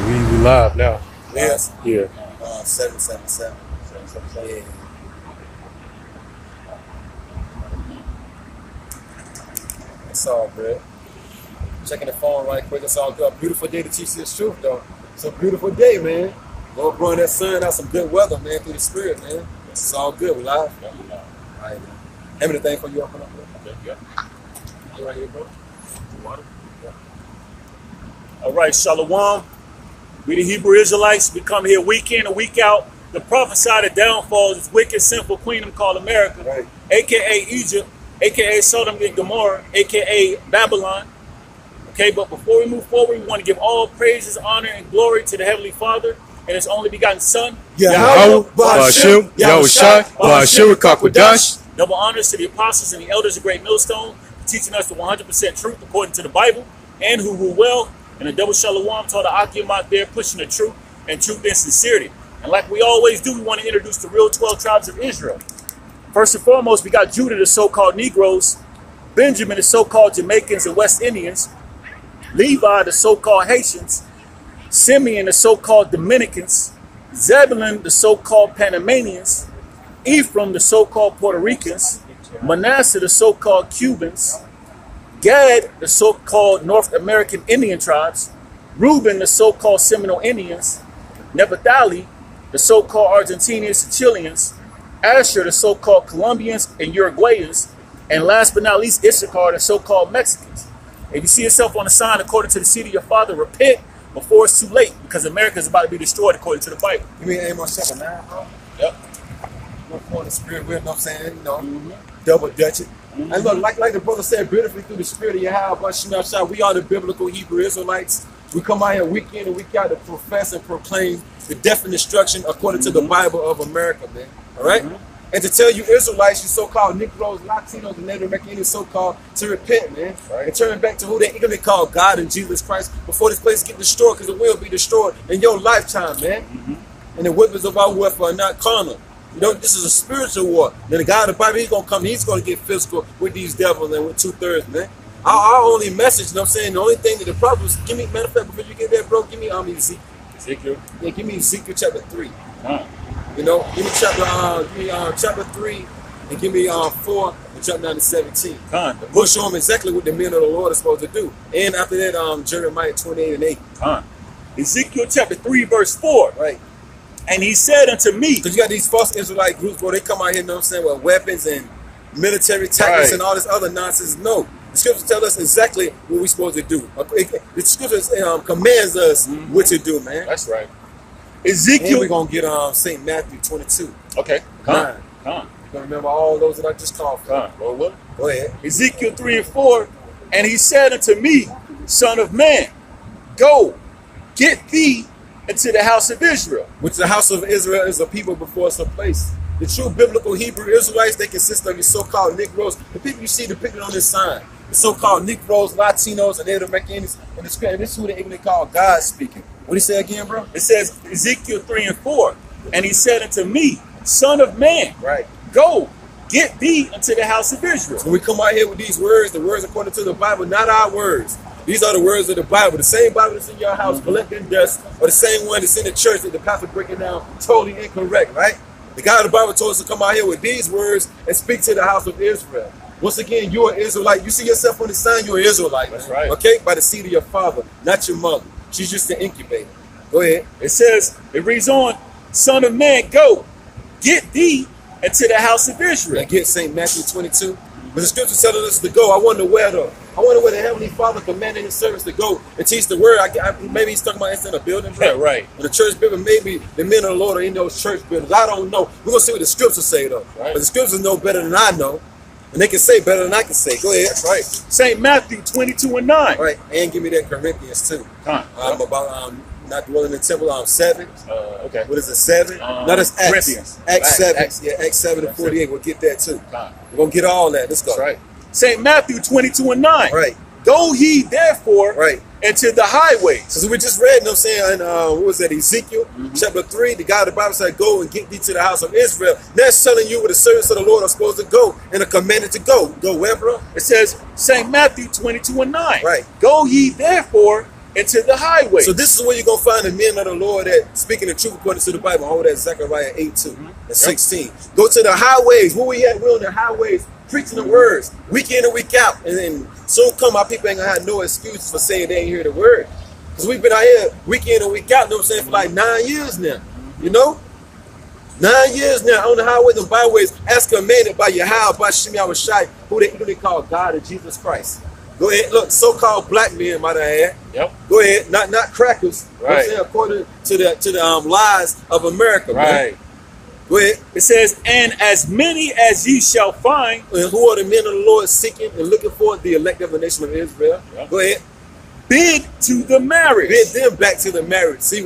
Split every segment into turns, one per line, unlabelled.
We live now.
Yes.
Yeah.
777. Yeah. It's all good. Checking the phone right quick. It's all good. Beautiful day to teach this truth, though. It's a beautiful day, man. Lord, blowing that sun out, some good weather, man, through the spirit, man. It's all good. We live. All right, man. Have anything for you up and up there?
Yeah.
You right here, bro?
Water? Yeah. All right, Shalom. We the Hebrew Israelites. We come here week in and week out to prophesy the downfall of this wicked, sinful kingdom called America,
Right.
a.k.a. Egypt, a.k.a. Sodom and Gomorrah, a.k.a. Babylon. Okay, but before we move forward, we want to give all praises, honor, and glory to the Heavenly Father and His only begotten Son.
Yahweh, Ba'ashem, Yahushai, Ba'ashem, Kakwadash.
Double honors to the apostles and the elders of Great Millstone for teaching us the 100% truth according to the Bible, and who rule well. And a double shalom to all the Akim out there pushing the truth and sincerity. And like we always do, we want to introduce the real 12 tribes of Israel. First and foremost, we got Judah, the so-called Negroes, Benjamin, the so-called Jamaicans and West Indians, Levi, the so-called Haitians, Simeon, the so-called Dominicans, Zebulun, the so-called Panamanians, Ephraim, the so-called Puerto Ricans, Manasseh, the so-called Cubans, Gad, the so-called North American Indian tribes, Reuben, the so-called Seminole Indians, Naphtali, the so-called Argentinians and Chileans, Asher, the so-called Colombians and Uruguayans, and last but not least, Issachar, the so-called Mexicans. If you see yourself on a sign according to the seed of your father, repent before it's too late, because America is about to be destroyed according to the Bible.
You mean Amos chapter 9, bro?
Yep.
We're for the spirit, you know what I'm saying? You know, double dutch it. And look, like the brother said beautifully through the spirit of Yahweh, we are the biblical Hebrew Israelites. We come out here week in and week out to profess and proclaim the death and destruction according to the Bible of America, man. All right? And to tell you Israelites, you so-called Negroes, Latinos, and Native Americans, so-called, to repent, man. Right. And turn back to who they eagerly call God and Jesus Christ before this place get destroyed, because it will be destroyed in your lifetime, man. And the weapons of our warfare are not carnal. You know, this is a spiritual war. Then the God of the Bible, He's going to come, He's going to get physical with these devils and with 2/3, man. Our only message, you know what I'm saying, the only thing that the prophet was, give me, matter of fact, before you get that, bro, give me Ezekiel. Yeah, give me Ezekiel chapter 3. You know, give me chapter 3 and give me 4 and jump down to 17. We'll show them exactly what the men of the Lord are supposed to do. And after that, Jeremiah 28 and 8.
Ezekiel chapter 3, verse 4.
Right.
And he said unto me,
because you got these false Israelite groups, bro, they come out here, you know what I'm saying, with weapons and military tactics and all this other nonsense. No. The scriptures tell us exactly what we're supposed to do. The scriptures commands us what to do, man.
That's right. Ezekiel.
And we're going to get St. Matthew 22.
Okay.
9. You're going to remember all those that I just called for.
Well, what?
Go ahead.
Ezekiel 3 and 4. And he said unto me, Son of man, go, get thee into the house of Israel.
Which the house of Israel is a people before it's a place. The true biblical Hebrew Israelites, they consist of your so-called Negroes, the people you see depicted on this sign. The so-called Negroes, Latinos, and Native Americans in the script. This is who they call God speaking. What do you say again, bro?
It says Ezekiel 3 and 4. And he said unto me, Son of man,
right,
go, get thee into the house of Israel.
So when we come out here with these words, the words according to the Bible, not our words. These are the words of the Bible. The same Bible that's in your house collecting dust, or the same one that's in the church that the pastor breaking down totally incorrect, right? The God of the Bible told us to come out here with these words and speak to the house of Israel. Once again, you're an Israelite. You see yourself on the sign, you're an Israelite.
That's right.
Okay? By the seed of your father, not your mother. She's just an incubator. Go ahead.
It says, it reads on, Son of man, go, get thee into the house of Israel.
And get St. Matthew 22. But the scripture telling us to go. I wonder where the Heavenly Father commanded His servants to go and teach the word. Maybe He's talking about it's in a building, bro.
Yeah, right.
In the church building, maybe the men of the Lord are in those church buildings. I don't know. We're going to see what the scriptures say, though.
Right.
But the scriptures know better than I know. And they can say better than I can say. Go ahead.
That's right. St. Matthew 22 and 9.
Right. And give me that Corinthians, too. About not dwelling in the temple, 7.
Okay.
What is it, 7? No, that's Acts.
Corinthians.
Acts 7.
Acts.
Yeah, Acts 7 and 48. We'll get that, too. We're going to get all that. Let's go.
That's right. St. Matthew 22 and 9.
Right.
Go ye therefore into the highways.
So we just read, you know what I'm saying, what was that, Ezekiel chapter 3, the God of the Bible said, go and get thee to the house of Israel. That's telling you where the servants of the Lord are supposed to go and are commanded to go. Go where, bro?
It says, St. Matthew 22 and 9.
Right.
Go ye therefore into the highway.
So this is where you're going to find the men of the Lord that speaking the truth according to the Bible. Hold that Zechariah 8:2 and 16. Go to the highways. Where we at? We're on the highways preaching the words week in and week out. And then soon come our people ain't going to have no excuses for saying they ain't hear the word. Because we've been out here week in and week out, you know what I'm saying, for like 9 years now. You know? 9 years now on the highways and byways, as commanded by Yahweh, by Shem Yahushai, who they call God of Jesus Christ. Go ahead, look, so-called black men might have had.
Yep.
Go ahead, not crackers.
Right.
You know what I'm saying, according to the lies of America.
Right.
Man. Go ahead.
It says, and as many as ye shall find.
And who are the men of the Lord seeking and looking for the elect of the nation of Israel? Yep. Go ahead.
Bid to the marriage.
Bid them back to the marriage. See,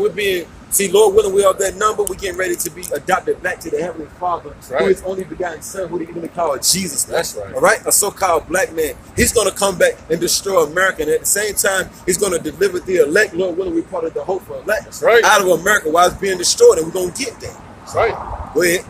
Lord willing, we are that number. We're getting ready to be adopted back to the Heavenly Father,
right.
who is only begotten Son, who they even call Jesus. Man.
That's right.
All right? A so-called black man. He's going to come back and destroy America. And at the same time, he's going to deliver the elect. Lord willing, we're part of the hope for elect.
That's right.
Out of America while it's being destroyed. And we're going to get there.
That's right.
Go ahead.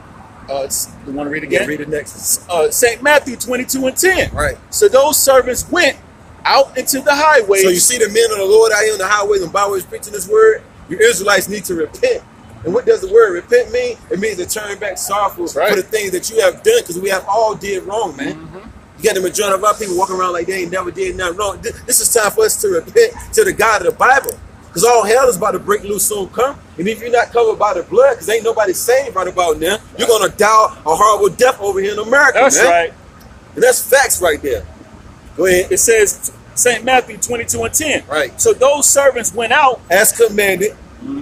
You want to read it again?
Yeah, read it next.
St. Matthew 22:10.
Right.
So those servants went out into the highways.
So you see the men of the Lord out here on the highways and byways preaching this word. You Israelites need to repent. And what does the word repent mean? It means to turn back sorrowful for the things that you have done, because we have all did wrong, man. You got the majority of our people walking around like they ain't never did nothing wrong. This is time for us to repent to the God of the Bible, because all hell is about to break loose soon come. And if you're not covered by the blood, because ain't nobody saved right about now, you're going to die a horrible death over here in America,
That's
man.
right.
And that's facts right there. Go ahead.
It says, St. Matthew 22:10.
Right.
So those servants went out
as commanded,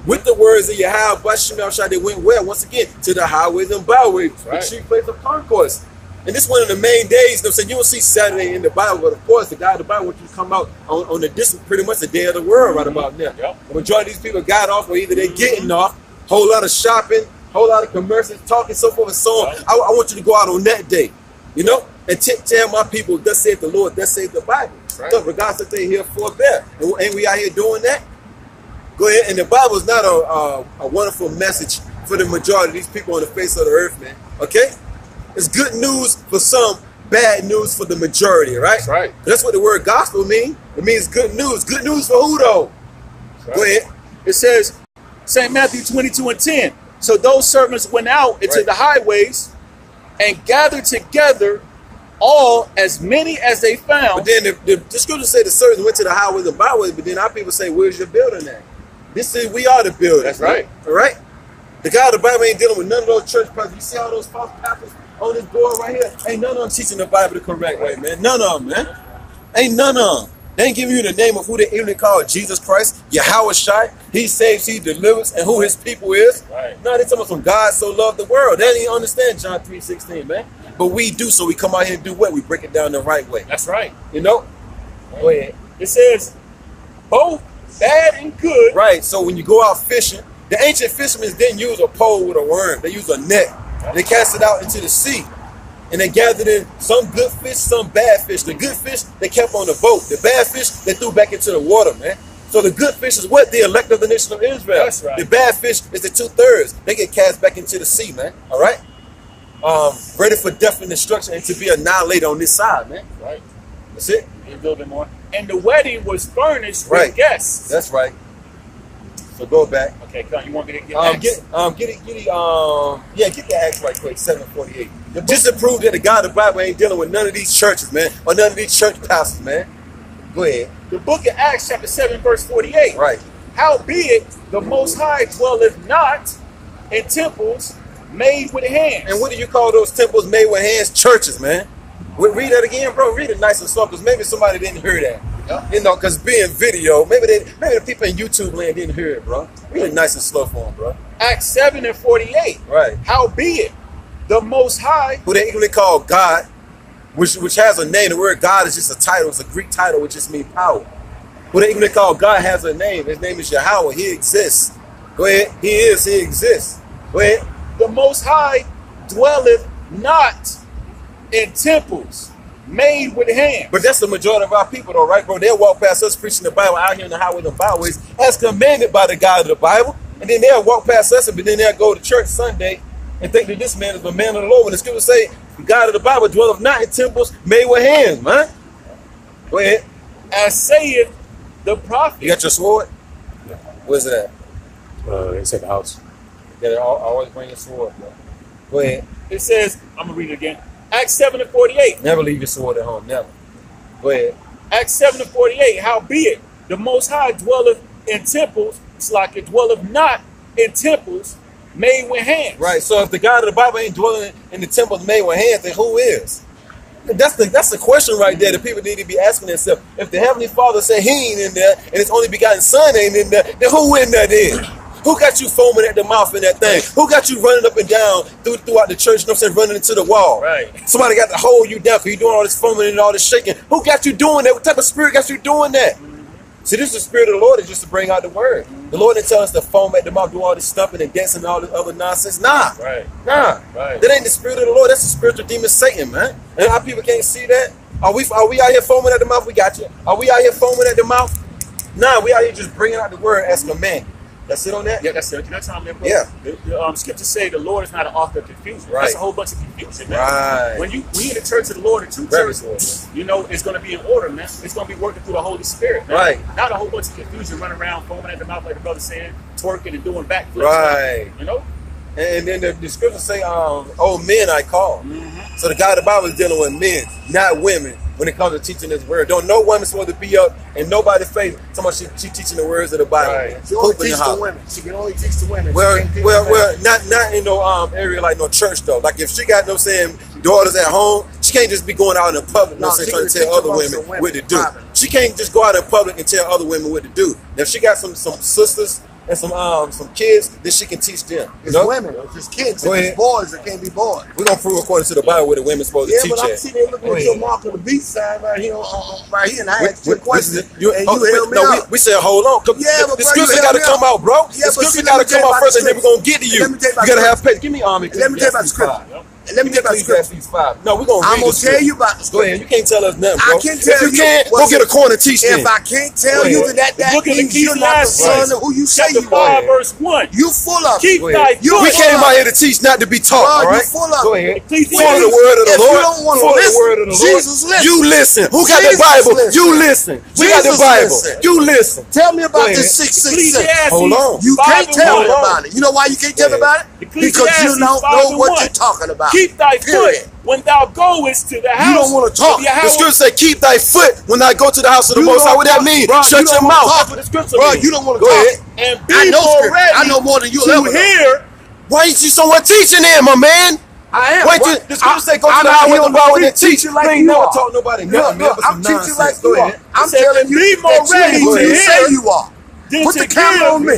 with the words of Yahweh, they went where? Once again, to the highways and byways, the chief place of concourse. And this is one of the main days, you know what I'm saying? You will see Saturday in the Bible, but of course, the God of the Bible wants you to come out on the this pretty much the day of the world right about now.
Yep.
The majority of these people got off, or either they're getting off, whole lot of shopping, whole lot of commercials, talking, so forth and so on. I want you to go out on that day, you know, and tell my people, thus saith the Lord, thus saith the Bible. Look, regardless if they here for a bear. And ain't we out here doing that? Go ahead. And the Bible is not a wonderful message for the majority of these people on the face of the earth, man. Okay? It's good news for some, bad news for the majority, right?
That's right.
That's what the word gospel means. It means good news. Good news for who, though? Go ahead.
It says, St. Matthew 22:10. So those servants went out into the highways and gathered together all as many as they found.
But then the scripture say the servants went to the highways and byways, but then our people say, where's your building at? This is, we are the building.
That's right.
All right? The God of the Bible ain't dealing with none of those church pastors. You see all those false pastors on this board right here? Ain't none of them teaching the Bible the correct way, man. None of them, man. Ain't none of them. They ain't giving you the name of who they even call Jesus Christ, Yahweh Shai. He saves, he delivers, and who his people is.
Right.
No, they talking about some God so loved the world. They don't even understand John 3:16, man. But we do, so we come out here and do what? We break it down the right way.
That's right.
You know? Go ahead.
It says, both bad and good.
Right, so when you go out fishing, the ancient fishermen didn't use a pole with a worm. They used a net. They cast it out into the sea. And they gathered in some good fish, some bad fish. The good fish, they kept on the boat. The bad fish, they threw back into the water, man. So the good fish is what? The elect of the nation of Israel.
That's right.
The bad fish is the 2/3. They get cast back into the sea, man. All right? Ready for death and destruction and to be annihilated on this side, man.
Right.
That's it.
A little bit more. And the wedding was furnished with guests.
That's right. So go back.
Okay, come on. You want me to get Acts?
Get the Acts right quick, 7:48. Just to prove that the God of the Bible ain't dealing with none of these churches, man, or none of these church pastors, man. Go ahead.
The book of Acts, chapter 7, verse 48.
Right.
Howbeit, the Most High dwelleth not in temples made with hands.
And what do you call those temples made with hands? Churches, man. Read that again, bro. Read it nice and slow, because maybe somebody didn't hear that.
Yep.
You know, because being video, maybe the people in YouTube land didn't hear it, bro. Read it nice and slow for them, bro.
Acts 7 and 48.
Right.
Howbeit, the Most High,
who they equally call God, which has a name. The word God is just a title. It's a Greek title, which just means power. Who they equally call God has a name. His name is Yahweh. He exists. Go ahead. He exists. Go ahead.
The Most High dwelleth not in temples made with hands.
But that's the majority of our people, though, right, bro? They'll walk past us preaching the Bible out here in the highways and byways as commanded by the God of the Bible. And then they'll walk past us, but then they'll go to church Sunday and think that this man is the man of the Lord. When the scripture say, the God of the Bible dwelleth not in temples made with hands, man. Go ahead.
As saith the prophet.
You got your sword? Where's it at?
It's at the house.
You gotta always bring your sword, bro. Go ahead.
It says, I'm going to read it again. Acts 7:48.
Never leave your sword at home, never. Go ahead.
Acts 7:48. Howbeit, the Most High dwelleth in temples, it's like it dwelleth not in temples made with hands.
Right, so if the God of the Bible ain't dwelling in the temple made with hands, then who is? That's the question right there that people need to be asking themselves. If the Heavenly Father said he ain't in there, and his only begotten Son ain't in there, then who in there then? Who got you foaming at the mouth in that thing? Who got you running up and down throughout the church, you know what I'm saying, running into the wall?
Right.
Somebody got to hold you down because you're doing all this foaming and all this shaking. Who got you doing that? What type of spirit got you doing that? See, this is the spirit of the Lord, is just to bring out the word. The Lord didn't tell us to foam at the mouth, do all this stuffing and dancing and all this other nonsense. Nah.
Right.
Nah.
Right.
That ain't the spirit of the Lord. That's the spiritual demon Satan, man. And our people can't see that. Are we out here foaming at the mouth? We got you. Are we out here foaming at the mouth? Nah, we out here just bringing out the word as command. That's it on that?
Yeah, that's it. You know what I'm saying, bro?
Yeah.
The scriptures say the Lord is not an author of confusion.
Right.
That's a whole bunch of confusion, man.
Right.
When we in the church of the Lord, the true
Very
church,
good.
you know, it's going to be in order, man. It's going to be working through the Holy Spirit, man.
Right.
Not a whole bunch of confusion running around, foaming at the mouth, like the brother saying, twerking and doing backflips.
Right.
You know?
And then the scriptures say, old men I call.
Mm-hmm.
So the God of the Bible is dealing with men, not women, when it comes to teaching this word. Don't no woman supposed to be up in nobody's face. Somebody she teaching the words of the Bible.
Right.
Man.
She only teach the women. She can only teach the women.
Well, not in no area like no church though. Like if she got no saying daughters at home, she can't just be going out in the public, no, saying trying to tell other women what to do. She can't just go out in public and tell other women what to do. Now if she got some sisters and some kids, then she can teach them.
It's women, it's kids, it's boys that can't be boys.
We're gonna prove according to the Bible where the women's supposed to teach
but I'm
at.
sitting there looking at your Mark on the beach side right here, and I asked you a question, and you held me up.
We said hold on.
Yeah, but
the scripture got to come out, bro. The scripture got to come out first, and then we're gonna get to you. You gotta have faith. Give me army.
Let me tell you about the scripture. Let me tell you about the scripture.
No, we're gonna read
I'm gonna tell you about the
scripture. Go ahead. You can't tell us nothing, bro.
I can tell you.
If you can't, go get a corner and teach them.
If I can't tell you that means you're not the son of who you say you are.
Chapter 5, verse 1.
You full of
Keep
it.
thy
We came out here to teach, not to be taught. All right.
You full of
Go
it.
ahead. Full of the word of the Lord.
If you don't want to listen, Jesus listen.
You listen. Who got the
Jesus
Bible?
listen.
You listen. We got the
Jesus
Bible.
listen.
You listen.
Tell me about
Go
this
ahead.
666.
Hold on.
You can't tell me
Hold on.
about it. You know why you can't tell me about it? Because you don't know what you're talking about.
Keep thy
Period.
foot when thou goest to the house.
You don't want to talk.
The scripture say, keep thy foot when I go to the house of the Most High. What that mean? Shut your mouth.
That's what the scripture
Bro,
means.
you don't want to
Go
talk.
ahead.
And be
I know
more
scripture.
ready
I know more than you'll
to
ever know.
hear.
Why ain't you someone teaching them, my man?
I am.
Wait till the scripture say go to the house of the Bible and teach.
like
ain't
you
never
are.
taught nobody
Look,
nothing.
I'm teaching like
Go
you are.
ahead.
I'm
It said,
telling you
be more
that
ready
you
to
ain't who you say
hear
you are.
than
Put
to
the camera on me.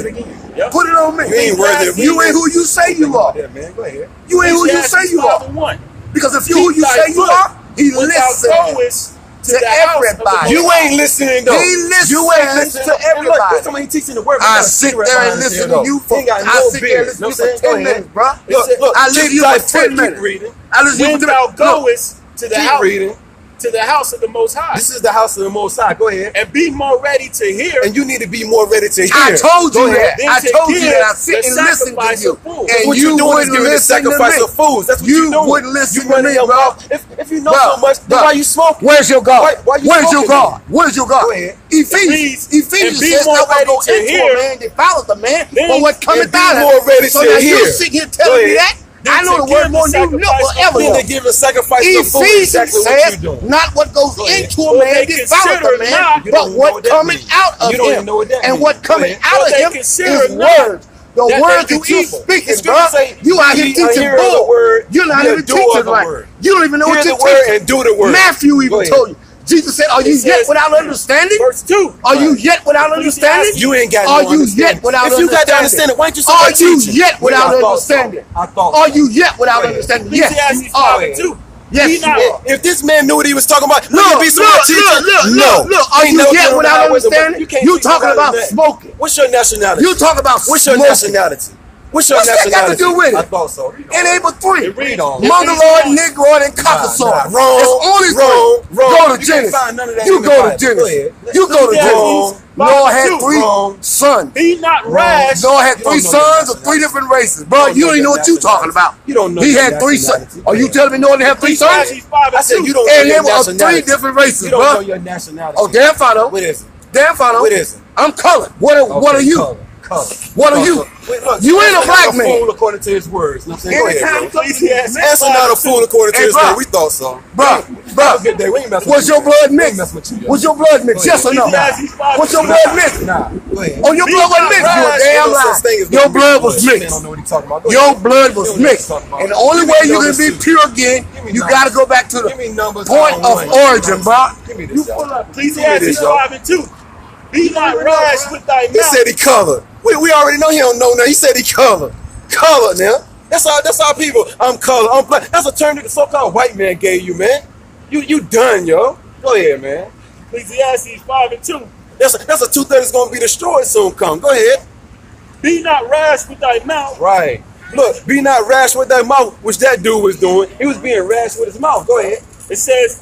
Yep.
Put it on me.
You ain't worthy of
You ain't who you say you are.
Yeah, man. Go ahead.
You ain't who you say you are.
5:1.
Because if you who you say you are, he
When thou
listens
goest to
to
the house of the
everybody.
You ain't listening though.
He listens
You ain't listening
to everybody.
Look, somebody teaching the word.
I sit there and listen to you for, I sit there and listen to you for 10 minutes, bro.
Look,
I listen to you for 10 minutes. I listen to you
When
for 10
thou
minutes. Look,
goest to the
Keep
house
reading.
to the house of the Most High,
This is the house of the Most High. Go ahead.
and be more ready to hear.
And you need to be more ready to hear.
I told
Go
you
ahead.
that. I told you that I sit and listen to you.
That's
And
what
you
you're doing is
wouldn't
giving the
listen to
sacrifice
me.
of fools. That's what
You
you're doing.
wouldn't listen
You
to
running
me,
your
bro.
mouth. If you know
Bro,
so much, then
bro.
why you smoking?
Where's your God?
Why you
Where's your
smoking
God? Where's your God?
Go ahead.
Ephesians.
And
Ephesians
be
says
more
not what
ready
go
to
into
hear.
a man defileth the man,
Then-
but what cometh
and be
out of
more
it.
ready
So
to
now
hear.
you sit here
Go
telling me
ahead.
that? I know the
to
word
give
more
the
than you know
sacrifice
ever
of
Then
know.
they give a sacrifice of food.
Ephesians
Exactly what
says,
you doing.
not what goes
Go ahead.
into a
Well,
man
they
defileth
consider
the man,
not-
You don't
but
even know
what
what that
cometh
means.
out of
You don't
him.
even know what that
And
means.
what
Go
cometh
ahead.
out
Well,
of
they
him
consider
is
not
words. The
that
words
they
you
be
keep
truthful.
speaking,
The
bro.
scripture say,
You out here
be a
teaching
hearer of the
bull.
word,
You're not
be a
even
doer
teaching
of the
right.
word.
You don't even know
Hear
what
the
you're
word
teaching.
and do the word.
Matthew
Go
even
ahead.
told you. Jesus said, are you
It
yet
says-
without understanding?
Verse 2.
Are you
Right.
yet without understanding?
You ain't got
Are
no
you
understanding.
yet without
If you got to
understanding?
understand it, why ain't you
Are
somebody
you
teaching?
yet without
I thought so.
understanding?
I thought
Are
so.
you yet without
Go ahead.
understanding? Yes,
Ecclesiastes
you are.
5:2.
Yes,
Be
you
not-
are.
If this man knew what he was talking about, would
Look,
he be somebody teaching? No.
look. Are
Ain't
you
never
yet
been
without
around with somebody.
understanding?
can't
You
teach
talking
nobody
about
that.
smoking.
What's your nationality?
You talking about
What's your
smoking.
nationality? What's your
What's that got to
nationality?
do with it?
I thought so.
It ain't but three.
Read
on.
Mongoloid, Negroid, and Caucasoid.
Wrong.
It's only
Wrong.
three.
Wrong.
Go to
You can't
Genesis.
find none of that
You
in the
go to
Bible. Go
Genesis.
ahead.
You go to
Wrong.
Genesis. Noah had
Wrong.
three sons.
Be not rash.
Noah had
You don't
three
know your
sons of three
nationality.
different races. Bro, you don't even know what you talking about.
You don't know
He
your
had three sons.
nationality.
Are you telling me Noah didn't have three sons?
Ecclesiastes 5:2.
I said you don't know
And
your
they were of
nationality.
three different races,
You don't know
bro.
your nationality.
Oh, damn, I know.
What is it?
Damn fine.
What is it?
I'm colored. What are you?
Color.
What are you?
Wait, look,
You ain't a black man.
Fool according to his words. You know what I'm saying? Go ahead, bro.
Ecclesiastes
Answer not a fool according to
Hey,
his
bro.
word. We thought so.
Bro,
Have a good day. We ain't messing
was
with
your
you.
blood
We ain't
mixed?
messing with you, yo.
Was your blood mixed? Yes or no?
Ecclesiastes 5.
Was your blood mixed?
Nah. Go ahead.
Oh, your blood was mixed. You a damn
No
lie.
such thing as
Your
no
blood was
mixed blood. Man
mixed.
don't know what he talking about. Go
Your
ahead.
blood
You
was
don't know what
mixed.
he's talking about.
And the only
Give
way
me
you can
numbers
be
two.
pure again,
Give me
you
numbers.
got to go back to the
Give me numbers.
point
I don't
of
want it.
origin, bro.
Give me
You
this,
pull
y'all.
up.
Ecclesiastes 5 and 2. Be not rash with thy
He
mouth.
said he colored. We already know he don't know now. He said he colored. Colored now. That's our people. I'm colored. I'm black. That's a term that the so-called white man gave you, man. You done, yo. Go ahead, man.
Ecclesiastes 5 and 2.
That's a two things that's gonna be destroyed soon. Come. Go ahead.
Be not rash with thy mouth.
Right. Look, be not rash with that mouth, which that dude was doing. He was being rash with his mouth. Go ahead.
It says,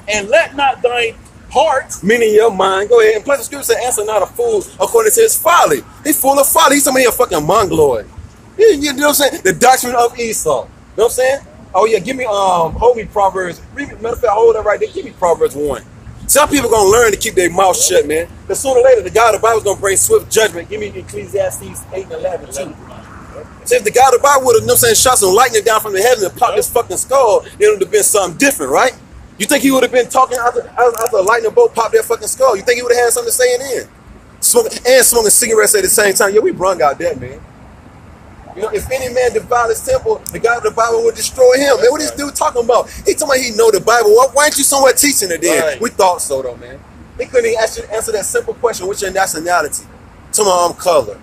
and let not thine heart.
Meaning your mind. Go ahead. And plus the scripture said, answer not a fool according to his folly. He's full of folly. He's somebody a fucking mongoloid. You know what I'm saying? The doctrine of Esau. You know what I'm saying? Oh yeah, give me hold me Proverbs. Matter of fact, hold that right there. Give me Proverbs 1. Some people gonna learn to keep their mouth shut, man. But sooner or later, the God of the Bible is gonna bring swift judgment. Give me Ecclesiastes 8 and 11 too. See, if the God of the Bible would have, you know what I'm saying, shot some lightning down from the heaven and popped his fucking skull, it would have been something different, right? You think he would have been talking after a lightning bolt popped their fucking skull? You think he would have had something to say in the end? Smoking cigarettes at the same time. Yeah, we brung out that, man. You know, if any man defile his temple, the God of the Bible will destroy him. Man, what this dude talking about? He talking about he know the Bible. Why ain't you somewhere teaching it then?
Right.
We thought so, though, man. He couldn't even answer that simple question, what's your nationality? To my arm color.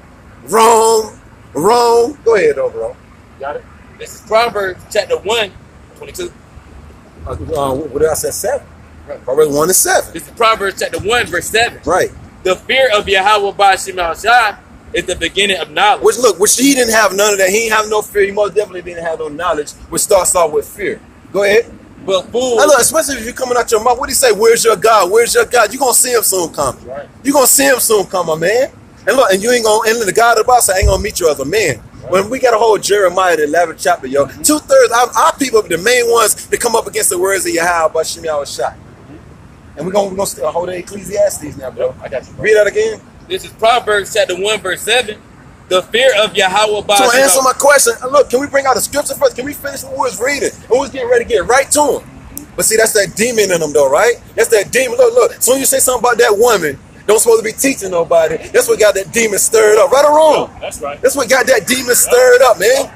Wrong. Go ahead, though, bro.
Got it? This is Proverbs chapter 1, 22.
What did I say? 7? Right. Proverbs 1 and 7.
This is Proverbs chapter 1, verse 7.
Right.
The fear of Yahweh Ba'Shem Al-Shai is the beginning of knowledge.
Which he didn't have none of that. He didn't have no fear. He most definitely didn't have no knowledge, which starts off with fear. Go ahead.
But fools,
Now look, especially if you're coming out your mouth, what do you say? Where's your God? Where's your God? You're going to see him soon come.
Right.
You're going to see him soon come, my man. And look, and you ain't going to, and the God of the Bible ain't going to meet you as a man. Right. When we got a whole Jeremiah, the 11th chapter, yo, 2/3 our people, the main ones that come up against the words of Yahweh Ba'Shem Al-Shai. And we're going to hold the Ecclesiastes now, bro.
I got you, bro.
Read that again.
this is Proverbs chapter 1, verse 7. The fear of Yahweh
So
Ba'Shem
answer my question. Look, can we bring out the scripture first? Can we finish what we was reading? And we was getting ready to get right to him. But see, that's that demon in them though, right? That's that demon. Look. So when you say something about that woman, don't supposed to be teaching nobody. That's what got that demon stirred up. Right or wrong?
Yeah, that's right.
That's what got that demon stirred up, man.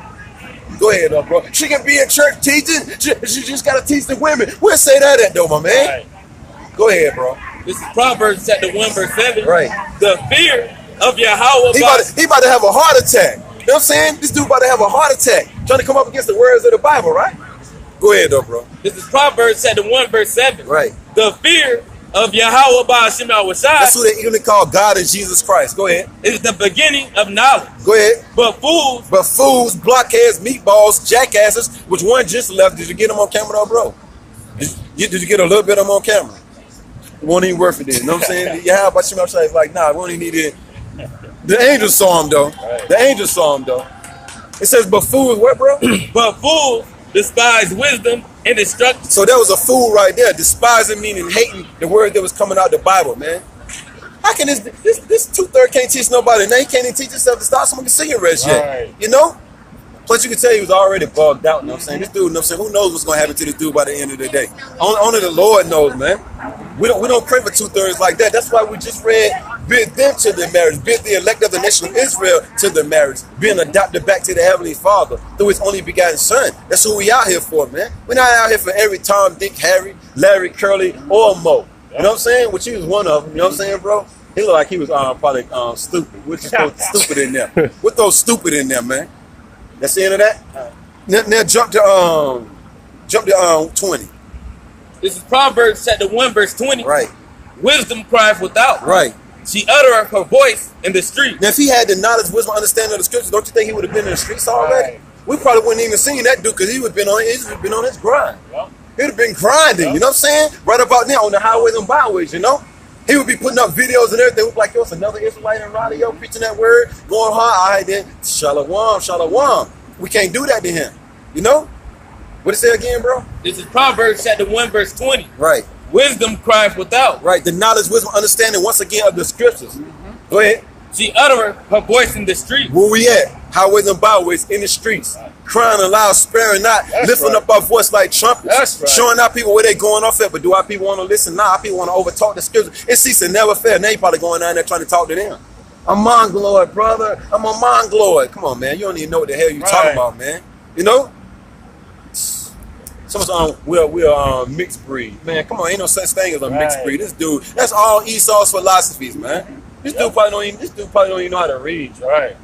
Go ahead, though, bro. She can be in church teaching. She just got to teach the women. Where'd say that at, though, my man?
Right.
Go ahead, bro.
This is Proverbs chapter 1, verse 7.
Right.
The fear of Yahweh
He about to have a heart attack. You know what I'm saying? This dude about to have a heart attack. Trying to come up against the words of the Bible, right? Go ahead, though, bro.
This is Proverbs chapter 1, verse 7.
Right.
The fear of Yahweh Ba'Shem Al-Shai
That's who they even call God and Jesus Christ. Go ahead.
is the beginning of knowledge.
Go ahead.
But fools,
But fools, blockheads, meatballs, jackasses, which one just left. Did you get them on camera, though, bro? Did you get a little bit of them on camera? It won't even worth it then. You know what I'm saying? Yeah, how about you? I'm like, nah, we don't even need it. The angels saw him, though.
Right.
The angels saw him, though. It says, but fools, what, bro?
but fools despise wisdom and instruction.
So that was a fool right there, despising, meaning hating the word that was coming out of the Bible, man. How can this 2/3 can't teach nobody? Now he can't even teach himself to start smoking cigarettes yet.
Right.
You know? Plus you can tell he was already bugged out, you know what I'm saying? This dude, you know what I'm saying? Who knows what's gonna happen to this dude by the end of the day? Only the Lord knows, man. We don't pray for 2/3 like that. That's why we just read, bid them to the marriage, bid the elect of the nation of Israel to the marriage, being adopted back to the Heavenly Father through his only begotten son. That's who we out here for, man. We're not out here for every Tom, Dick, Harry, Larry, Curly, or Mo. You know what I'm saying? Which he was one of them, you know what I'm saying, bro? He looked like he was probably stupid. We'll just throw stupid in there. We'll throw stupid in there, man. That's the end of that. Now jump to 20.
This is Proverbs chapter 1, verse 20.
Right.
Wisdom crieth without.
Right.
She uttereth her voice in the street.
Now, if he had the knowledge, wisdom, understanding of the scriptures, don't you think he would have been in the streets already?
Right.
We probably wouldn't even seen that dude because he would have been on his grind.
Yep.
He would have been grinding,
Yep.
you know what I'm saying? Right about now on the highways and byways, you know? He would be putting up videos and everything. Look like, yo, it's another Israelite in radio preaching that word, going hard. All right, then, shalom, shalom. We can't do that to him, you know? What it say again, bro?
This is Proverbs chapter 1, verse 20.
Right.
wisdom crieth without.
Right, the knowledge, wisdom, understanding, once again, of the scriptures. Go ahead.
She uttereth her voice in the street.
Where we at? Highways and byways, in the streets. Crying aloud, sparing not, lifting up our voice like trumpets. Showing our people where they going off at, but do our people want to listen? Nah, our people want to overtalk the scriptures. It ceases to never fail. Now you probably going down there trying to talk to them. I'm Mongoloid, brother. I'm a Mongoloid. Come on, man. You don't even know what the hell you talking about, man. You know? We're mixed breed. Man, come on, ain't no such thing as a mixed breed. This dude, that's all Esau's philosophies, man. This dude probably don't even know how to read.
Right.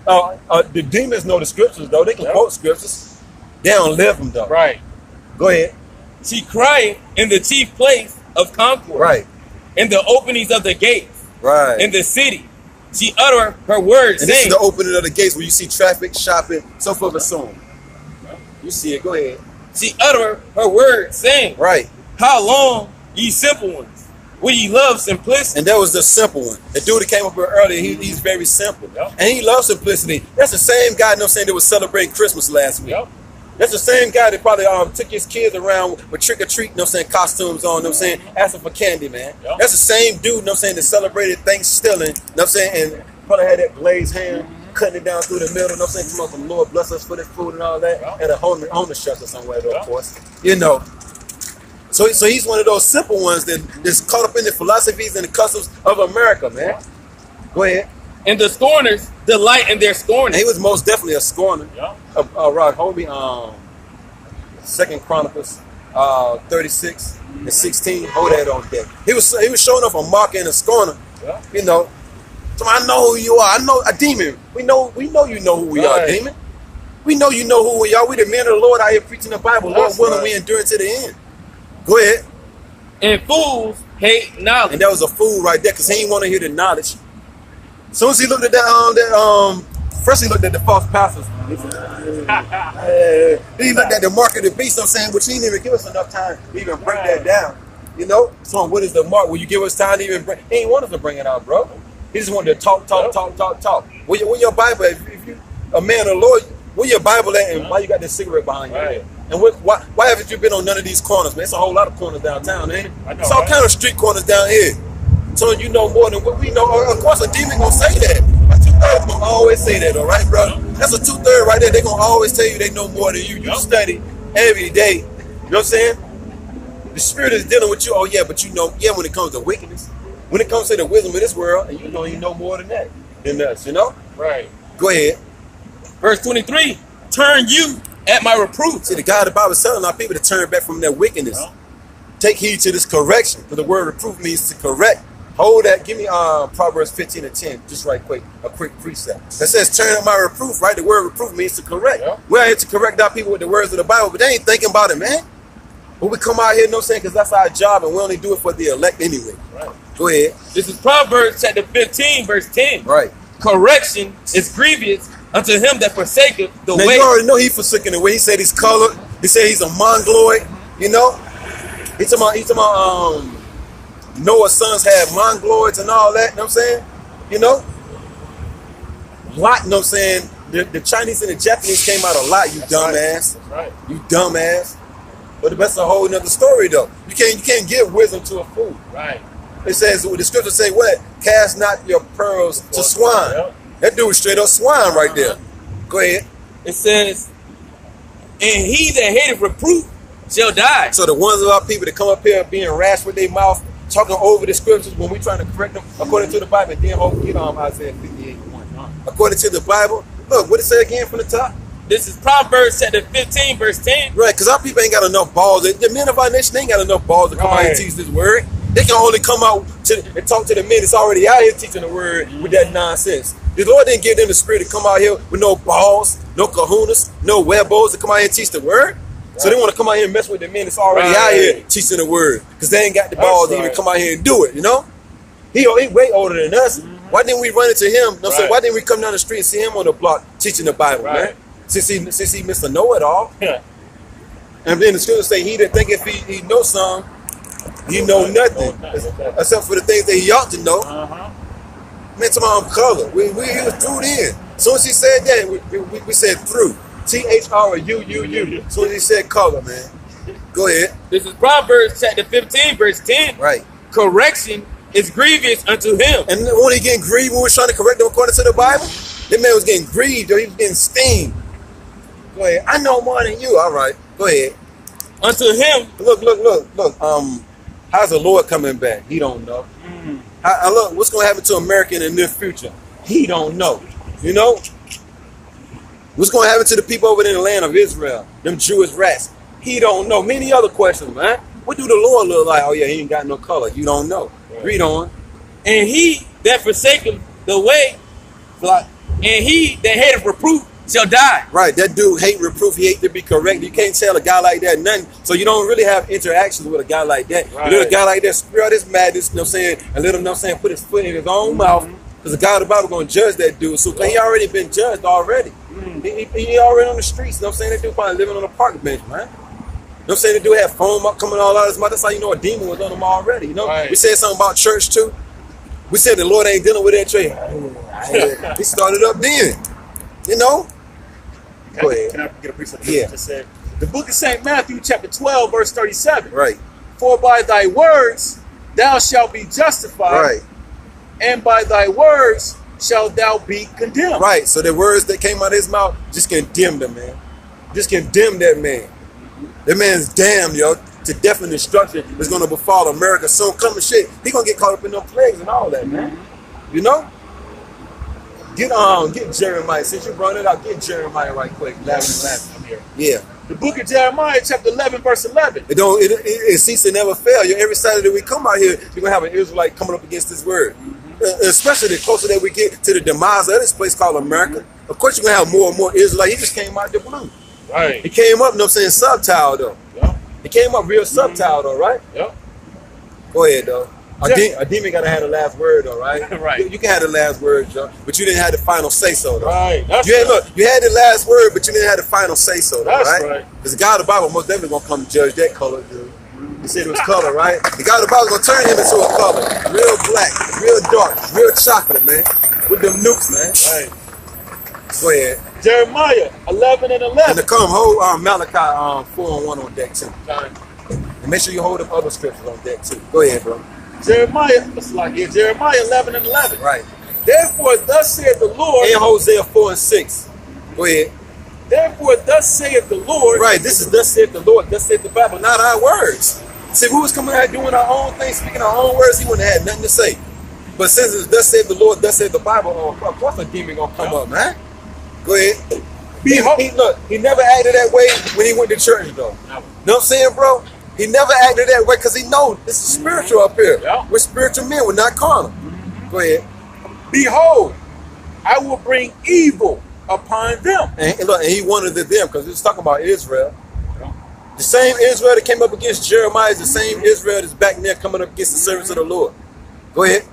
The demons know the scriptures, though. They can quote scriptures. They don't live them, though.
Right.
Go ahead.
She crieth in the chief place of concord.
Right.
In the openings of the gates.
Right.
In the city. She uttereth her words,
and this is the opening of the gates where you see traffic, shopping, so forth and so on. You see it. Go ahead.
She uttereth her words, saying,
right.
How long, ye simple ones, will ye love simplicity?
And that was the simple one. The dude that came up here earlier, he's very simple.
Yep.
And he loves simplicity. That's the same guy, you know what I'm saying, that was celebrating Christmas last week.
Yep.
That's the same guy that probably took his kids around with trick-or-treat, you know what I'm saying, costumes on, you know what I'm saying, asking for candy, man.
Yep.
That's the same dude, you know what I'm saying, that celebrated Thanksgiving, you know what I'm saying, and probably had that glazed hand, cutting it down through the middle, you know what I'm saying, come up from Lord bless us for this food and all that, and a homeless shelter somewhere, though, of course. You know. So he's one of those simple ones that's caught up in the philosophies and the customs of America, man. Go ahead.
And the scorners delight in their scorning.
And he was most definitely a scorner.
Yeah.
Right, homie, 2 Chronicles 36 and 16. Hold that on deck. He was showing up a marker and a scorner.
Yeah.
You know. So I know who you are. I know a demon. We know you know who we are, demon. We know you know who we are. We the men of the Lord out here preaching the Bible. Lord willing, we endure to the end. Go ahead.
And fools hate knowledge.
And that was a fool right there, because he didn't want to hear the knowledge. As soon as he looked at that, first he looked at the false pastors. He looked at the mark of the beast, you know what I'm saying, which he didn't even give us enough time to even break that down. You know? So what is the mark? Will you give us time to even break? He ain't want us to bring it out, bro. He just wanted to talk. Where your Bible at? If you a man of the Lord, where your Bible at, and why you got this cigarette behind your head? And why haven't you been on none of these corners, man? It's a whole lot of corners downtown, man. It's all kind of street corners down here. So you know more than what we know. Of course, a demon gonna say that. A 2/3 gonna always say that, all right, bro? That's a 2/3 right there. They gonna always tell you they know more than you. You study every day. You know what I'm saying? The spirit is dealing with you. Oh yeah, but you know, when it comes to wickedness, when it comes to the wisdom of this world, and you know more than that than us, you know?
Right.
Go ahead.
Verse 23. Turn you at my reproof.
See, the God of the Bible is telling our people to turn back from their wickedness. Take heed to this correction, because the word reproof means to correct. Hold that. Give me Proverbs 15 and 10, just right quick, a quick precept. That says, turn up my reproof, right? The word reproof means to correct. Yeah. We're out here to correct our people with the words of the Bible, but they ain't thinking about it, man. But we come out here, you know what I'm saying, because that's our job, and we only do it for the elect anyway. Right. Go ahead.
This is Proverbs chapter 15, verse 10.
Right.
Correction is grievous unto him that forsaketh the
now,
way.
You already know he forsaken the way. He said he's colored. He said he's a mongoloid. You know? He's talking about Noah's sons had mongoloids and all that. You know what I'm saying? You know? Lot, you know what I'm saying? The Chinese and the Japanese came out a lot, you dumbass.
That's right.
You dumbass. But that's a whole nother story, though. You can't give wisdom to a fool.
Right.
It says, the scriptures say what? Cast not your pearls to swine. Yep. That dude was straight up swine right there. Go ahead.
It says, and he that hateth reproof shall die.
So the ones of our people that come up here being rash with their mouth, talking over the scriptures when we trying to correct them according to the Bible, and then get on Isaiah 58:1. According to the Bible, look, what it say again from the top?
This is Proverbs chapter 15, verse 10.
Right, because our people ain't got enough balls. The men of our nation ain't got enough balls to come out and teach this word. They can only come out and talk to the men that's already out here teaching the word with that nonsense. The Lord didn't give them the spirit to come out here with no balls, no kahunas, no webos to come out here and teach the word. Right. So they want to come out here and mess with the men that's already out here teaching the word, because they ain't got the balls to even come out here and do it, you know? He way older than us. Why didn't we run into him? No, so why didn't we come down the street and see him on the block teaching the Bible, man? Since he Mr. Know-it-all. Yeah. And then the scripture say, he that think if he knows some, he know nothing, except for the things that he ought to know. Man, to my color. He was through in. As soon as he said that, we said through. THRUU. As soon as he said color, man.
Go ahead.
This is Proverbs chapter 15, verse 10.
Right.
Correction is grievous unto him.
And when he getting grieved, when we're trying to correct him according to the Bible, that man was getting grieved or he was getting steamed. Go ahead. I know more than you. All right. Go ahead.
Unto him.
Look. How's the Lord coming back? He don't know. Look, what's going to happen to America in the near future? He don't know. You know? What's going to happen to the people over there in the land of Israel? Them Jewish rats. He don't know. Many other questions, man. What do the Lord look like? Oh, yeah, he ain't got no color. You don't know. Right. Read on.
And he that forsaketh the way, and he that hateth reproof shall die.
Right. That dude hate reproof. He hate to be correct. You can't tell a guy like that nothing. So you don't really have interactions with a guy like that. Right. You let a guy like that spew out his madness, you know what I'm saying, and let him, you know what I'm saying, put his foot in his own mouth. Because the God of the Bible going to judge that dude. So he already been judged already. He already on the streets. You know what I'm saying? That dude probably living on a park bench, man. You know what I'm saying? The dude had foam up coming all out of his mouth. That's how you know a demon was on him already. You know? Right. We said something about church too. We said the Lord ain't dealing with that trade. He started up then. You know? Go ahead.
Can I get a precept?
Yeah.
Just said, the book of St. Matthew, chapter 12, verse 37.
Right.
For by thy words thou shalt be justified.
Right.
And by thy words shalt thou be condemned.
Right. So the words that came out of his mouth just condemned him, man. Just condemned that man. That man's damned, yo, to death and destruction is going to befall America soon. Coming shit. He going to get caught up in them plagues and all that, man. You know? Get Jeremiah. Since you brought it up, get Jeremiah right quick. I'm here. Yeah.
The book of Jeremiah, chapter 11, verse 11.
It cease to never fail. Every Saturday we come out here, you're going to have an Israelite coming up against this word. Especially the closer that we get to the demise of this place called America. Of course, you're going to have more and more Israelites. He just came out the blue.
Right.
He came up, you know what I'm saying, subtile, though. Yep. He came up real subtile, though, right?
Yep.
Go ahead, though. A demon got to have the last word, though, right?
Right.
You can have the last word, Joe, but you didn't have the final say-so, though.
Right.
You had the last word, but you didn't have the final say-so, though,
That's
right? Because the God of the Bible most definitely going to come judge that color, dude. He said it was color, right? The God of the Bible is going to turn him into a color. Real black, real dark, real chocolate, man. With them nukes, man.
Right.
Go ahead.
Jeremiah 11 and 11.
And to come, hold Malachi 4:1 on deck, too. And make sure you hold up other scriptures on deck, too. Go ahead, bro.
Jeremiah 11 and 11.
Right.
Therefore, thus saith the Lord.
And Hosea 4:6. Go ahead.
Therefore, thus saith the Lord.
Right. This is thus saith the Lord. Thus saith the Bible, not our words. See, if we was coming out doing our own thing, speaking our own words, he wouldn't have had nothing to say. But since it's thus saith the Lord, thus saith the Bible, of course a demon gonna come up, man. Go ahead. He never acted that way when he went to church, though. You know what I'm saying, bro? He never acted that way because he knows this is spiritual up here. Yeah. We're spiritual men. We're not carnal. Go ahead.
Behold, I will bring evil upon them.
And he wanted them because he was talking about Israel. Yeah. The same Israel that came up against Jeremiah is the same Israel that's back there coming up against the servants of the Lord. Go ahead.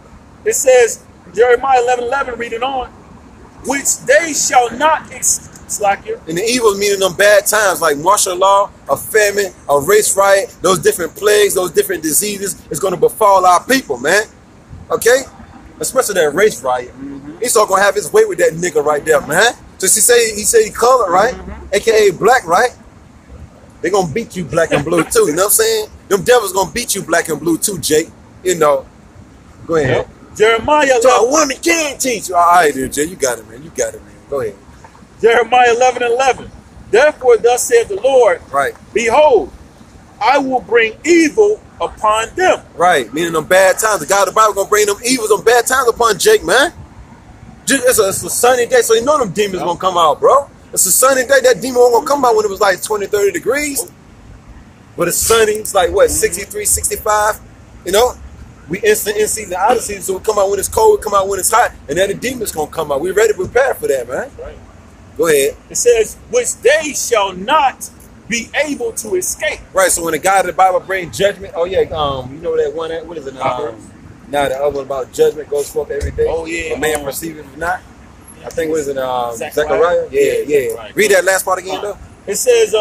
It says, Jeremiah 11:11, read it on, which they shall not
and the evil meaning them bad times like martial law, a famine, a race riot, those different plagues, those different diseases is going to befall our people, man. Okay? Especially that race riot. He's all going to have his way with that nigga right there, man. So he said he colored, right? AKA black, right? They're going to beat you black and blue too, you know what I'm saying? Them devils going to beat you black and blue too, Jake. You know. Go ahead.
Yep. Jeremiah.
So a woman can teach you. All right, dude, Jay. You got it, man. Go ahead.
Jeremiah 11:11. Therefore, thus saith the Lord,
right? Behold,
I will bring evil upon them.
Right, meaning them bad times. The God of the Bible gonna bring them evils, them bad times upon Jake, man. It's a sunny day, so you know them demons gonna come out, bro. It's a sunny day. That demon won't gonna come out when it was like 20, 30 degrees. But it's sunny. It's like what, 63, 65. You know, we in season, out of season, so we come out when it's cold, come out when it's hot, and then the demons gonna come out. We ready to prepare for that, man. Right. Go ahead.
It says, which they shall not be able to escape.
Right, so when the God of the Bible brings judgment, oh yeah, you know that one, what is it? Now the other one about judgment goes forth every day.
Oh yeah.
A man perceiveth not. I think what is it? Zechariah? Yeah. Right. Read that last part again, though.
It says,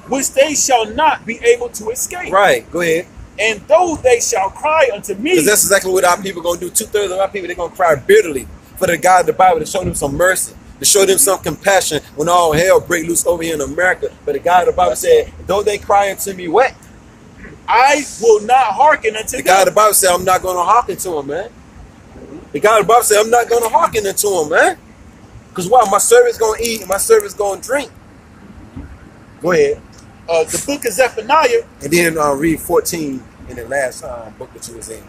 which they shall not be able to escape.
Right, go ahead.
And though they shall cry unto me.
Because that's exactly what our people going to do. 2/3 of our people, they're going to cry bitterly for the God of the Bible to show them some mercy. to show them some compassion when all hell break loose over here in America. But the God of the Bible said, though they cry unto me wet,
I will not hearken unto
the
them.
God of the Bible said, I'm not going to hearken to him, man. The God of the Bible said, I'm not going to hearken unto him, man. Because why? My servant's going to eat and my servant's going to drink. Go ahead.
The book of Zephaniah.
And then read 14 in the last book that you was in.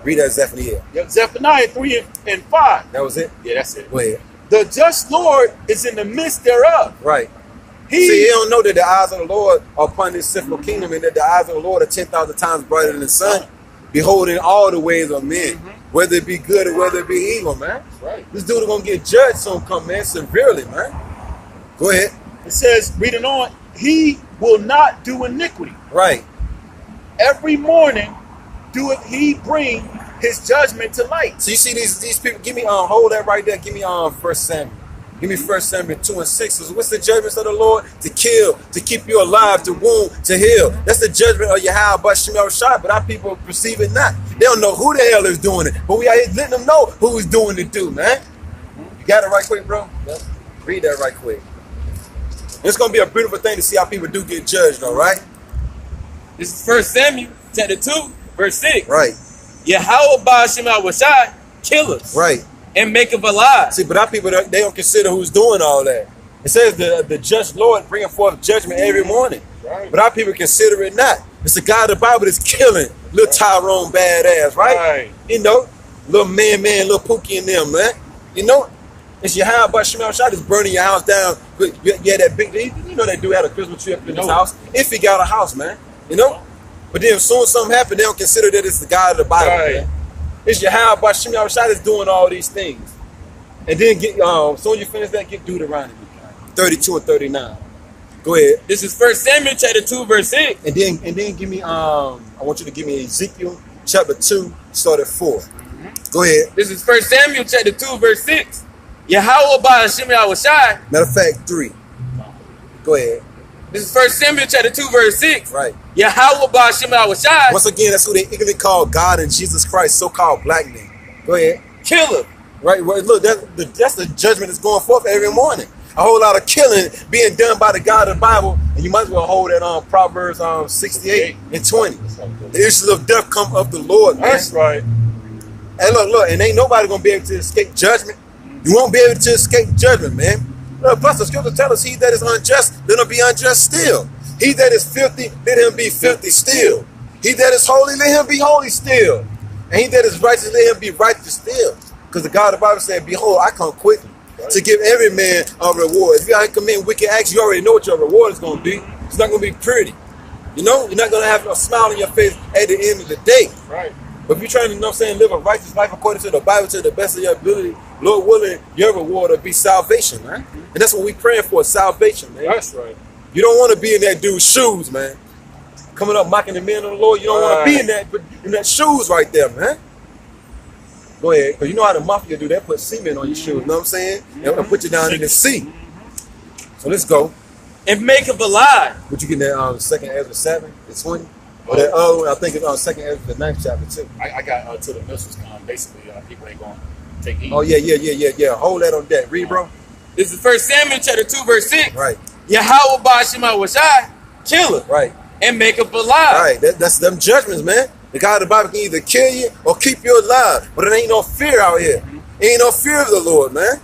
Read that Zephaniah.
Yeah, Zephaniah 3 and 5.
That was it?
Yeah, that's it.
Go ahead.
The just Lord is in the midst thereof.
Right.
He
See, you don't know that the eyes of the Lord are upon this sinful kingdom, and that the eyes of the Lord are 10,000 times brighter than the sun, beholding all the ways of men, whether it be good or whether it be evil, man.
right.
This dude is going to get judged soon come, man, severely, man. Go ahead.
It says, reading on, he will not do iniquity.
Right.
Every morning doeth he bring his judgment to light.
So you see these people, give me, hold that right there, give me 1 Samuel. Give me 1 Samuel 2 and 6. So what's the judgments of the Lord? To kill, to keep you alive, to wound, to heal. That's the judgment of Yahweh but Shemel Shai, but our people perceive it not. They don't know who the hell is doing it, but we are letting them know who is doing it do, man. You got it right quick, bro? Yeah. Read that right quick. It's going to be a beautiful thing to see how people do get judged, all right?
This is 1 Samuel chapter 2, verse 6.
Right.
Yahweh Ba'ashem Awashai, killers.
Right.
And make of alive.
See, but our people, they don't consider who's doing all that. It says the just Lord bringing forth judgment every morning. Right. But our people consider it not. It's the God of the Bible that's killing little Tyrone badass, right? You know, little man, little Pookie and them, man. You know, it's your house by Shemel Shai that's burning your house down. Yeah, that big, you know, that dude had a Christmas tree up in his house. If he got a house, man, you know. But then as soon as something happened, they don't consider that it's the God of the Bible, man. It's Yahweh by Shemel Shai that's doing all these things. And then get soon you finish that, get Deuteronomy 32 and 39. Go ahead.
This is 1 Samuel chapter 2, verse 6.
And then give me I want you to give me Ezekiel chapter 2, start at 4. Go ahead.
This is 1 Samuel chapter 2, verse 6. Yahweh Ba'ashem Awashai.
Matter of fact, 3. Go ahead.
This is 1 Samuel chapter 2, verse 6.
Right.
Yahweh Ba'ashem Awashai.
Once again, that's who they eagerly call God and Jesus Christ, so-called black men. Go ahead.
Killer.
Right. Well, look, that's the judgment that's going forth every morning. A whole lot of killing being done by the God of the Bible, and you might as well hold that on Proverbs 68 and 20. The issues of death come of the Lord, man.
That's right.
And look, and ain't nobody gonna be able to escape judgment. You won't be able to escape judgment, man. Plus, the scripture tells us, he that is unjust, let him be unjust still. He that is filthy, let him be filthy still. He that is holy, let him be holy still. And he that is righteous, let him be righteous still. Because the God of the Bible said, behold, I come quickly to give every man a reward. If you out here commit wicked acts, you already know what your reward is going to be. It's not going to be pretty. You know, you're not going to have a smile on your face at the end of the day.
Right.
But if you're trying to, you know what I'm saying, live a righteous life according to the Bible to the best of your ability, Lord willing, your reward will be salvation, man. And that's what we praying for, salvation, man.
That's right.
You don't want to be in that dude's shoes, man. Coming up mocking the men of the Lord, you don't want to be in that shoes right there, man. Go ahead, because you know how the mafia do. They put cement on your shoes, you know what I'm saying? And put you down in the sea. So let's go.
And make of alive.
Would you get that 2nd Ezra 7 and 20? Or that other one, I think it's 2nd Ezra, the 9th chapter too.
I got till the missiles come. Basically, people ain't going to take heed.
Oh, yeah. Hold that on that. Read, bro.
This is 1 Samuel chapter 2, verse 6.
Right.
Yahweh Ba'ashem Awashai, killer.
Right.
And make of alive.
Right. That's them judgments, man. The God of the Bible can either kill you or keep you alive. But it ain't no fear out here. Ain't no fear of the Lord, man.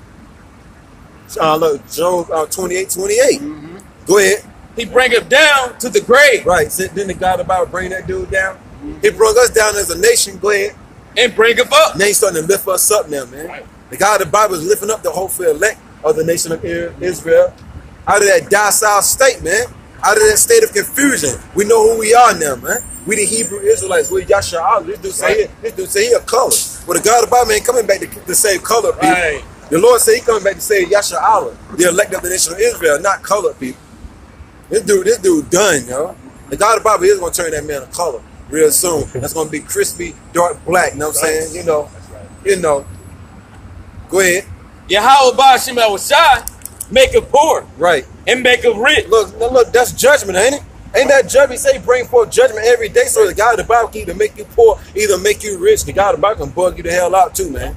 Look, Job 28:28. Go ahead.
He bringeth down to the grave.
Right. So then the God of the Bible bring that dude down. He brought us down as a nation. Go ahead.
And bringeth up.
Now he's starting to lift us up now, man.
Right.
The God of the Bible is lifting up the hopeful elect of the nation of Israel out of that docile state, man. Out of that state of confusion. We know who we are now, man. We the Hebrew Israelites. We're Yasha'Allah. This dude say he a color. Well, the God of the Bible ain't coming back to save colored people.
Right.
The Lord said he coming back to save Yasha'Allah, the elect of the nation of Israel, not colored people. This dude done, yo. The God of the Bible is going to turn that man a color real soon. That's going to be crispy, dark black, you know what I'm saying? You know. You know. Go ahead.
Yahweh Ba'ashem Awashai, make of poor.
Right.
And make of rich.
Look, that's judgment, ain't it? Ain't that judgment? Say bring forth judgment every day, so the God of the Bible can either make you poor, either make you rich. The God of the Bible can bug you the hell out too, man.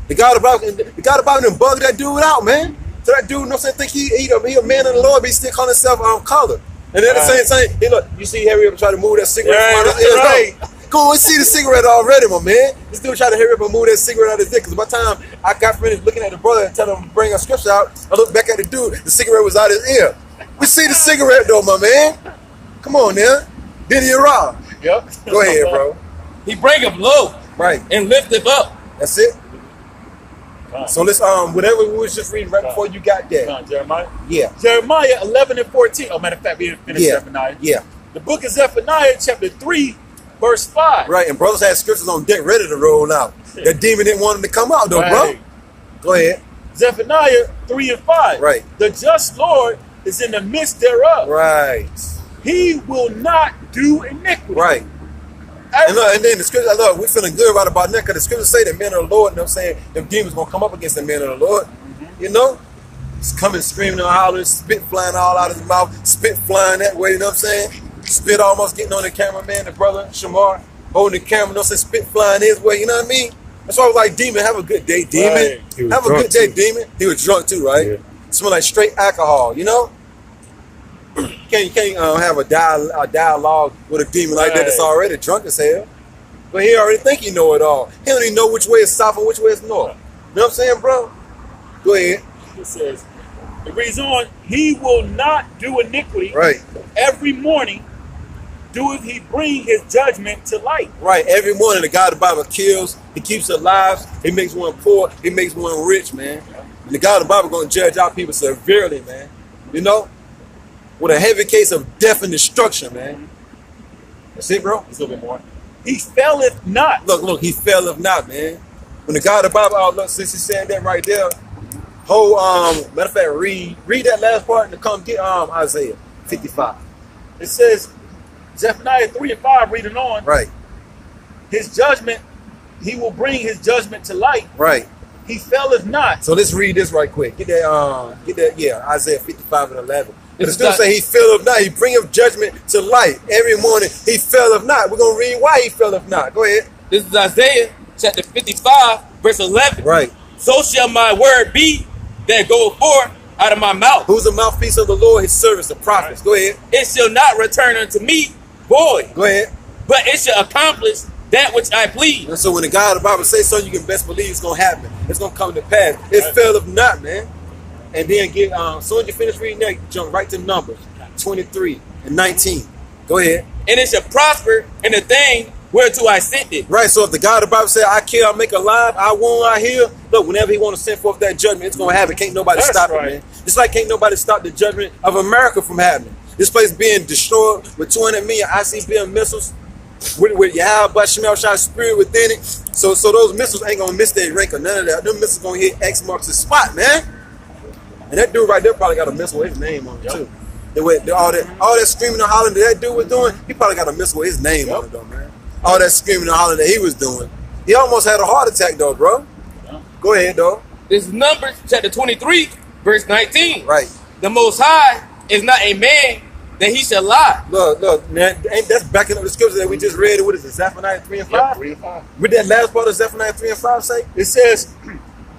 The God of the Bible done bug that dude out, man. So that dude, you know what I'm saying, think he a man of the Lord, but he still calling himself colored. And then at the same time, hey, look, you see hurry up and try to move that cigarette from his ear.
Right.
Go on, see the cigarette already, my man. This dude try to hurry up and move that cigarette out of his dick. Because by the time I got finished looking at the brother and telling him to bring a scripture out, I looked back at the dude, the cigarette was out of his ear. We see the cigarette though, my man. Come on now. Did he rob?
Yep.
Go ahead, bro.
He bring him low
Right.
and lift him up.
That's it. So let's whatever we was just reading right before you got that.
Jeremiah.
Yeah.
Jeremiah 11 and 14. Oh, matter of fact, we didn't finish Zephaniah.
Yeah.
The book of Zephaniah, chapter 3, verse 5.
Right, and brothers had scriptures on deck ready to roll out. That demon didn't want him to come out though, bro. Go ahead.
Zephaniah 3 and 5.
Right.
The just Lord is in the midst thereof.
Right.
He will not do iniquity.
Right. And look, and then the scripture, look, we feeling good about that because the scriptures say the men of the Lord, you know what I'm saying, them demons gonna come up against the men of the Lord. You know? He's coming screaming and hollering, spit flying all out of his mouth, spit flying that way, you know what I'm saying? Spit almost getting on the cameraman, the brother, Shamar, holding the camera, you know what I'm saying, spit flying his way, you know what I mean? That's why I was like, demon, have a good day, demon.
Right.
Have a good day, demon. He was drunk too, right?
Yeah.
Smell like straight alcohol, you know? You can't have a dialogue with a demon like that that's already drunk as hell. But he already think he know it all. He don't even know which way is south and which way is north. You know what I'm saying, bro? Go ahead.
It says, it reads on, he will not do iniquity.
Right.
Every morning doeth he bring his judgment to light.
Right. Every morning the God of the Bible kills, he keeps alive, he makes one poor, he makes one rich, man. And the God of the Bible gonna judge our people severely, man. You know? With a heavy case of death and destruction, man. That's it, bro.
Just a little bit more. He faileth not.
Look, he faileth not, man. When the God of the Bible, look, since he's saying that right there, whole matter of fact, read that last part and come get Isaiah 55.
It says, Zephaniah 3 and 5, reading on.
Right.
His judgment, he will bring his judgment to light.
Right.
He faileth not.
So let's read this right quick. Get that, Isaiah 55 and 11. But it still say he faileth not. He bringeth judgment to light. Every morning he faileth not. We're going to read why he faileth not. Go ahead.
This is Isaiah chapter 55, verse 11.
Right.
So shall my word be that goeth forth out of my mouth.
Who's the mouthpiece of the Lord? His servants, the prophets. Go ahead.
It shall not return unto me void,
Go ahead.
but it shall accomplish that which I please.
And so when the God of the Bible says something, you can best believe it's going to happen. It's going to come to pass. It faileth not, man. And then get as soon as you finish reading that, jump right to Numbers 23 and 19. Go ahead.
And it shall prosper in the thing whereto I sent it.
Right, so if the God of the Bible said, I kill, I make alive, I won, I heal, look, whenever he want to send forth that judgment, it's going to happen. Can't nobody stop it, man. It's like can't nobody stop the judgment of America from happening. This place being destroyed with 200 million ICBM missiles, with Yahweh Shemel spirit within it. So those missiles ain't going to miss their rank or none of that. Them missiles going to hit X marks the spot, man. And that dude right there probably got a missile with his name on it, too. All that screaming and hollering that dude was doing, he probably got a missile with his name on it, though, man. All that screaming and hollering that he was doing. He almost had a heart attack, though, bro. Go ahead, though.
This is Numbers chapter 23, verse 19.
Right.
The Most High is not a man that he shall lie.
Look, man, that's backing up the scripture that we just read. What is it, Zephaniah 3 and 5?
Yep, 3 and 5.
With that last part of Zephaniah 3 and 5 say?
It says,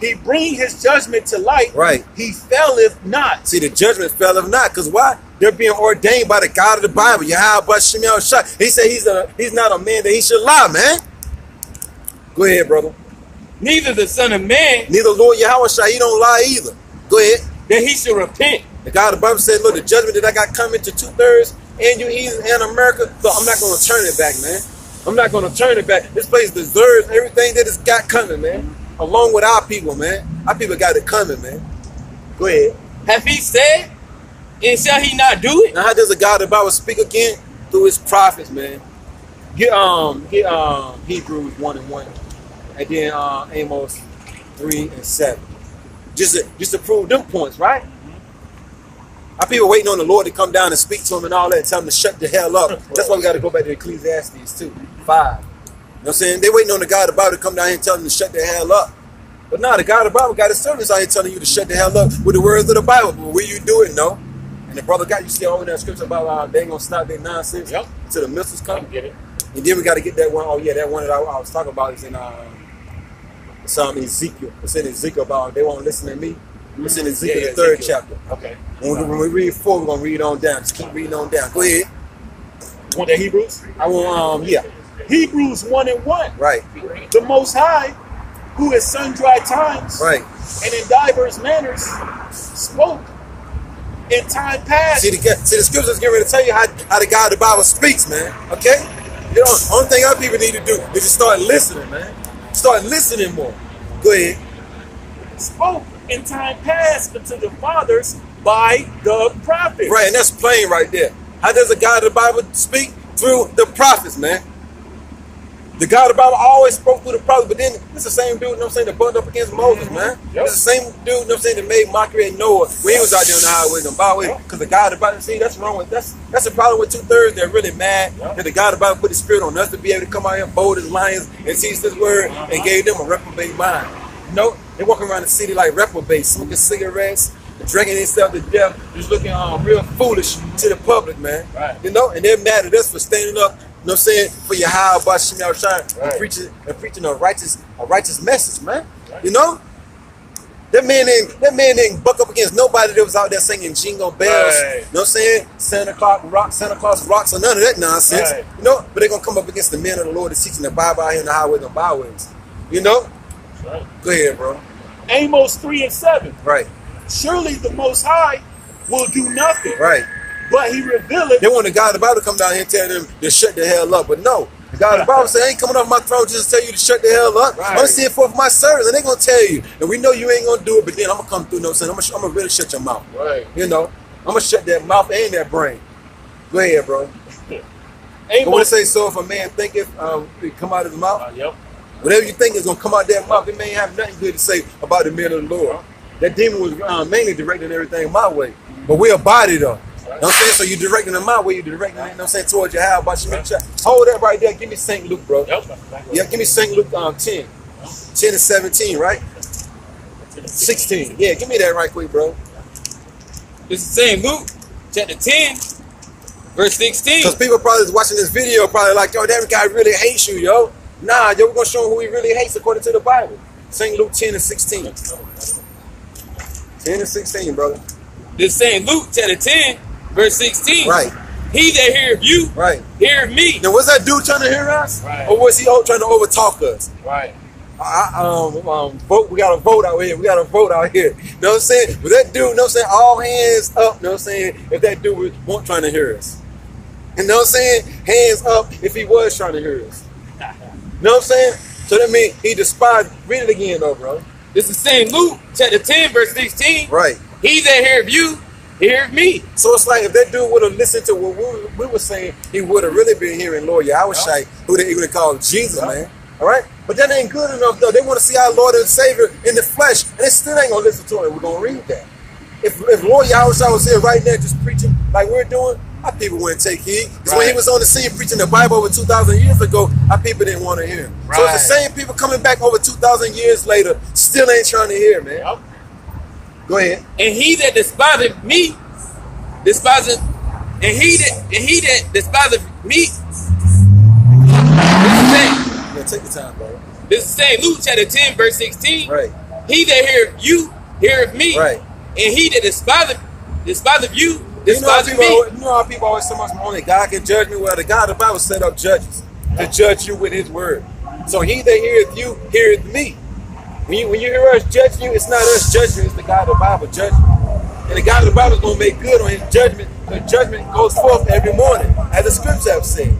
he bring his judgment to light.
Right.
He faileth not.
See, the judgment faileth not, because why? They're being ordained by the God of the Bible. Yahweh Shemel Shah. He said he's not a man that he should lie, man. Go ahead, brother.
Neither the Son of Man
Neither Lord Yahweh Shah, he don't lie either. Go ahead.
that he should repent.
The God of the Bible said, look, the judgment that I got coming to 2/3 and you heathens and America, look, I'm not going to turn it back, man. I'm not going to turn it back. This place deserves everything that it's got coming, man. Along with our people, man. Our people got it coming, man. Go ahead.
Have he said, and shall he not do it?
Now, how does the God of the Bible speak again? Through his prophets, man. Get Hebrews 1 and 1. And then Amos 3 and 7. Just to prove them points, right? Our people waiting on the Lord to come down and speak to them and all that and tell them to shut the hell up. That's why we got to go back to Ecclesiastes 2, 5. You know what I'm saying? They waiting on the God of the Bible to come down here and tell them to shut the hell up. But now the God of the Bible got his servants out here telling you to shut the hell up with the words of the Bible. But will you do it? No. And the brother got you see over that scripture about they ain't gonna stop their nonsense until the missiles come.
Get it.
And then we got to get that one. Oh yeah, that one that I was talking about is in some Ezekiel. It's in Ezekiel about they won't listen to me. It's in Ezekiel, the 3rd chapter.
Okay.
When we read 4, we're going to read on down. Just keep reading on down. Go ahead.
You want that Hebrews?
I want, yeah.
Hebrews 1:1.
Right.
The Most High, who at sundry times
Right.
and in divers manners spoke in time past.
See, the scriptures getting ready to tell you how the God of the Bible speaks, man. Okay? You know, only thing other people need to do is just start listening, man. Start listening more. Go ahead.
Spoke in time past unto the fathers by the prophets.
Right, and that's plain right there. How does the God of the Bible speak? Through the prophets, man. The God of the Bible always spoke through the prophets, but then it's the same dude, you know what I'm saying, that bumped up against Moses, man.
Yep.
It's the same dude, you know what I'm saying, that made mockery of Noah when he was out there on the highways and byways. Because the God of the Bible, see, that's wrong with, that's the problem with 2/3. They're really mad that the God of the Bible put his spirit on us to be able to come out here bold as lions and teach this word and gave them a reprobate mind. You know, they walking around the city like reprobates, smoking cigarettes, drinking themselves to death, just looking real foolish to the public, man.
Right.
You know, and they're mad at us for standing up, you know what I'm saying, for your high about Shemel Shine and preaching a righteous message, man. Right. You know? That man didn't buck up against nobody that was out there singing jingle bells.
Right.
You know what I'm saying? Santa Claus rocks, or none of that nonsense.
Right.
You know? But they're gonna come up against the men of the Lord that's teaching the Bible out here in the highways and byways. You know?
Right.
Go ahead, bro.
Amos 3:7.
Right.
Surely the Most High will do nothing.
Right.
But he revealeth.
They want the God of the Bible to come down here and tell them to shut the hell up. But no. The God of the Bible said, I ain't coming off my throne just to tell you to shut the hell up.
Right.
I'm going to see it forth my servants, and they're going to tell you. And we know you ain't going to do it, but then I'm going to come through, you know what I'm saying? I'm going to really shut your mouth.
Right.
You know? I'm going to shut that mouth and that brain. Go ahead, bro. I want to say, so if a man thinketh, it come out of his mouth.
Yep.
Whatever you think is going to come out that mouth, it may have nothing good to say about the men of the Lord. That demon was mainly directing everything my way. But we're a body, though. You know what I'm saying? So you're directing them my way, you're directing them, you know what I'm saying, towards your house. Hold that right there. Give me St. Luke, bro.
Yep.
Yeah, give me St. Luke 10. 10 and 17, right? 16. Yeah, give me that right quick, bro.
This is St. Luke, chapter 10, verse 16.
Because people probably is watching this video probably like, yo, that guy really hates you, yo. Nah, yo, we're going to show him who he really hates according to the Bible. St. Luke 10 and 16. 10 and 16, brother.
This is St. Luke, chapter 10, verse 16.
Right.
He that heareth you,
Right.
heareth me.
Now, was that dude trying to hear us?
Right.
Or was he trying to overtalk us?
Right.
Vote. We got to vote out here. We got to vote out here. You know what I'm saying? Was that dude, you know what I'm saying, all hands up, you know what I'm saying, if that dude wasn't trying to hear us. You know what I'm saying? Hands up if he was trying to hear us. You know what I'm saying? So that means he despised. Read it again, though, bro.
This is St. Luke, chapter 10, verse 16.
Right.
He that heareth you, heareth me.
So it's like if that dude would have listened to what we were saying, he would have really been hearing Lord Yahushua, who they even call Jesus, man. All right? But that ain't good enough, though. They want to see our Lord and Savior in the flesh, and they still ain't going to listen to him. We're going to read that. If Lord Yahushua was here right now just preaching like we're doing, our people wouldn't take heed. Because when he was on the scene preaching the Bible over 2,000 years ago, our people didn't want to hear him. So it's the same people coming back over 2,000 years later, still ain't trying to hear, man.
Yep.
Go ahead.
And he that despiseth me, despiseth, and he that despiseth me.
Yeah, take your time, bro.
This is St. Luke, chapter 10, verse 16.
Right.
He that heareth you, heareth me.
Right.
And he that despiseth you,
You know,
despiseth me.
you know how people always say much more only God can judge me? Well, the God of the Bible set up judges to judge you with his word. So he that heareth you, heareth me. When you hear us judging you, it's not us judging you, it's the God of the Bible judging you. And the God of the Bible is going to make good on his judgment. The judgment goes forth every morning, as the scriptures have said.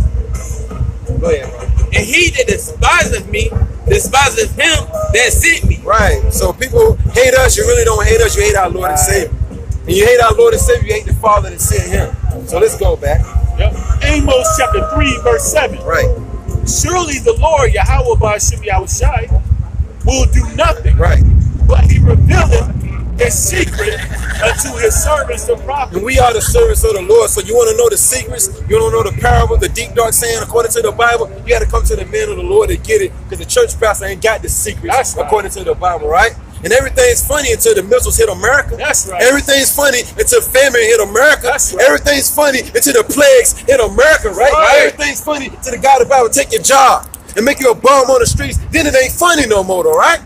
Go ahead, bro.
And he that despiseth me, despiseth him that sent me.
Right. So people hate us, you really don't hate us, you hate our Lord and Savior. And you hate our Lord and Savior, you hate the Father that sent him. So let's go back.
Yep. Amos chapter 3, verse 7.
Right.
Surely the Lord, Yahweh Ba'ashem Yahushai, will do nothing.
Right.
But he revealeth his secret unto his servants, the prophets.
And we are the servants of the Lord. So you want to know the secrets? You want to know the parable, the deep dark saying according to the Bible? You got to come to the men of the Lord to get it, because the church pastor ain't got the secrets.
That's right.
According to the Bible, right? And everything's funny until the missiles hit America.
That's right.
Everything's funny until famine hit America.
That's right.
Everything's funny until the plagues hit America, right?
Right.
Everything's funny until the God of the Bible take your job and make you a bum on the streets. Then it ain't funny no more, though, right?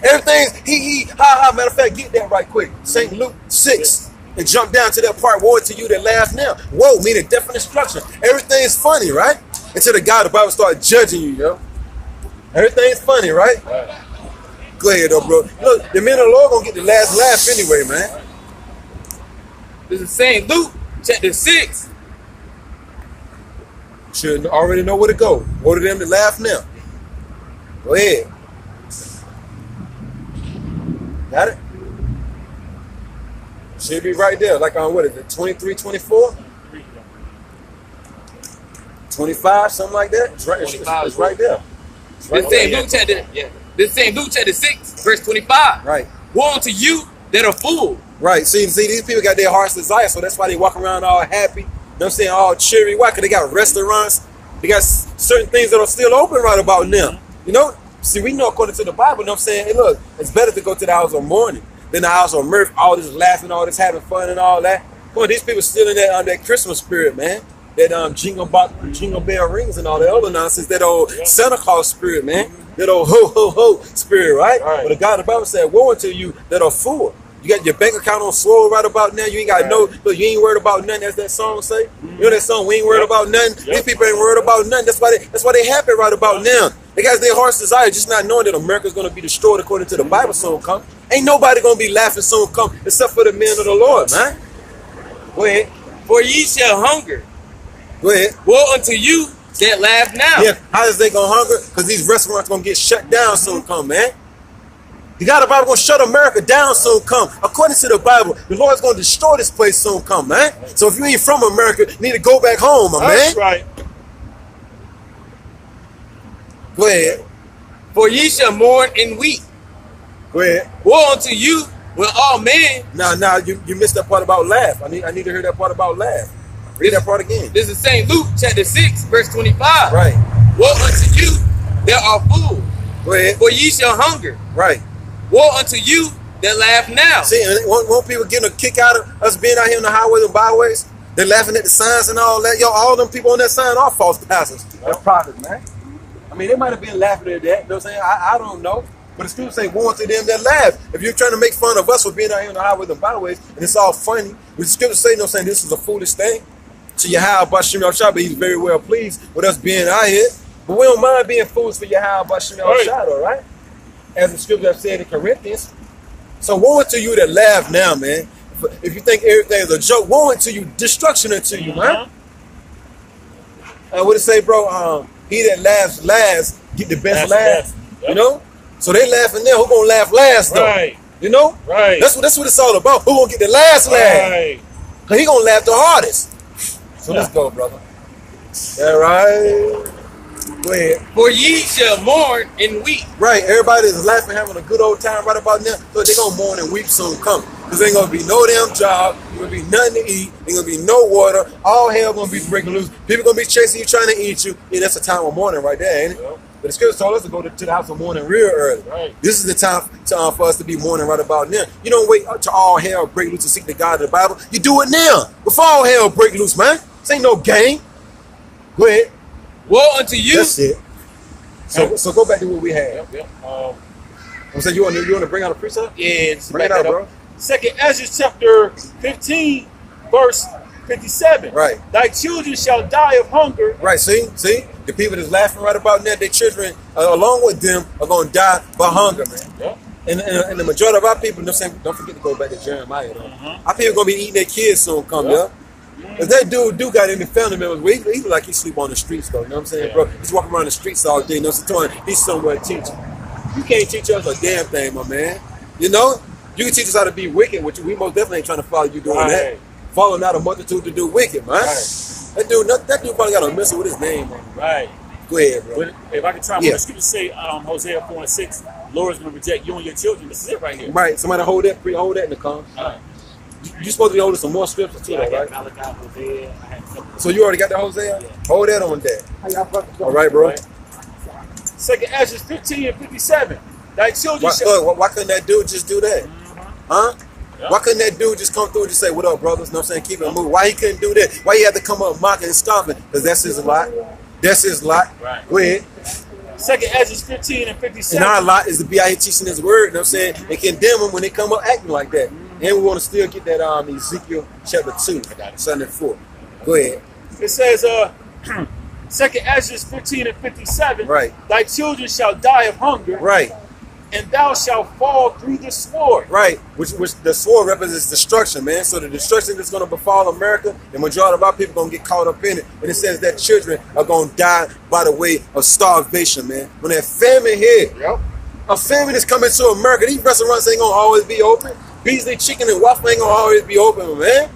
Everything's matter of fact, get that right quick. St. Luke 6. And jump down to that part, woe to you that laugh now. Woe, meaning death and destruction. Everything's funny, right? Until the God of the Bible start judging you, yo. Everything's funny, right? Go ahead, though, bro. Look, the men of the Lord gonna get the last laugh anyway, man.
This is St. Luke, chapter 6.
Should already know where to go. Woe to them that laugh now. Go ahead. Got it? Should be right there. Like on, what is it, 23, 24? 25, something like that? It's right, it's right there. It's right there.
This St. Luke chapter 6, verse 25.
Right.
Woe unto you that are full.
Right. See, these people got their heart's desire, so that's why they walk around all happy. You know what I'm saying? All cheery. Why? Because they got restaurants. They got certain things that are still open right about now. You know? See, we know according to the Bible, you know what I'm saying? Hey, look, it's better to go to the house of mourning than the house of mirth, all this laughing, all this having fun and all that. Come on, these people still in that Christmas spirit, man. That jingle bell rings and all that other nonsense, that old Santa Claus spirit, man. That old ho ho ho spirit, right? But the God of the Bible said, woe unto you that are full. You got your bank account on swole right about now. You ain't got look, you ain't worried about nothing, as that song say. You know that song, we ain't worried about nothing. These people ain't worried about nothing. That's why they happy right about now. They got their heart's desire, just not knowing that America's gonna be destroyed according to the Bible soon come. Ain't nobody gonna be laughing soon come except for the men of the Lord, man. Go ahead.
For ye shall hunger.
Go ahead.
Woe unto you that laugh now.
Yeah, how is they gonna hunger? Because these restaurants gonna get shut down soon come, man. The God of the Bible gonna shut America down soon come. According to the Bible, the Lord's gonna destroy this place soon come, man. So if you ain't from America, you need to go back home, my man.
That's right.
Go ahead.
For ye shall mourn and weep.
Go ahead.
Woe unto you when all men.
Now, you missed that part about laugh. I need to hear that part about laugh. Read that part again.
This is St. Luke chapter 6, verse 25.
Right.
Woe unto you that are full.
Go ahead.
For ye shall hunger.
Right.
Woe unto you that laugh now.
See, won't people getting a kick out of us being out here on the highways and byways? They're laughing at the signs and all that. Yo, all them people on that sign are false pastors. They're prophets, man. I mean, they might have been laughing at that. You know what I'm saying? I don't know. But the scripture say, woe unto them that laugh. If you're trying to make fun of us for being out here on the highways and byways, and it's all funny, the scripture say, you know what I'm saying, this is a foolish thing. To Yahweh Bashim Yahshua, but he's very well pleased with us being out here. But we don't mind being fools for Yahweh Bashim Yahshua, all right? As the scripture have said in Corinthians. So woe unto you that laugh now, man. If you think everything is a joke, woe unto you, destruction unto you, man. What it say, bro? He that laughs last get the best laugh. Yep. You know? So they laughing there. Who gonna laugh last though?
Right.
You know?
Right.
That's what it's all about. Who gonna get the last laugh?
Right.
Cause he gonna laugh the hardest. So let's go, brother. All right. Go ahead.
For ye shall mourn and weep.
Right. Everybody is laughing, having a good old time right about now. So they're gonna mourn and weep soon come. Because ain't gonna be no damn job, ain't gonna be nothing to eat, ain't gonna be no water, all hell gonna be breaking loose. People gonna be chasing you, trying to eat you. Yeah, that's a time of mourning right there, ain't it? Yep. But the scripture told us to go to the house of mourning real early. Right. This is the time for us to be mourning right about now. You don't wait till all hell break loose to seek the God of the Bible. You do it now. Before all hell break loose, man. This ain't no game. Go ahead.
Woe unto you.
That's it. So go back to what we had.
Yep.
I'm saying you want to bring out a precept?
Yeah,
bring it out, bro.
2nd Ezra chapter 15, verse 57.
Right.
Thy children shall die of hunger.
Right. See, the people that's laughing right about now, their children, along with them, are gonna die by hunger, man.
Yep.
And the majority of our people, don't forget to go back to Jeremiah, though. Our people gonna be eating their kids soon, come, yeah. If that dude got any family members, he look like he sleep on the streets, though. You know what I'm saying, bro? He's walking around the streets all day. You know what I'm saying? He's somewhere teaching. You can't teach us a damn thing, my man. You know, you can teach us how to be wicked, which we most definitely ain't trying to follow you doing that. Following out a multitude to do wicked, man. That dude probably got a missile with his name on it.
Right.
Go ahead, bro.
If I can try, what the scripture say, Hosea 4:6, the Lord is going to reject you and your children. This is it right here.
Right. Somebody hold that in the car. You're supposed to be holding some more scriptures too, right? So you already got the Hosea? Yeah. Hold that on that. All right, bro.
2nd Ezra 15 and 57. Thy children shall...
Why couldn't that dude just do that? Huh? Yep. Why couldn't that dude just come through and just say, what up, brothers? You know what I'm saying? Keep it moving. Why he couldn't do that? Why he had to come up mocking and scoffing? Because that's his lot. That's his lot.
Right.
Go ahead.
Second Ezra 15 and 57.
And our lot is to be out here teaching His word, you know what I'm saying, and condemn them when they come up acting like that. And we want to still get that Ezekiel chapter 2, 7-4. Go ahead.
It says, Second Ezra 15 and 57.
Right.
Thy children shall die of hunger.
Right.
And thou shalt fall through the sword.
Right, which the sword represents destruction, man. So the destruction that's going to befall America, the majority of our people going to get caught up in it. And it says that children are going to die by the way of starvation, man. When that famine hit, a famine is coming to America. These restaurants ain't going to always be open. Beasley Chicken and Waffle ain't going to always be open, man.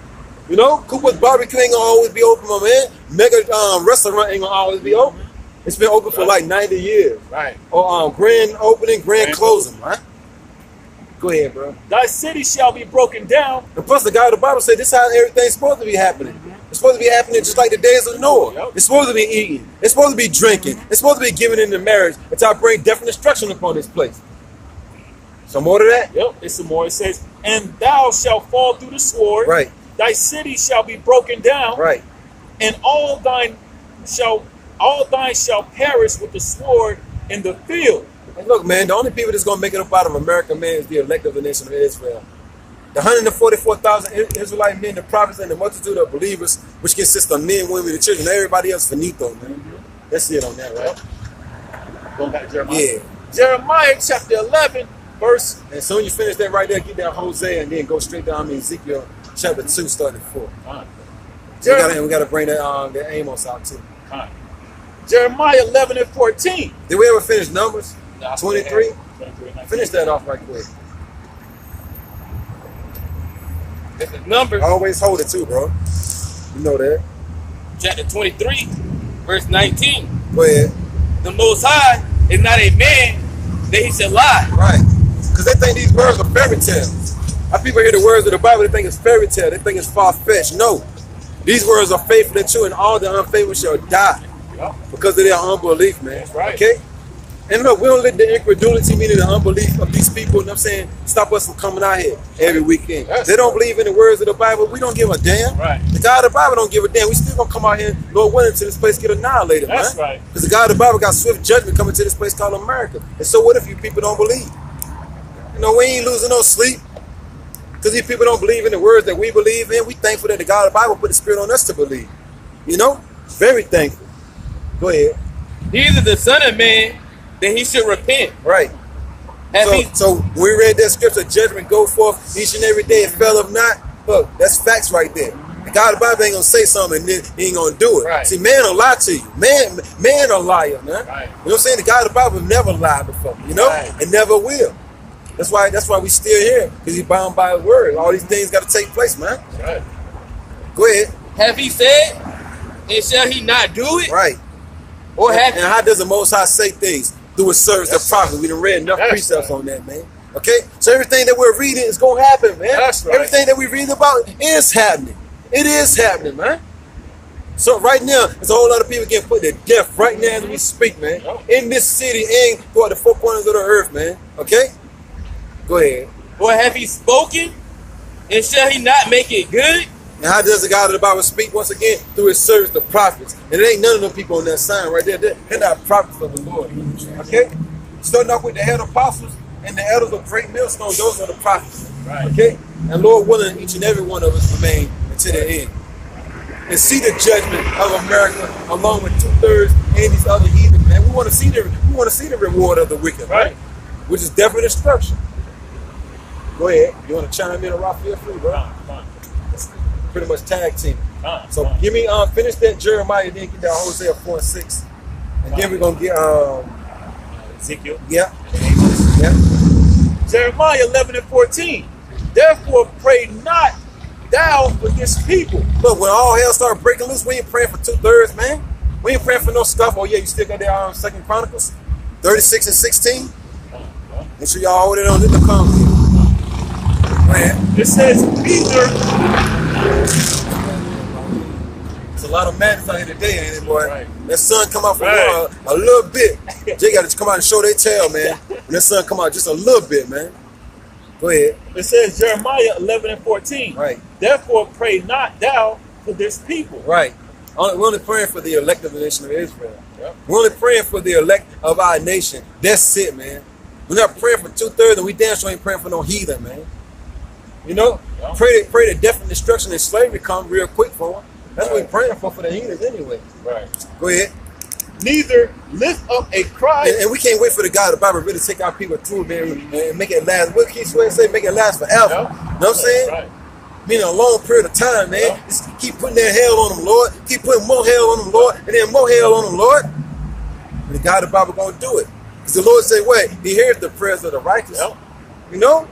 You know, Cooper's Barbecue ain't going to always be open, my man. Mega Restaurant ain't going to always be open. It's been open for like 90 years.
Right.
Or grand opening, grand closing, right? Go ahead, bro.
Thy city shall be broken down.
And plus, the guy of the Bible said this is how everything's supposed to be happening. It's supposed to be happening just like the days of Noah. It's supposed to be eating. It's supposed to be drinking. It's supposed to be giving into marriage until I bring death and destruction upon this place. Some more to that?
Yep, it's some more. It says, and thou shalt fall through the sword.
Right.
Thy city shall be broken down.
Right.
And all thine shall perish with the sword in the field.
And look, man, the only people that's going to make it up out of America, man, is the elect of the nation of Israel. The 144,000 Israelite men, the prophets, and the multitude of believers, which consists of men, women, and children. Everybody else finito, man. That's it on that, right?
Going back to Jeremiah.
Yeah.
Jeremiah chapter 11, verse.
And soon you finish that right there, get that Hosea, and then go straight down Ezekiel chapter 2, starting 4. We got to bring that Amos out too.
Jeremiah 11 and 14.
Did we ever finish Numbers? 23?
23.
Finish that off right quick.
This is Numbers.
Always hold it too, bro. You know that.
Chapter 23, verse 19.
Go ahead.
The Most High is not a man that he should lie.
Right. Because they think these words are fairy tales. How people hear the words of the Bible, they think it's fairy tale. They think it's far-fetched. No. These words are faithful and true, and all the unfaithful shall die because of their unbelief, man.
That's right.
Okay? And look, we don't let the incredulity, meaning the unbelief of these people, you know what I'm saying, stop us from coming out here every weekend. They don't believe in the words of the Bible. We don't give a damn.
Right.
The God of the Bible don't give a damn. We still gonna come out here, Lord willing, to this place get annihilated,
That's
man.
right.
Because the God of the Bible got swift judgment coming to this place called America. And so what if you people don't believe? You know, we ain't losing no sleep. Because these people don't believe in the words that we believe in. We thankful that the God of the Bible put the Spirit on us to believe. You know? Very thankful. Go ahead.
He is the Son of Man that he should repent.
Right. So when we read that scripture, judgment go forth each and every day and fell of not. Look, that's facts right there. The God of the Bible ain't gonna say something and then he ain't gonna do it.
Right.
See, man will lie to you. Man a liar, man.
Right.
You know what I'm saying? The God of the Bible never lied before, you know?
Right.
And never will. That's why we still here, because he's bound by his word. All these things got to take place, man.
Right.
Go ahead.
Have he said, and shall he not do it?
Right.
Or have
And how does the Most High say things? Through his servants, the prophet. We done read enough
That's
precepts
right.
on that, man. Okay? So everything that we're reading is going to happen, man.
That's right.
Everything that we read about is happening. It is happening, man. So right now, there's a whole lot of people getting put to death right now as we speak, man. In this city and throughout the four corners of the earth, man. Okay? Go ahead.
Or have he spoken, and shall he not make it good?
And how does the God of the Bible speak? Once again, through his servants, the prophets. And it ain't none of them people on that sign right there. They're not prophets of the Lord. Okay? Starting off with the head apostles and the elders of great millstone, those are the prophets.
Right.
Okay? And Lord willing, each and every one of us remain until the end. And see the judgment of America along with 2/3 and these other heathen, man. We want to see the reward of the wicked, right? Which is death and destruction. Go ahead. You want to chime in or rock? Feel free, bro. Pretty much tag team. So give me finish that Jeremiah, then get that Hosea 4 and 6. And then we're gonna get
Ezekiel.
yeah.
Jeremiah 11 and 14. Therefore pray not thou for this people.
Look, when all hell started breaking loose, we ain't praying for 2/3, man. We ain't praying for no stuff. Oh yeah, you still got that 2 Chronicles 36 and 16. Make sure y'all hold it on in the comments.
It says neither.
There's a lot of madness out here today, ain't it, boy?
Right.
That sun come out for
Right.
a little bit. Jay got to come out and show their tail, man. When that sun come out just a little bit, man. Go ahead.
It says Jeremiah 11 and 14.
Right.
Therefore pray not thou for this people.
Right. We're only praying for the elect of the nation of Israel.
Yep.
We're only praying for the elect of our nation. That's it, man. We're not praying for 2/3, and we damn sure ain't praying for no heathen, man. You know,
Yep.
pray that death and destruction and slavery come real quick for them. That's what we're praying for the heathens anyway.
Right.
Go ahead.
Neither lift up a cry.
And we can't wait for the God of the Bible to really take our people through, man, and make it last. What Keith Sweat say? Make it last forever.
Yep.
You know what I'm saying?
Right.
Meaning a long period of time, man.
Yep.
Just keep putting that hell on them, Lord. Keep putting more hell on them, Lord, and then more hell on them, Lord. And the God of the Bible gonna do it. Because the Lord said, what? He hears the prayers of the righteous.
Yep.
You know?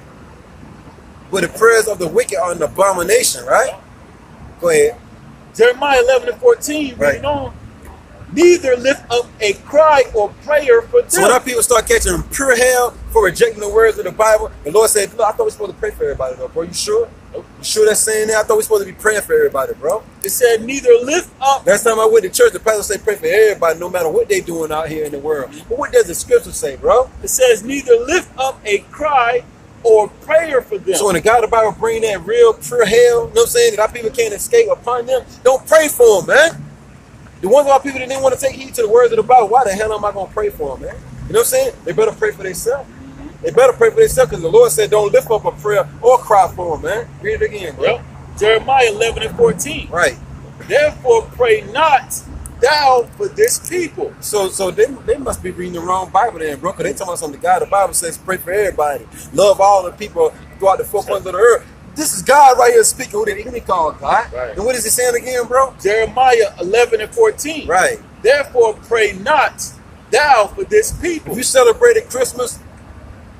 But the prayers of the wicked are an abomination, right?
Yep.
Go ahead.
Jeremiah 11:14,
Right.
reading on. Neither lift up a cry or prayer for them.
So when our people start catching pure hell for rejecting the words of the Bible, the Lord said, look, I thought we were supposed to pray for everybody, though, bro. You sure?
Nope.
You sure that's saying that? I thought we were supposed to be praying for everybody, bro.
It said, neither lift up.
Last time I went to church, the pastor said pray for everybody, no matter what they doing out here in the world. But what does the scripture say, bro?
It says, neither lift up a cry or prayer for them.
So when the God of the Bible bring that real pure hell, you know what I'm saying, that our people can't escape upon them, don't pray for them, man. The ones of our people that didn't want to take heed to the words of the Bible, why the hell am I going to pray for them, man? You know what I'm saying? They better pray for themselves. They better pray for themselves because the Lord said don't lift up a prayer or cry for them, man. Read it again, bro.
Yep. Jeremiah 11:14.
Right.
Therefore pray not thou for this people.
So they must be reading the wrong Bible then, bro, because they talking about something. God, the Bible says pray for everybody. Love all the people throughout the four corners of the earth. This is God right here speaking. Who did he call God?
Right.
And what is he saying again, bro?
Jeremiah 11:14.
Right.
Therefore pray not thou for this people.
If you celebrated Christmas,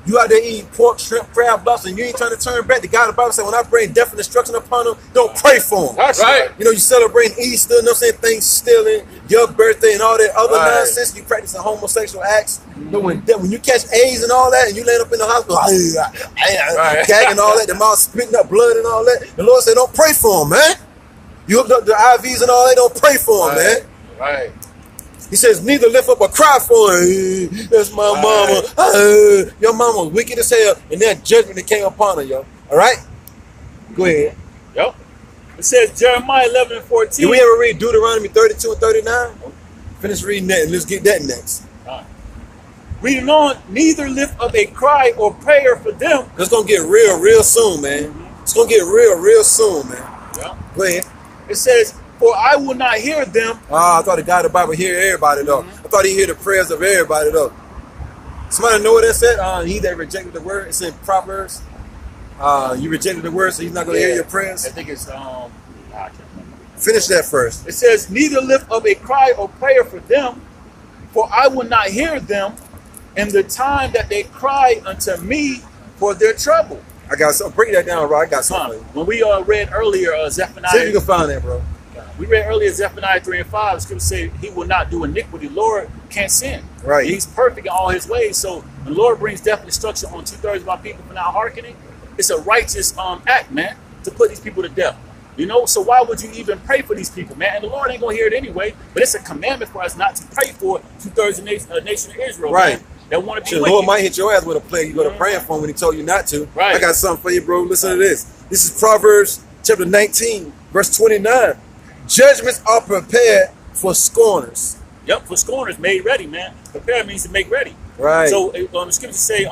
you out there eating pork, shrimp, crab, lobster, and you ain't trying to turn back. The God of the Bible said, when I bring death and destruction upon them, don't pray for them.
That's right.
You know, you celebrating Easter, you know what I'm saying, Thanksgiving, your birthday, and all that other
Right.
nonsense. You practicing homosexual acts. But when you catch AIDS and all that, and you land up in the hospital,
Right.
gagging all that, the mouth spitting up blood and all that, the Lord said, don't pray for them, man. You hooked up the IVs and all that, don't pray for them, man.
Right.
He says, neither lift up a cry for her. That's my mama. Your mama was wicked as hell, and that judgment that came upon her, yo. All right? Go ahead.
Yep. It says Jeremiah 11:14.
Did we ever read Deuteronomy 32 and 39? Finish reading that, and let's get that next.
Reading on, neither lift up a cry or prayer for them.
It's going to get real soon, man. It's going to get real soon, man.
Yep.
Go ahead.
It says, for I will not hear them.
I thought the God of the Bible hear everybody, though. I thought he hear the prayers of everybody, though. Somebody know what that said? He that rejected the word. It's in Proverbs. You rejected the word, so he's not going to hear your prayers.
I think it's, I can't remember.
Finish that first.
It says, neither lift up a cry or prayer for them, for I will not hear them in the time that they cry unto me for their trouble.
I got something. Break that down, bro. I got something.
When we read earlier Zephaniah,
See if you can find that, bro.
we read earlier Zephaniah 3 and 5. The scripture say he will not do iniquity. The Lord can't sin.
Right.
He's perfect in all his ways. So when the Lord brings death and destruction on 2/3 of our people for not hearkening, it's a righteous act, man, to put these people to death. You know, so why would you even pray for these people, man? And the Lord ain't gonna hear it anyway. But it's a commandment for us not to pray for 2/3 of the nation of Israel,
Right.
man, that want to be
The
wicked.
Lord might hit your ass with a plague. You go to praying for him when he told you not to.
Right.
I got something for you, bro. Listen to this. This is Proverbs chapter 19, verse 29. Judgments are prepared for scorners.
Yep, for scorners, made ready, man. Prepare means to make ready.
Right.
So the scriptures say,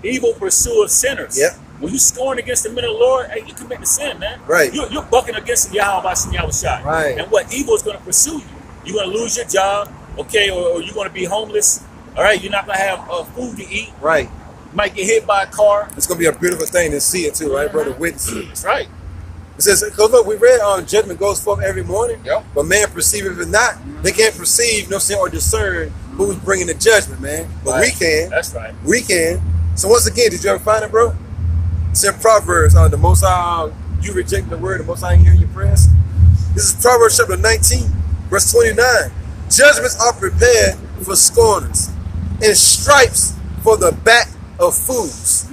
evil pursueth sinners.
Yep.
When you scorn against the men of the Lord, hey, you commit the sin, man.
Right.
You're bucking against the Yahweh Shai.
Right.
And what evil is going to pursue you? You're going to lose your job, okay, or you're going to be homeless. All right, you're not going to have food to eat.
Right.
You might get hit by a car.
It's going to be a beautiful thing to see it too, right, brother? Witness it.
That's right.
It says, because look, we read judgment goes forth every morning,
Yep.
but man perceiveth it not. They can't perceive, you know what I'm saying, or discern who's bringing the judgment, man. But
Right.
we can.
That's right.
We can. So once again, did you ever find it, bro? It's in Proverbs. The Most High, you reject the word, the Most High ain't hear your prayers. This is Proverbs chapter 19, verse 29. Judgments are prepared for scorners, and stripes for the back of fools.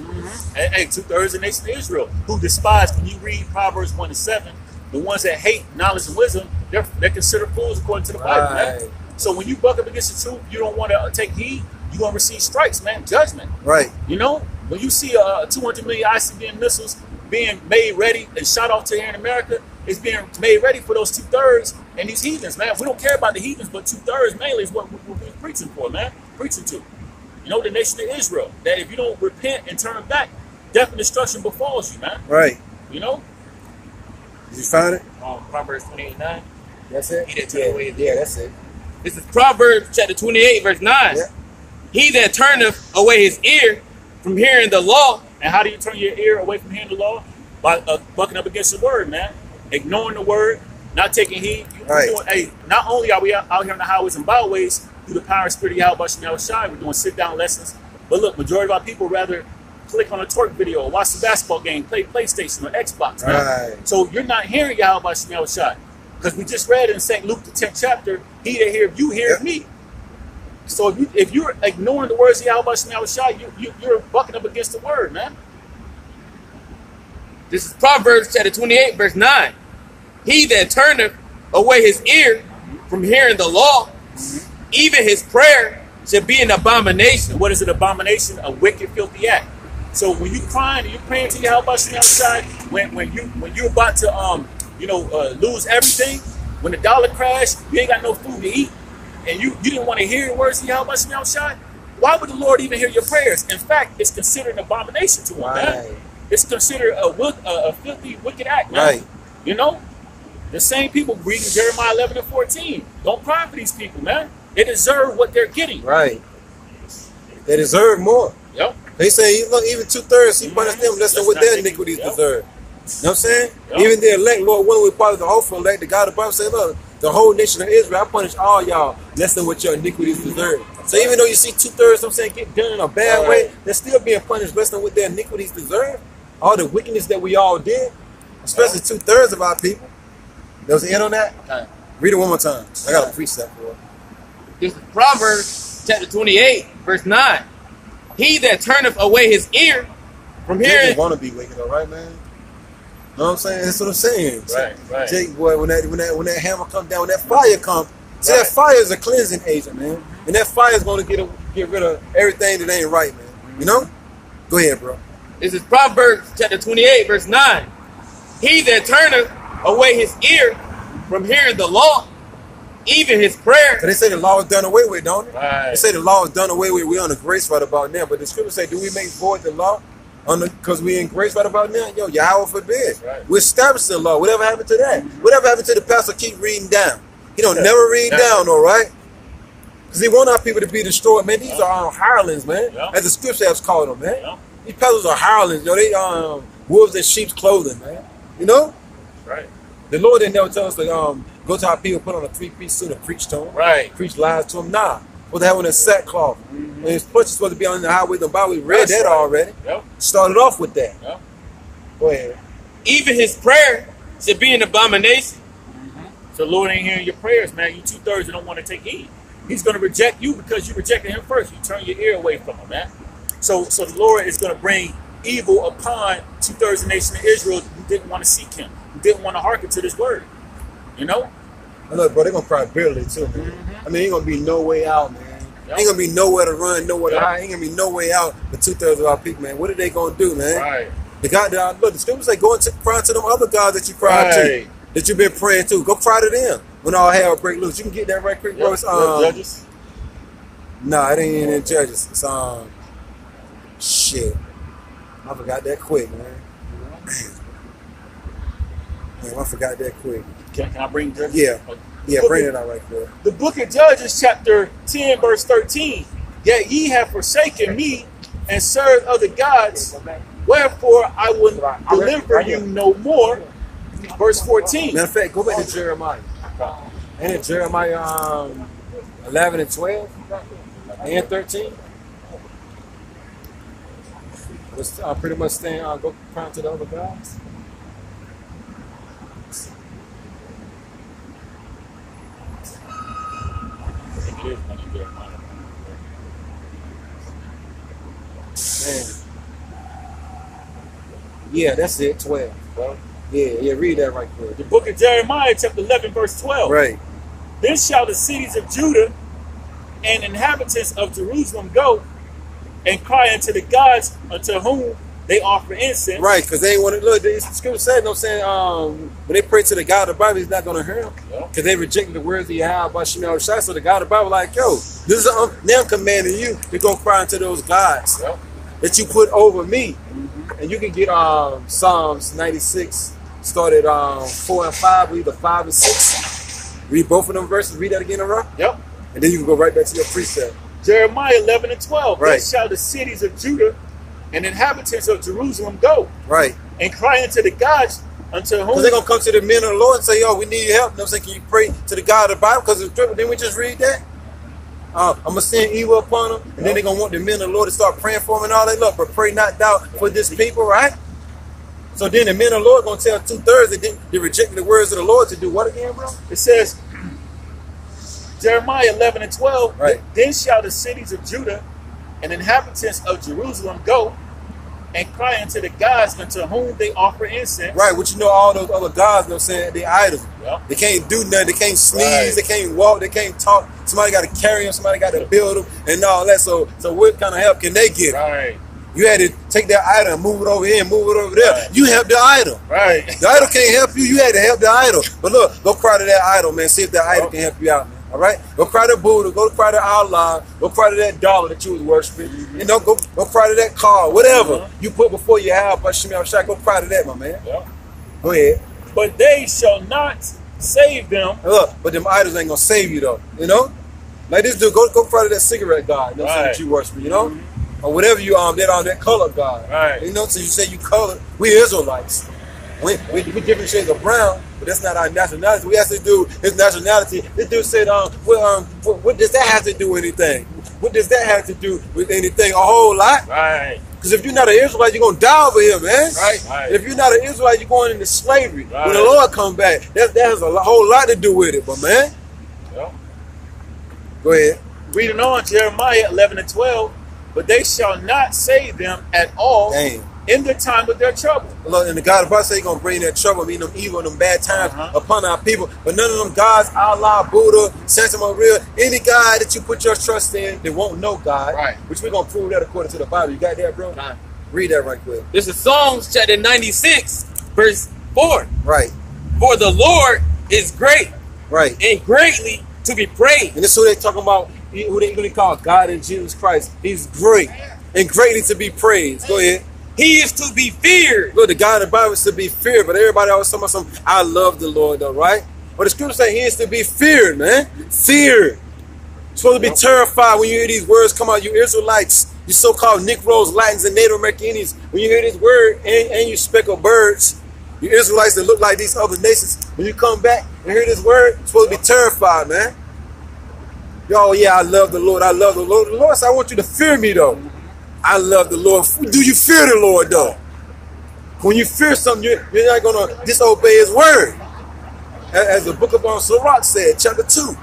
Hey, 2/3 of the nation of Israel who despise. When you read Proverbs 1 and 7, the ones that hate knowledge and wisdom, they're considered fools according to the Bible, man.
Right.
So when you buck up against the truth, you don't want to take heed. You're gonna receive stripes, man. Judgment.
Right.
You know, when you see 200 million ICBM missiles being made ready and shot off to here in America is being made ready for those 2/3 and these heathens, man. We don't care about the heathens, but 2/3 mainly is what we're preaching for, man. Preaching to. You know, the nation of Israel. That if you don't repent and turn back, death and destruction befalls you, man.
Right.
You know?
Did you find it?
Proverbs 28:9.
That's it?
He that turneth away his ear.
Yeah, that's it.
This is Proverbs chapter 28, verse 9.
Yeah.
He that turneth away his ear from hearing the law.
And how do you turn your ear away from hearing the law? By bucking up against the word, man. Ignoring the word, not taking heed.
Right.
Hey, not only are we out here on the highways and byways through the power and spirit of Yahweh Shai, we're doing sit-down lessons. But look, majority of our people rather click on a twerk video or watch the basketball game, play PlayStation or Xbox, man.
Right.
So you're not hearing Yahweh Shai. Because we just read in St. Luke, the 10th chapter, he that heareth you heareth me. So if you're ignoring the words of Yahweh Shai, you're bucking up against the word, man.
This is Proverbs chapter 28, verse 9. He that turneth away his ear from hearing the law, even his prayer shall be an abomination.
What is an abomination? A wicked, filthy act. So when you crying and you praying to Yahweh Shai, when you're about to lose everything, when the dollar crashed, you ain't got no food to eat, and you didn't want to hear the words of Yahweh Shai, why would the Lord even hear your prayers? In fact, it's considered an abomination to him, man. It's considered a filthy, wicked act, man.
Right.
You know? The same people reading Jeremiah 11 and 14. Don't cry for these people, man. They deserve what they're getting.
Right. They deserve more.
Yep.
They say, look, even 2/3, he punished them less than what their iniquities deserve. You know what I'm saying? Even the elect, Lord, when we part of the hopeful elect, the God of the Bible said, look, the whole nation of Israel, I punish all y'all less than what your iniquities deserve. So even though you see 2/3, I'm saying, get done in a bad way, they're still being punished less than what their iniquities deserve. All the wickedness that we all did, especially 2/3 of our people. There was an end on that?
Okay.
Read it one more time. I got a precept for it.
This is Proverbs chapter 28, verse 9. He that turneth away his ear from hearing.
Jake want to be wicked, though, right, man? Know what I'm saying? That's what I'm saying.
Right.
Jake, boy, when that hammer comes down, when that fire comes, see, that fire is a cleansing agent, man. And that fire is going to get rid of everything that ain't right, man. You know? Go ahead, bro.
This is Proverbs chapter 28, verse 9. He that turneth away his ear from hearing the law, even his prayer.
So they say the law is done away with, don't it?
Right.
They say the law is done away with. We're on the grace right about now. But the scripture say, do we make void the law? Because we in grace right about now? Yo, Yahweh forbid.
Right.
We established the law. Whatever happened to that? Whatever happened to the pastor keep reading down? He don't never read down, all right? Because he want our people to be destroyed, man. These are hirelings, man. As the scripture has called them, man. These pastors are hirelings, yo. They wolves in sheep's clothing, man. You know?
Right.
The Lord didn't never tell us to go to our people, put on a 3-piece suit and preach to them.
Right.
Preach lies to them. Nah. What they have on a sackcloth. And it's supposed to be on the highway and byway. We read that already.
Yep.
Started off with that.
Yep.
Go ahead.
Even his prayer should be an abomination.
So the Lord ain't hearing your prayers, man. You 2/3 that don't want to take heed. He's going to reject you because you rejected him first. You turn your ear away from him, man. So the Lord is going to bring evil upon 2/3 of the nation of Israel who didn't want to seek him, who didn't want to hearken to this word. You know?
And look, bro, they're going to cry bitterly too, man. I mean, ain't going to be no way out, man. Ain't going to be nowhere to run, nowhere to hide. Ain't going to be no way out for 2/3 of our people, man. What are they going to do, man?
Right.
The God that look, the scriptures say go and cry to them other gods that you cried to, that you've been praying to. Go cry to them when all hell break loose. You can get that right quick, bro. It's,
Judges?
Nah, it ain't in Judges. It's shit. I forgot that quick, man. Man, I forgot that quick.
Can I bring Judges?
Yeah. Yeah, bring it out right there.
The book of Judges, chapter 10, verse 13. Yet ye have forsaken me and served other gods, wherefore I will deliver you no more. Verse 14.
Matter of fact, go back to Jeremiah. Ain't it Jeremiah 11 and 12 and 13? Was pretty much saying, go cry to the other gods. Man. Yeah, that's it, 12. Yeah, read that right quick.
The book of Jeremiah, chapter 11, verse 12.
Right.
Then shall the cities of Judah and inhabitants of Jerusalem go and cry unto the gods unto whom they offer incense.
Right, because they ain't want to look. The scripture said, no saying, when they pray to the God of the Bible, he's not going to hear them. Because they rejected the words of Yahweh by Shema Shai. So the God of the Bible, like, yo, this is now I'm commanding you to go cry unto those gods that you put over me. And you can get Psalms 96, started 4 and 5, read the 5 and 6. Read both of them verses, read that again in a row.
Yep.
And then you can go right back to your precept.
Jeremiah 11 and 12.
Right.
Then shall the cities of Judah and inhabitants of Jerusalem go.
Right.
And cry unto the gods unto whom.
Because they're going to come to the men of the Lord and say, yo, we need help. You know what I'm saying? Can you pray to the God of the Bible? Because didn't we just read that? I'm going to send evil upon them. And then they're going to want the men of the Lord to start praying for them and all that. Look, but pray not thou for this people, right? So then the men of the Lord going to tell 2/3 that they rejected the words of the Lord to do what again, bro?
It says, Jeremiah 11 and 12.
Right.
Then shall the cities of Judah and inhabitants of Jerusalem go and cry unto the gods unto whom they offer incense.
Right, which you know all those other gods, you know what I'm saying, they idols.
Yeah.
They can't do nothing, they can't sneeze,
Right.
they can't walk, they can't talk. Somebody got to carry them, somebody got to build them and all that. So what kind of help can they get?
Right.
You had to take that idol and move it over here and move it over there.
Right.
You help the idol.
Right.
The idol can't help you, you had to help the idol. But look, go cry to that idol, man, see if that idol can help you out, man. All right, go cry to Buddha, go cry to Allah, go cry to that dollar that you was worshiping. You know, go cry to that car, whatever you put before your house by Shema Shai. Go cry to that, my man.
Yeah.
Go ahead.
But they shall not save them.
Look, but them idols ain't gonna save you though. You know, like this dude, go cry to that cigarette god. You know that you worship, you know, or whatever you that color god.
Right.
You know, so you say you color. We Israelites. We different shades of brown, but that's not our nationality. We asked this dude his nationality. This dude said, what does that have to do with anything? What does that have to do with anything? A whole lot.
Right.
Because if you're not an Israelite, you're gonna die over here, man.
Right.
If you're not an Israelite, you're going into slavery.
Right.
When the Lord come back, that has a whole lot to do with it, but man.
Yeah.
Go ahead.
Reading on Jeremiah 11 and 12. But they shall not save them at all.
Dang.
In the time of their trouble.
Look, and the God of us say he's gonna bring that trouble, mean them evil, them bad times upon our people. But none of them gods, Allah, Buddha, Santa Maria, any God that you put your trust in, they won't know God.
Right.
Which we're gonna prove that according to the Bible. You got that, bro?
Right.
Read that right quick.
This is Psalms chapter 96, verse 4.
Right.
For the Lord is great
Right.
and greatly to be praised.
And this is who they talking about, who they really call God in Jesus Christ. He's great and greatly to be praised. Go ahead.
He is to be feared.
Look, the God in the Bible is to be feared, but everybody always talking about something. I love the Lord, though, right? But the scripture say he is to be feared, man. Feared. You're supposed to be terrified when you hear these words come out. You Israelites, you so-called Negroes, Latins, and Native American Indians. When you hear this word and you speckled birds, you Israelites that look like these other nations, when you come back and hear this word, you're supposed to be terrified, man. Yo, yeah, I love the Lord. I love the Lord. The Lord said, I want you to fear me, though. I love the Lord. Do you fear the Lord, though? When you fear something, you're not going to disobey his word. As the book of Sirach said, chapter 2.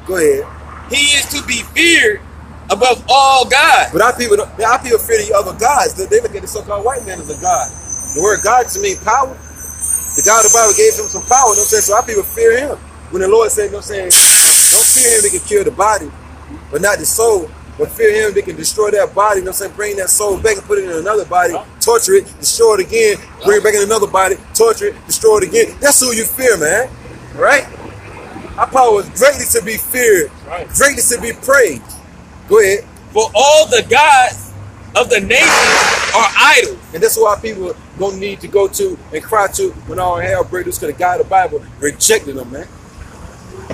Go ahead.
He is to be feared above all gods.
But our people fear the other gods. They look at the so-called white man as a god. The word God to mean power. The God of the Bible gave him some power. You know what I'm saying? So our people fear him. When the Lord said, you know what I'm saying, don't fear him, they can kill the body, but not the soul. But fear him, they can destroy that body, you know what I'm saying? Bring that soul back and put it in another body, torture it, destroy it again, bring it back in another body, torture it, destroy it again. That's who you fear, man. Right? Our power is greatly to be feared, greatly to be praised. Go ahead.
For all the gods of the nations are idols.
And that's who our people gonna need to go to and cry to when all hell breaks loose, because the God of the Bible rejected them, man.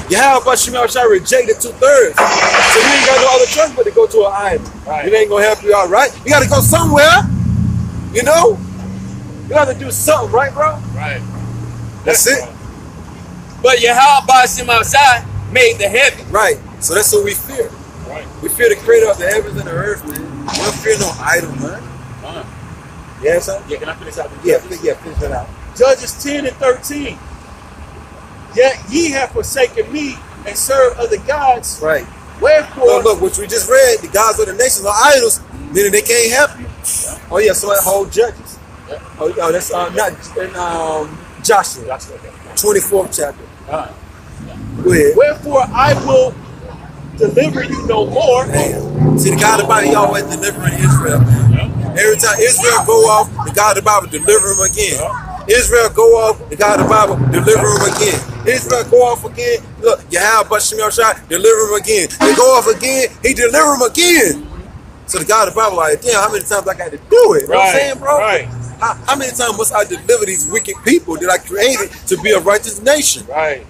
Yahweh Shema Shai rejected 2/3. So you ain't got no other choice but to go to an idol. Right. It ain't gonna help you out, right? You gotta go somewhere. You know? You gotta do something, right, bro?
Right.
That's it.
But Yahweh Shema Shai made the heaven.
Right. So that's what we fear.
Right.
We fear the creator of the heavens and the earth, man. We don't fear no idol, man. Yeah, son?
Yeah, can I finish out?
Yeah, finish that out.
Judges 10 and 13. Yet ye have forsaken me and served other gods.
Right.
Wherefore?
Look, which we just read, the gods of the nations are idols, meaning they can't help you. Yeah. Oh yeah, so that whole Judges. Yeah. Oh, that's not in Joshua. 24th chapter. Go ahead.
Wherefore I will deliver you no more.
Damn. See, the God of the Bible, he always delivering Israel, man. Every time Israel go off, the God of the Bible deliver him again. Israel go off, the God of the Bible deliver him again. Israel go off again. Look, Yahweh Shemel deliver him again. They go off again, he deliver him again. So the God of the Bible like, damn, how many times I got to do it? You know what I'm saying, bro?
Right.
How many times must I deliver these wicked people that I created to be a righteous nation?
Right.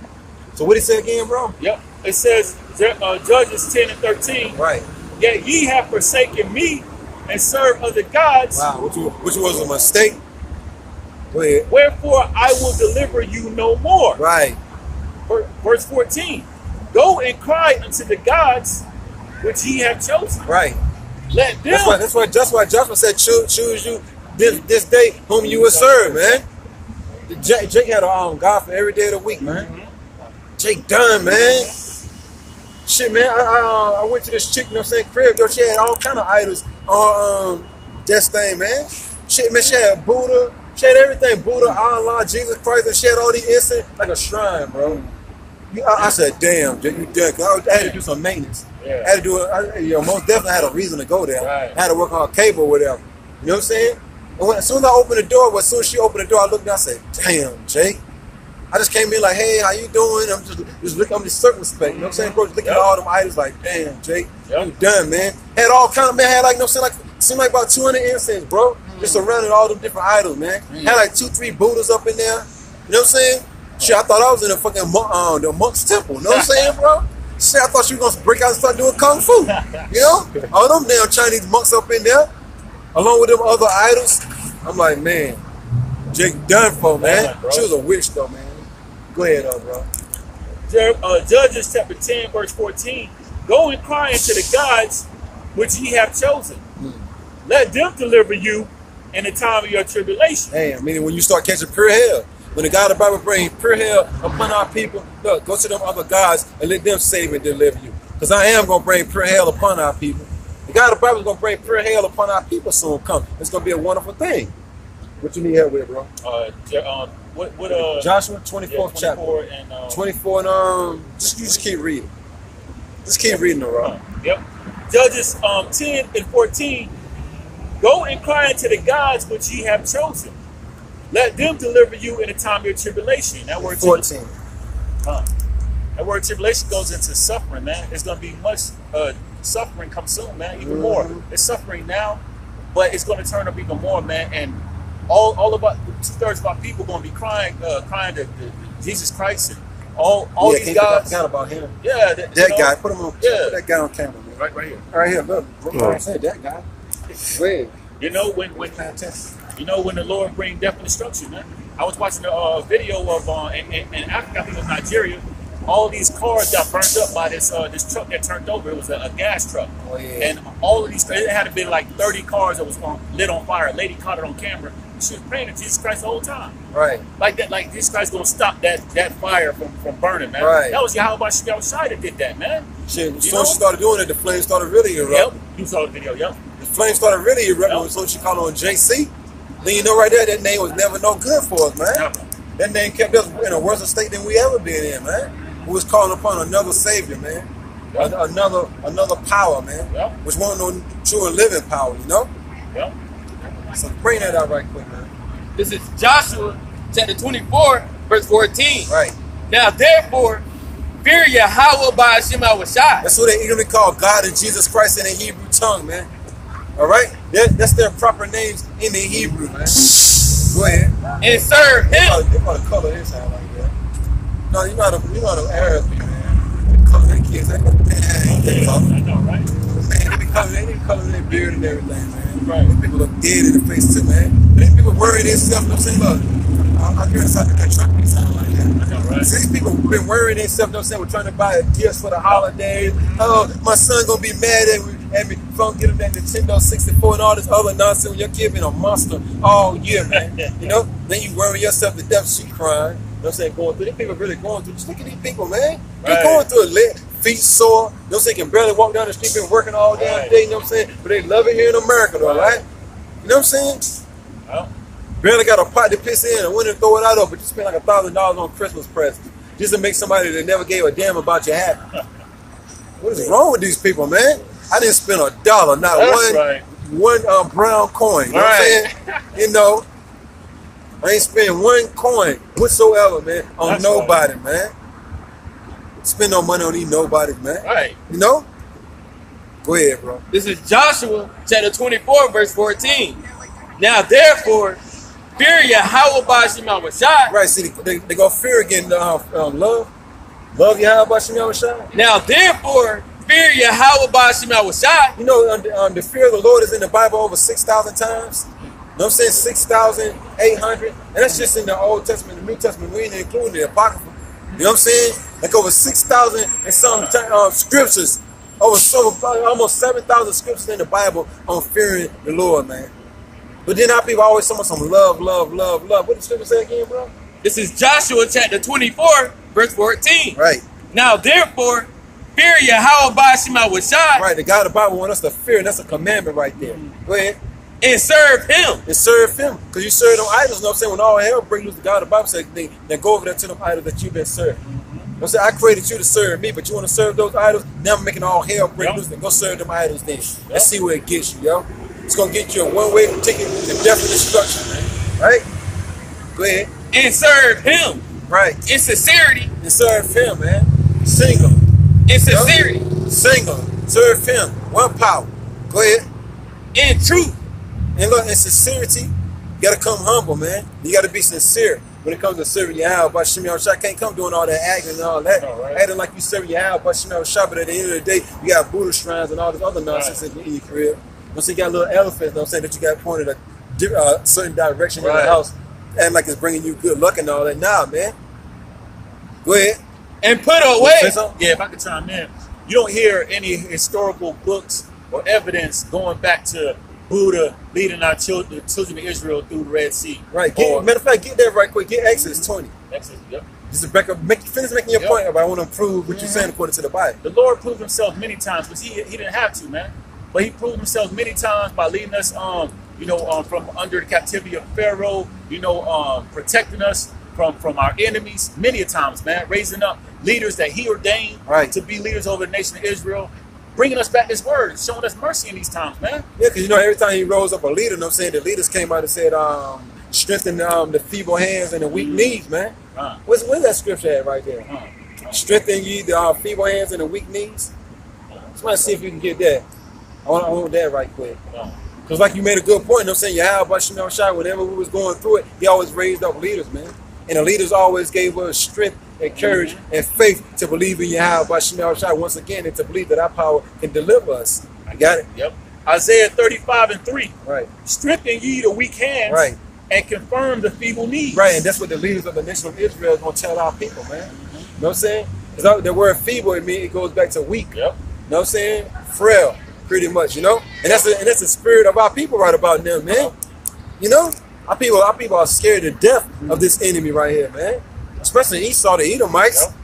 So what he say again, bro?
Yep. It says, Judges 10 and 13.
Right.
Yet ye have forsaken me and served other gods.
Wow, which was a mistake. Go ahead.
Wherefore I will deliver you no more.
Right.
Verse 14. Go and cry unto the gods which ye have chosen.
Right.
Let them.
That's why Joshua said, choose you this day whom you will serve, man. Jake had a God for every day of the week, man. Jake done, man. Shit, man. I went to this chick, you know what I'm saying, crib, yo. She had all kind of idols on this thing, man. Shit, man. She had Buddha. She had everything. Buddha, Allah, Jesus Christ, and she had all these incense like a shrine, bro. I said, damn, Jake, you done. I had to do some maintenance.
Yeah.
I had to do it. Most definitely had a reason to go there.
Right.
I had to work on a cable or whatever. You know what I'm saying? And as soon as I opened the door, as soon as she opened the door, I looked down. I said, damn, Jake. I just came in like, hey, how you doing? I'm just looking, I'm just circumspect. You know what I'm saying, bro? Just looking at all them items like, damn, Jake, you done, man. Had all kind of, man, had like, you know what I'm saying, like, seemed like about 200 incense, bro. Just surrounding all them different idols, man. Had like 2-3 Buddhas up in there. You know what I'm saying? Shit, I thought I was in a fucking the monk's temple. You know what I'm saying, bro? Shit, I thought she was gonna break out and start doing kung fu. You know? All them damn Chinese monks up in there, along with them other idols. I'm like, man, Jake done for, man. She was a witch though, man. Go ahead, bro.
Judges chapter 10, verse 14. Go and cry unto the gods which ye have chosen. Let them deliver you in the time of your tribulation.
Damn, meaning when you start catching pure hell. When the God of the Bible brings pure hell upon our people, look, go to them other gods and let them save and deliver you. Because I am going to bring pure hell upon our people. The God of the Bible is going to bring pure hell upon our people soon come. It's going to be a wonderful thing. What you need help with, bro? Joshua 24th chapter.
And,
24 and just keep reading. Just keep reading, bro.
Yep. Judges 10 and 14. Go and cry unto the gods which ye have chosen. Let them deliver you in the time of your tribulation. That word
14.
That word tribulation goes into suffering, man. It's going to be much suffering come soon, man. Even more. It's suffering now, but it's going to turn up even more, man. And all about 2/3 of our people going to be crying to Jesus Christ and all these guys.
I forgot about him.
Yeah,
that guy. Put him on.
Yeah.
Put that guy on camera, man.
Right here.
Right here. Look. I said that guy. Wait.
You know when the Lord bring death and destruction, man. I was watching a video of in Africa, I think it was Nigeria. All these cars got burnt up by this truck that turned over. It was a gas truck.
Oh, yeah.
And all of these, it had to be like 30 cars that was lit on fire. A lady caught it on camera. She was praying to Jesus Christ the whole time.
Right.
Like that, like Jesus Christ gonna stop that fire from burning, man.
Right.
That was Yahweh Shai that did that, man.
Shit, as soon as she started doing it, the flames started really erupting.
Yep. You saw the video, yep.
The flames started really erupting, so she called on JC. Then you know right there, that name was never no good for us, man.
Never.
That name kept us in a worse state than we ever been in, man. We was calling upon another savior, man. Yep. Another power, man.
Yep.
Which wasn't no true and living power, you know?
Yep.
So bring that out right quick, man.
This is Joshua chapter 24, verse 14.
Right.
Now therefore, fear Yahweh by Hashem Awashai.
That's what they even call God and Jesus Christ in the Hebrew tongue, man. All right? That's their proper names in the Hebrew, man. Go ahead.
And serve him.
They about to color this out like that. No, you know the Arabs, man. They color their kids. They
I know, right?
Man, they be coloring their beard and everything, man.
Right.
These people look dead in the face too, man. These people worry themselves, you know what I'm saying? Look, I'm here inside the truck, they sound like that.
I know, right?
See, these people been worrying themselves, you know what I'm saying? We're trying to buy gifts for the holidays. Oh, my son gonna be mad at me if I don't get him that Nintendo 64 and all this other nonsense when you're giving a monster all year, man. You know? Then you worry yourself to death, she crying. You know what I'm saying? Going through. These people really going through. Just look at these people, man. They're
Right.
going through it. Feet sore. You know what I'm saying? Can barely walk down the street, been working all damn
Right.
day, you know what I'm saying? But they love it here in America, though, right? You know what I'm saying?
Well,
Barely got a pot to piss in and went and throw it out of, but you spend like $1,000 on Christmas presents just to make somebody that never gave a damn about you happy. What is wrong with these people, man? I didn't spend $1, not
that's
one.
right.
one brown coin. You know what I'm saying? You know, I ain't spending one coin whatsoever, man, on
That's
nobody, man. Spend no money on these nobodies, man.
Right.
You know? Go ahead, bro.
This is Joshua chapter 24, verse 14. Now therefore, fear Yahweh Ba'Shem Yahushua.
Right, see, they go fear again, love. Love Yahweh Ba'Shem Yahushua.
Now therefore, fear Yahweh Ba'Shem Yahushua.
You know, the fear of the Lord is in the Bible over 6,000 times. You know what I'm saying? 6,800. And that's just in the Old Testament. The New Testament, we ain't including the Apocrypha. You know what I'm saying? Like over 6,000 and some scriptures. Almost 7,000 scriptures in the Bible on fearing the Lord, man. But then our people always talking about some love, love, love, love. What did the scripture say again, bro?
This is Joshua chapter 24, verse 14.
Right.
Now therefore, fear Yahweh Ba'Shem Yahushua.
Right, the God of the Bible wants us to fear, and that's a commandment right there. Go ahead.
And serve him.
And serve him. Because you serve them idols, you know what I'm saying? When all hell breaks loose, the God of the Bible says, then go over there to them idols that you've been serving. You know what I'm saying? I created you to serve me, but you want to serve those idols? Now I'm making all hell break loose. Then go serve them idols then. Let's see where it gets you, yo. It's going to get you a one-way ticket to death and destruction, man. Right? Go ahead.
And serve him.
Right.
In sincerity.
And serve him, man. Sing him.
In sincerity.
Sing him. Serve him. One power. Go ahead.
In truth.
And look, in sincerity, you got to come humble, man. You got to be sincere when it comes to serving Yahweh Ba'Shem Yahushua. Can't come doing all that acting and all that. Acting like you serving Yahweh Ba'Shem Yahushua, but at the end of the day, you got Buddha shrines and all this other nonsense in your crib. So you got little elephants, you know what I'm saying, that you got pointed a certain direction in the house, and like it's bringing you good luck and all that. Nah, man. Go ahead.
And put away.
Yeah, if I could chime in. You don't hear any historical books or evidence going back to Buddha leading the children of Israel through the Red Sea.
Right. Matter of fact, get that right quick. Get Exodus 20.
Exodus, yep.
Just to finish making your point, but I want to prove what you're saying according to the Bible.
The Lord proved himself many times, but he didn't have to, man. But he proved himself many times by leading us from under the captivity of Pharaoh, protecting us from our enemies many a times, man, raising up leaders that he ordained to be leaders over the nation of Israel, bringing us back his word, showing us mercy in these times, man.
Yeah, because every time he rose up a leader, you know what I'm saying, the leaders came out and said, strengthen the feeble hands and the weak knees, man. Where's that scripture at right there? Strengthen ye the feeble hands and the weak knees. Just want to see if we can get that. I want that right quick. Because like you made a good point, you know what I'm saying, Yahweh Ba'Shem Yahushua, whenever we was going through it, he always raised up leaders, man. And the leaders always gave us strength and courage and faith to believe in Yahweh Ba'Shem Yahushua once again, and to believe that our power can deliver us. You got it?
Yep. Isaiah 35:3.
Right.
Strengthen ye the weak hands.
Right.
And confirm the feeble knees.
Right, and that's what the leaders of the nation of Israel is going to tell our people, man. You know what I'm saying? Because the word feeble, it goes back to weak. Yep. You know what I'm saying? Frail, pretty much, And that's the spirit of our people right about now, man. Our people are scared to death of this enemy right here, man. Especially Esau, the Edomites. Yep.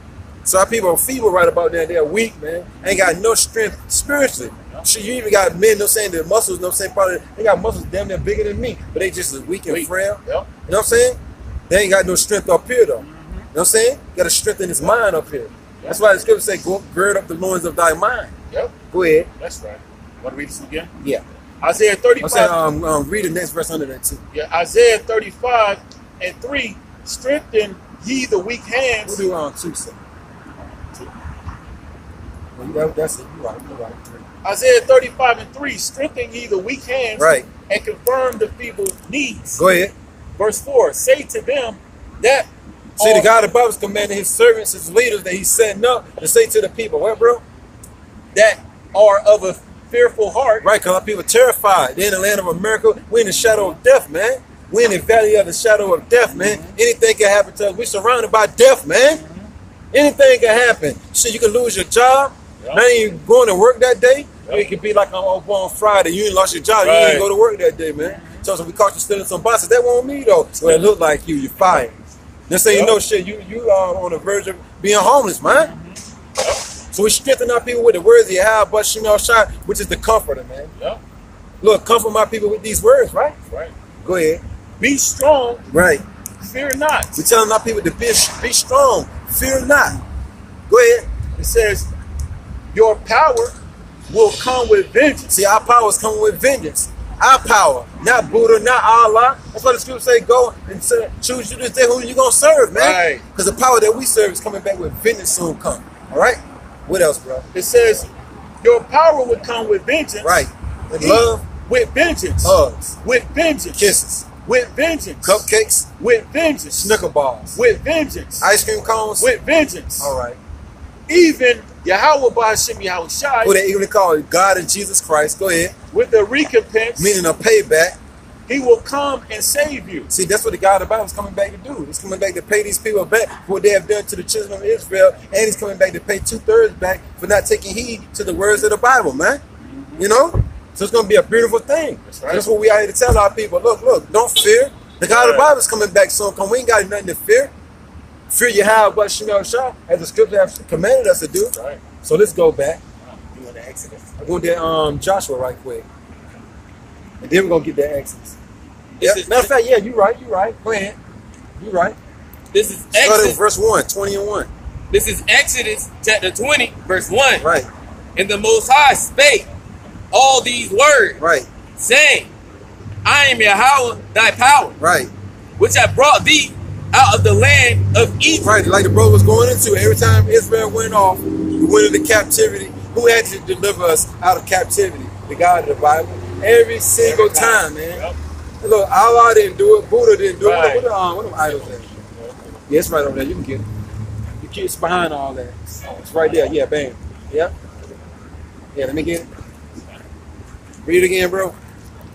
So our people are feeble right about that. They're weak, man. Ain't got no strength spiritually. Shit, you even got men, you know what I'm saying, the muscles, you know what I'm saying, probably, they got muscles damn near bigger than me, but they just as weak and frail. Yep. You know what I'm saying? They ain't got no strength up here, though. You know what I'm saying? Got to strengthen his mind up here. Yep. That's why the scripture say, go gird up the loins of thy mind. Yep. Go ahead.
That's right. Want to read this again?
Yeah.
Isaiah 35.
I'm saying, read the next verse under that, too.
Yeah, Isaiah 35:3. Strengthen ye the weak hands.
We'll do 2, sir. That's it. You're right.
Isaiah 35:3. Strengthen ye the weak hands.
Right.
And confirm the feeble knees.
Go ahead.
Verse 4. Say to them that.
See, the God of the Bible is commanding his servants, his leaders that he's setting up to say to the people, what, bro?
That are of a fearful heart.
Right, because our people are terrified. They're in the land of America. We're in the shadow of death, man. We're in the valley of the shadow of death, man. Anything can happen to us. We're surrounded by death, man. Anything can happen. Shit, you can lose your job. Yep. Now you going to work that day. Yep. It could be like on Friday. You ain't lost your job. Right. You ain't go to work that day, man. So we caught you stealing some boxes. That won't me, though. Well, it looked like you're fired. Let's say you know shit. You are on the verge of being homeless, man. Yep. So we strengthen our people with the words of Yahweh Ba'Shem Yahushua, which is the comforter, man. Yep. Look, comfort my people with these words, right? Right. Go ahead.
Be strong.
Right.
Fear not.
We're telling our people to be strong. Fear not. Go ahead.
It says, your power will come with vengeance.
See, our power is coming with vengeance.
our power, not Buddha, not Allah. That's why the scripture say, go and choose you this day who you gonna serve, man. Because the power that we serve is coming back with vengeance soon come. All right. What else, bro?
It says your power would come with vengeance.
Right. With love.
With vengeance.
Hugs.
With vengeance.
Kisses.
With vengeance.
Cupcakes.
With vengeance.
Snicker bars.
With vengeance.
Ice cream cones.
With vengeance.
All right.
Even Yahweh Ba'Hashem Yahushai.
Who they even call God and Jesus Christ. Go ahead.
With a recompense.
Meaning a payback.
He will come and save you.
See, that's what the God of the Bible is coming back to do. He's coming back to pay these people back for what they have done to the children of Israel, and he's coming back to pay 2/3 back for not taking heed to the words of the Bible, man. You know? So it's going to be a beautiful thing. That's right. That's what we are here to tell our people. Look, don't fear. The God of the Bible is coming back soon. We ain't got nothing to fear. Fear Yahweh but Shemel Shah, as the scripture has commanded us to do.
Right.
So let's go back.
You want the Exodus?
I'm going to Joshua right quick. And then we're going to get that Exodus. Yeah. Matter of fact, yeah, you're right. Go ahead. You're right.
This is
Start
Exodus.
at verse 1, 20 and 1.
This is Exodus chapter 20, verse 1.
Right.
And the Most High spake all these words,
Right.
saying, I am Yahweh thy power,
Right.
which I brought thee out of the land of Egypt.
Right. Like the brother was going into, every time Israel went off, we went into captivity. Who had to deliver us out of captivity? The God of the Bible. Every single time, man.
Yep.
Look, Allah didn't do it. Buddha didn't do
Right.
it. What them idols at? Yeah, it's right over there. You can get it. It's behind all that. It's right there. Yeah, bam. Yep. Yeah, let me get it. Read it again, bro.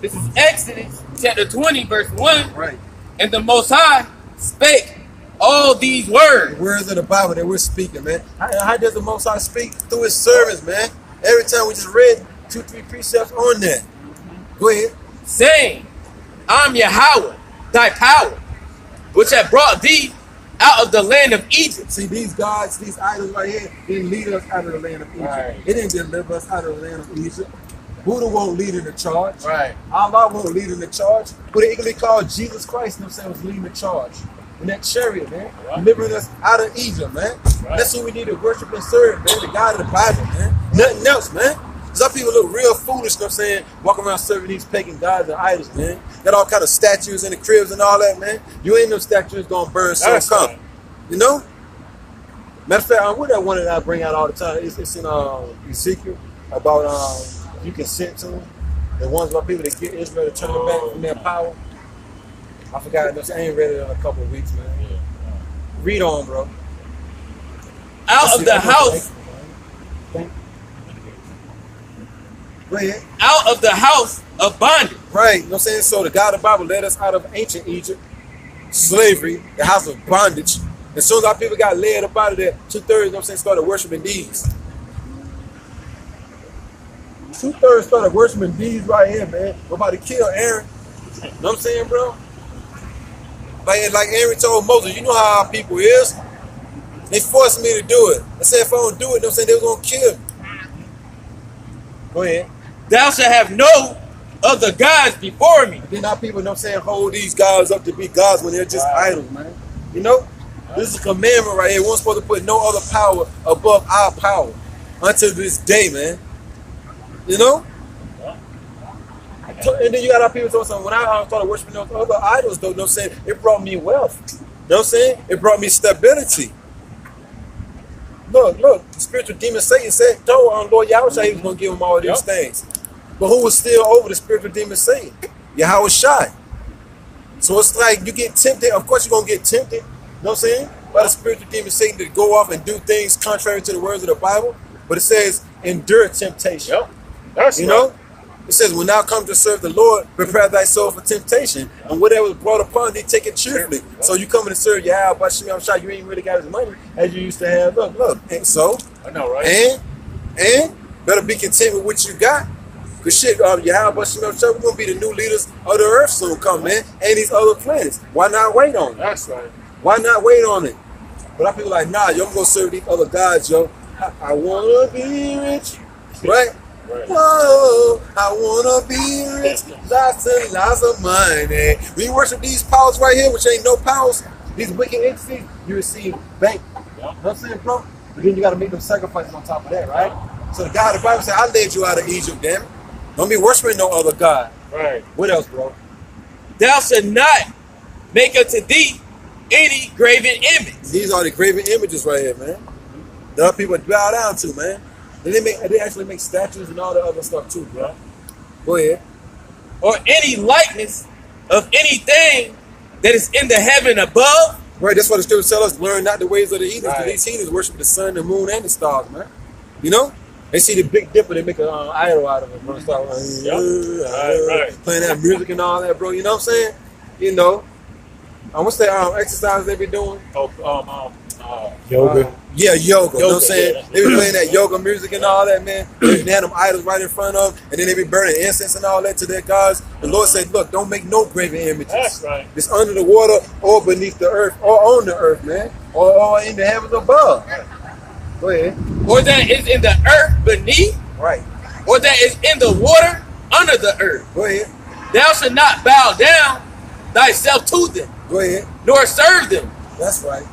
This is Exodus chapter 20, verse 1.
Right.
And the Most High spake all these words.
The words of the Bible that we're speaking, man. How does the Most High speak? Through his servants, man. Every time we just read 2-3 precepts on that. Go ahead.
Saying, I'm Yahweh, thy power, which have brought thee out of the land of Egypt.
See, these gods, these idols right here, didn't lead us out of the land of Egypt.
Right.
It didn't deliver us out of the land of Egypt. Buddha won't lead in the charge.
Right.
Allah won't lead in the charge. Who they equally called Jesus Christ themselves leading the charge. In that chariot, man.
Right.
Delivering us out of Egypt, man.
Right.
That's who we need to worship and serve, man. The God of the Bible, man. Nothing else, man. Some people look real foolish, you know what I'm saying? Walking around serving these pagan gods and idols, man. Got all kind of statues in the cribs and all that, man. You ain't no statues gonna burn, so come.
Right.
You know? Matter of fact, what that one that I bring out all the time, it's in Ezekiel about you consent to them. The ones about people that get Israel to turn them back from their power. I forgot it. I ain't read it in a couple of weeks, man. Read on, bro.
Out of the house,
Go ahead.
out of the house of bondage.
Right, you know what I'm saying? So the God of the Bible led us out of ancient Egypt, slavery, the house of bondage. As soon as our people got led up out of there, 2/3, you know what I'm saying, started worshiping these. 2/3 started worshiping these right here, man. We're about to kill Aaron. You know what I'm saying, bro? Like Aaron told Moses, you know how our people is. They forced me to do it. I said if I don't do it, you know what I'm saying, they was going to kill me. Go ahead.
Thou shalt have no other gods before me.
Then our people, you know what I'm saying, hold these gods up to be gods when they're just idols, man. You know? This is a commandment right here. We're supposed to put no other power above our power until this day, man. You know? And then you got our people talking something. When I started worshiping those other idols, though, you know what I'm saying, it brought me wealth. You know what I'm saying? It brought me stability. Look, the spiritual demon Satan told Lord Yahweh he was going to give him all these things. But who was still over the spiritual demon Satan? Yahweh Shai. So it's like you get tempted. Of course, you're going to get tempted. You know what I'm saying? By the spiritual demon Satan to go off and do things contrary to the words of the Bible. But it says, endure temptation.
Yep. That's
you know? It says, when thou come to serve the Lord, prepare thy soul for temptation. And whatever is brought upon thee, take it cheerfully. So you coming to serve Yahweh, but I'm sure you ain't really got as money as you used to have. Look. And so,
I know, right?
And better be content with what you got. Because shit, Yahweh, we're going to be the new leaders of the earth soon come, man. And these other planets. Why not wait on it?
That's right.
Why not wait on it? But our people like, nah, yo, I'm going to serve these other gods, yo. I want to be rich. Right?
Right.
Whoa, I wanna be rich, lots and lots of money. When you worship these powers right here, which ain't no powers, these wicked entities, you receive bank. You know what I'm saying, bro? But then you gotta make them sacrifices on top of that, right? So the God of the Bible said, I led you out of Egypt, damn it. Don't be worshiping no other God.
Right.
What else, bro?
Thou shalt not make unto thee any graven image.
These are the graven images right here, man. The other people bow down to, man. And they actually make statues and all the other stuff too, bro. Go ahead.
Or any likeness of anything that is in the heaven above.
Right, that's why the scripture tells us, learn not the ways of the heathens, because
Right.
these heathens worship the sun, the moon, and the stars, man. You know? They see the Big Dipper, they make an idol out of it, bro. Start
Right.
playing that music and all that, bro. You know what I'm saying? You know. What's that exercise they be doing?
Yoga.
Yeah, yoga. You know what I'm
Yoga,
saying?
yeah.
They be playing that yoga music and all that, man. They had them idols right in front of them, and then they be burning incense and all that to their gods. The Lord said, look, don't make no graven images.
That's right.
It's under the water or beneath the earth or on the earth, man. Or in the heavens above. Go ahead.
Or that is in the earth beneath.
Right.
Or that is in the water under the earth.
Go ahead.
Thou shalt not bow down thyself to them,
Go ahead.
nor serve them.
That's right.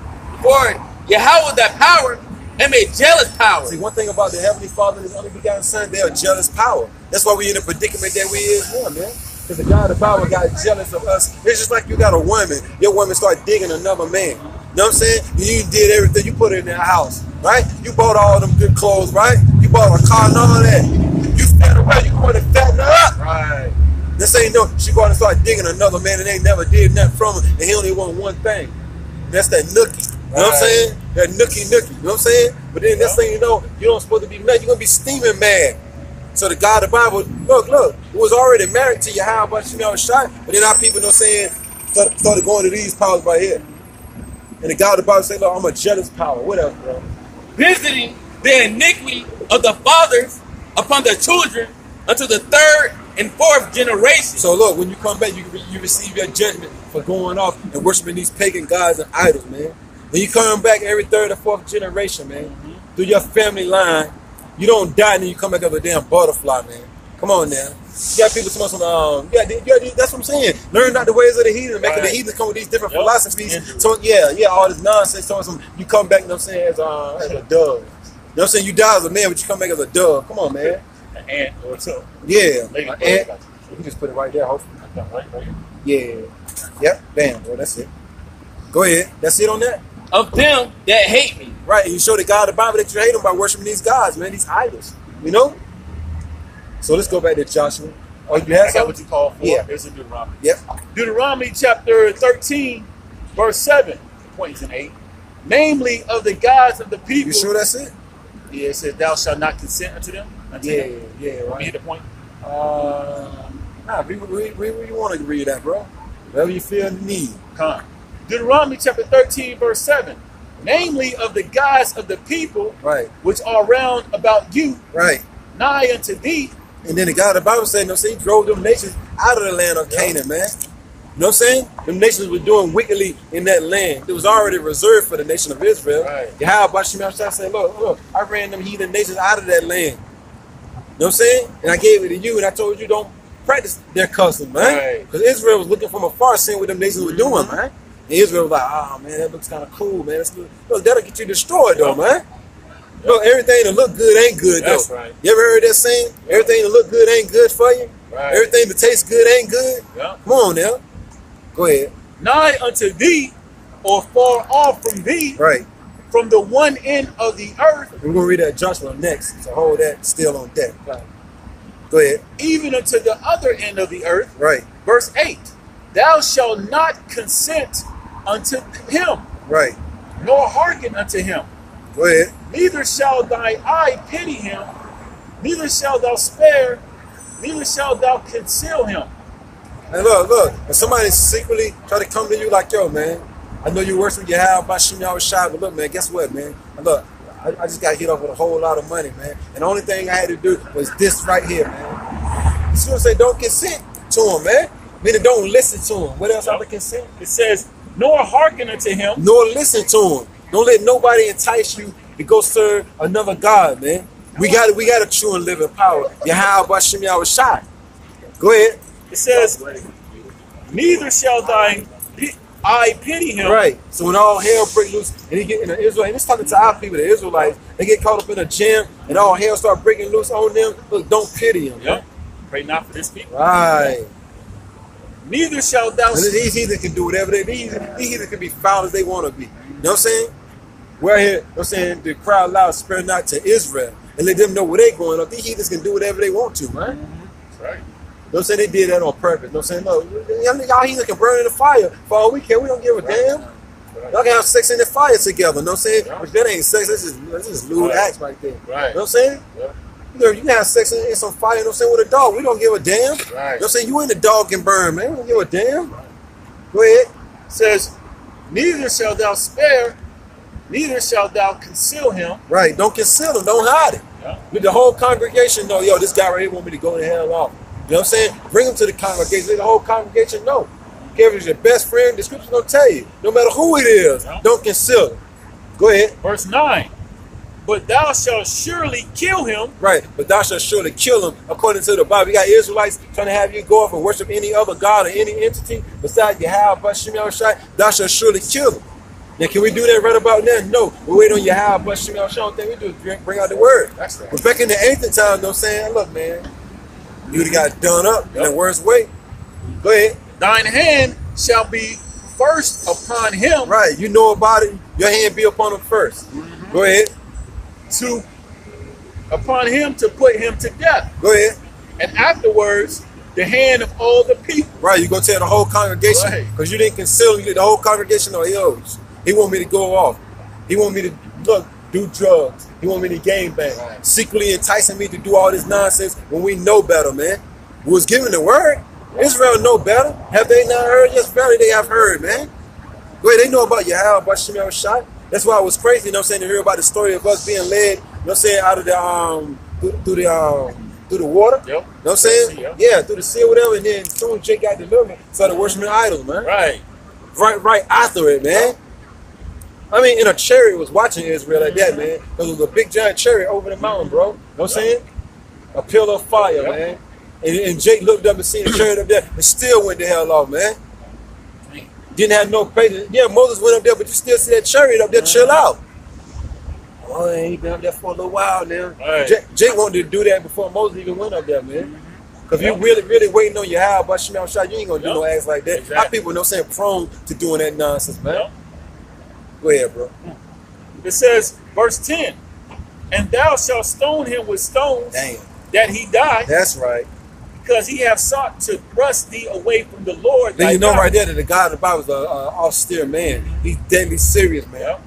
For Yahweh thy power and a jealous power.
See, one thing about the Heavenly Father and His only begotten Son, they are jealous power. That's why we in the predicament that we is now, man. Because the God of power got jealous of us. It's just like you got a woman. Your woman start digging another man. You know what I'm saying? You did everything. You put it in their house, right? You bought all them good clothes, right? You bought a car and all that. You stand around. You going to fatten her up.
Right.
This ain't no, she going to start digging another man and ain't never did nothing from him. And he only want one thing. That's that nookie. You know what I'm saying? That nookie. You know what I'm saying? But then next thing you know, you don't supposed to be mad. You're going to be steaming mad. So the God of the Bible, look, who was already married to Yahweh, but you know, shot. But then our people, you know, saying, started going to these powers right here. And the God of the Bible say, look, I'm a jealous power. What else, bro?
Visiting the iniquity of the fathers upon the children unto the third and fourth generation.
So look, when you come back, you receive your judgment for going off and worshiping these pagan gods and idols, man. When you come back every third or fourth generation, man, through your family line, you don't die and then you come back as a damn butterfly, man. Come on now. You got people talking about that's what I'm saying. Learn not the ways of the heathen, making the heathens come with these different philosophies. So all this nonsense. You come back, you know what I'm saying, as a dove. You know what I'm saying? You die as a man, but you come back as a dove. Come on, man.
An ant or so.
Yeah.
Lady
An
bird,
ant.
got you.
You can just put it right there, hopefully.
Right here.
Yeah. Yep. Bam, bro. That's it. Go ahead. That's it on that.
Of them that hate me.
Right. And you show the God of the Bible that you hate them by worshiping these gods, man, these idols. You know? So let's go back to Joshua. Oh, you have
I got what
something?
you call for.
Yeah.
Here's in Deuteronomy.
Yep.
Deuteronomy chapter 13, verse 7, points and 8. Namely of the gods of the people.
You sure that's it?
Yeah, it says, thou shalt not consent unto them. Unto them.
Yeah,
Let me
right.
hit the point.
Read you want to read that, bro. Whatever you feel the need.
Come. Deuteronomy chapter 13, verse 7. Namely of the gods of the people
Right.
which are round about you,
Right.
nigh unto thee.
And then the God of the Bible said, he drove them nations out of the land of Canaan, man. You know what I'm saying? Them nations were doing wickedly in that land. It was already reserved for the nation of Israel.
Right.
Yahweh Bashim said, look, I ran them heathen nations out of that land. You know what I'm saying? And I gave it to you, and I told you don't practice their custom, man.
Right.
Because Israel was looking from afar, seeing what them nations were doing, man. And Israel was like, oh, man, that looks kind of cool, man. Look, that'll get you destroyed, though, man. Look, everything that look good ain't good,
That's
though.
right.
You ever heard that saying? Everything that look good ain't good for you?
Right.
Everything that tastes good ain't good?
Yeah.
Come on now. Go ahead.
Nigh unto thee, or far off from thee,
Right.
from the one end of the earth,
We're going to read that Joshua next, so hold that still on deck. Go ahead.
even unto the other end of the earth.
Right.
Verse 8. Thou shalt not consent unto him,
Right.
nor hearken unto him.
Go ahead.
Neither shall thy eye pity him, neither shalt thou spare, neither shalt thou conceal him.
And look. If somebody secretly try to come to you like, yo, man, I know you worship Yahweh Bashim Yahushua, but look, man, guess what, man? And look, I just got hit up with a whole lot of money, man. And the only thing I had to do was this right here, man. You see what I'm saying? Don't consent to him, man. Meaning don't listen to him. What else have to consent?
It says, nor hearken unto him.
Nor listen to him. Don't let nobody entice you to go serve another God, man. We got a true and living power. Yahweh Bashim Yahushua. Go ahead.
It says, neither shall thine eye pity him.
Right. So when all hell break loose and he get in Israel, and it's talking to our people, the Israelites, they get caught up in a jam and all hell start breaking loose on them. Look, don't pity him.
Yeah. Pray not for this people.
Right.
Neither shalt thou.
These heathens can do whatever these heathens can be foul as they want to be. You know what I'm saying? We're here, you know what I'm saying, to cry loud, spare not to Israel, and let them know where they're going. These heathens can do whatever they want to, man.
That's right.
You know what I'm saying? They did that on purpose. You know what I'm saying? No, y'all heathens can burn in the fire for all we care. We don't give a damn. Y'all can have sex in the fire together. You know what I'm saying? But that ain't sex. This is lewd acts right there.
Right.
You know what I'm saying?
Yeah.
You can have sex in some fire, you know what I'm saying, with a dog. We don't give a damn.
Right.
You know what I'm saying? You and the dog can burn, man. We don't give a damn. Go ahead.
It says, neither shalt thou spare, neither shalt thou conceal him.
Right. Don't conceal him. Don't hide it.
Yeah.
Let the whole congregation know, yo, this guy right here want me to go to hell off. You know what I'm saying? Bring him to the congregation. Let the whole congregation know. If it's your best friend, the scripture's going to tell you. No matter who it is, don't conceal him. Go ahead.
Verse 9. But thou shalt surely kill him.
Right, but thou shalt surely kill him according to the Bible. You got Israelites trying to have you go off and worship any other God or any entity besides Yahweh, Shem Yahushai. Thou shalt surely kill him. Now, can we do that right about now? No. We wait on Yahweh, Shem Yahushai. The only thing we do is bring out the word.
That's right.
But back in the ancient time, you know what I'm saying? Look, man, you would have got done up in the worst way. Go ahead.
Thine hand shall be first upon him.
Right, you know about it. Your hand be upon him first. Go ahead.
Upon him to put him to death.
Go ahead.
And afterwards, the hand of all the people.
Right, you're going to tell the whole congregation
Right.
because you didn't conceal. You did the whole congregation know he want me to go off. He want me to do drugs. He want me to game bang.
Right.
Secretly enticing me to do all this nonsense when we know better, man. We was given the word. Israel know better. Have they not heard? Yes, verily they have heard, man. Go ahead, they know about Yahweh, about Shem Yahushai. That's why it was crazy, you know what I'm saying, to hear about the story of us being led, you know what I'm saying, out of the through the water. Yep. You know what I'm saying? Yeah, through the sea or whatever, and then as soon as Jake got delivered, started worshiping idols, man.
Right.
Right after it, man. I mean, in a chariot was watching Israel like that, man. Because it was a big giant chariot over the mountain, bro. You know what I'm saying? A pillar of fire, man. And Jake looked up and seen the chariot up there and still went the hell off, man. Didn't have no patience. Yeah, Moses went up there, but you still see that chariot up there, chill out. Oh, he been up there for a little while now.
Right.
Jake wanted to do that before Moses even went up there, man. Because if you really waiting on your how about Shem Yahushai, you ain't going to do no acts like that.
Exactly.
How people, you know what I'm saying, prone to doing that nonsense, man. Go ahead, bro.
It says, verse 10, and thou shalt stone him with stones that he die.
That's right.
Because he have sought to thrust thee away from the Lord.
Then you know right there that the God of the Bible is an austere man. He's deadly serious, man.
Yep.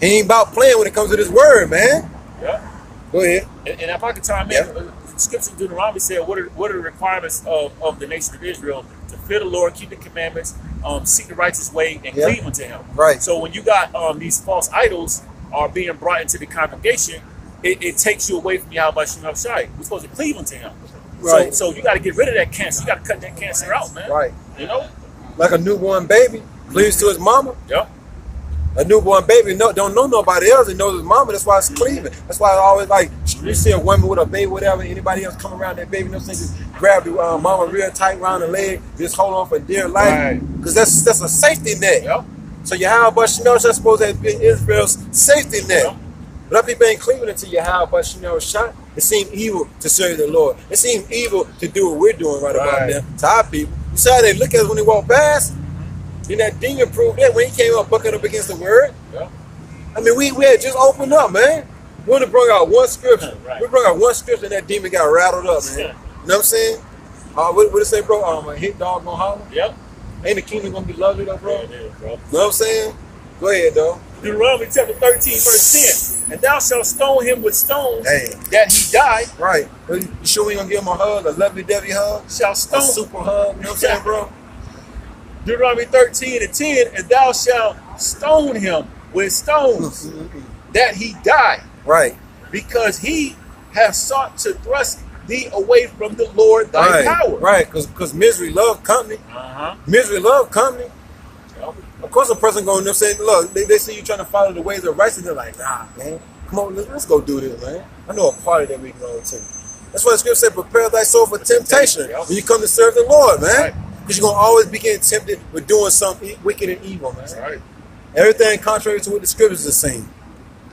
He ain't about playing when it comes to this word, man.
Yeah.
Go ahead.
And if I could chime in, the scripture in Deuteronomy said, what are the requirements of the nation of Israel? To fear the Lord, keep the commandments, seek the righteous way, and cleave unto him.
Right.
So when you got these false idols are being brought into the congregation, it takes you away from Yahweh Shem Yahushai. We're supposed to cleave unto him.
Right.
So you got to get rid of that cancer. You got to cut that cancer out, man.
Right.
You know?
Like a newborn baby cleaves to his mama.
Yep.
A newborn baby don't know nobody else. It knows his mama. That's why it's cleaving. That's why I always like, you see a woman with a baby, whatever, anybody else come around that baby, you know what I'm saying, just grab the mama real tight around the leg, just hold on for dear life. Because that's a safety net.
Yep.
So Yahweh Shem Yahushai supposed to have been Israel's safety net.
Yep.
But our people ain't cleaving into Yahweh Shem Yahushai. It seemed evil to serve the Lord. It seemed evil to do what we're doing right about now to our people. You see how they look at us when they walk past? Then that demon proved that when he came up bucking up against the word.
Yep.
I mean, we had just opened up, man. We only brought out one scripture.
Right.
We brought out one scripture and that demon got rattled up, man. You know what I'm saying? What it say, bro? A hit dog gonna holler?
Yep.
Ain't the kingdom gonna be lovely though, bro?
Yeah, it is, bro.
You know what I'm saying? Go ahead, though.
Deuteronomy chapter 13, verse 10. And thou shalt stone him with stones that he die.
Right. You sure we gonna give him a hug, a lovey dovey hug?
Shall stone.
A super hug, you know what I'm saying, bro?
Deuteronomy 13 and 10. And thou shalt stone him with stones that he die.
Right.
Because he hath sought to thrust thee away from the Lord thy power.
Right, because misery love company. Misery love company. Of course, a person going, you know what I'm saying, look, they see you trying to follow the ways of righteousness, they're like, nah, man, come on, let's go do this, man. I know a party that we can go to. That's why the scripture said, prepare thy soul for temptation when you come to serve the Lord, man. Because you're going to always be getting tempted with doing something wicked and evil, man.
Right.
Everything contrary to what the scriptures are saying.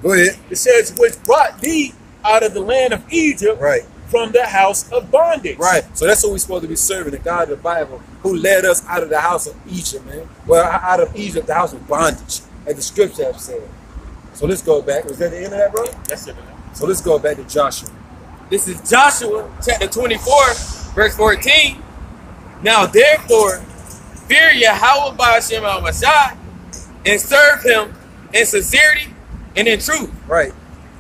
Go ahead.
It says, which brought thee out of the land of Egypt, from the house of bondage.
Right. So that's what we're supposed to be serving, the God of the Bible, who led us out of the house of Egypt, man. Well, out of Egypt, the house of bondage, as the scripture have said. So let's go back. Was that the end of that, bro?
That's it.
So let's go back to Joshua.
This is Joshua chapter 24, verse 14. Now therefore, fear Yahweh Ba'ashem al-Mashai and serve him in sincerity and in truth.
Right.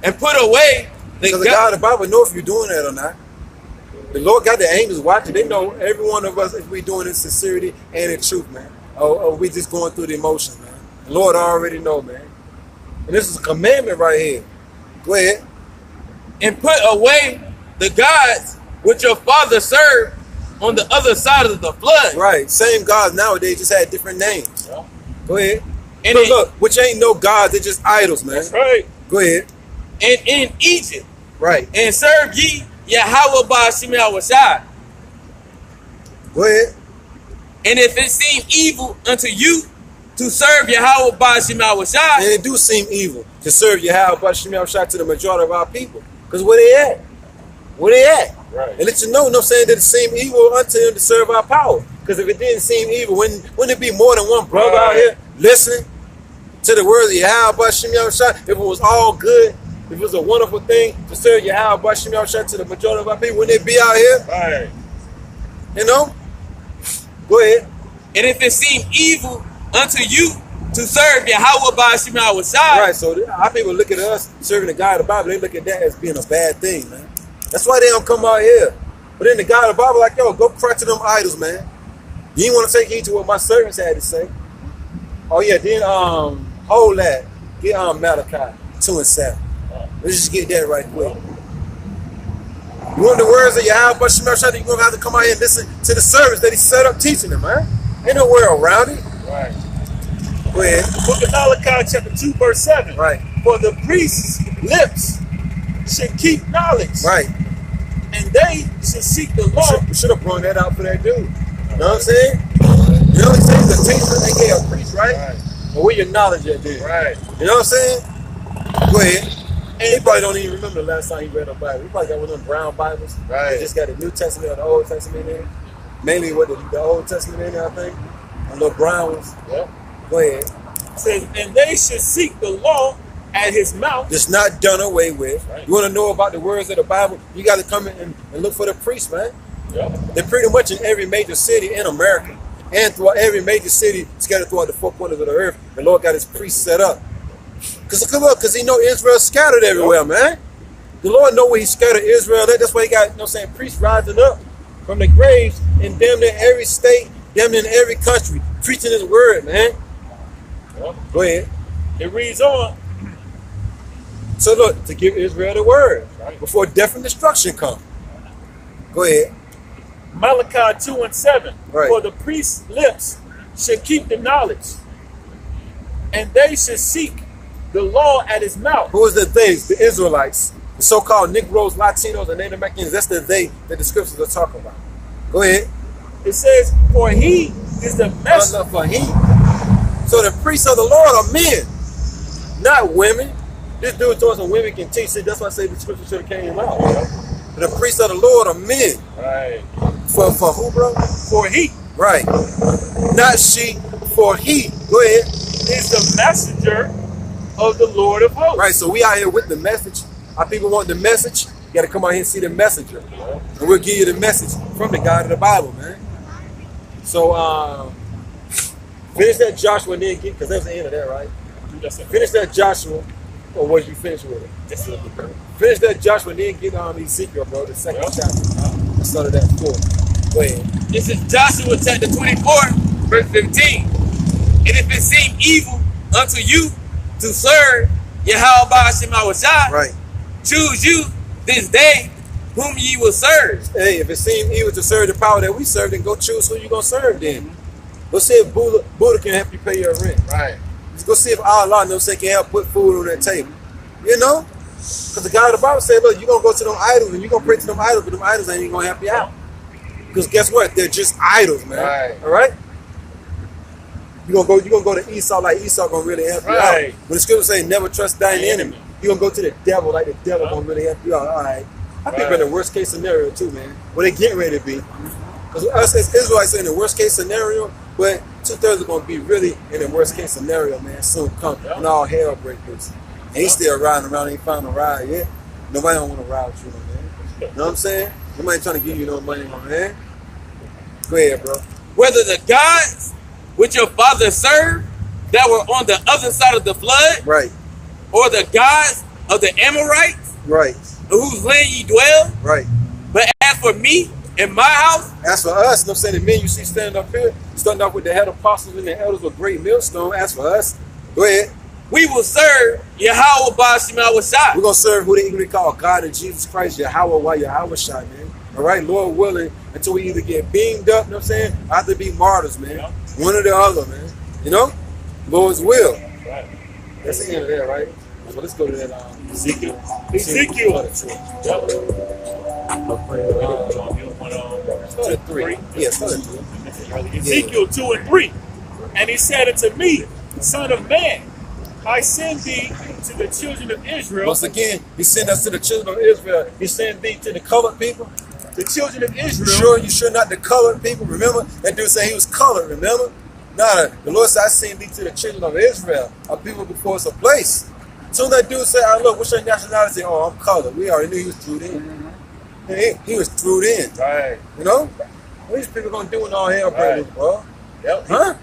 And put away
Because the God of the Bible know if you're doing that or not. The Lord got the angels watching. They know every one of us if we're doing it in sincerity and in truth, man. Or we just going through the emotion, man. The Lord already know, man. And this is a commandment right here. Go ahead.
and put away the gods which your father served on the other side of the flood.
Right. Same gods nowadays, just had different names.
Yeah.
Go ahead.
And
Look, which ain't no gods, they're just idols, man.
That's right.
Go ahead.
and in Egypt,
Right.
and serve ye Yahweh Ba'ashem al-Mashai.
Go ahead.
And if it seem evil unto you to serve Yahweh Ba'ashem al-Mashai,
And it do seem evil to serve Yahweh Ba'ashem al-Mashai to the majority of our people. Because where they at? Where they at?
Right.
And let you know what I'm saying, that it seem evil unto them to serve our power. Because if it didn't seem evil, wouldn't it be more than one brother out here listening to the words of Yahweh Ba'ashem al-Mashai? If it was all good, if it was a wonderful thing to serve Yahweh Ba'ashem al-Mashai to the majority of our people, wouldn't it be out here?
Right.
You know? Go ahead.
and if it seem evil unto you to serve Yahweh Ba'ashem al-Mashai,
Right, so our people look at us serving the God of the Bible, they look at that as being a bad thing, man. That's why they don't come out here. But then the God of the Bible, like, yo, go cry to them idols, man. You ain't want to take heed to what my servants had to say. Oh yeah, then hold that. Get Malachi 2 and 7. Let's just get that right quick. You want the words of Yahweh Ba'ashem al-Mashai, you're gonna have to come out here and listen to the service that he set up teaching them, man. Ain't no way around it.
Right.
Go ahead.
Book of Malachi chapter 2 verse 7.
Right.
For the priest's lips should keep knowledge.
Right.
And they should seek the law.
We should have brought that out for that dude. You know what I'm saying? You know what I'm saying? The taste that they gave a priest, right?
Right.
But where your knowledge at, dude?
Right.
You know what I'm saying? Go ahead. And he probably don't even remember the last time he read a Bible. He probably got one of them brown Bibles.
Right.
He just got the New Testament or the Old Testament in. Mainly what the Old Testament in there, I think. The little brown ones.
Yep.
Go ahead.
It says, and they should seek the law at his mouth.
It's not done away with.
Right.
You want to know about the words of the Bible? You got to come in and look for the priest, man.
Yep.
They're pretty much in every major city in America. And throughout every major city scattered throughout the four corners of the earth. The Lord got his priests set up. Because he know Israel scattered everywhere, man. The Lord know where he scattered Israel. That's why he got, you know what I'm saying, priests rising up from the graves in damn near every state, damn near in every country, preaching his word, man.
Yep.
Go ahead.
It reads on.
So look, to give Israel the word
Right.
before death and destruction come. Go ahead.
Malachi 2 and 7.
Right.
For the priest's lips should keep the knowledge, and they should seek the law at his mouth.
Who is the they? The Israelites. The so-called Negroes, Latinos, and Native Americans. That's the they that the scriptures are talking about. Go ahead.
It says, for he is the messenger.
For he. So the priests of the Lord are men, not women. This dude told us some women can teach. That's why I say the scripture should have came out. The priests of the Lord are men.
Right.
For who, bro?
For he
Right. Not she, for he. Go ahead.
is the messenger of the Lord of hosts.
Right, so we out here with the message. Our people want the message. You got to come out here and see the messenger. And we'll give you the message from the God of the Bible, man. So, finish that Joshua and then get, because that's the end of that, right? Finish that Joshua, or was you finished with it? Finish that Joshua and then get Ezekiel, bro, the second chapter. Let's start at that 4. Go ahead.
this is Joshua chapter 24, verse 15. And if it seem evil unto you to serve Yahweh Ba'ashem al-Mashai,
Right.
choose you this day whom ye will serve.
Hey, if it seems evil to serve the power that we serve, then go choose who you going to serve then. Go see if Buddha can help you pay your rent.
Right.
Let's go see if Allah can help put food on that table. You know? Because the God of the Bible said, look, you're going to go to them idols and you're going to pray to them idols, but them idols ain't even going to help you out. Because guess what? They're just idols, man.
Right.
All right? You're gonna go to Esau like Esau going to really help you out.
Right.
But the scripture say never trust thine enemy. You're going to go to the devil like the devil going to really help you out. All right. I think we're in the worst case scenario too, man. What they getting ready to be. Because us as Israelites are in the worst case scenario, but 2/3 are going to be really in the worst case scenario, man. Soon come when all hell breaks loose. And he's still riding around, ain't found a ride yet. Nobody don't want to ride with you, man. You know what I'm saying? Nobody trying to give you no money, my man. Go ahead, bro.
Whether the gods which your fathers served that were on the other side of the flood,
Right,
or the gods of the Amorites,
right,
whose land ye dwell.
right.
But as for me and my house,
As for us, you know what I'm saying, the men you see standing up here, starting off with the head apostles and the elders of great millstone. As for us, go ahead.
we will serve Yahweh Ba'Shem
We're
Shai.
going to serve who they even call God and Jesus Christ, Yahweh Shai, man. All right, Lord willing, until we either get beamed up, you know what I'm saying, or have to be martyrs, man. One or the other, man. You know? Lord's will.
Right.
That's the end of that, right? So let's go to that.
Ezekiel.
Start at 3. Yeah, start at 3.
Ezekiel 2 and 3. And he said unto me, Son of man, I send thee to the children of Israel.
Once again, he sent us to the children of Israel. He sent thee to the colored people.
The children of Israel.
You sure not the colored people? Remember? That dude said he was colored, remember? Nah, the Lord said, I sent thee to the children of Israel, a people before us a place. So that dude said, look, what's your nationality? Oh, I'm colored. We already knew he was through in. He was through in.
Right.
You know? What these people gonna do when all hell breaks loose, bro?
Yep.
Huh?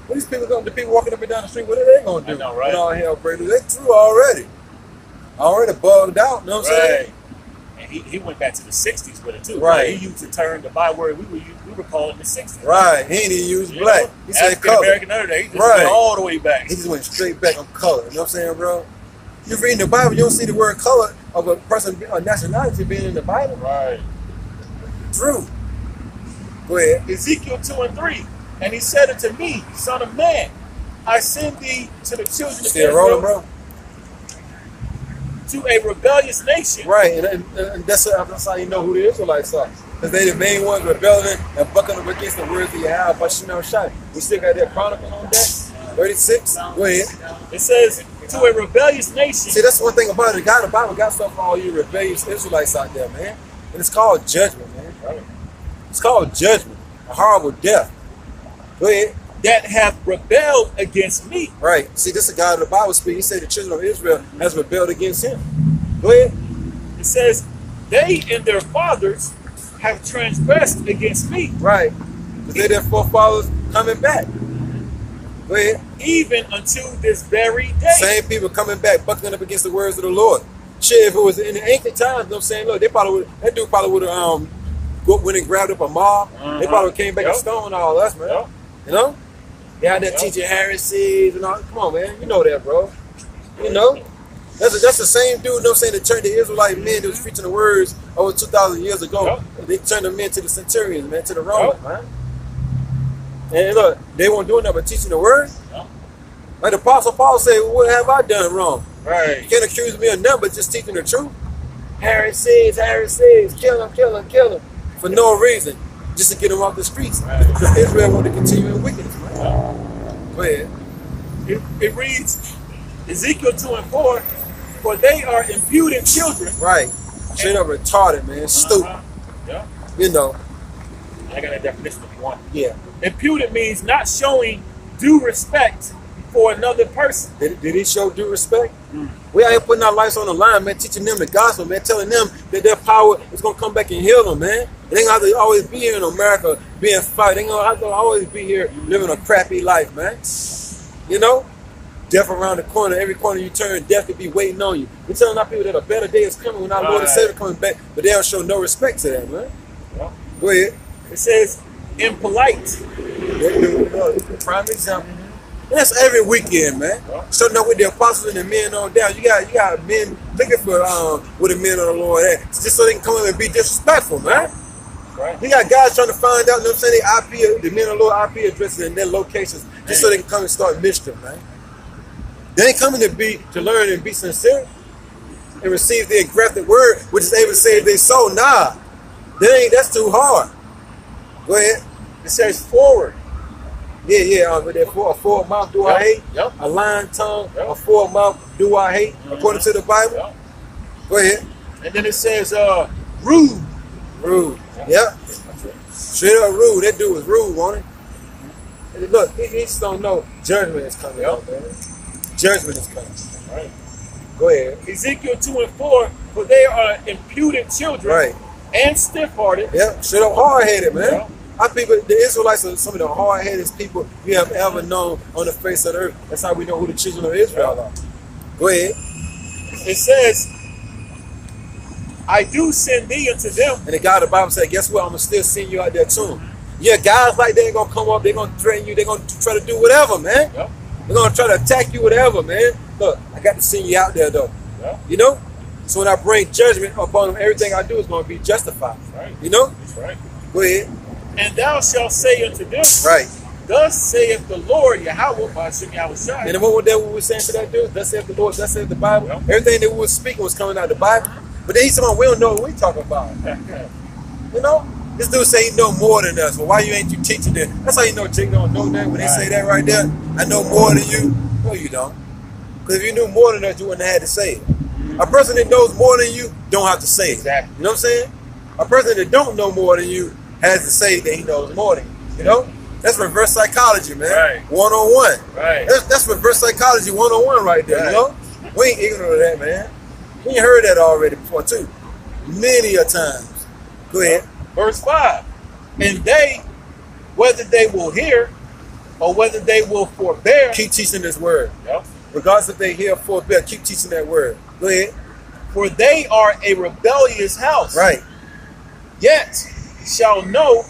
What these people gonna do? The people walking up and down the street, what are they gonna do?
I know, right?
When all hell breaks loose? They through already. Already bugged out, you know what I'm saying?
And he went back to the 60s with it too.
Right.
Like, he used the term, the byword we were calling the 60s.
Right. He ain't even used black. He said
African
color.
American under there. He just
Right.
went all the way back.
He just went straight back on color. You know what I'm saying, bro? You reading the Bible, you don't see the word color of a person, a nationality being in the Bible.
Right.
True. Go ahead.
Ezekiel 2 and 3. And he said unto me, Son of man, I send thee to the children of
Still
Israel,
rolling, bro?
to a rebellious nation.
Right, and that's how you know who the Israelites are. Because they the main ones rebelling and bucking up against the words of Yahweh Ba'Shem Shai. We still got that chronicle on that? 36? Go ahead.
It says, to a rebellious nation.
See, that's one thing about it. The Bible got stuff for all you rebellious Israelites out there, man. And it's called judgment, man.
Right.
It's called judgment. A horrible death. Go ahead.
That have rebelled against me.
Right. See, this is a God of the Bible speaking. He said the children of Israel has rebelled against him. Go ahead.
It says, they and their fathers have transgressed against me.
Right. Because they're their forefathers coming back. Go ahead.
Even unto this very day.
Same people coming back, bucking up against the words of the Lord. Shit, if it was in the ancient times, you know what I'm saying? Look, that dude probably would have went and grabbed up a mob. They probably came back and stoned all us, man.
Yep.
You know? They had that teaching heresies and all. Come on, man. You know that, bro. You know? That's the same dude, you know what I'm saying, that turned the Israelite men that was preaching the words over 2,000 years ago. Yep. They turned the men to the centurions, man, to the Romans, man. And look, they weren't doing that but teaching the word. Yep. Like the Apostle Paul said, well, what have I done wrong?
Right.
You can't accuse me of nothing but just teaching the truth. Heresies, kill him, for no reason, just to get them off the streets. Right. Because Israel wanted to continue in wickedness, man. Go ahead.
It reads, Ezekiel 2 and 4, for they are impudent children.
Right. Straight up retarded, man. Stupid.
Yeah.
You know.
I got a definition if you want.
Yeah.
Impudent means not showing due respect for another person.
Did he show due respect? We out here putting our lives on the line, man, teaching them the gospel, man, telling them that their power is going to come back and heal them, man. They ain't going to have to always be here in America being fight. They ain't going to have to always be here living a crappy life, man. You know? Death around the corner. Every corner you turn, death could be waiting on you. We're telling our people that a better day is coming when our Lord and Savior coming back, but they don't show no respect to that, man. Yeah. Go ahead.
It says, impolite.
Prime example. And that's every weekend, man. Starting up with the apostles and the men on down. You got men looking for where the men of the Lord at, just so they can come in and be disrespectful, man. Right. You got guys trying to find out, you know what I'm saying, the men of the Lord IP addresses and their locations, just so they can come and start mischief, man. They ain't coming to learn and be sincere and receive the engrafted word, which is able to save their soul. Nah, that's too hard. Go ahead.
It says forward.
With that a forward mouth do I hate.
Yep.
A lying tongue, a forward mouth do I hate, according to the Bible.
Yep.
Go ahead.
And then it says, rude.
Rude. Yep. Straight up rude. That dude was rude, wasn't he? And look, he just don't know judgment is coming up, man. Judgment is coming.
Right.
Go ahead.
Ezekiel 2 and 4, for they are imputed children,
Right.
and stiff-hearted.
Yep. Straight up hard-headed, man.
Yeah.
Our people, the Israelites are some of the hard-headed people we have ever known on the face of the earth. That's how we know who the children of Israel are. Go ahead.
It says, I do send thee unto them.
And the God of the Bible said, guess what? I'm going to still send you out there too. Yeah, guys like that ain't going to come up. They're going to threaten you. They're going to try to do whatever, man.
Yep.
They're going to try to attack you, whatever, man. Look, I got to send you out there, though.
Yep.
You know? So when I bring judgment upon them, everything I do is going to be justified.
Right.
You know?
That's right.
Go ahead.
And thou shalt say unto them,
Right.
thus saith the Lord Yahweh by Shem Yahushua.
And what that we were saying to that dude? Thus saith the Lord, thus saith the Bible.
Yep.
Everything that we were speaking was coming out of the Bible. But then he's saying, we don't know what we talking about. You know? This dude say he know more than us. Well, why you ain't you teaching them? That's how you know Jake don't know that. When they say that right there, I know more than you. No, you don't. Because if you knew more than us, you wouldn't have had to say it. A person that knows more than you don't have to say it.
Exactly.
You know what I'm saying? A person that don't know more than you has to say that he knows more than you. You know? That's reverse psychology, man.
Right.
One-on-one.
Right.
That's reverse psychology one-on-one right there,
Right.
you know? We ain't ignorant of that, man. We ain't heard that already before, too. Many a times. Go ahead.
Verse 5. And they, whether they will hear or whether they will forbear.
Keep teaching this word.
Yep.
Regardless if they hear or forbear, keep teaching that word. Go ahead.
For they are a rebellious house.
Right.
Yet shall know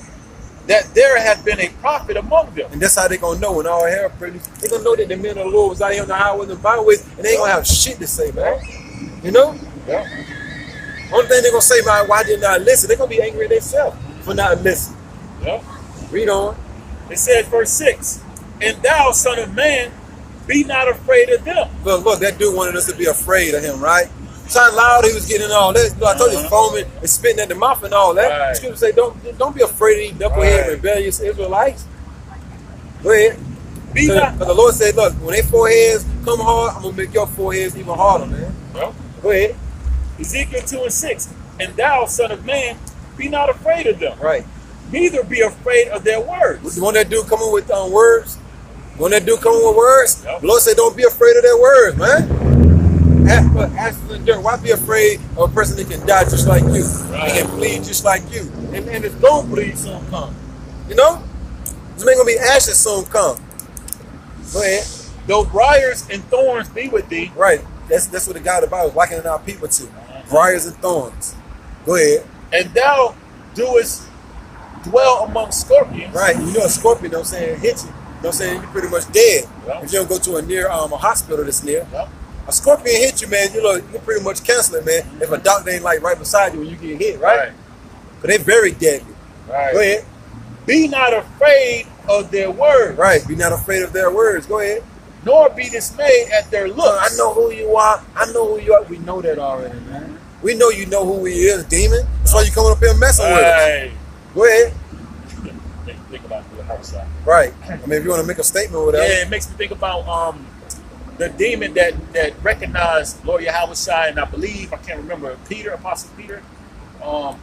that there hath been a prophet among them.
And that's how they going to know when all hell breaks. They going to know that the men of the Lord was out here on the highways and byways, and they ain't going to have shit to say, man. You know?
Yep.
Only thing they're going to say, man, why did not listen? They're going to be angry at themselves for not listening.
Yep.
Read on.
It says, verse 6, and thou, son of man, be not afraid of them.
Look, that dude wanted us to be afraid of him, right? Sound loud, he was getting all that. I told you, foaming and spitting at the mouth and all that.
Right.
Scripture say, don't be afraid of these knucklehead rebellious Israelites. Go ahead.
Be not.
Because the Lord said, look, when their foreheads come hard, I'm going to make your foreheads even harder, man.
Yep.
Go ahead.
Ezekiel 2 and 6, and thou, son of man, be not afraid of them.
Right.
Neither be afraid of their words.
The one that dude coming with words, when that dude coming with words,
Yep.
the Lord said, don't be afraid of their words, man. Ask the dirt. Why be afraid of a person that can die just like you?
Right.
And can bleed just like you. And it's going to bleed soon come. You know? This man going to be ashes soon come. Go ahead.
Though briars and thorns be with thee.
Right. That's what the God of the Bible is likening our people to. Briars and thorns. Go ahead.
And thou doest dwell among scorpions.
Right. You know a scorpion, you know what I'm saying, hit you. You know what I'm saying? You're pretty much dead.
Yep.
If you don't go to a near a hospital that's near.
Yep.
A scorpion hit you, man, you can pretty much cancel it, man. If a doctor ain't like right beside you when you get hit, right? But they're very deadly.
Right.
Go ahead.
Be not afraid of their words.
Right. Be not afraid of their words. Go ahead.
Nor be dismayed at their looks.
I know who you are. I know who you are. We know that already, man. We know you know who he is, demon. That's why you coming up here messing with us.
Right.
Go ahead.
Think about the outside.
Right. I mean, if you want to make a statement with that.
Yeah, it makes me think about the demon that recognized Lord Yahushua, and I believe, I can't remember, Apostle Peter,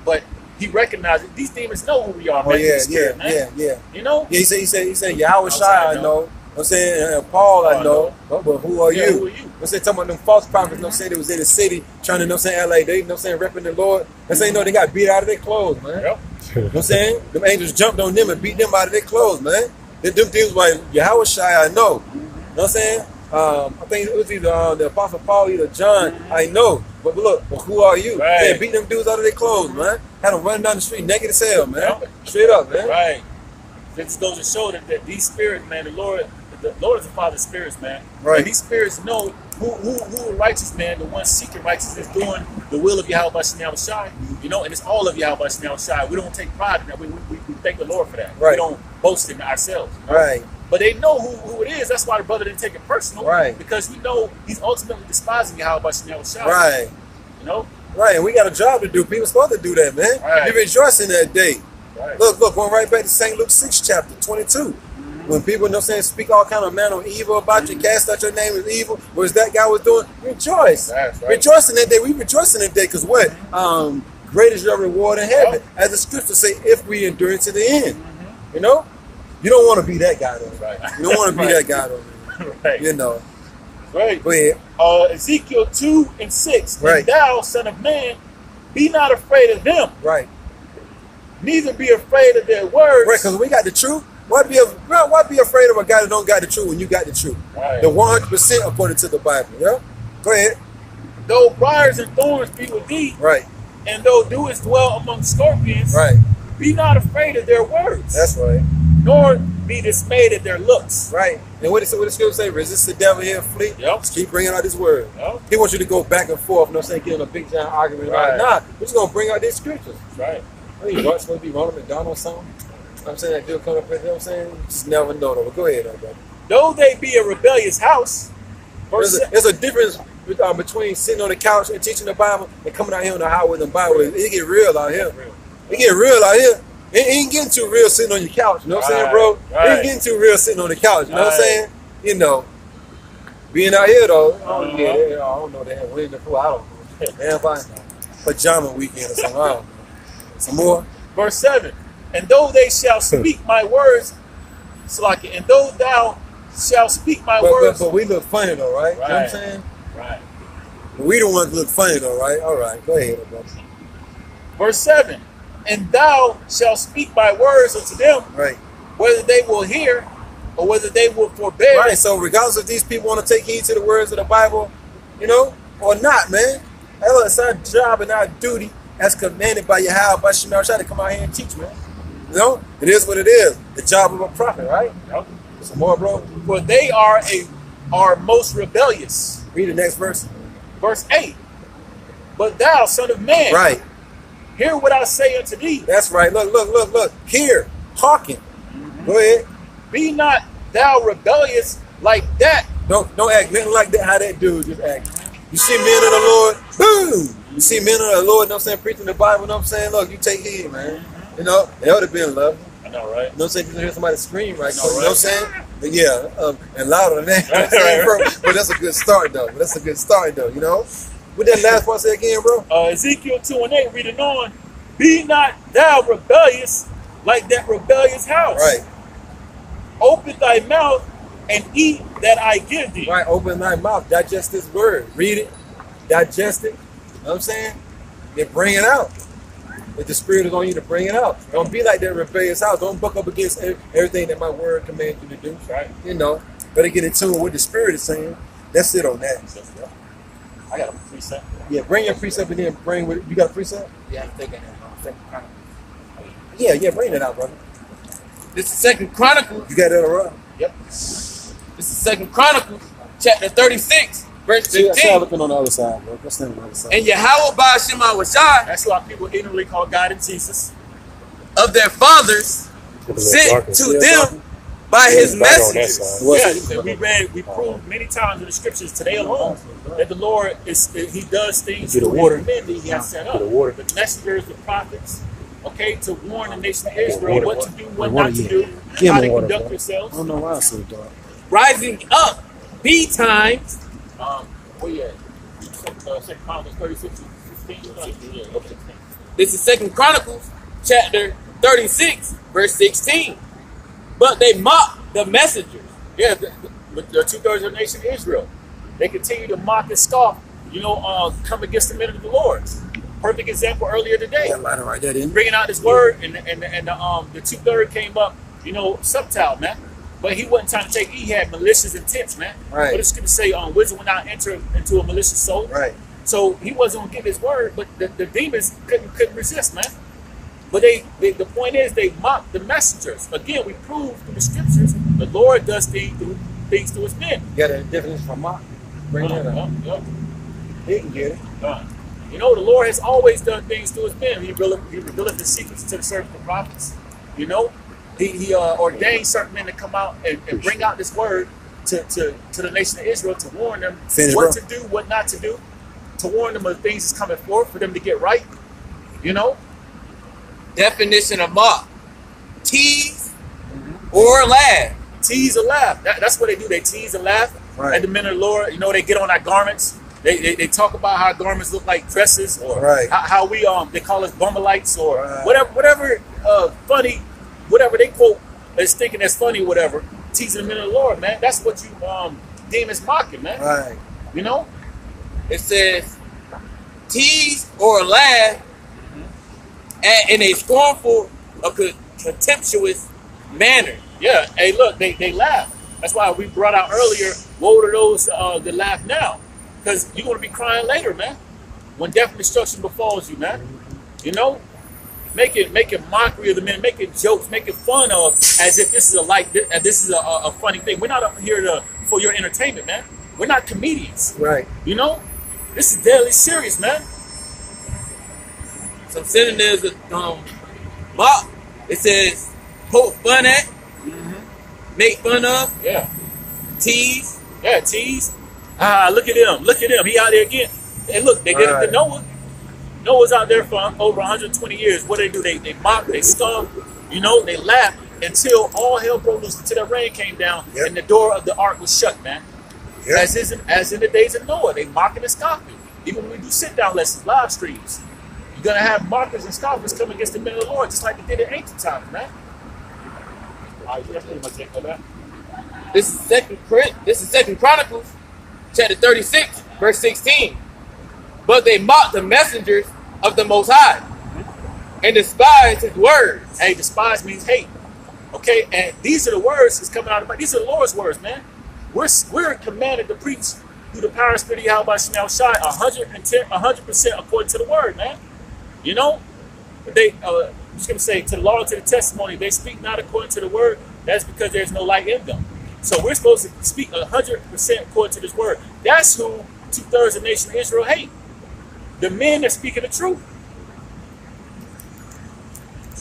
but he recognized it. These demons know who we are, man.
Oh, yeah,
Spirit,
yeah,
man.
yeah.
You know?
Yeah, he said, Yahweh Shai, I know. I'm saying, Paul, I know. But who are
Yeah,
you?
who are you?
I'm saying, talking about them false prophets, you know what I'm saying, they was in the city trying to, you know what I'm saying, LA, they, you know what I'm saying, repping the Lord. I'm saying, no, they got beat out of their clothes, man.
Yep.
You know what I'm saying? Them angels jumped on them and beat them out of their clothes, man. Them things like, Yahweh Shai, I know. You know what I'm saying? I think it was either the Apostle Paul, either John, I know. But look, who are you?
Right.
Yeah, beat them dudes out of their clothes, man. Had them running down the street naked as hell, man.
Yep.
Straight up, man.
Right. It just goes to show that these spirits, man, the Lord is the Father of spirits, man.
Right.
And these spirits know who are righteous, man. The ones seeking righteousness, doing the will of Yahweh Shai. You know, and it's all of Yahweh Shai. We don't take pride in that. We thank the Lord for that.
Right.
We don't boast in ourselves. You know?
Right.
But they know who it is. That's why the brother didn't take it personal.
Right.
Because we know he's ultimately despising Yahweh Shai.
Right.
You know?
Right, and we got a job to do. People supposed to do that, man.
Right.
You rejoice in that day.
Right.
Look, going right back to St. Luke 6, chapter 22. When people, you know what I'm saying, speak all kind of manner of evil about you, cast out your name as evil, what that guy was doing, rejoice.
That's right.
Rejoice in that day. We rejoice in that day because what? Great is your reward in heaven. As the scriptures say, if we endure to the end. You know? You don't want to be that guy though.
Right.
You don't want to be that guy though.
Right.
You know.
Right.
Go ahead.
Ezekiel 2:6.
Right.
And thou, son of man, be not afraid of them,
Right.
neither be afraid of their words.
Right, because we got the truth. Why be afraid of a guy that don't got the truth when you got the truth?
Right.
The 100% according to the Bible. Yeah? Go ahead.
Though briars and thorns be with thee,
Right.
and though doest dwell among scorpions,
Right.
be not afraid of their words,
That's right.
nor be dismayed at their looks.
Right. And what the scripture say? Resist the devil here and flee.
Yep.
Just keep bringing out this word.
Yep.
He wants you to go back and forth. You know what I'm saying? Get in a big giant argument.
Right.
Nah, we're just going to bring out these scriptures.
Right.
What are you supposed to be Ronald McDonald or something? You know what I'm saying? That dude come up with, you know what I'm saying? You just never know though. But go ahead, brother.
Though they be a rebellious house, verse
There's a difference between sitting on the couch and teaching the Bible and coming out here on the highway with the Bible. It get real out here. It get real out here. It ain't getting too real sitting on your couch. You know what I'm saying, bro?
Right.
It ain't getting too real sitting on the couch. You know what I'm
Right.
saying? You know, being out here though, I
Uh-huh.
don't know. They have winning the pool. I don't know. They have pajama weekend or something. I don't know. Some more.
Verse 7. And though they shall speak my words, Salaki, and though thou shalt speak my words.
But we look funny though, right? You know what I'm
Right.
saying?
Right.
We don't want to look funny though, right? All right, go ahead, bro.
Verse 7. And thou shalt speak my words unto them,
Right.
whether they will hear or whether they will forbear.
Right, so regardless if these people want to take heed to the words of the Bible, you know, or not, man. It's our job and our duty as commanded by Yahweh, by Shemel, try to come out here and teach, man. You know, it is what it is. The job of a prophet, right?
Yep.
Some more, bro.
For they are most rebellious.
Read the next verse.
Verse 8. But thou, son of man,
Right.
hear what I say unto thee.
That's right. Look. Here, talking. Go ahead.
Be not thou rebellious like that.
Don't act nothing like that. How that dude just act. You see men of the Lord, boom. You see men of the Lord, you know what I'm saying, preaching the Bible, you know what I'm saying? Look, you take heed, man. You know, that would have been love.
I know, right?
You know what I'm saying? You can hear somebody scream right now.
No,
You know what I'm saying? But yeah, and louder than that. You know what I'm saying, bro? But that's a good start, though. You know? What that last part say again, bro?
Ezekiel 2:8, reading on. Be not thou rebellious like that rebellious house.
Right.
Open thy mouth and eat that I give thee.
Right. Open thy mouth. Digest this word. Read it. Digest it. You know what I'm saying? Then bring it out. If the Spirit is on you to bring it out. Don't be like that rebellious house. Don't buck up against everything that my word commands you to do.
Right.
You know, better get in tune with what the Spirit is saying. That's it on that.
I got a precept.
Yeah, bring your precept and then bring with you got a precept?
Yeah, I'm thinking that.
Yeah, bring that out, brother.
This is Second Chronicles.
You got that around?
Yep.
This is Second Chronicles, chapter 36, verse
See,
15.
looking on the other side, bro. Let's stand on the other side.
And Yahweh by Shema Washai
That's why people ignorantly call God and Jesus.
of their fathers sent to them by his messengers.
Yeah, we proved many times in the scriptures today alone that the Lord he does things
Get the
through
water.
his men that he has set up.
Get the water.
The messengers, the prophets, okay, to warn the nation of Israel
water.
what to do, what
Water,
not to
yeah.
do,
Give
how
me
to
water,
conduct
bro.
yourselves.
I don't know why it's so dark.
Rising up B times.
Where you at? Second Chronicles 36 and 15. Yeah, okay.
This is Second Chronicles, chapter 36, verse 16. But they mocked the messengers.
Yeah, the 2/3 of the nation of Israel. They continue to mock and scoff, come against the men of the Lord. Perfect example earlier today.
Yeah, line right there, didn't
Bringing out this word, and the 2/3 came up, subtile, man. But he wasn't trying to take. He had malicious intents, man.
Right.
But it's going to say, wisdom will not enter into a malicious soul.
Right.
So he wasn't going to give his word, but the demons couldn't resist, man. But the point is, they mocked the messengers. Again, we prove through the scriptures the Lord does things through his men.
You got a definition for mock? Bring that up. He can get it.
The Lord has always done things through his men. He revealed the secrets to the servants of the prophets. He ordained certain men to come out and bring out this word to the nation of Israel to warn them what to do, what not to do, to warn them of things that's coming forth for them to get right.
Definition of mock: tease or laugh.
Tease or laugh. That's what they do. They tease and laugh at the men of the Lord. You know, they get on our garments. They talk about how garments look like dresses, or how we they call us bumalites, or whatever funny, whatever they quote as thinking that's funny, whatever. Teasing the men of the Lord, man. That's what you deem as mocking, man.
Right.
You know?
It says, tease or laugh in a scornful or contemptuous manner.
Yeah. Hey, look, they laugh. That's why we brought out earlier, woe to those that laugh now. Because you're going to be crying later, man. When death and destruction befalls you, man. You know? Making mockery of the men, making jokes, making fun of, as if this is a funny thing. We're not up here for your entertainment, man. We're not comedians.
Right.
You know? This is deadly serious, man.
Some synonyms of mock. It says poke fun at, make fun of, tease.
Yeah, tease. Look at him. Look at him. He out there again. And look, they did it to Noah. Noah's out there for over 120 years. What do? They mock, they scoff, you know, they laugh until all hell broke loose, until the rain came down and the door of the ark was shut, man. Yep. As in the days of Noah, they mocking and scoffing. Even when we do sit-down lessons, live streams, you're going to have mockers and scoffers come against the men of the Lord, just like they did in ancient times, man. All right, that's pretty much it for that.
This is Second Chronicles, chapter 36, verse 16. But they mocked the messengers of the Most High and despised his words.
Hey, despise means hate. Okay, and these are the words that's coming out of the Bible. These are the Lord's words, man. We're commanded to preach through the power of Spirit of Yahweh Shai 100% according to the word, man. You know, they I'm just gonna say, to the law, to the testimony, they speak not according to the word. That's because there's no light in them. So we're supposed to speak 100% according to this word. That's who 2/3 of the nation of Israel hate. The men that speaking the truth.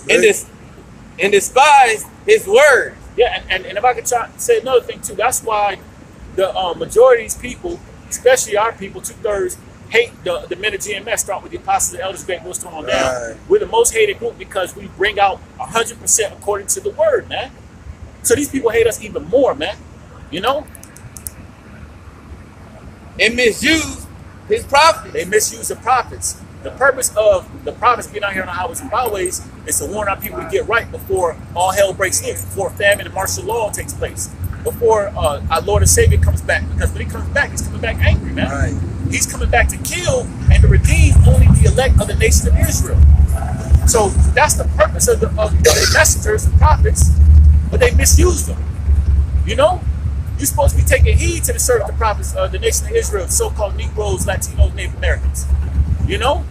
And despise his word.
Yeah, and if I could say another thing too, that's why the majority of these people, especially our people, 2/3, hate the men of GMS, start with the apostles and elders, great millstone on down. We're the most hated group because we bring out 100% according to the word, man. So these people hate us even more, man. You know?
And misuse his prophets.
They misuse the prophets. The purpose of the prophets being out here on the highways and byways is to warn our people to get right before all hell breaks loose, before famine and martial law takes place, before our Lord and Savior comes back. Because when he comes back, he's coming back angry, man.
Right.
He's coming back to kill and to redeem only the elect of the nation of Israel. So that's the purpose of the messengers and prophets, but they misuse them. You know? You're supposed to be taking heed to the servant, the prophets of the nation of Israel, so-called Negroes, Latinos, Native Americans. You know?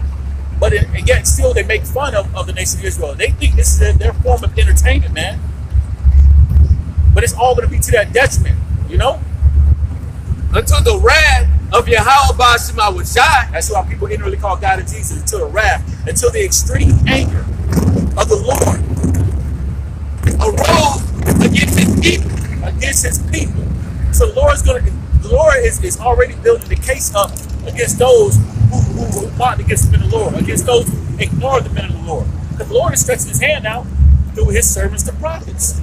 But yet still they make fun of the nation of Israel. They think this is their form of entertainment, man. But it's all going to be to their detriment, you know?
Until the wrath of Yahweh Shema Shai.
That's why people inwardly call God and Jesus, until the wrath, until the extreme anger of the Lord arose against his people. Against his people. So the Lord is already building the case up against those who fought against the men of the Lord, against those who ignore the men of the Lord. The Lord is stretching his hand out through his servants, the prophets.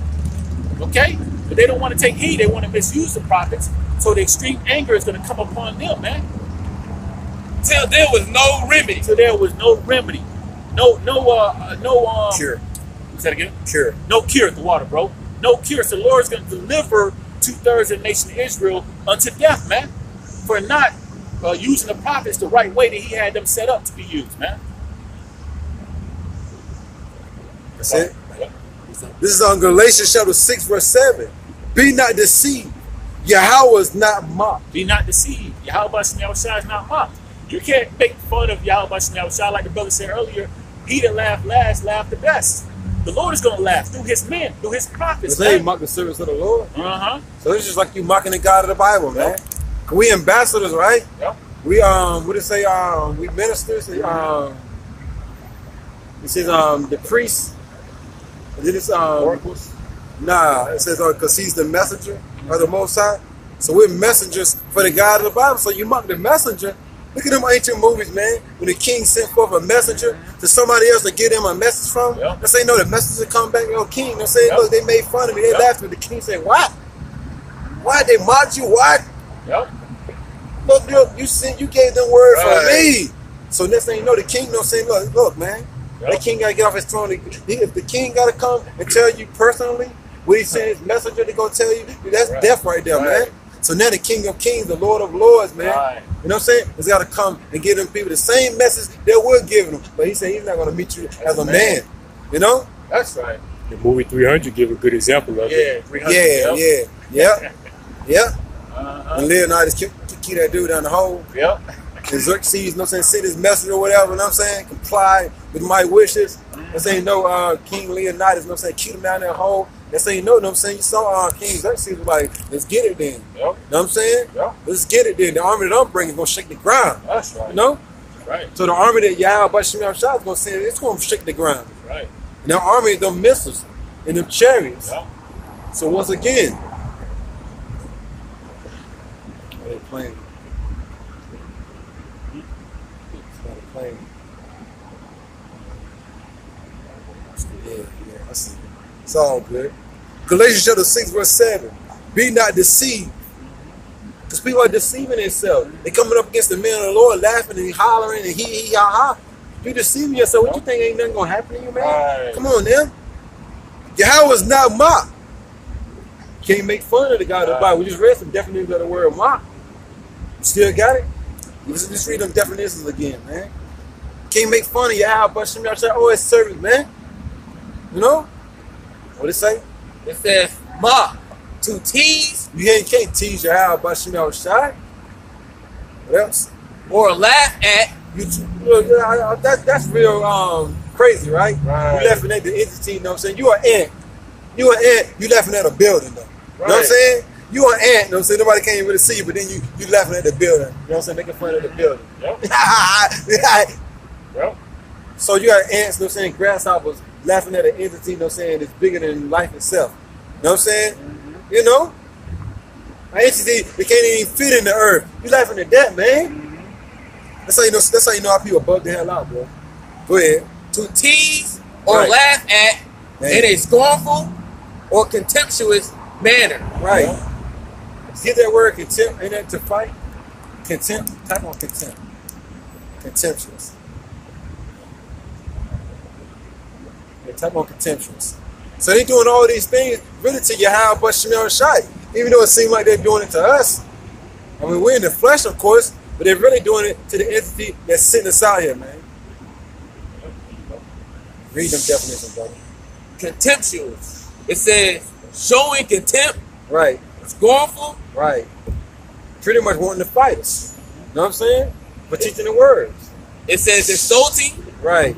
Okay? But they don't want to take heed. They want to misuse the prophets. So the extreme anger is going to come upon them, man.
Till there was no remedy.
Till there was no remedy. No
Cure.
Say that again?
Cure.
No cure at the water, bro. No cure. So the Lord is going to deliver 2/3 of the nation of Israel unto death, man, for not using the prophets the right way that he had them set up to be used, man.
That's it. This is on Galatians chapter 6, verse 7. Be not deceived. Yahweh is not mocked.
Be not deceived. Yahweh Shai is not mocked. You can't make fun of Yahweh Shai, like the brother said earlier. He that laughed last, laughed the best. The Lord is going to laugh through his men, through his prophets.
They mock the servants of the Lord.
Uh-huh.
So it's just like you mocking the God of the Bible, man. We ambassadors, right?
Yep.
We what did it say? We ministers. It says the priests. And then it's
Oracles.
Nah, it says because he's the messenger of the Most High. So we're messengers for the God of the Bible. So you mock the messenger,
Look at them ancient movies, man. When the king sent forth a messenger to somebody else to get him a message from, they say, no, the messenger come back, yo, king. They say, look, they made fun of me. They laughed at the king. Said, what? Why they mocked you? What? Look, you gave them word for me. So next thing you know, the king don't say, look, man, the king got to get off his throne. If the king got to come and tell you personally what he sent his messenger to go tell you, that's death right there, man. So now the King of Kings, the Lord of Lords, man, you know what I'm saying? He's got to come and give them people the same message that we're giving them. But he said he's not going to meet you as a man, you know?
That's right.
The movie 300 give a good example of it.
300.
Yeah. And Leonidas kick that dude down the hole. And Xerxes, you know what I'm saying, sent his message or whatever, you know what I'm saying, comply with my wishes. They say, no, King Leonidas, you know what I'm saying, keep him down that hole. They say, no, you know what I'm saying, you saw King Xerxes was like, let's get it then. You know what I'm saying? Let's get it then. The army that I'm bringing is going to shake the ground.
That's right.
You know?
Right.
So the army that Yahweh Bashim Shah is going to send, it's going to shake the ground.
Right.
And the army is them missiles and them chariots. So once again, they're playing. I see. It's all good. Galatians chapter 6, verse 7. Be not deceived. Because people are deceiving themselves. They coming up against the man of the Lord, laughing and hollering and he, ha, ha. You deceiving yourself. What you think ain't nothing going to happen to you, man? Come on, now. Yahweh is not mocked. Can't make fun of the God of the Bible. We just read some definitions of the word mock. Still got it? Just read them definitions again, man. Can't make fun of Yahweh, but y'all say, oh, it's service, man. You know? What it say?
It says mock, to tease.
You can't tease Yahweh, but Shai. What else?
Or laugh at.
That's real crazy, right? You laughing at the entity, you know what I'm saying? You an ant. You laughing at a building, though. You know what I'm saying? You an ant, you know what I'm saying? Nobody can't really see you, but then you laughing at the building. You know what I'm saying? Making fun of the building. So you got ants, you know what I'm saying? Grasshoppers laughing at an entity, you know what I'm saying? It's bigger than life itself. You know what I'm saying? You know? An entity that can't even fit in the earth. You laughing at that, man. That's how you know how people bug the hell out, bro. Go ahead.
To tease or laugh at in a scornful or contemptuous manner.
Right. Get that word contempt, ain't that to fight? Contempt, type on contempt. Contemptuous. Yeah, type on contemptuous. So they doing all these things really to Yahweh but Shemel Shai. Even though it seems like they're doing it to us. I mean, we're in the flesh, of course, but they're really doing it to the entity that's sitting us out here, man. Read them definitions, brother.
Contemptuous. It says showing contempt.
Right.
Scornful.
Right. Pretty much wanting to fight us. You know what I'm saying? For teaching the words.
It says insulting.
Right.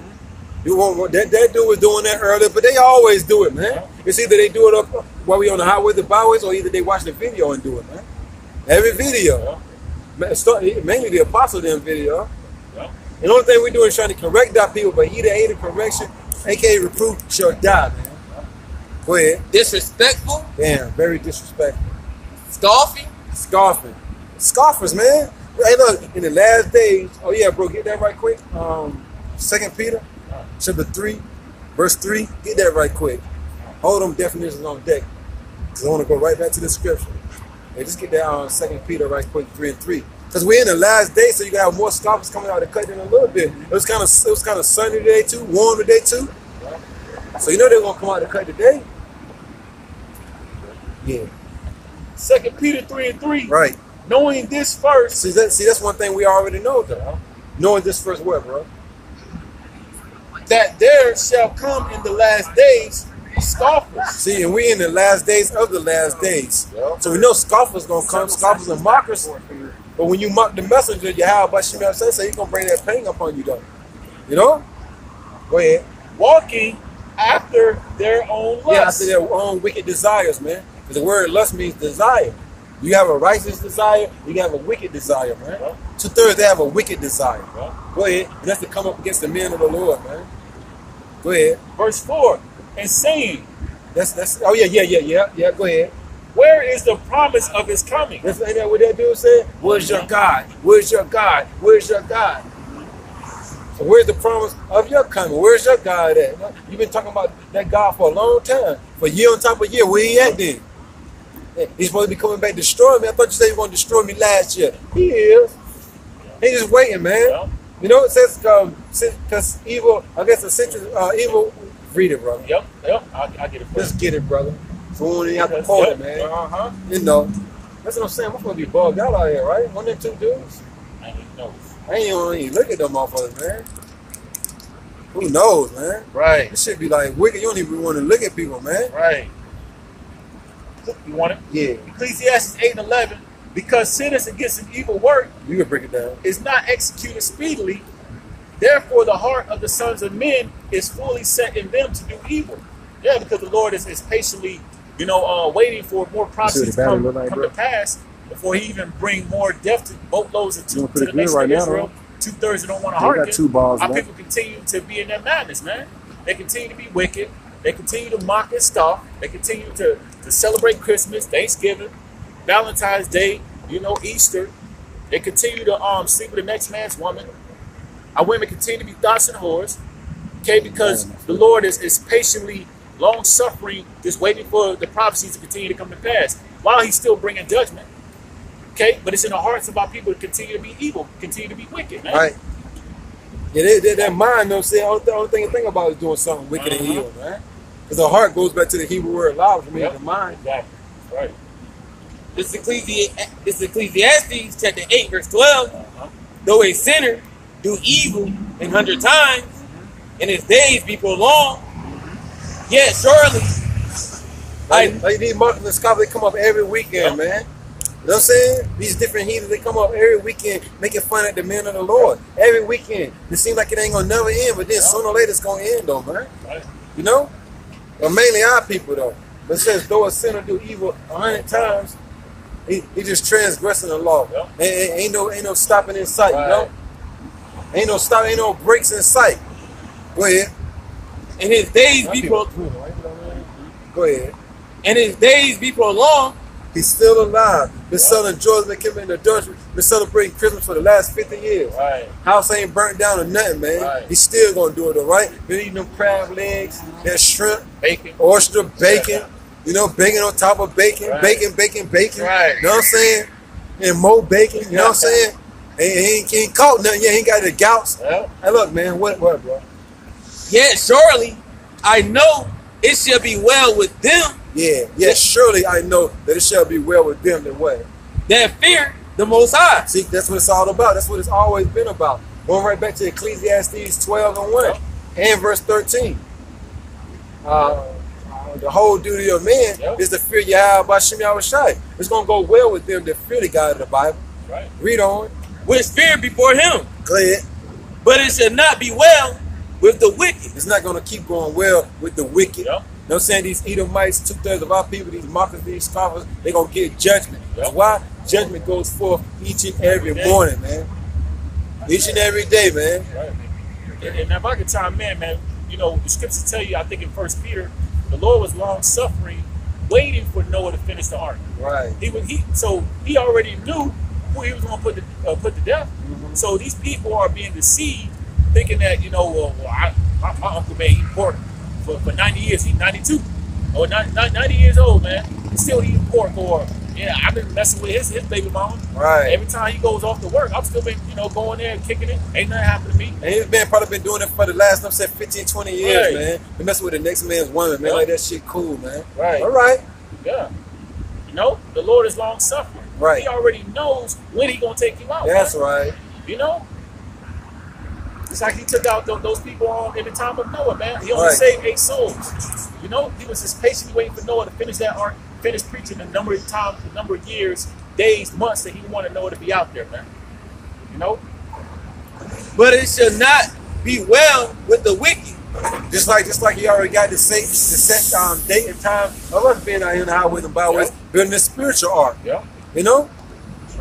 That dude was doing that earlier, but they always do it, man. It's either they do it up while we on the highways, the byways, or either they watch the video and do it, man. Every video. Mainly the apostle them video. And the only thing we do is trying to correct our people, but he that hated correction, aka reproof, shall die, man. Go ahead.
Disrespectful.
Damn, very disrespectful.
Scoffing.
Scoffing. Scoffers, man. Hey, look, in the last days, oh yeah, bro, get that right quick. 2 Peter, chapter 3, verse 3. Get that right quick. Hold them definitions on deck. Because I want to go right back to the scripture. Hey, just get that 2 Peter right quick, 3 and 3. Because we're in the last day, so you got to have more scoffers coming out of the cut in a little bit. It was kind of sunny today too, warm today too. So you know they're gonna come out of the cut today. Yeah.
2 Peter 3 and 3.
Right.
Knowing this first.
See, that's one thing we already know, though. Knowing this first what, bro?
That there shall come in the last days scoffers.
See, and we in the last days of the last days. So we know scoffers gonna come, scoffers and mockers. But when you mock the messenger, Yahweh Bashim say he's gonna bring that pain upon you, though. You know? Go ahead.
Walking after their own lust.
Yeah, after their own wicked desires, man. Because the word lust means desire. You have a righteous desire, you have a wicked desire, man. 2/3 they have a wicked desire. Go ahead. And that's to come up against the men of the Lord, man. Go ahead.
Verse 4. And saying.
That's oh yeah, go ahead.
Wait where is the promise of his coming?
Ain't that what that dude said? Where's your God? Where's your God? Where's your God? So where's the promise of your coming? Where's your God at? You've been talking about that God for a long time. For year on top of year. Where he at then? He's supposed to be coming back to destroy me. I thought you said you were going to destroy me last year. He is. He's just waiting, man.
Yeah.
You know, it says because evil, I guess the sentence, evil, read it, brother.
Yep. I get it.
Just get it, brother. So we don't even have to quote it, man. You know, that's what I'm saying. We're supposed to be bugged out here, right? One of them two dudes.
I ain't know.
I ain't even look at them motherfuckers, man. Who knows, man?
Right.
This shit be like wicked. You don't even want to look at people, man.
Right. You want it?
Yeah.
Ecclesiastes 8:11. Because sinners against an evil work
You can break it down.
is not executed speedily, therefore the heart of the sons of men is fully set in them to do evil. Yeah, because the Lord is patiently, waiting for more prophecies to come to pass before he even bring more death to boatloads to the nation of Israel. 2/3 don't want to hearken. Our people continue to be in that madness, man. They continue to be wicked. They continue to mock and scoff. They continue to celebrate Christmas, Thanksgiving, Valentine's Day, Easter. They continue to sleep with the next man's woman. Our women continue to be thoughts and whores. Okay, because the Lord is patiently, long-suffering, just waiting for the prophecies to continue to come to pass while he's still bringing judgment. Okay, but it's in the hearts of our people to continue to be evil, continue to be wicked, man.
Right. Yeah, that mind, the only thing to think about is doing something wicked and evil, man. Because the heart goes back to the Hebrew word love, for me, the mind.
Exactly. Right.
This is Ecclesiastes chapter 8, verse 12. Though a sinner do evil 100 times, and his days be prolonged, yet surely
Like these Martin and Scott, they come up every weekend, man. You know what I'm saying? These different heathens, they come up every weekend making fun at the men of the Lord. Every weekend. It seems like it ain't gonna never end, but then sooner or later it's gonna end though, man. You know? But mainly our people though. But it says, though a sinner do evil 100 times, he just transgressing the law. Ain't no stopping in sight, you know? Ain't no stopping, ain't no breaks in sight. Go ahead.
and his days be
Go ahead.
and his days be prolonged.
He's still alive. Been selling drugs, been committing adultery, been celebrating Christmas for the last 50 years.
Right.
House ain't burnt down or nothing, man.
Right.
He's still gonna do it, though, right? Been eating them crab legs, that shrimp,
Bacon.
oyster, bacon, you know, bacon on top of bacon,
Right.
bacon.
Right.
You know what I'm saying? And more bacon, you know what I'm saying? He ain't caught nothing yet. He ain't got the gouts.
Yeah.
Hey, look, man, what, bro?
Yet surely I know it shall be well with them
Yeah, surely I know that it shall be well with them that way.
that fear the Most High.
See, that's what it's all about. That's what it's always been about. Going right back to Ecclesiastes 12:1 and verse 13. The whole duty of man is to fear Yahweh B'Shem Yahushai. It's going to go well with them that fear the God of the Bible.
Right.
Read on.
With fear before him.
Go ahead.
But it shall not be well with the wicked.
It's not going to keep going well with the wicked.
Yep.
You know what I'm saying? These Edomites, 2/3 of our people, these mockers, these scoffers, they're going to get judgment. That's why judgment goes forth each and every morning, man. Each and every day, man.
Right. And if I could chime in, man, you know, the scriptures tell you, I think in 1 Peter, the Lord was long suffering, waiting for Noah to finish the ark.
Right.
So he already knew who he was going to put to death. Mm-hmm. So these people are being deceived, thinking that, you know, my uncle made pork for 90 years. He's 92 or 90 years old, man. He's still eating pork. Or I've been messing with his baby mama.
Right.
Every time he goes off to work, I've still been, going there and kicking it. Ain't nothing happened to me.
And he's probably been doing it for the last, 15, 20 years, man. Been messing with the next man's woman, man. Like that shit cool, man.
Right.
All right.
Yeah. The Lord is long suffering.
Right.
He already knows when he's gonna take you out.
That's
man.
right.
It's like he took out those people in the time of Noah, man. He only saved 8 souls. He was just patiently waiting for Noah to finish that ark, finish preaching the number of times, the number of years, days, months that he wanted Noah to be out there, man.
But it shall not be well with the wicked.
Just like he already got the set date and time of us being out here in the highways and byways, building this spiritual ark.
Yeah.
And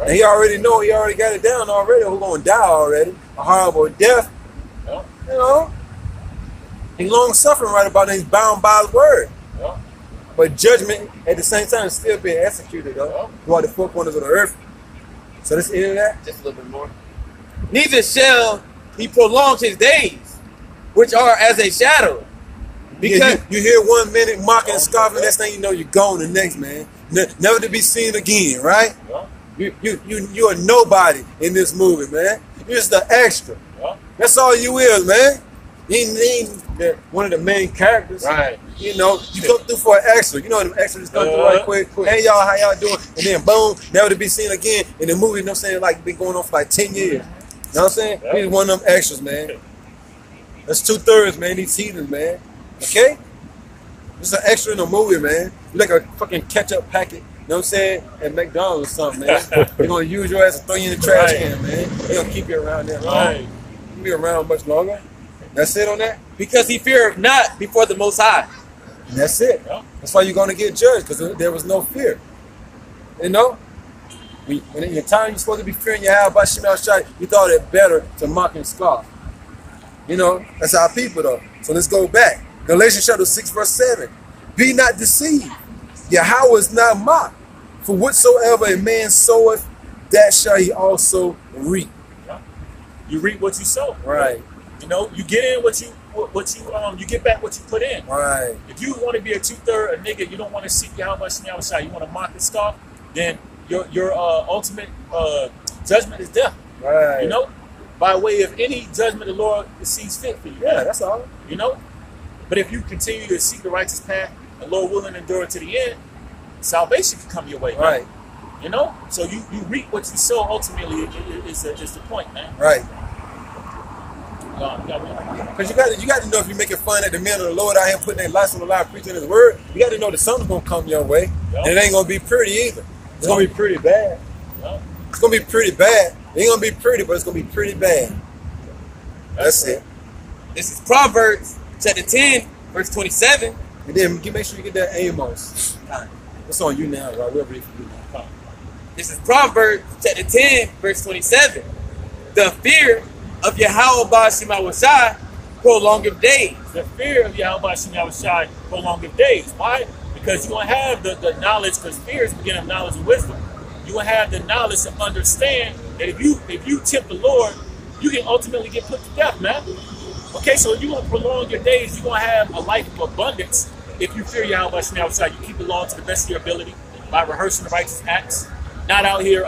he already got it down already. Who's gonna die already? A horrible death.
Yeah.
He's long suffering right about it. He's bound by his word.
Yeah.
But judgment at the same time is still being executed though throughout the four corners of the earth. So this is that.
Just a little bit more. Neither shall he prolong his days, which are as a shadow. Because
you hear 1 minute mocking and scoffing, next thing you know you're gone the next, man. Never to be seen again, right? You are nobody in this movie, man. You're just the extra. That's all you is, man. You ain't one of the main characters.
Right.
You know, you come through for an extra. You know them extras come through right quick. Hey y'all, how y'all doing? And then boom, never to be seen again. In the movie, you know what I'm saying, like been going on for like 10 years. You know what I'm saying? He's one of them extras, man. That's 2/3, man. These heathens, man. Okay? It's an extra in a movie, man. You like a fucking ketchup packet, you know what I'm saying, at McDonald's or something, man. They're gonna use your ass and throw you in the trash can, man. They're gonna keep you around there long. You'll be around much longer. That's it on that?
because he feared not before the Most High.
And that's it. That's why you're gonna get judged, because there was no fear. You know? When in your time you're supposed to be fearing Yahweh by Shemel Shai, you thought it better to mock and scoff. You know, that's our people though. So let's go back. Galatians chapter 6, verse 7. Be not deceived. Yahweh is not mocked. For whatsoever a man soweth, that shall he also reap.
You reap what you sow.
Right.
You know, you get in you get back what you put in.
Right.
If you want to be a 2/3 a nigga, you don't want to seek Yahweh Shemel Shai, you want to mock and scoff, then your ultimate judgment is death.
Right.
You know, by way of any judgment the Lord sees fit for you.
Yeah, that's all.
You know, but if you continue to seek the righteous path, and Lord willing endure to the end, salvation can come your way.
Right.
Man. You know, so you reap what you sow. Ultimately, is the point, man.
Right.
Because
you got to know if you're making fun at the men of the Lord out here putting their lives on the line, preaching His word. You got to know that something's gonna come your way, and it ain't gonna be pretty either. It's gonna be pretty bad. It's gonna be pretty bad. It ain't gonna be pretty, but it's gonna be pretty bad. That's it.
This is Proverbs chapter 10, verse 27.
And then make sure you get that Amos. It's on you now, right? We'll read for you now.
This is Proverbs chapter 10, verse 27. The fear of Yahweh Shemel Shai prolongeth days.
the fear of Yahweh Shemel Shai prolongeth days. Why? Because you're going to have the knowledge, because fear is the beginning of knowledge and wisdom. You're going to have the knowledge to understand that if you tempt the Lord, you can ultimately get put to death, man. Okay, so if you're going to prolong your days, you're going to have a life of abundance. If you fear Yahweh Shemel Shai, you keep the law to the best of your ability by rehearsing the righteous acts. Not out here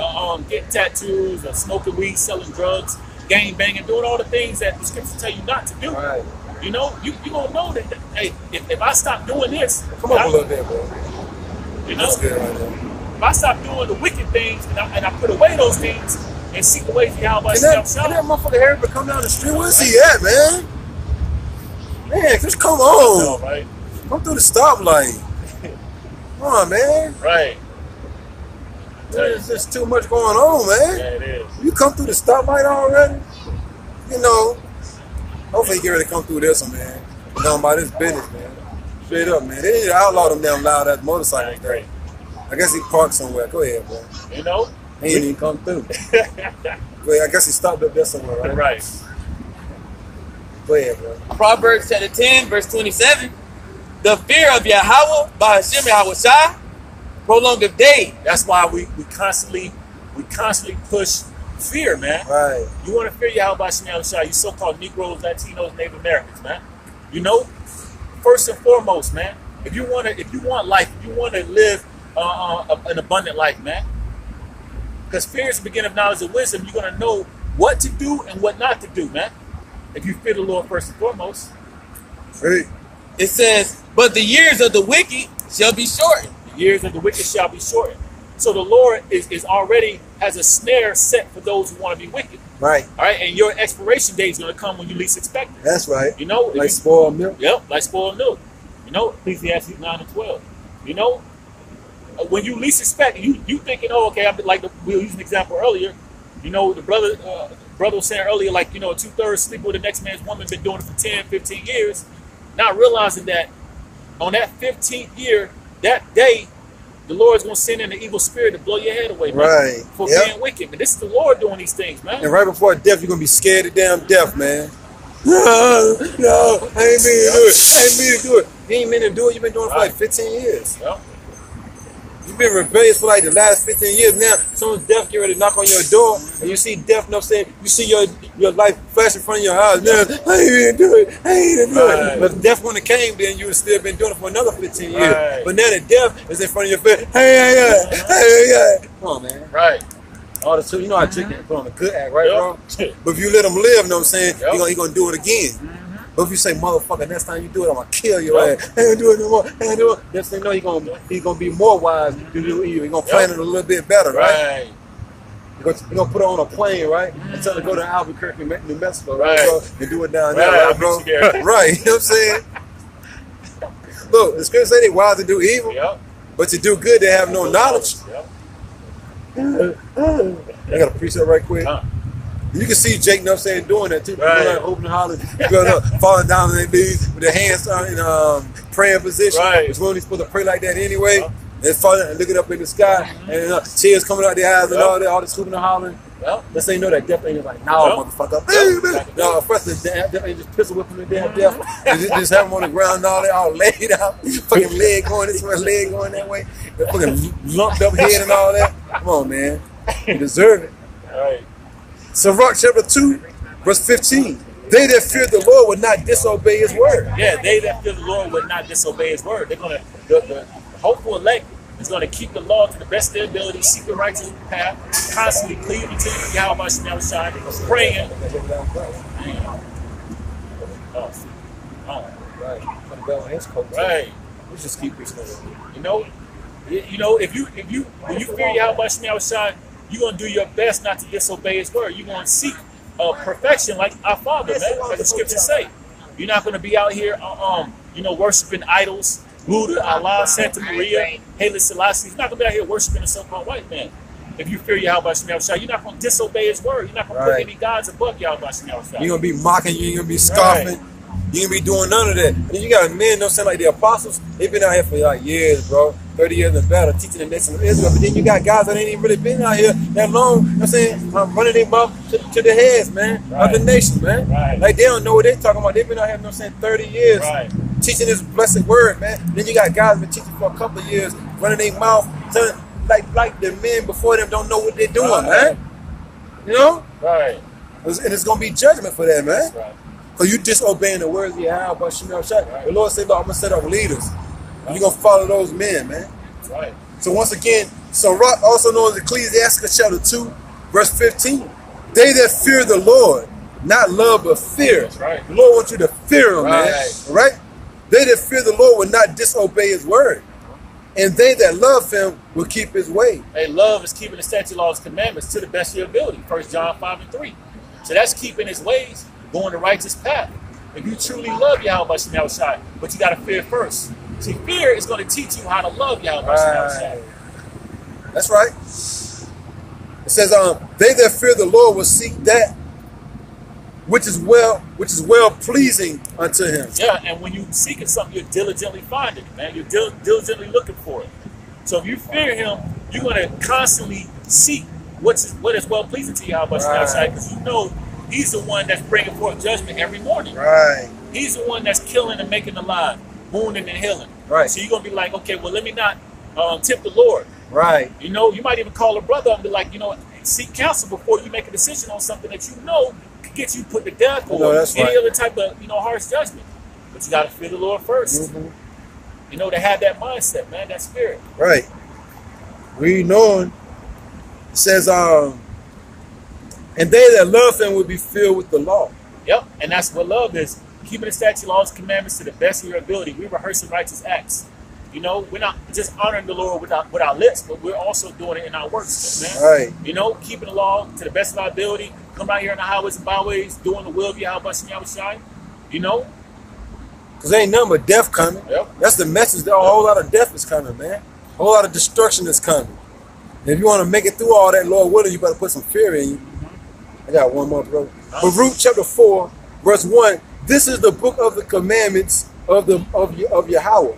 getting tattoos or smoking weed, selling drugs, gang banging, doing all the things that the scriptures tell you not to do.
Right.
You know, you gonna know that, hey, if I stop doing this,
Come up a little bit, bro.
you know,
That's good right there.
if I stop doing the wicked things and I put away those things and seek the ways of Yahweh
Can
Shemel Shai,
that motherfucker Harry come down the street? Where's he at, man? Man, just come on.
no, right?
Come through the stoplight. Come on, man.
Right.
There's just too much going on, man.
Yeah, it is.
You come through the stoplight already? You know, hopefully you get ready to come through this one, man. We're going about this business, man. Straight up, man. They need to outlaw them damn loud ass motorcycles.
Great.
I guess he parked somewhere. Go ahead, bro.
You know?
He didn't even come through. Go ahead. I guess he stopped up there somewhere, right?
Right.
Go ahead, bro.
Proverbs chapter 10, verse 27. The fear of Yahweh by Shemel Shai prolongeth days.
That's why we constantly push fear, man.
Right.
You want to fear Yahweh Shemel Shai, you so-called Negroes, Latinos, Native Americans, man. You know, first and foremost, man, if you want life, if you want to live an abundant life, man, because fear is the beginning of knowledge and wisdom, you're going to know what to do and what not to do, man, if you fear the Lord first and foremost.
Hey.
It says, but the years of the wicked shall be shortened.
The years of the wicked shall be shortened. So the Lord is already has a snare set for those who want to be wicked.
Right.
All right, and your expiration date is going to come when you least expect it.
That's right.
You know,
Like spoiled milk.
Yep, like spoiled milk. You know, Ecclesiastes 9 and 12. You know, when you least expect, you thinking, oh, okay, we were using an example earlier. You know, the brother was saying earlier, like, you know, a 2/3 sleep with the next man's woman, been doing it for 10, 15 years, not realizing that on that 15th year, that day, the Lord's going to send in an evil spirit to blow your head away, man,
Right.
for being wicked. But this is the Lord doing these things, man.
And right before death, you're going to be scared to damn death, man. No, I ain't mean to do it. I ain't mean to do it. You ain't meant to do it. You've been doing it for like 15 years.
Yep.
You've been rebellious for like the last 15 years. Now, someone's death get ready to knock on your door, and you see death, you know what I'm saying? You see your life flash in front of your eyes. Now, I ain't even do it. I ain't even do it. But death, when it came, then you would still been doing it for another 15 years.
Right.
But now that death is in front of your face. Hey. Come on, man.
Right.
All the two, you know how chicken put on a good act, right, bro?
Yep.
But if you let him live, you know what I'm saying?
Yep.
He gonna do it again. But if you say, motherfucker, next time you do it, I'm gonna kill your ass. I ain't gonna do it no more. I ain't gonna do it. Next thing you know, he gonna be more wise to do evil. He gonna plan it a little bit better, right? He gonna put it on a plane, right? And tell her to go to Albuquerque, New Mexico, right, bro? And do it down there, right, bro? Right, you know what I'm saying? Look, the scripture say they wise to do evil, but to do good they have no knowledge. I gotta preach that right quick. You can see Jake, you know what I'm saying, doing that too. Right. Like open hollers, falling down on their knees with their hands in praying position.
Right.
It's when he's supposed to pray like that anyway. And falling and looking up in the sky, and tears coming out their eyes and all that, all the scooping and hollering. Let's say you know that death ain't like, no, motherfucker. No, first the death ain't just pistol whipping the damn death. And just have him on the ground and all that, all laid out. Fucking leg going this way, leg going that way. That fucking lumped up head and all that. Come on, man. You deserve it.
Right.
Sirach chapter 2, verse 15. They that fear the Lord would not disobey his word.
Yeah, they that fear the Lord would not disobey his word. They're gonna the hopeful elect is gonna keep the law to the best of their ability, seek the righteous path, constantly pleading to Yahweh Shai, praying. Right.
We just keep this going.
You know, if you when you fear Yahweh Shai, you're gonna do your best not to disobey his word. You're gonna seek perfection like our Father, man, like the scriptures say. You're not gonna be out here worshiping idols, Buddha, Allah, Santa Maria, Haile Selassie. You're not gonna be out here worshiping a so-called white man. If you fear Yahweh Shai, you're not gonna disobey his word. You're not gonna put any gods above Yahweh Shai.
You're gonna be mocking, you ain't gonna be scoffing. You ain't gonna be doing none of that. And then you got men, you know what I'm saying, like the apostles, they've been out here for like years, bro. 30 years and better, teaching the nation of Israel. But then you got guys that ain't even really been out here that long, you know what I'm saying, running their mouth to the heads, man, of the nation, man. Like they don't know what they're talking about. They've been out here, you know what I'm saying, 30 years teaching this blessed word, man. Then you got guys been teaching for a couple of years, running their mouth, like the men before them don't know what they're doing, man. You know?
Right.
And it's gonna be judgment for that, man. Because you disobeying the words of Yahweh Shai. The Lord said, look, I'm gonna set up leaders. You're going to follow those men, man.
Right.
So once again, Sirach, also known as Ecclesiastes chapter 2, verse 15. They that fear the Lord, not love but fear.
That's right.
The Lord wants you to fear him, man. Right? They that fear the Lord will not disobey his word. And they that love him will keep his way.
Hey, love is keeping the statute, laws, commandments to the best of your ability. 1 John 5:3. So that's keeping his ways, going the righteous path. If you truly love Yahweh Shai, but you got to fear first. See, fear is going to teach you how to love Yahweh Shai.
That's right. It says, they that fear the Lord will seek that which is well pleasing unto him.
Yeah, and when you seeking something, you're diligently finding it, man. You're diligently looking for it. So if you fear him, you're going to constantly seek what is well pleasing to Yahweh Shai, because you know he's the one that's bringing forth judgment every morning.
Right.
He's the one that's killing and making alive, wounding and healing.
Right.
So you're going to be like, okay, well, let me not tempt the Lord.
Right.
You know, you might even call a brother and be like, seek counsel before you make a decision on something that you know could get you put to death or any other type of, harsh judgment. But you got to fear the Lord first. To have that mindset, man, that spirit.
Right. Reading on, it says, and they that love him will be filled with the law.
Yep, and that's what love is. Keeping the statute, laws, commandments to the best of your ability. We're rehearsing righteous acts. We're not just honoring the Lord with our lips, but we're also doing it in our works, man.
Right.
Keeping the law to the best of our ability. Come out here in the highways and byways, doing the will of Yahweh Shai.
Because ain't nothing but death coming.
Yep.
That's the message. A whole lot of death is coming, man. A whole lot of destruction is coming. And if you want to make it through all that, Lord willing, you better put some fear in you. I got one more, bro. Baruch chapter 4, verse 1. This is the book of the commandments of Yahweh,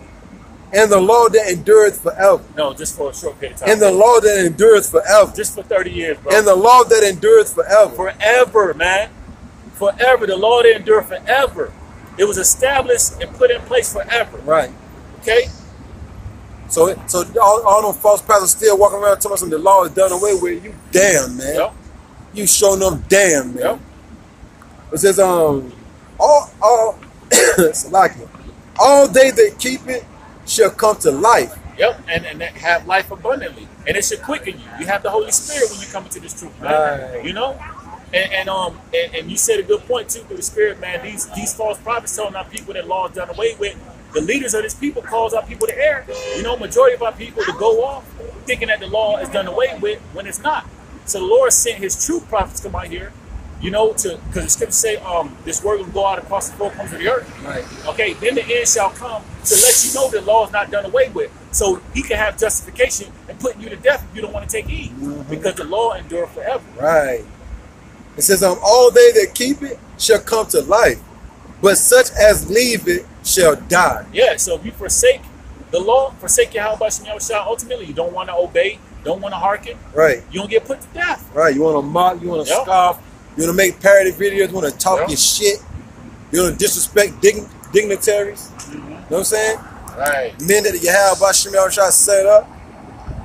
and the law that endureth forever.
No, just for a short period of time.
And the law that endureth forever.
Just for 30 years, bro.
And the law that endureth forever.
Forever, man. Forever. The law that endureth forever. It was established and put in place forever.
Right.
Okay?
So all them false pastors still walking around telling us the law is done away with. You damn, man.
Yep.
You showing them damn, man.
Yep.
It says, all Salakia, all they that keep it shall come to life.
Yep, and have life abundantly. And it should quicken you. You have the Holy Spirit when you come into this truth, man.
Right.
You know? And you said a good point too through the Spirit, man. These false prophets telling our people that law is done away with. The leaders of this people cause our people to err. You know, majority of our people to go off thinking that the law is done away with when it's not. So the Lord sent his true prophets to come out here, you know, because the scriptures say this word will go out across the four corners of the earth.
Right.
Okay, then the end shall come to let you know that law is not done away with. So he can have justification and putting you to death if you don't want to take heed. Because the law endure forever.
Right. It says, all they that keep it shall come to life, but such as leave it shall die.
Yeah, so if you forsake the law, forsake Yahweh Shah, ultimately you don't want to obey, don't want to hearken.
Right.
You don't get put to death.
Right. You want to mock, you want to
Yep.
scoff, you want to make parody videos, you want to talk
Yep.
your shit, you want to disrespect dignitaries. You know what I'm saying?
Right.
Men that Yahweh Shah set up.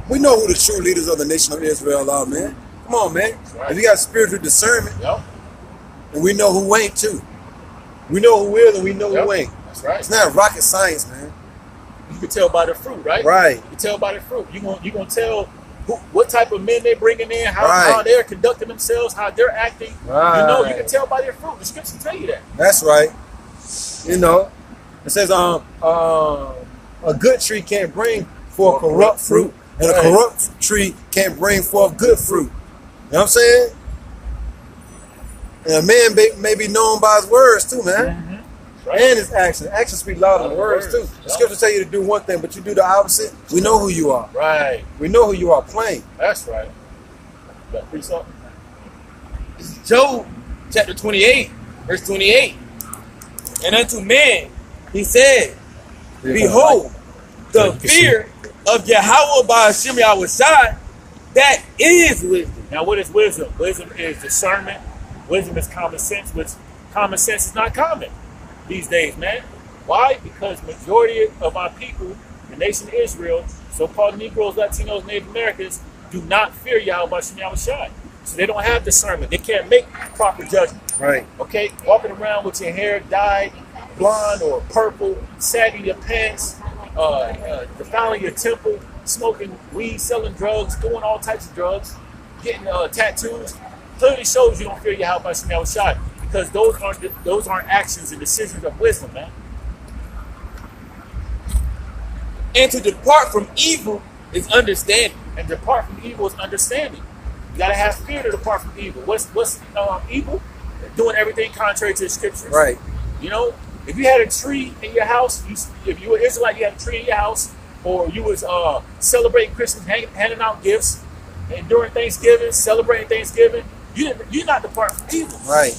We know who the true leaders of the nation of Israel are, man. Come on, man.
Right.
If you got spiritual discernment,
Yep.
and we know who ain't too. We know who is and we know
Yep.
who ain't.
That's right.
It's not rocket science, man.
You can tell by the fruit, right?
Right.
You can tell by the fruit. You gonna tell what type of men they're bringing in, how
Right.
they're conducting themselves, how they're acting.
Right.
You know, you can tell by their fruit. The scriptures tell you that.
That's right. You know, it says a good tree can't bring forth corrupt fruit, and
Right.
a corrupt tree can't bring forth good fruit. You know what I'm saying? And a man may be known by his words too, man.
Right.
And his actions. Actions speak louder than words too. The scripture tell you to do one thing, but you do the opposite. We know who you are.
Right.
We know who you are plain.
That's right. You got to preach something?
Job chapter 28, verse 28. And unto man he said, behold, the fear of Yahweh by Hashem Yahushai, that is wisdom.
Now, what is wisdom? Wisdom is discernment. Wisdom is common sense, which common sense is not common these days, man. Why? Because majority of our people, the nation of Israel, so-called Negroes, Latinos, Native Americans, do not fear Yahweh Shai. So they don't have discernment. They can't make proper judgment.
Right.
Okay? Walking around with your hair dyed blonde or purple, sagging your pants, defiling your temple, smoking weed, selling drugs, doing all types of drugs, getting tattoos, clearly shows you don't fear Yahweh Shai, because those aren't actions and decisions of wisdom, man.
And to depart from evil is understanding.
And depart from evil is understanding. You gotta have fear to depart from evil. What's evil? Doing everything contrary to the scriptures.
Right.
You know, if you had a tree in your house, if you were Israelite, you had a tree in your house, or you was celebrating Christmas, handing out gifts, and during Thanksgiving, celebrating Thanksgiving, you're not departing from evil.
Right.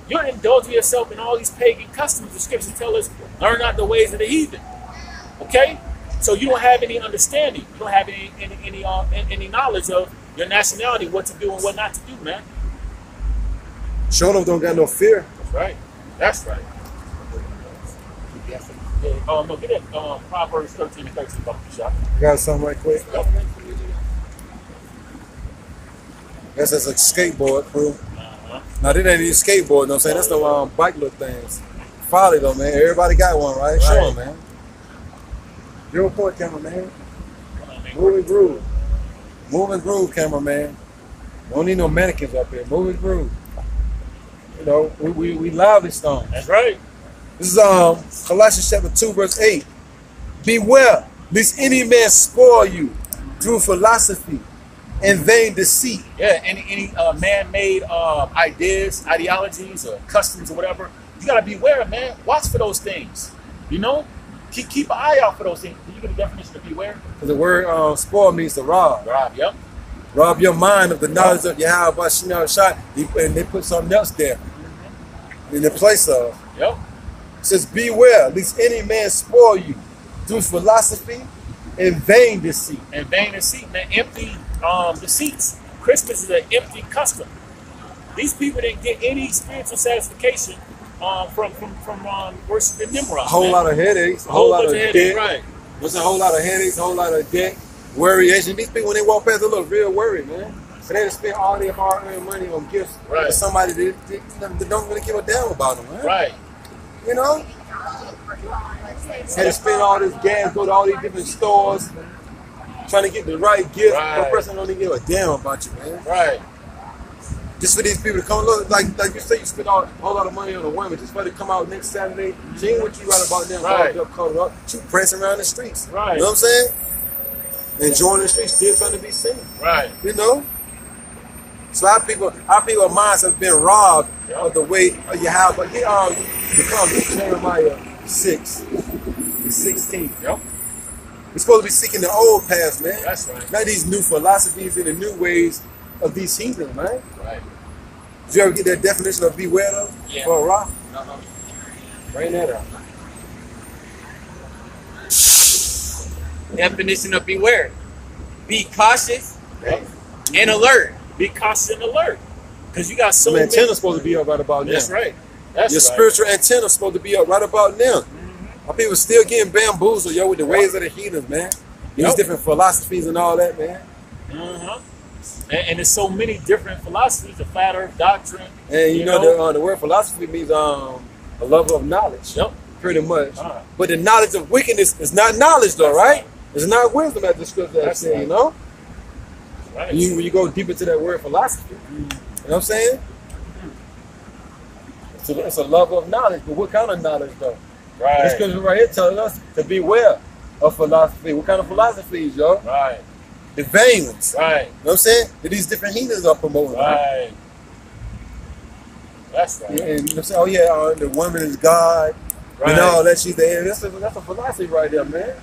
You're indulging yourself in all these pagan customs. The scriptures tell us, learn not the ways of the heathen. Okay? So you don't have any understanding. You don't have any knowledge of your nationality, what to do and what not to do, man.
Show them don't got no fear.
That's right. That's right. Yeah, no, get that Proverbs 13 and 13 buck shot.
You got something right quick? That's a skateboard crew. Now, they ain't even skateboard, you know what I'm saying? That's the bike little things. Folly though, man. Everybody got one, right? Show them, man. Your point, cameraman. Moving groove. Moving groove, cameraman. Don't need no mannequins up here. Moving groove. You know, we lively stones.
That's right.
This is Colossians chapter 2, verse 8. Beware, lest any man spoil you through philosophy and vain deceit.
Yeah, any man-made ideas, ideologies, or customs or whatever, you gotta beware, man. Watch for those things. You know? Keep an eye out for those things. Can you get a definition of beware?
Because the word spoil means to rob.
Rob, yep.
Rob your mind of the knowledge of Yahweh Shai, and they put something else there in the place of.
Yep.
It says, beware, lest any man spoil you through philosophy and vain deceit.
And vain deceit, man. Empty deceits. Christmas is an empty custom. These people didn't get any spiritual satisfaction worshiping Nimrod.
A whole lot of headaches, a whole lot of debt.
Right.
There's a whole lot of headaches, a whole lot of debt, worryation. These people, when they walk past, they look real worried, man. So they just spend all their hard-earned money on gifts to somebody that don't really give a damn about them, man.
Right.
You know? Had to spend all this gas, go to all these different stores, trying to get the right gift.
Right.
One person don't even give a damn about you, man.
Right.
Just for these people to come look, like you say, you spend a whole lot of money on a woman just for her to come out next Saturday. She ain't what you right about them, caught up. She prancing around the streets.
Right.
You know what I'm saying? Enjoying the streets, still trying to be seen.
Right.
You know? So our people's minds have been robbed of the way of your house. But become Jeremiah 6:16.
Yep.
We're supposed to be seeking the old paths, man.
That's right.
Not these new philosophies and the new ways of these heathens, man.
Right.
Did you ever get that definition of beware though?
Yeah.
For a rock?
Uh-huh.
Bring that out.
Definition of beware. Be cautious
Yep.
and alert.
Be cautious and alert. Because you got so
Your
many.
antenna's supposed to be up right about now.
That's right. That's
Your
right.
spiritual antenna's supposed to be up right about now. Our people still getting bamboozled, yo, with the ways of the heathens, man. These different philosophies and all that, man.
Uh-huh. And there's so many different philosophies, the flat earth doctrine.
And you know the word philosophy means a level of knowledge.
Yep.
Pretty much.
Uh-huh.
But the knowledge of wickedness is not knowledge though, right? It's not wisdom, as the scripture has said, you know?
Right.
When you go deep into that word philosophy, you know what I'm saying? It's a level of knowledge, but what kind of knowledge though?
Right.
This scripture right here telling us to beware of philosophy. What kind of philosophies, yo?
Right.
The vain ones.
Right.
You know what I'm saying? That these different heathens are promoting.
Right. That's right.
Yeah, and you know what I'm saying? Oh yeah, the woman is God.
Right.
And all that shit there. That's a philosophy right there, man.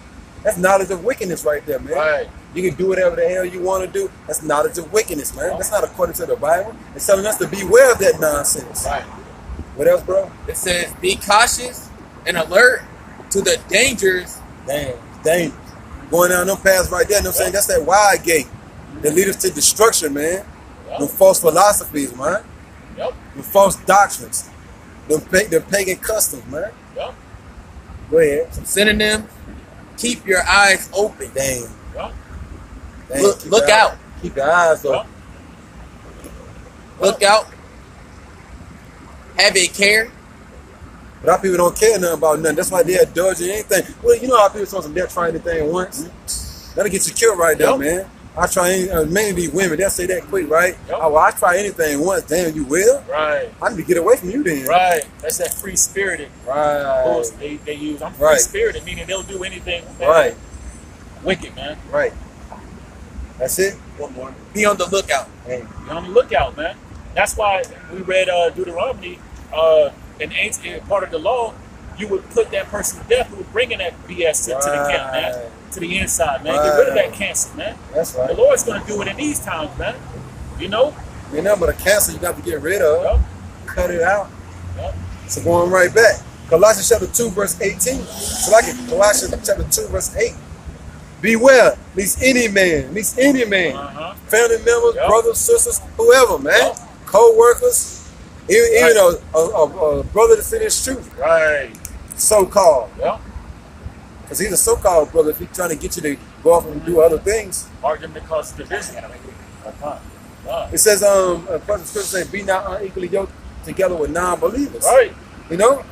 That's knowledge of wickedness right there, man.
Right.
You can do whatever the hell you want to do. That's knowledge of wickedness, man. That's not according to the Bible. It's telling us to beware of that nonsense.
Right.
What else, bro?
It says, be cautious and alert to the dangers.
Damn, it's dangerous. Going down them paths right there, you know what I'm saying? That's that wide gate that lead us to destruction, man.
Yep.
Them false philosophies, man.
Yep.
Them false doctrines. Them pagan customs, man.
Yep.
Go ahead.
Some synonyms. Keep your eyes open.
Damn.
Yep.
Damn.
Look out.
Keep your eyes open.
Look out. Have a care.
But our people don't care nothing about nothing. That's why they're dodging anything. Well, you know how people supposed to they'll try anything once. That'll get you killed right there, man. I try mainly these women, they'll say that quick, right?
Yep.
Oh, well, I try anything once. Damn, you will?
Right.
I need to get away from you then.
Right. That's that free spirited
Right.
bullshit they use. I'm free spirited, meaning they'll do anything.
Right.
Wicked, man.
Right. That's it.
One more.
Be on the lookout.
Hey.
Be on the lookout, man. That's why we read Deuteronomy, an ancient part of the law, you would put that person to death who was bringing that BS to the camp, man. To the inside, man. Get rid of that cancer, man.
That's right.
The Lord's going to do it in these times, man. You know?
You know, but a cancer you got to get rid of.
Yep.
Cut it out.
Yep.
So going right back. Colossians chapter 2, verse 18. So like it, Colossians chapter 2, verse 8. Beware, lest any man, family members, brothers, sisters, whoever, man, co-workers, even a brother that's in his truth,
Right.
so-called.
Yep.
Because he's a so-called brother if he's trying to get you to go off and do other things.
Argument that causes division.
It says, Scripture says, be not unequally yoked together with non-believers.
Right.
You know?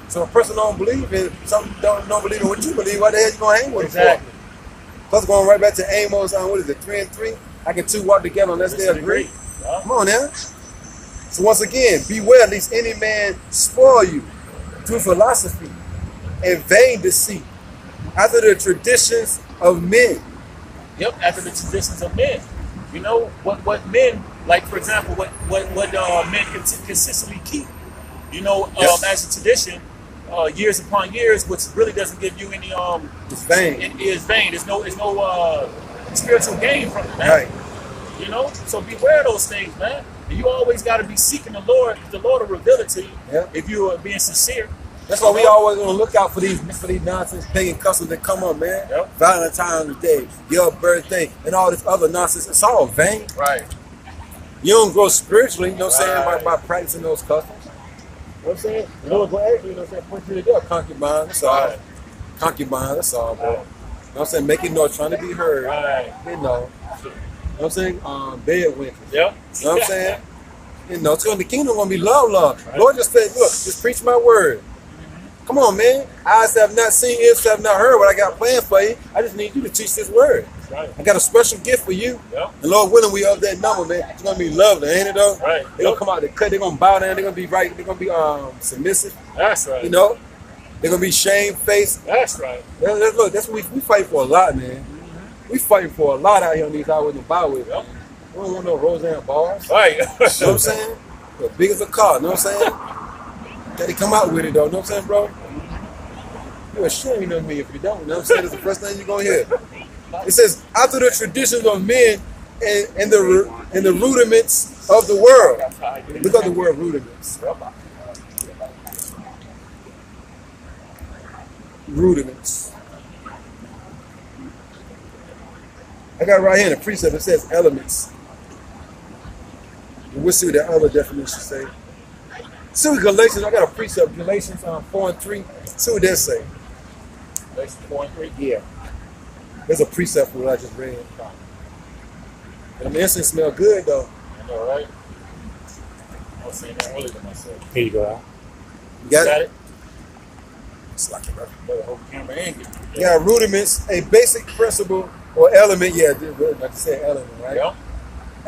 So a person don't believe in something, don't believe in what you believe, why the hell you going to hang with them for? Plus going right back to Amos on, 3:3? I can two walk together unless they agree.
Yeah.
Come on now. So once again, beware lest any man spoil you through philosophy and vain deceit, after the traditions of men.
Yep, after the traditions of men. You know, what men, like for example, what men consistently keep. You know, as a tradition, years upon years, which really doesn't give you any
It's vain.
It is vain. There's no spiritual gain from it, man.
Right.
You know, so beware of those things, man. And you always got to be seeking the Lord, because the Lord will reveal it to you if you are being sincere.
That's why we always gonna look out for these nonsense pagan customs that come up, man.
Yep.
Valentine's Day, your birthday, and all this other nonsense. It's all vain.
Right.
You don't grow spiritually, you know what I'm saying, by practicing those customs. what I'm saying? The Lord will actually, you know what I'm saying, put you together. Concubine, that's all. Concubine, that's all, bro. You know what I'm saying? Making noise, trying to be heard.
Right.
You know. You know what I'm saying? Bed winter.
Yep.
You know what I'm saying? You know, it's going to the kingdom going to be love. Right. Lord just said, look, just preach my word. Come on, man. Eyes have not seen, ears have not heard what I got planned for you. I just need you to teach this word.
Right.
I got a special gift for you.
Yep.
And Lord willing, we of that number, man. It's going to be lovely, ain't it, though?
Right.
They're going to come out the cut. They're going to bow down. They're going to be right. They're going to be submissive.
That's right.
You know? They're going to be shamefaced.
That's right.
Look, that's what we fight for a lot, man. We fighting for a lot out here on these highways and byways.
Yep.
We don't want no Roseanne bars.
Right.
You know what I'm saying? As big as a car, you know what I'm saying? Gotta come out with it though, you know what I'm saying, bro? You're ashamed of me if you don't, you know what I'm saying? That's the first thing you're gonna hear. It says, after the traditions of men and the rudiments of the world. Look at the word rudiments. Rudiments. I got right here in the precept, it says elements. We'll see what the other definitions say. See what Galatians, I got a precept, Galatians 4:3. See what that say.
Galatians 4:3?
Yeah. There's a precept for what I just read. And the incense smell good though.
I know, right? I was saying that earlier to myself.
Here you go, Al.
You got it?
It's like a whole camera angle.
You got rudiments, a basic principle or element. Yeah, like I said, element, right?
Yep.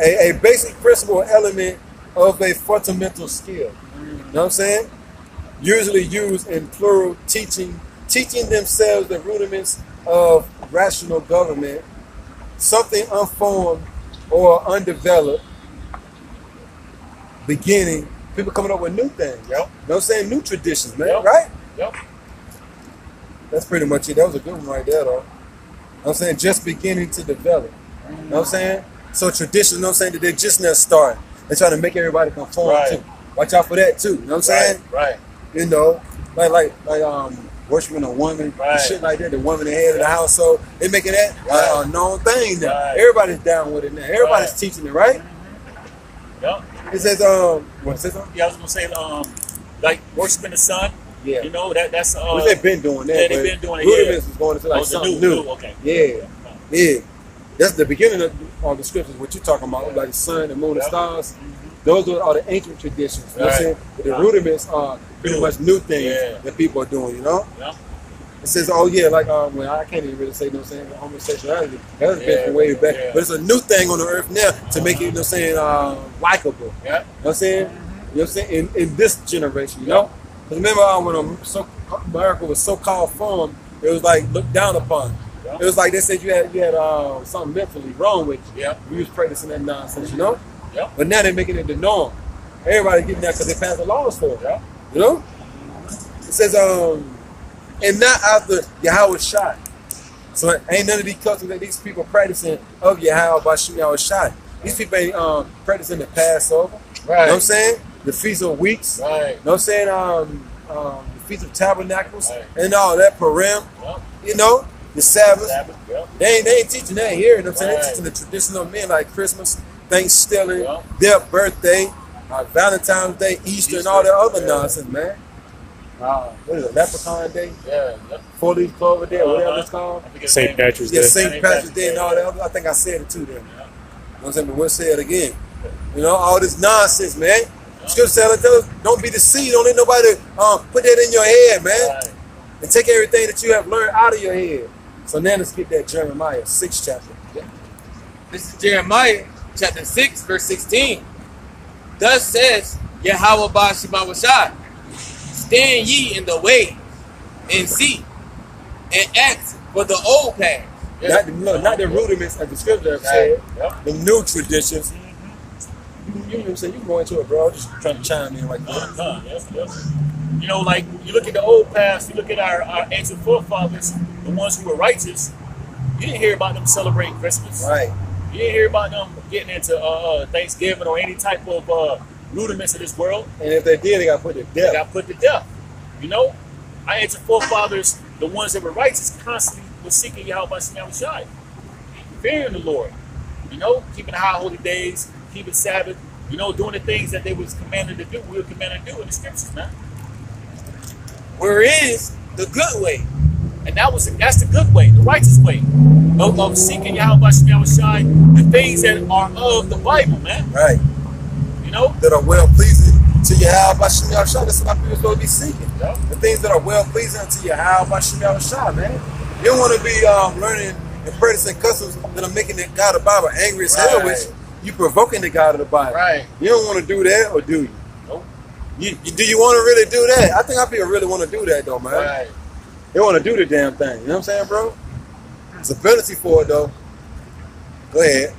A basic principle or element of a fundamental skill. You know what I'm saying? Usually used in plural, teaching themselves the rudiments of rational government, something unformed or undeveloped, beginning, people coming up with new things. Yep. You know what I'm saying? New traditions, man,
Yep.
right?
Yep.
That's pretty much it. That was a good one right there, though. You know what I'm saying? Just beginning to develop. You know what I'm saying? So traditions, you know what I'm saying, that they're just not starting. They're trying to make everybody conform too. Watch out for that too. You know what I'm saying?
Right.
You know, like worshiping a woman, and shit like that. The woman, the head of the household, they making that a known thing now.
Right.
Everybody's down with it now. Everybody's teaching it, right?
Yep.
It says, what says something?
Yeah, I was gonna say, like worshiping the sun.
Yeah.
You know that's.
Well, they've been doing that.
Yeah, they've been doing it.
Rudiments is going into like something new.
Okay.
Yeah. That's the beginning of the scriptures. What you're talking about, like the sun, the moon, the stars. Those are the ancient traditions. You know what I'm saying? But the rudiments are pretty much new things that people are doing. You know.
Yeah.
It says, oh yeah, like well, I can't even really say, you know what I'm saying, homosexuality. That's been from way back. But it's a new thing on the earth now to make it, you know what I'm saying, likable. Yeah. You know what I'm saying? You know what I'm saying? In this generation, you know? Because remember when America was so-called formed, it was like looked down upon. Yeah. It was like they said you had something mentally wrong with you. Yeah. You was practicing that nonsense, you know? Yeah. But now they're making it the norm. Everybody getting that because they passed the laws for it. Yeah. You know? It says, and not after Yahweh shot. So ain't none of these customs that these people practicing of Yahweh by Yahweh shot. These people ain't practicing the Passover. Right. You know what I'm saying? The Feast of Weeks. Right. You know what I'm saying? The Feast of Tabernacles. Right. And all that, Purim. Yep. You know? The Sabbath. Yep. They ain't teaching that here. You know what I'm saying? They're teaching the traditional men like Christmas, Thanksgiving, their birthday, Valentine's Day, Easter, and all that other nonsense, man. What is it, Leprechaun Day? Yeah. 4-leaf clover day, or whatever it's called.
St. Patrick's Day.
Yeah, St. Patrick's Day and all that other. I think I said it too then. You know what I'm saying? But we'll say it again. You know, all this nonsense, man. Scripture tells us, don't be deceived. Don't let nobody put that in your head, man. Right. And take everything that you have learned out of your head. So now let's get that Jeremiah 6 chapter.
Yeah. This is Jeremiah chapter 6, verse 16. Thus says Yahweh Bashimawashai. Stand ye in the way and see and ask for the old path.
Yeah. Not the rudiments as the scripture have said, the new traditions. You can go into it, bro. I'm just trying to chime in like that.
Yes. You know, like you look at the old past, you look at our ancient forefathers, the ones who were righteous. You didn't hear about them celebrating Christmas. Right. You didn't hear about them getting into Thanksgiving or any type of rudiments of this world.
And if they did, they got put to death.
They got put to death. You know, our ancient forefathers, the ones that were righteous, constantly were seeking Yahweh Shai, fearing the Lord. You know, keeping the high holy days, keeping Sabbath. You know, doing the things that they was commanded to do. We were commanded to do in the scriptures, man.
where is the good way?
And that's the good way, the righteous way of seeking Yahweh Shai, the things that are of the Bible, man.
Right.
You know?
That are well pleasing to Yahweh Shai. That's what people are supposed to be seeking.
Yeah.
The things that are well pleasing to Yahweh Shai, man. You don't want to be learning and practicing customs that are making the God of the Bible angry as hell with you. You provoking the God of the Bible.
Right.
You don't want to do that, or do you?
Nope.
Do you want to really do that? I think people really want to do that, though, man.
Right.
They want to do the damn thing. You know what I'm saying, bro? There's a penalty for it, though. Go ahead.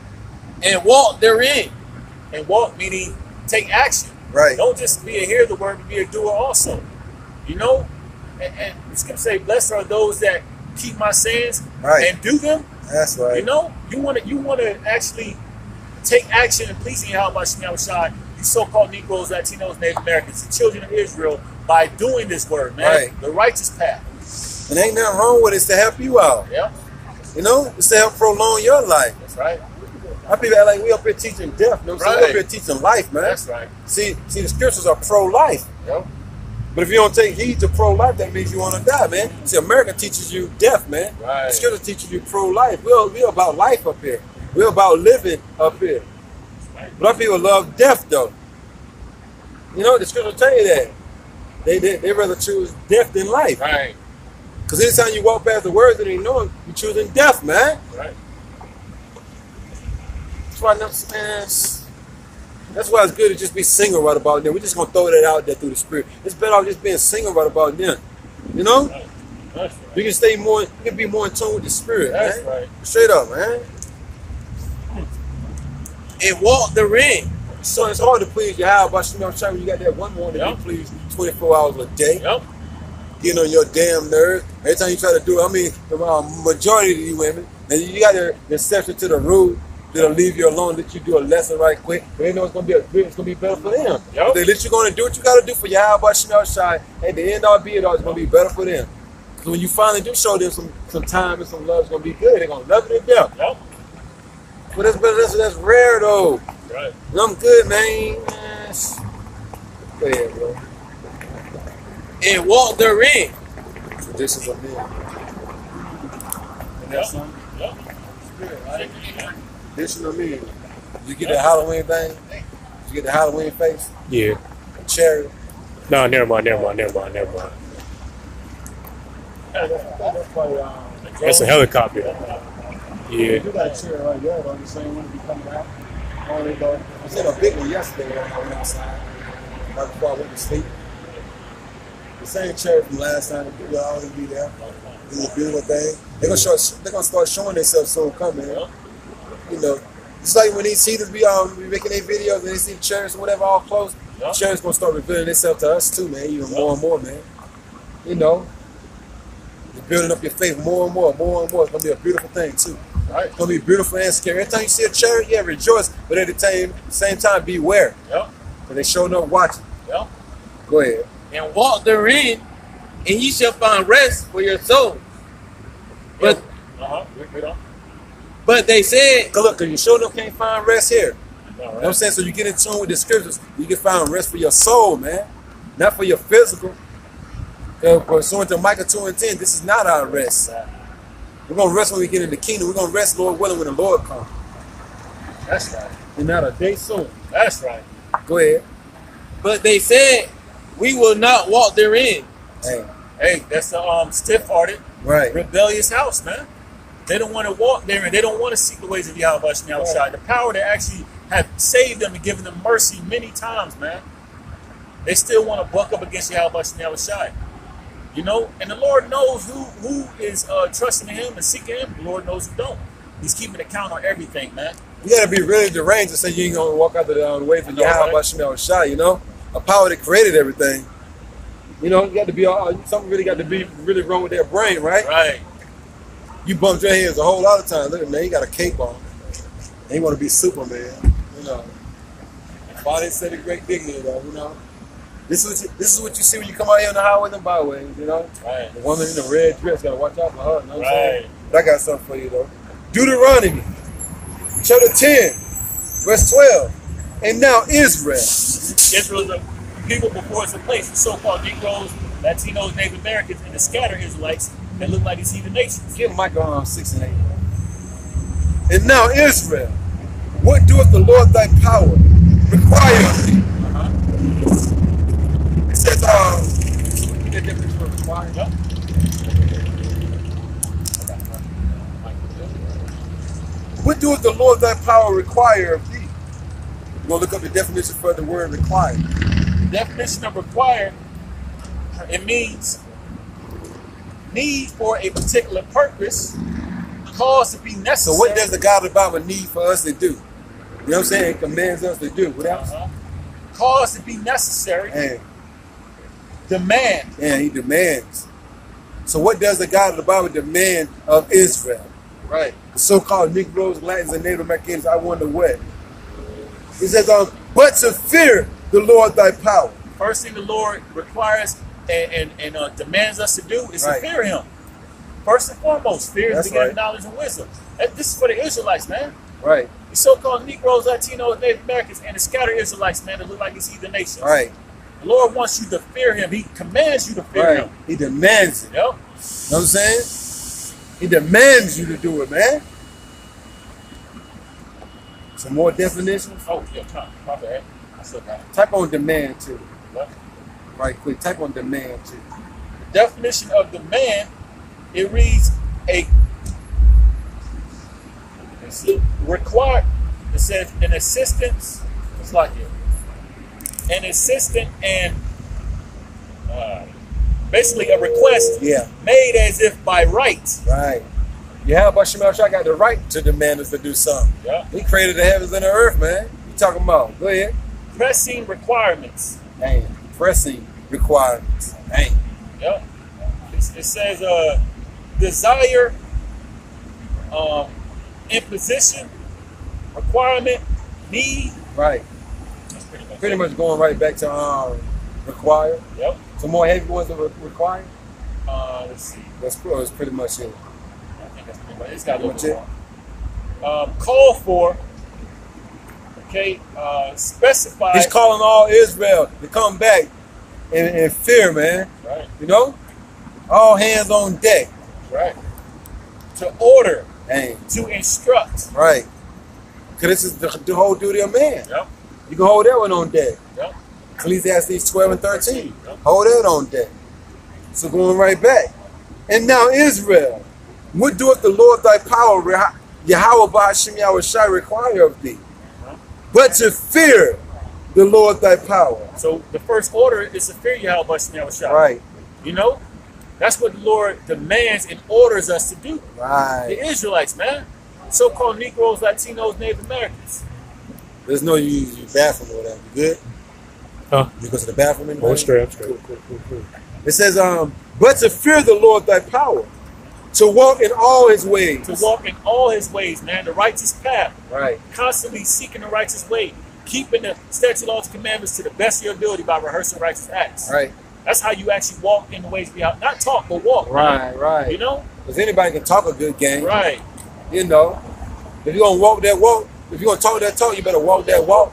And walk therein.
And walk meaning take action.
Right.
Don't just be a hearer of the word, but be a doer also. You know? And the scripture say, blessed are those that keep my sayings and do them.
That's right.
You know, you want to actually take action in pleasing Yahweh Shai, these so-called Negroes, Latinos, Native Americans, the children of Israel, by doing this word, man.
Right.
The righteous path.
And ain't nothing wrong with it. It's to help you out.
Yeah.
You know, it's to help prolong your life.
That's right.
Our people act like we up here teaching death. You know what I'm saying? We up here teaching life, man.
That's right.
See, the scriptures are pro-life.
Yep.
But if you don't take heed to pro-life, that means you want to die, man. See, America teaches you death, man.
Right.
The scripture teaches you pro-life. We're about life up here. We're about living up here.
Right.
But our people love death, though. You know, the scripture tell you that. They rather choose death than life.
Right.
Because anytime you walk past the words that they know, you're choosing death, man.
Right.
That's why it's good to just be single right about them. We're just gonna throw that out there through the spirit. It's better off just being single right about them. You know?
That's right.
You can stay more, you can be more in tune with the spirit,
That's
man.
right.
Straight up, man.
And walk therein.
So it's hard to please your high about when you got that one woman that you please 24 hours a day.
Yep.
Getting on your damn nerves. Every time you try to do it, I mean, the majority of these women, and you got the exception to the rule that'll leave you alone, let you do a lesson right quick. But they know it's gonna be better for them.
Yep.
They let you go and do what you gotta do for your high about Shai. At the end all be it all, it's gonna be better for them. So when you finally do show them some time and some love, it's gonna be good. They're gonna love it to death.
Yep.
But that's rare though.
Right.
I'm good, man. Go ahead, bro.
And walk therein.
Traditions of men. And that's something.
Yep.
Spirit, right? Tradition of men. You get that Halloween thing? You get the Halloween face?
Yeah.
Cherry?
No, never mind. That's a helicopter. Yeah.
You got a chair right there, though. The same one to be coming out.
I seen a big one yesterday when I went outside. Right before I went to sleep. The same cherry from last time. You'll always be there. It's a beautiful thing. They're gonna start showing themselves soon coming. You know, it's like when these heathens be making their videos and they see the cherries or whatever all close. The cherries gonna start revealing themselves to us too, man. Even more and more, man. You know, you're building up your faith more and more. It's gonna be a beautiful thing too. Right. It's gonna be beautiful and scary. Every time you see a cherry, yeah, rejoice, but at the same time, beware.
Yep.
Because they showing up watching.
Yep.
Go ahead.
And walk therein, and ye shall find rest for your soul. But but they said,
look, because you sure enough can't find rest here.
Right.
You know what I'm saying? So you get in tune with the scriptures, you can find rest for your soul, man. Not for your physical. Pursuant to Micah 2:10, this is not our rest. We're going to rest when we get in the kingdom. We're going to rest, Lord willing, when the Lord comes.
That's right.
And not a day soon.
That's right.
Go ahead.
but they said, we will not walk therein.
Hey, that's the stiff-hearted, rebellious house, man. They don't want to walk there, and they don't want to seek the ways of Yahweh Shai. The power to actually have saved them and given them mercy many times, man. They still want to buck up against Yahweh Shai. You know, and the Lord knows who is trusting in Him and seeking Him. The Lord knows who don't. He's keeping account on everything, man.
You got to be really deranged to say you ain't going to walk out the way for Yahweh Shai, you know? A power that created everything. You know, you got to be something really got to be really wrong with their brain, right?
Right.
You bumped your heads a whole lot of times. Look, man, you got a cape on. And you want to be Superman, you know. Body said a great dignity, though, you know. This is what you see when you come out here on the highways and byways, you know. Right. The woman in the red dress, got to watch out for her, you know what I'm saying? But I got something for you, though. Deuteronomy, chapter 10, verse 12. And now Israel.
Israel is a people before it's a place. The so-called Negroes, Latinos, Native Americans, and the scattered Israelites that look like these heathen nations.
Give Micah 6 and 8. And now Israel, what doeth the Lord thy power require of thee? It says, the definition for require.
Yep.
What doeth the Lord thy power require of thee? We're going to look up the definition for the word require.
The definition of required, it means need for a particular purpose, cause to be necessary.
So what does the God of the Bible need for us to do? You know what I'm saying? It commands us to do. What else?
Cause to be necessary.
And
Demand.
he demands. So what does the God of the Bible demand of Israel?
Right.
The so-called Negroes, Latins, and Native Americans, I wonder what. He says, but to fear the Lord thy power.
First thing the Lord requires and demands us to do is to fear him. First and foremost, fear is the beginning of knowledge and wisdom. This is for the Israelites, man.
Right.
The so-called Negroes, Latinos, Native Americans, and the scattered Israelites, man, that look like these heathen nations.
Right.
The Lord wants you to fear him. He commands you to fear him.
He demands it.
Yep.
You know what I'm saying? He demands you to do it, man. Some more definitions?
Oh, yeah, my bad. I still got it.
Type on demand, too.
What?
Right quick. Type on demand, too.
The definition of demand, it reads required. It says an assistance. It's like it. An assistant and basically a request made as if by right.
Right. Yeah, but Shemel Shah got the right to demand us to do something.
Yeah.
He created the heavens and the earth, man. You talking about? Go ahead.
Pressing requirements.
Dang. Pressing requirements. Dang.
Yep. It says desire, imposition, requirement, need.
Right. Pretty much going right back to require.
Yep.
Some more heavy ones that require.
Let's see.
That's pretty much it.
I think that's pretty much it. It's got a little
Pretty
bit more. Call for. Okay. Specify.
He's calling all Israel to come back in fear, man.
Right.
You know, all hands on deck.
Right. To order.
Dang.
To instruct.
Right. Because this is the whole duty of man.
Yep.
You can hold that one on deck.
Yep.
Ecclesiastes 12 and 13.
Yep.
Hold that on deck. So going right back. And now Israel, what doeth the Lord thy power, Yahweh Ba'ashem Yahweh Shai, require of thee? But to fear the Lord thy power.
So the first order is to fear Yahweh Ba'ashem Yahweh Shai.
Right.
You know? That's what the Lord demands and orders us to do.
Right.
The Israelites, man. So-called Negroes, Latinos, Native Americans.
There's no use bathroom or whatever. You good?
Huh?
You go to the bathroom anyway?
Oh, straight up, straight.
Cool. It says, but to fear the Lord thy power, to walk in all his ways.
To walk in all his ways, man. The righteous path.
Right.
Constantly seeking the righteous way. Keeping the statute, laws, and commandments to the best of your ability by rehearsing righteous acts.
Right.
That's how you actually walk in the ways we have. Not talk, but walk.
Right,
man.
right.
You know?
Because anybody can talk a good game.
Right.
You know. If you're going to walk that walk, if you're going to talk that talk, you better walk that walk.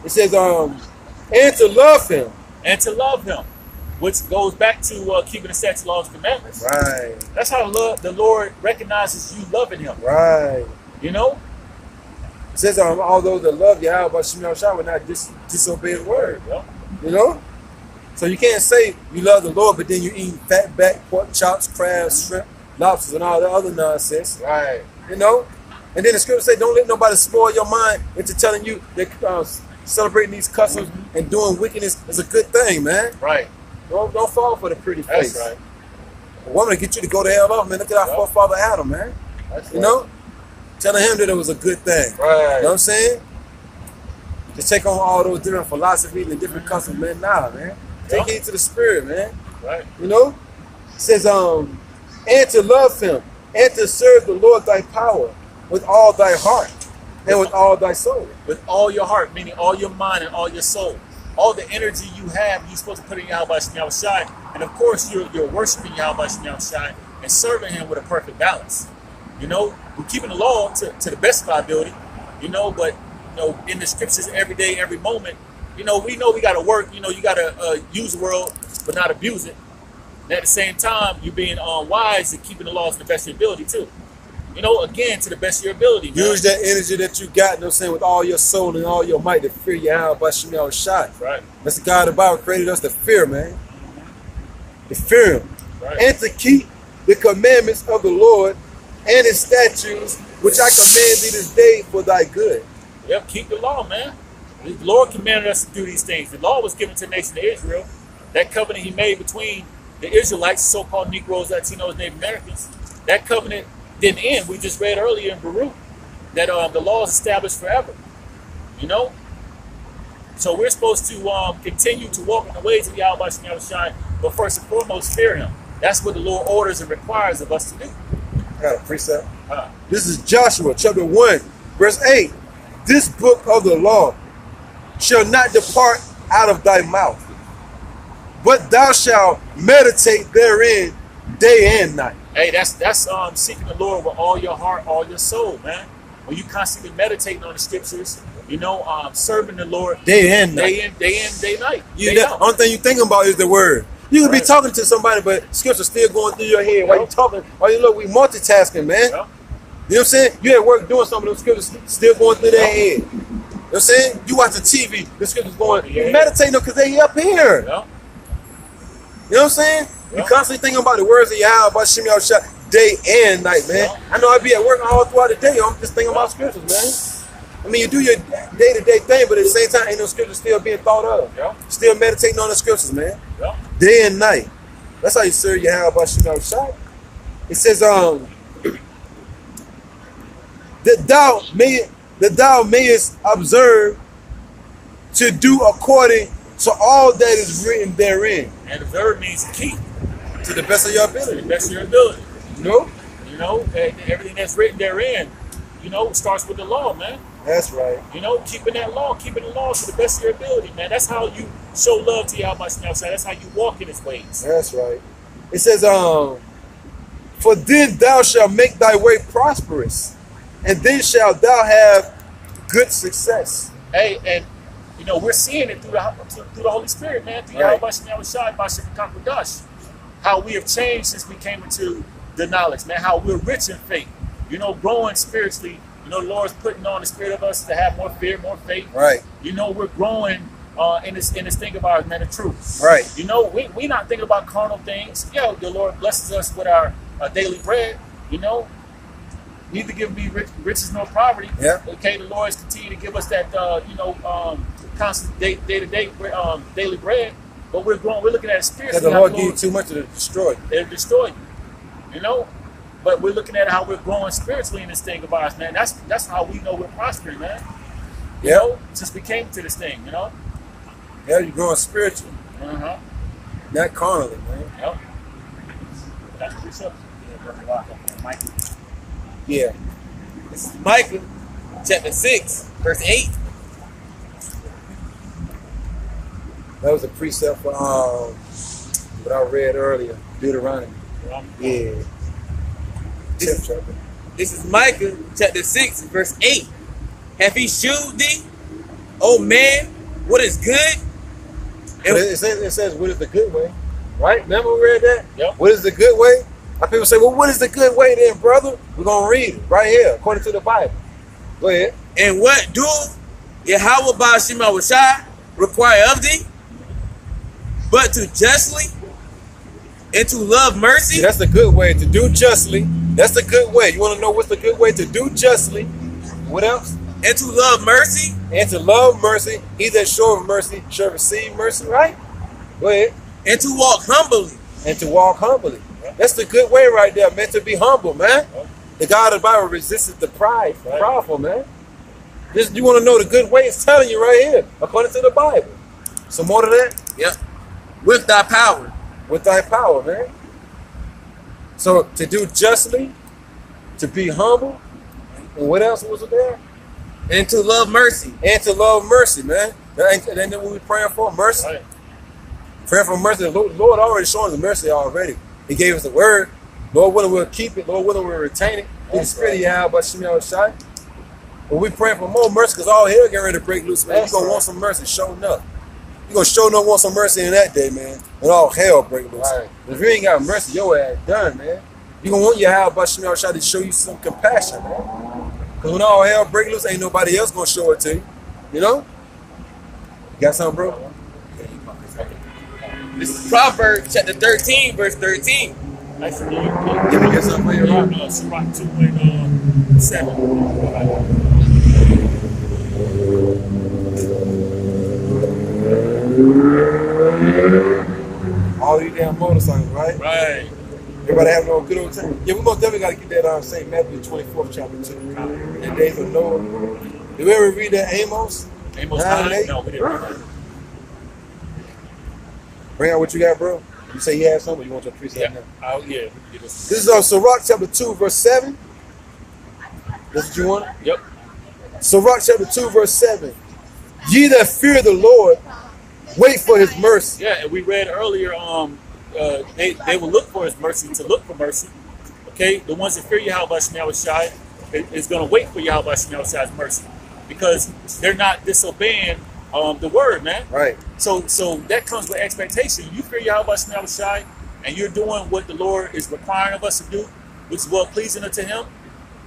It says, and to love him.
And to love him. Which goes back to keeping the statute, laws, and commandments.
Right.
That's how the Lord recognizes you loving him.
Right.
You know?
It says, all those that love Yahweh Ba'ashem Yahweh Shai will not disobey his word.
Yep.
You know? So you can't say you love the Lord, but then you eat fat back, pork chops, crabs, shrimp, lobsters, and all that other nonsense.
Right.
You know? And then the scripture say, don't let nobody spoil your mind into telling you that celebrating these customs and doing wickedness is a good thing, man.
Right.
Don't fall for the pretty face.
That's right.
A woman to get you to go to hell off, man. Look at our forefather Adam, man.
That's
You know? Telling him that it was a good thing.
Right.
You know what I'm saying? To take on all those different philosophies and different customs, man. Nah, man. Take heed to the spirit, man.
Right.
You know? It says, and to love him, and to serve the Lord thy power with all thy heart and with all thy soul.
With all your heart, meaning all your mind and all your soul. All the energy you have, you're supposed to put in Yahweh Ba'ashem Yahweh Shai. And of course, you're worshiping Yahweh Ba'ashem Yahweh Shai and serving him with a perfect balance. You know, we're keeping the law to the best of our ability, you know, but, you know, in the scriptures every day, every moment, you know we got to work, you know, you got to use the world, but not abuse it. And at the same time, you being wise and keeping the laws to the best of your ability too. You know, again, to the best of your ability. Man.
Use that energy that you got, you know what I'm saying, with all your soul and all your might to fear Yahweh Bashim Shai.
Right.
That's the God of the Bible created us to fear, man. To fear him.
Right.
And to keep the commandments of the Lord and his statutes, which I command thee this day for thy good.
Yep, keep the law, man. The Lord commanded us to do these things. The law was given to the nation of Israel. That covenant he made between the Israelites, so-called Negroes, Latinos, Native Americans, that covenant didn't end. We just read earlier in Baruch that the law is established forever. You know? So we're supposed to continue to walk in the ways of Yahweh Shai, but first and foremost, fear him. That's what the Lord orders and requires of us to do.
I got a precept. This is Joshua chapter 1, verse 8. This book of the law shall not depart out of thy mouth, but thou shalt meditate therein day and night.
Hey, that's seeking the Lord with all your heart, all your soul, man. When you constantly meditating on the scriptures, you know, serving the Lord
Day and night.
Day in, day night.
The only thing you think about is the word. You could be talking to somebody, but scripture still going through your head while you talking. While you look, we multitasking, man. You know what I'm saying? You at work doing something, those scriptures still going through their head. You know what I'm saying? You watching TV, the scriptures going. You meditating because they up here. You know what I'm saying? You constantly thinking about the words of Yahweh, about Shem Shai, day and night, man. I know I be at work all throughout the day. I'm just thinking about scriptures, man. I mean, you do your day-to-day thing, but at the same time, ain't no scriptures still being thought of. Still meditating on the scriptures, man. Day and night. That's how you serve Yahweh about Shem Shai. It says, that thou mayest observe to do according to all that is written therein.
And observe means to keep.
To the best of your ability.
To the best of your ability.
You
know, everything that's written therein, you know, starts with the law, man.
That's right.
You know, keeping the law to the best of your ability, man. That's how you show love to Yahweh outside. That's how you walk in his ways.
That's right. It says, for then thou shalt make thy way prosperous, and then shalt thou have good success.
Hey, and you know, we're seeing it through the Holy Spirit, man. Through Yahweh Shai, how we have changed since we came into the knowledge, man. How we're rich in faith, you know, growing spiritually. You know, the Lord's putting on the spirit of us to have more fear, more faith.
Right.
You know, we're growing in this thing of ours, man, the truth.
Right.
You know, we not thinking about carnal things. Yeah, the Lord blesses us with our daily bread. You know, neither give me riches nor poverty.
Yeah.
Okay, the Lord is continue to give us that constant day-to-day daily bread. But we're looking at it spiritually.
Because the Lord give you too much to destroy.
It'll destroy you. You know? But we're looking at how we're growing spiritually in this thing of ours, man. That's how we know we're prospering, man. You know, since we came to this thing, you know?
Yeah, you're growing spiritually. Not carnally, man.
Yep. That's the precept.
Yeah. This is Micah, chapter 6, verse 8.
That was a precept for what I read earlier, Deuteronomy. Yeah.
This is Micah, chapter 6, verse 8. Have he shewed thee, O man, what is good?
And it says, what is the good way? Right? Remember we read that?
Yep.
What is the good way? A lot of people say, well, what is the good way then, brother? We're going to read it right here, according to the Bible. Go ahead.
And what do Yahweh Ba'al Shai require of thee? But to justly and to love mercy.
See, that's the good way, to do justly. That's the good way. You want to know what's the good way? To do justly. What else?
And to love mercy.
And to love mercy. He that showeth mercy shall receive mercy, right? Go ahead.
And to walk humbly.
And to walk humbly. That's the good way right there, man, to be humble, man. The God of the Bible resisted the proudful, man. This, you want to know the good way? It's telling you right here, according to the Bible. Some more to that?
Yep. With thy power.
With thy power, man. So to do justly, to be humble, and what else was it there?
And to love mercy.
And to love mercy, man. That ain't what we praying for? Mercy.
Right.
Praying for mercy. The Lord already showing us mercy already. He gave us the word. Lord willing, we'll keep it. Lord willing, we'll retain it. Through the spirit of Yahweh by Shem Shai. But we praying for more mercy because all hell getting ready to break loose, man. You're going to want some mercy, showing up. You're gonna show no one some mercy in that day, man. When all hell break loose.
Right. If you ain't got mercy, your ass done, man. You gonna want your how about Shemel Shai to show you some compassion, man. Cause when all hell break loose, ain't nobody else gonna show it to you. You know? You got something, bro?
This is Proverbs chapter 13, verse 13.
Nice to meet
Give me something for your rock.
Sirach 2:7.
All these damn motorcycles, right?
Right.
Everybody having a good old time. Yeah, we most definitely got to get that St. Matthew 24th chapter 2. And days of Noah. Did we ever read that Amos?
Amos
9:8?
9? No, we didn't.
Bring out what you got, bro. You say you have something, or you want your priest
Yeah.
now?
Oh, yeah. We can get this.
This is Sirach chapter 2, verse 7. That's what you want?
Yep.
Sirach chapter 2, verse 7. Ye that fear the Lord, wait for his mercy.
Yeah, and we read earlier, they will look for his mercy to look for mercy. Okay, the ones that fear Yahweh Shemel Shai is going to wait for Yahweh Shemel Shai's mercy because they're not disobeying the word, man.
Right.
So that comes with expectation. You fear Yahweh Shemel Shai, and you're doing what the Lord is requiring of us to do, which is well pleasing unto Him.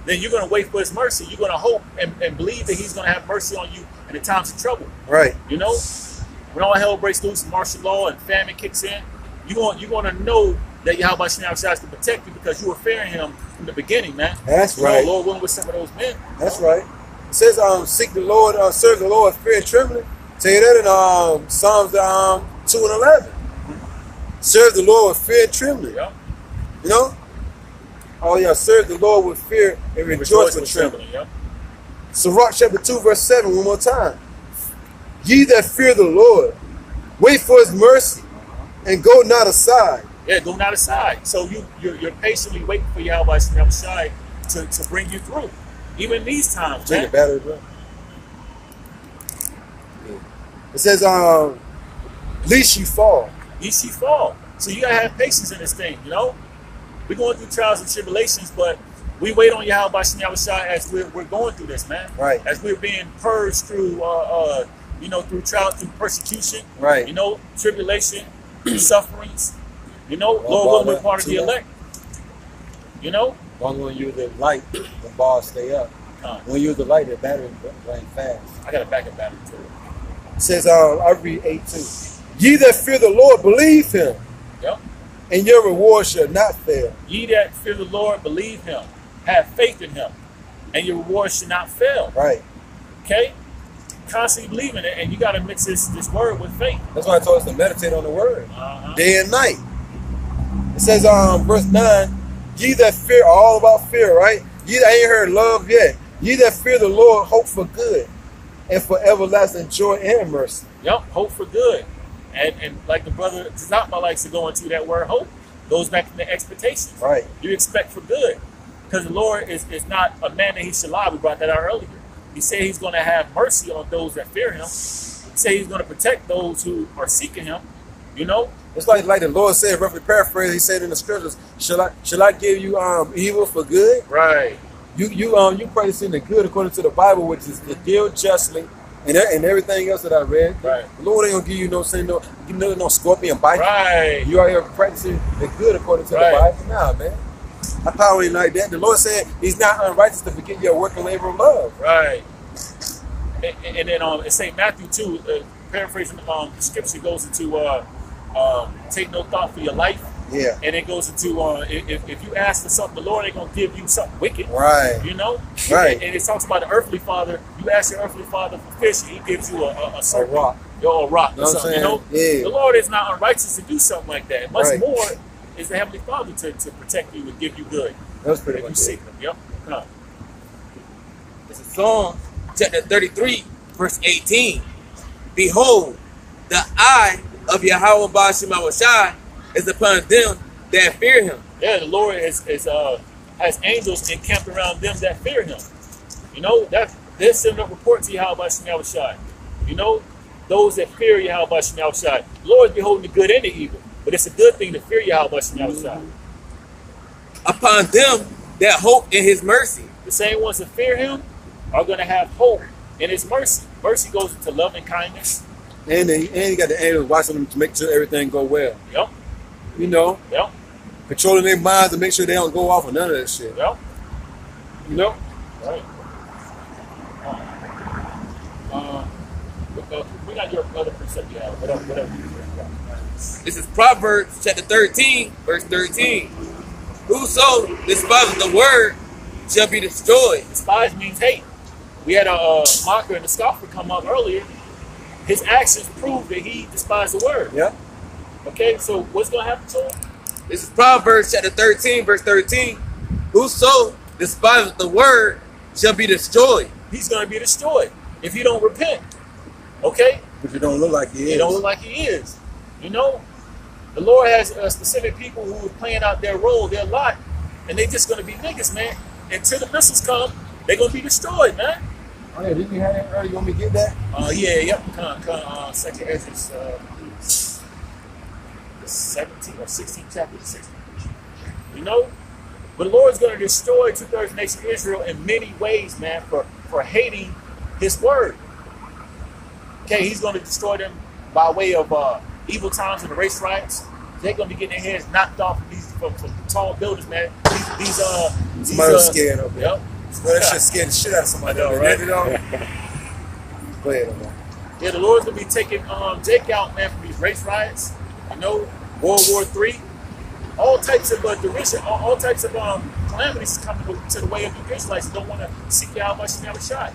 Then you're going to wait for His mercy. You're going to hope and believe that He's going to have mercy on you in the times of trouble.
Right.
You know, when all hell breaks loose, martial law and famine kicks in, you're going to know that Yahweh Shemel Shai is to protect you because you were fearing Him from the beginning, man.
That's
You
right.
know, Lord willing with some of those men.
That's right. It says, seek the Lord, serve the Lord, fear and trembling. Tell you that in Psalms 2 and 11. Serve the Lord with fear and trembling.
Yeah.
You know? Oh yeah, serve the Lord with fear and rejoice with trembling.
Yeah.
Sirach chapter 2, verse 7, one more time. Ye that fear the Lord, wait for his mercy, and go not aside.
Yeah, go not aside. So you're patiently waiting for Yahweh Shemel Shai to bring you through. Even in these times,
Take
man.
the battery, bro. It says, least you fall.
You see fall. So you gotta have patience in this thing, you know? We're going through trials and tribulations, but we wait on Yahweh Shemel Shai as we're going through this, man.
Right.
As we're being purged through through trials, through persecution,
Right.
you know, tribulation, sufferings, you know,
Well,
Lord willing, we're
Barbara,
part of the
too.
elect. You know?
Long when you use the light, the bars stay up. When you use the light, the battery running fast.
I got a backup battery too.
It says, I read 8:2. Ye that fear the Lord, believe him,
Yep.
and your reward shall not fail.
Ye that fear the Lord, believe him, have faith in him, and your reward should not fail.
Right.
Okay? Constantly believing it, and you gotta mix this word with faith.
That's why I told us to meditate on the word
Uh-huh.
day and night. It says, verse 9, ye that fear, all about fear, right? Ye that ain't heard love yet. Ye that fear the Lord, hope for good, and for everlasting joy and mercy.
Yep, hope for good. And like the brother Zapa likes to go into that word hope, goes back to the expectations.
Right.
You expect for good. Because the Lord is not a man that he should lie. We brought that out earlier. He said he's going to have mercy on those that fear him. He said he's going to protect those who are seeking him. You know?
It's like the Lord said, roughly paraphrase, he said in the scriptures, shall I give you evil for good?
Right.
You practicing the good according to the Bible, which is to deal justly, and everything else that I read.
Right.
The Lord ain't gonna give you no scorpion bite.
Right.
You out here practicing the good according to
Right.
the Bible. Nah, man. I probably ain't like that. The Lord said he's not unrighteous to forget your work and labor of love.
Right. And then in St. Matthew 2, paraphrasing the scripture goes into take no thought for your life.
Yeah.
And it goes into if you ask for something, the Lord ain't gonna give you something wicked.
Right.
You know?
Right.
And it talks about the earthly father. You ask your earthly father for fish, and he gives you a serpent.
rock.
Or a rock.
Know
Or
what I'm
something, you know?
saying? Yeah.
The Lord is not unrighteous to do something like that. Much
Right.
more is the Heavenly Father to protect you and give you good.
That was pretty
If you
much
seek
it.
him. Yep. Huh.
This is Psalm chapter 33, verse 18. Behold, the eye of Yahweh Shemel Shai is upon them that fear him.
Yeah, the Lord has angels encamped around them that fear him. You know, that they're sending up report to Yahweh Shemel Shai. You know, those that fear Yahweh Shemel Shai. The Lord is beholding the good and the evil. But it's a good thing to fear Yahweh Shemel Shai.
Upon them that hope in his mercy.
The same ones that fear him are going to have hope in his mercy. Mercy goes into love and kindness.
And you got the angels watching them to make sure everything go well.
Yep.
You know,
Yep.
controlling their minds to make sure they don't go off on none of that shit.
Yep.
You know?
Right. We got your other precept you have. Whatever.
This is Proverbs chapter 13, verse 13. Whoso despises the word shall be destroyed.
Despise means hate. We had a mocker and a scoffer come up earlier. His actions prove that he despised the word.
Yeah.
Okay, so what's going to happen to him?
This is Proverbs chapter 13, verse 13. Whoso despises the word shall be destroyed.
He's going to be destroyed if he don't repent. Okay?
But you don't look like he is.
He don't look like he is. You know, the Lord has specific people who are playing out their role, their lot, and they just going to be niggas, man. Until the missiles come, they're going to be destroyed, man.
Oh yeah, didn't you have that earlier? You want me to get that?
Second Ezra, the 17th or 16th chapter, 16th. You know, but the Lord's going to destroy 2/3 of the nation of Israel in many ways, man, for hating His word. Okay, He's going to destroy them by way of evil times and the race riots. They're going to be getting their heads knocked off from tall buildings, man.
Somebody was scared of it.
Yep.
Well, that shit scared the shit out of somebody.
I know, right?
You know? Go ahead, man.
Yeah, the Lord's going to be taking Jake out, man, from these race riots. You know, World War III. All types of derision, all types of calamities coming to the way of the Israelites who don't want to seek out much and never shot.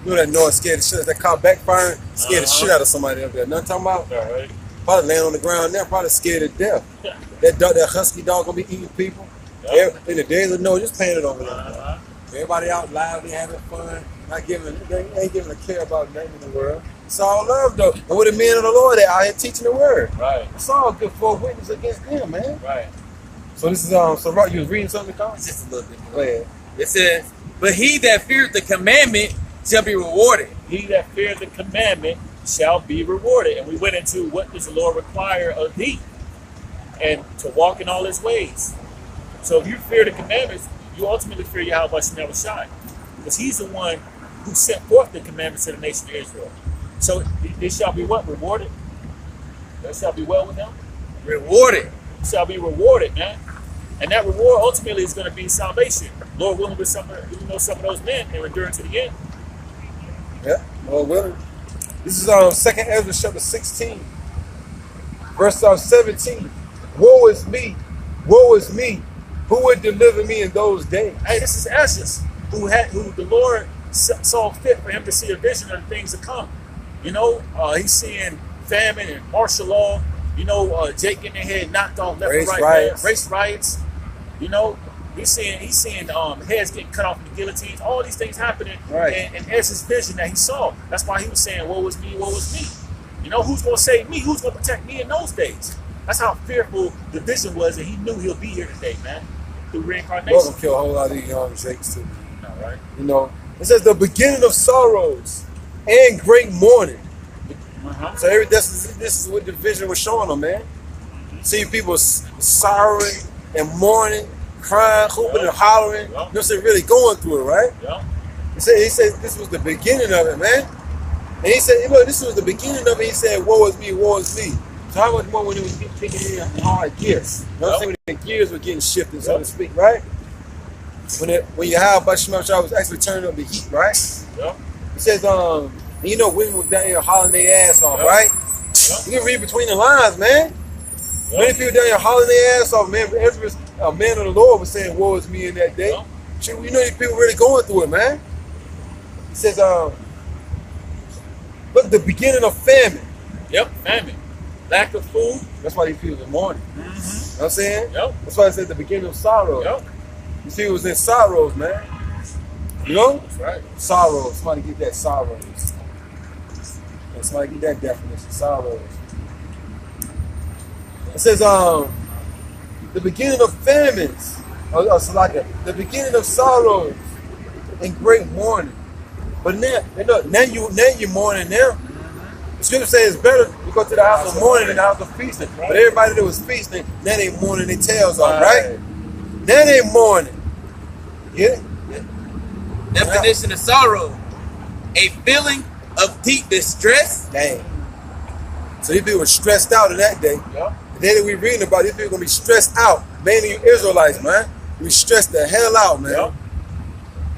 You know that noise scared the shit out of that car backfiring, scared the shit out of somebody up there. Nothing talking about?
All right.
Probably laying on the ground there, probably scared to death. That husky dog gonna be eating people.
Yep.
In the days of Noah, just painted over there. Everybody out loud, they having fun, they ain't giving a care about nothing in the world. It's all love though. And with the men of the Lord, they out here teaching the word.
Right.
It's all good for a witness against them, man.
Right.
So this is so Rock, you was reading something, Carl?
Just a little bit.
Go ahead.
It says, but he that feareth the commandment shall be rewarded.
He that feareth the commandment shall be rewarded. And we went into what does the Lord require of thee? And to walk in all his ways. So if you fear the commandments, you ultimately fear Yahweh never shine. Because he's the one who sent forth the commandments to the nation of Israel. So they shall be what? Rewarded? They shall be well with them?
Rewarded.
Shall be rewarded, man. And that reward ultimately is going to be salvation. Lord willing, with some of those men and endure to the end.
Yeah, Lord willing. This is 2 Ezra chapter 16, verse 17. Woe is me, who would deliver me in those days?
Hey, this is Ezra, who the Lord saw fit for him to see a vision of the things to come. You know, he's seeing famine and martial law. You know, Jake getting their head knocked off left and right.
Riots.
Race riots. You know, he's seeing heads getting cut off in the guillotines. All these things happening.
Right.
And Ezra's vision that he saw. That's why he was saying, "Woe is me, woe is me." You know, who's going to save me? Who's going to protect me in those days? That's how fearful the vision was, and he knew he'll be here today, man, through reincarnation.
Lord will kill a whole lot of these young Jakes too.
All right.
You know, it says the beginning of sorrows and great mourning. So this is what the vision was showing them, man. Seeing people sorrowing and mourning, crying, hooping and hollering. You know what I'm saying? Really going through it, right?
Yeah.
He said this was the beginning of it, man. And he said, look, this was the beginning of it. He said, woe is me, woe is me. So how much more when it was kicking in hard gears? You know what I'm saying? When the gears were getting shifted, so to speak, right? When you have Shemashah was actually turning up the heat, right?
Yeah.
He says, you know, women was down here hollering their ass off, right? You can read between the lines, man. Many people down here hollering their ass off, man. Ezra's a man of the Lord was saying, woe is me in that day. You know these people really going through it, man. He says, look, the beginning of famine.
Yep, famine. Lack of food.
That's why these people are mourning. You know what I'm saying?
Yep.
That's why I said the beginning of sorrow.
Yep.
You see, it was in sorrows, man. You know?
That's right.
Sorrows. Somebody get that sorrows. Somebody get that definition. Sorrows. It says, the beginning of famines. The beginning of sorrows and great mourning. But now you're mourning now. The scripture says it's better to go to the house of mourning than the house of feasting. Right. But everybody that was feasting, now they mourning their tails off, right? Now they mourning. Yeah?
Definition of sorrow. A feeling of deep distress,
So these people were stressed out in that day.
Yep.
The day that we reading about, these people gonna be stressed out. Mainly you Israelites, man. We stressed the hell out, man.
Yep.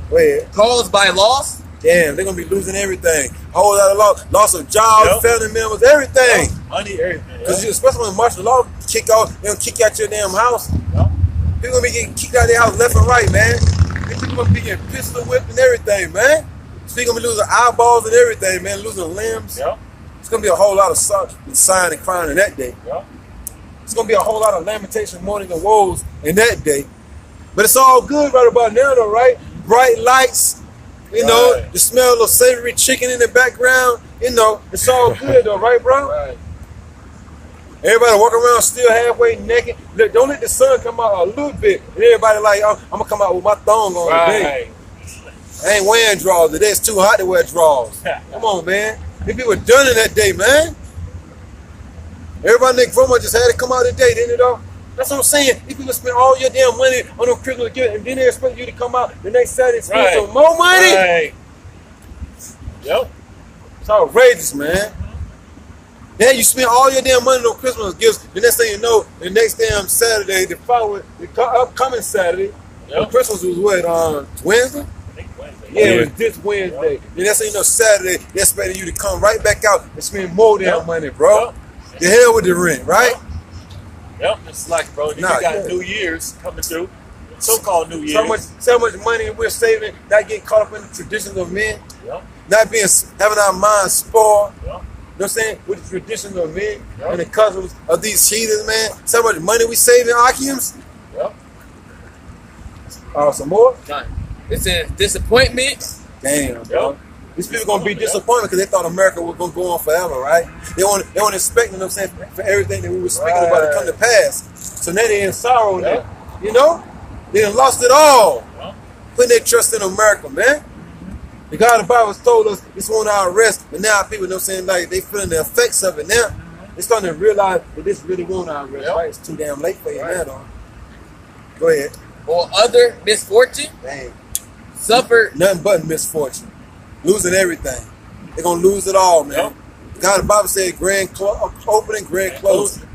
Go ahead.
Caused by loss.
Damn, they're gonna be losing everything. Whole lot of loss of jobs,
Yep.
family members, everything.
Money, everything.
Because especially when martial law kick off, they gonna kick out your damn house.
Yep.
People gonna be getting kicked out of their house left and right, man. These people gonna be getting pistol whipped and everything, man. So you gonna be losing eyeballs and everything, man, losing limbs.
Yep.
It's gonna be a whole lot of sighing and crying in that day.
Yep.
It's gonna be a whole lot of lamentation, mourning, and woes in that day. But it's all good right about now, though, right? Bright lights, you know,
Right.
the smell of savory chicken in the background, you know, it's all good though, right, bro?
Right.
Everybody walking around still halfway naked. Look, don't let the sun come out a little bit. And everybody like, oh, I'm gonna come out with my thong on today.
Right.
I ain't wearing drawers today. It's too hot to wear drawers. Come on, man. These people were done in that day, man. Everybody in their grandma just had to come out today, didn't it, though? That's what I'm saying. These people spend all your damn money on them Christmas gifts, and then they expect you to come out the next Saturday and spend
Right.
some more money.
Right. Yep.
It's outrageous, man. Then you spend all your damn money on Christmas gifts. The next thing you know, the next damn Saturday, the upcoming Saturday,
Yep.
Christmas was what, Wednesday?
I think Wednesday.
Yeah, it was this Wednesday. The next thing you know, Saturday, they're expecting you to come right back out and spend more damn
Yep.
money, bro.
Yep.
The hell with the rent, right?
Yep. It's like, bro, you
Nah,
got
yeah.
New Year's coming through. So-called New Year's.
So much money we're saving, not getting caught up in the traditions of men,
Yep.
not having our minds spoiled.
Yep.
You know what I'm saying? With the traditions of men
Yep.
and the customs of these heathens, man. So much money we saving, Akiums.
Yep.
Some more?
It says disappointment.
Damn, bro.
Yep.
These people gonna be disappointed because they thought America was gonna go on forever, right? They weren't expecting, you know what I'm saying, for everything that we were speaking about to come to pass. So now they're in sorrow now. You know? They done lost it all.
Yep.
Putting their trust in America, man. The God of the Bible told us this won't our rest, but now people, you know what I'm saying, like they feeling the effects of it now. They starting to realize that this really won't our rest,
Yep.
right? It's too damn late for you
Right.
now, though. Go ahead.
Or other misfortune.
Dang.
Suffered.
Nothing but misfortune. Losing everything. They're going to lose it all, man.
Yep.
The God of the Bible said grand opening, grand closing.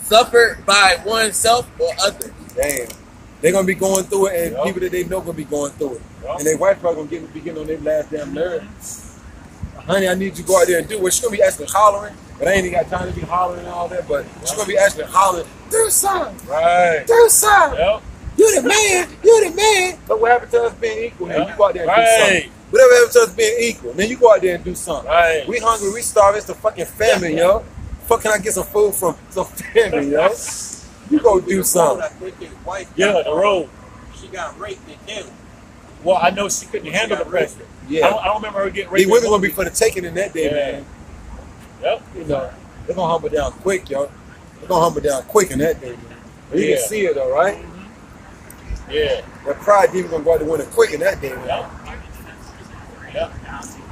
Suffered by oneself or others.
Damn. They're going to be going through it, and
Yep.
people that they know going to be going through it.
Yep.
And their wife probably going to be getting on their last damn nerve. Honey, I need you to go out there and do what she's going to be actually hollering, but I ain't even got time to be hollering and all that, but she's going to be actually hollering, do something,
Right.
do something.
Yep.
You the man, you the man. But what happened to us being equal? Then you go out there and do
Right.
something. Whatever happened to us being equal, then you go out there and do something.
Right.
We hungry, we starving, it's the fucking famine, yo. Fuck, can I get some food from some famine, yo? You go do something.
Yeah, the road.
She got raped and killed.
Well, I know she couldn't handle the pressure.
Yeah.
I don't remember her getting raped.
These women gonna be for the taking in that day,
Yeah.
man.
Yep.
You know, they're gonna humble down quick, yo. They're gonna humble down quick in that day, man. But you
Yeah.
can see it though, right?
Yeah.
That pride demon gonna go out the window quick in that day, man.
Yep. Yep.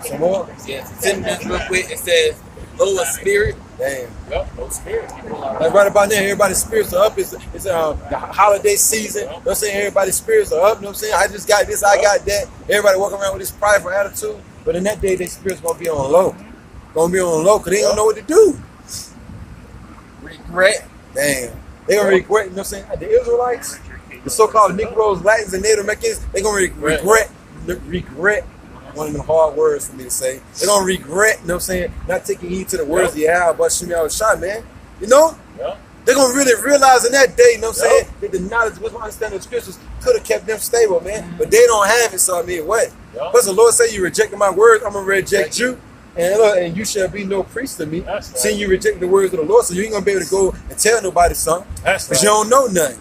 Some more?
Yeah, sentences real quick. It says lower spirit.
Damn.
Yep. No spirit.
Like right about now, everybody's spirits are up. It's the holiday season. You know what I'm saying? Everybody's spirits are up. You know what I'm saying? I just got this, I got that. Everybody walking around with this prideful attitude. But in that day, their spirits gonna be on low. Gonna be on low because they don't know what to do.
Regret.
Damn. They gonna regret, you know what I'm saying? The Israelites, the so-called Negroes, Latins, and Native Americans, they gonna regret, one of them hard words for me to say. They're gonna regret, you know what I'm saying, not taking heed to the words of Yahweh about Shemi Al-Shai, man. You know?
Yep.
They're gonna really realize in that day, you know what I'm saying, that the knowledge, wisdom, understanding of the scriptures could have kept them stable, man. But they don't have it, so I mean, what?
Yep.
Plus the Lord say you rejected my words, I'm gonna reject you. And look, and you shall be no priest to me.
That's right.
Seeing you reject the words of the Lord, so you ain't gonna be able to go and tell nobody something.
That's
Because
right.
you don't know nothing.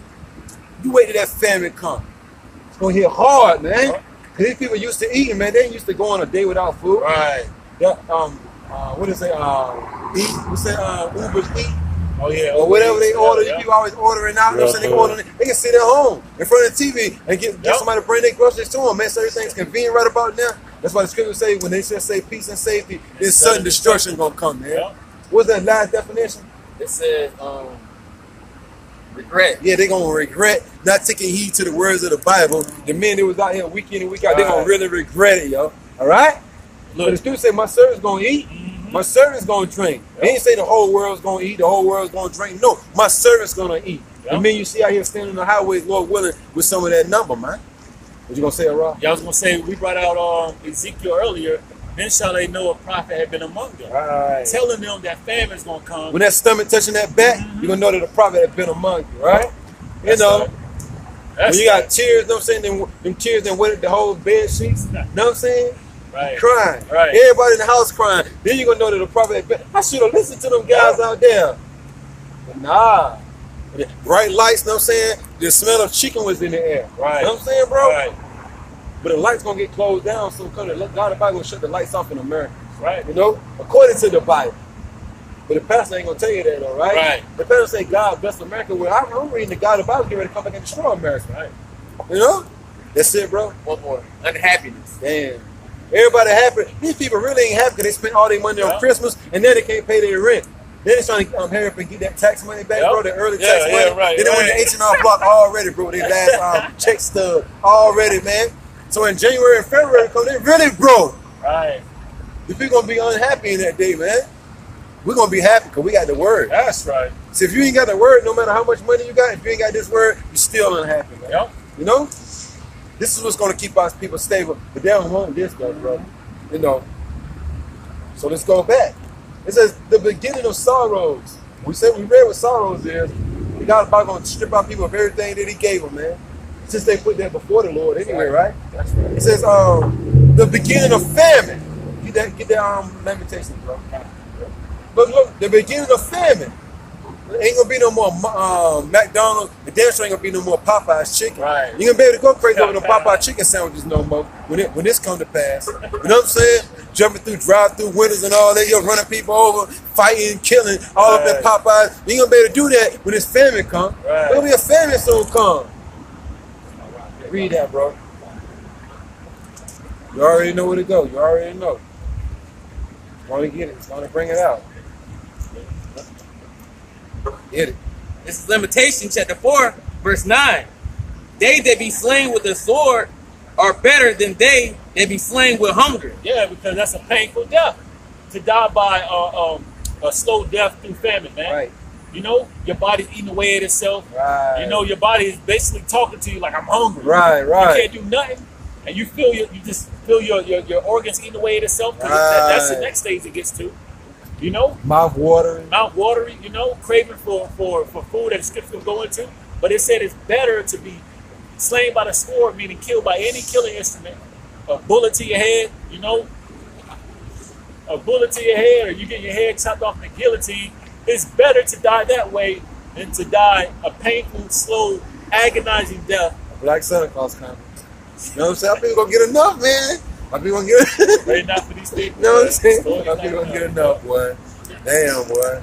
You wait till that famine come. It's gonna hit hard, man. Because these people used to eating, man. They ain't used to go on a day without food.
Right.
Yeah, what is it? Eat. What's that? Uber's Eat.
Oh yeah.
Or whatever they order.
Yeah.
These people always ordering out. You know what I'm saying? They
Yeah.
ordering. They can sit at home in front of the TV and get
Yep.
somebody to bring their groceries to them, man. So everything's convenient right about now. That's why the scriptures say when they just say peace and safety, then sudden destruction gonna come, man.
Yep.
What's that last definition?
It says regret.
Yeah, they gonna regret not taking heed to the words of the Bible. The men that was out here week in and week out, they gonna
Right.
really regret it, yo. All right? But the scripture say my servants gonna eat.
My servant's gonna drink. He ain't say the whole world's gonna eat, the whole world's gonna drink. No, my servant's gonna eat.
Yep.
And then you see out here standing on the highways, Lord willing, with some of that number, man. What you gonna say, Rob?
Yeah, I was gonna say we brought out Ezekiel earlier. Then shall they know a prophet had been among them,
Right.
telling them that famine's gonna come.
When that stomach touching that back, you're gonna know that a prophet had been among you, right? You know, when you got tears, you know what I'm saying? Them tears that wetted the whole bed sheets, you know what I'm saying?
Right.
Crying.
Right.
Everybody in the house crying. Then you're gonna know that a prophet had been. I should have listened to them guys out there. But nah. The bright lights, you know what I'm saying? The smell of chicken was in the air.
Right.
You know what I'm saying, bro?
Right.
But the lights gonna get closed down, so God the Bible gonna shut the lights off in America.
Right.
You know? According to the Bible. But the pastor ain't gonna tell you that though, right?
Right.
The pastor say God bless America. Well, I'm reading the God the Bible getting ready to come back and destroy America.
Right.
You know? That's it, bro.
One more. Unhappiness.
Damn. Everybody happy. These people really ain't happy because they spent all their money on Christmas and then they can't pay their rent. Then they're trying to hurry up and get that tax money back, bro. The early tax money.
Right,
then they went to H&R Block already, bro. They last check stub already, man. So in January and February, they really broke.
Right.
The people gonna be unhappy in that day, man. We're gonna be happy because we got the word.
That's right.
So if you ain't got the word, no matter how much money you got, if you ain't got this word, you're still unhappy, man.
Yep.
You know? This is what's gonna keep our people stable. But they don't want this stuff, bro. You know. So let's go back. It says the beginning of sorrows. We read what sorrows is. God about gonna strip out people of everything that He gave them, man. Since they put that before the Lord anyway, right?
That's right.
It says the beginning of famine. Get that Lamentations, bro. But look, the beginning of famine. There ain't gonna be no more McDonald's. The damn sure ain't gonna be no more Popeye's chicken.
Right.
You ain't gonna be able to go crazy over the Popeye chicken sandwiches no more when this come to pass. You know what I'm saying? Jumping through drive-through windows and all that, you're running people over, fighting, killing, all of that Popeyes. You ain't gonna be able to do that when this famine come.
Right.
There'll be a famine soon come. Read that, bro. You already know where to go. You already know. It's gonna get it. It's gonna bring it out. Get it.
This is Lamentation chapter 4, verse 9. They that be slain with the sword are better than they that be slain with hunger.
Yeah, because that's a painful death. To die by a slow death through famine, man.
Right.
You know, your body's eating away at itself.
Right.
You know, your body is basically talking to you like, I'm hungry.
Right, right.
You can't do nothing. And you just feel your organs eating away at itself.
Right.
That's the next stage it gets to. You know?
Mouth watering.
Mouth watering, you know, craving for food that the scripture will go into. But it said it's better to be slain by the sword, meaning killed by any killing instrument, a bullet to your head, you know, a bullet to your head, or you get your head chopped off in the guillotine. It's better to die that way than to die a painful, slow, agonizing death.
Black Santa Claus coming. You know what I'm saying? I think we're gonna get enough, man. I think we're gonna get
Ready not for these things.
You know what I'm saying? I think we're gonna get enough, boy. Damn, boy.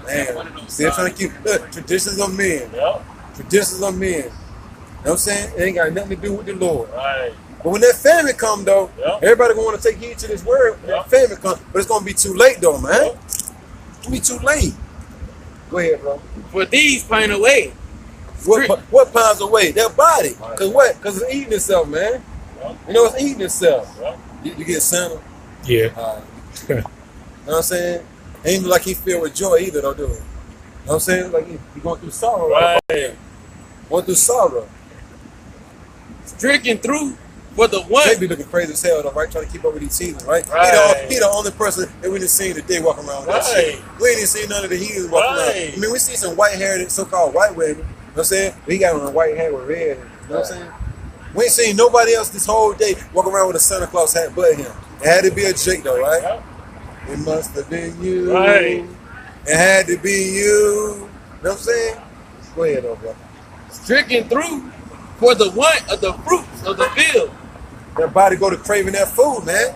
Damn. Still trying to keep traditions of men.
Yep.
Traditions of men. You know what I'm saying? It ain't got nothing to do with the Lord.
Right.
But when that famine come though,
Yep.
everybody gonna want to take heed to this word when that famine come. But it's gonna be too late though, man.
Yep.
It's gonna be too late. Go ahead, bro.
For these pine away.
What pines away? Their body. Cause what? Cause it's eating itself, man. You know it's eating itself.
Yep.
You get Santa.
Yeah.
You know what I'm saying? Ain't like he filled with joy either, though, do it. You know what I'm saying? Like he going through sorrow.
Right.
Going through sorrow.
Stricken through for the one.
They be looking crazy as hell, though, right? Trying to keep up with these seasons, right?
Right.
He the only person that we didn't see today walking around with that
Right.
shit. We ain't even seen none of the heathens walking
Right.
around. I mean, we see some white-haired, so-called white women. You know what I'm saying? But he got on a white hat with red hair. You know what I'm saying? We ain't seen nobody else this whole day walking around with a Santa Claus hat but him. It had to be a Jake, though, right?
Yep.
It must have been you.
Right.
It had to be you. You know what I'm saying? Go ahead, though, bro.
Stricken through for the want of the fruits of the field.
That body go to craving that food, man.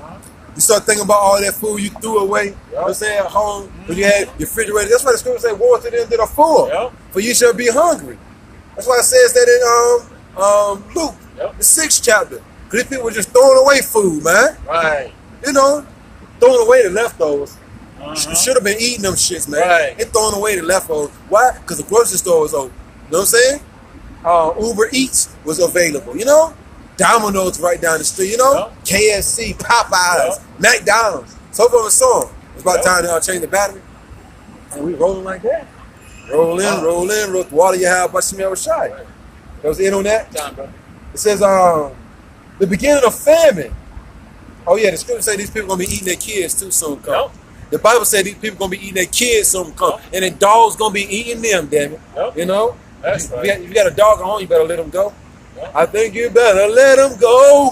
You start thinking about all that food you threw away. You know what I'm saying? At home, when you had your refrigerator. That's why the scripture says, woe to them that are full.
Yep.
For you shall be hungry. That's why it says that in Luke,
Yep.
the 6th chapter. Because these people were just throwing away food, man.
Right.
You know, throwing away the leftovers.
Uh-huh.
Should have been eating them shits, man.
Right.
They throwing away the leftovers. Why? Because the grocery store was open. You know what I'm saying? Uber Eats was available, you know? Domino's right down the street, you know?
Yep.
KFC, Popeyes,
Yep.
McDonald's, so forth and so on.
It's about time to change the battery. And we rolling like that. Roll in, roll the water you have by smell shy. That was in on that?
Time, bro.
It says the beginning of famine. Oh yeah, the scripture say these people gonna be eating their kids too soon come.
Yep.
The Bible said these people gonna be eating their kids soon come.
Yep.
And the dogs gonna be eating them, damn it.
Yep.
You know?
That's
If
right.
you got a dog at home, you better let him go.
Yep.
I think you better let him go.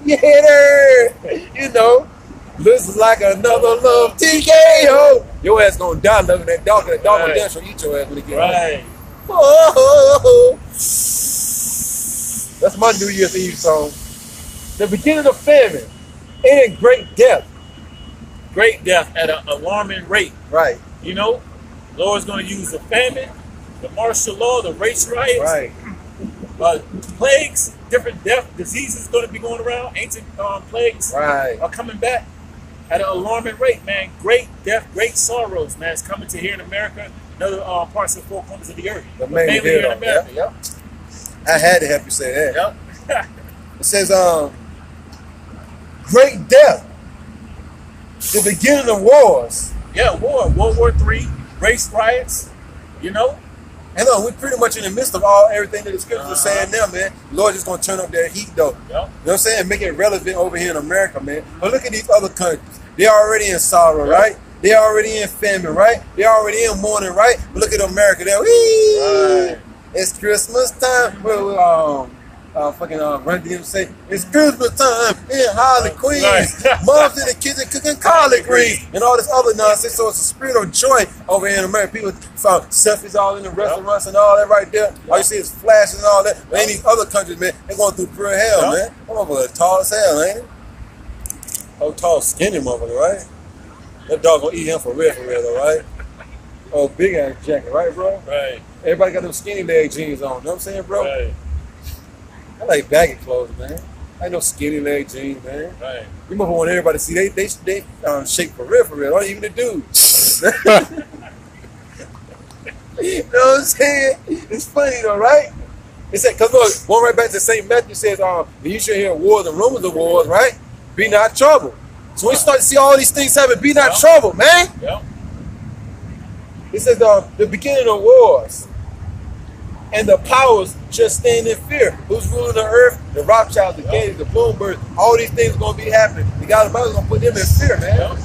Yeah, you know. Looks like another love TKO. Your ass gonna die loving that dog. That dog gonna
Right.
dance or eat your ass when he get
Right.
home. Oh. That's my New Year's Eve song. The beginning of famine and great death.
Great death at an alarming rate.
Right,
You know, Lord's going to use the famine, the martial law, the race riots,
right.
Plagues, different death, diseases going to be going around. Ancient plagues
Right.
are coming back at an alarming rate, man. Great death, great sorrows, man. It's coming to here in America and other parts of the four corners of the earth.
The
But
main
mainly here in
deal,
America. Yep.
I had to help you say that.
Yep.
It says, great death, the beginning of wars.
Yeah, World War III, race riots, you know.
And look, we're pretty much in the midst of everything that the scriptures are saying now, man. The Lord just gonna turn up that heat, though.
Yep.
You know what I'm saying? Make it relevant over here in America, man. But look at these other countries. They're already in sorrow, right? They're already in famine, right? They're already in mourning, right? But look at America. They're,
Right.
It's Christmas time. Run DMC say, it's Christmas time in Harley Queens.
Right.
Mom's in the kitchen cooking collard greens and all this other nonsense. So it's a spirit of joy over here in America. People found selfies all in the restaurants and all that right there. All you see is flashes and all that. But in these other countries, man, they're going through pure hell, man. That motherfucker tall as hell, ain't it? Oh, tall, skinny motherfucker, right? That dog gonna eat him for real though, right? Oh, big ass jacket, right, bro?
Right.
Everybody got them skinny leg jeans on. You know what I'm saying, bro?
Right.
I like baggy clothes, man. I ain't no skinny leg jeans, man.
Right.
You motherfucker want everybody to see they shape for real. Not even the dudes. You know what I'm saying? It's funny though, right? It said, cause look, going right back to St. Matthew says, you should hear wars and rumors of wars, right? Be not troubled. So when you start to see all these things happen, be not troubled, man.
Yep.
It says the beginning of wars and the powers shall stand in fear. Who's ruling the earth? The Rothschilds, the Gators, the Bloomberg. All these things are going to be happening. The God of the Bible is going to put them in fear, man.
Yep.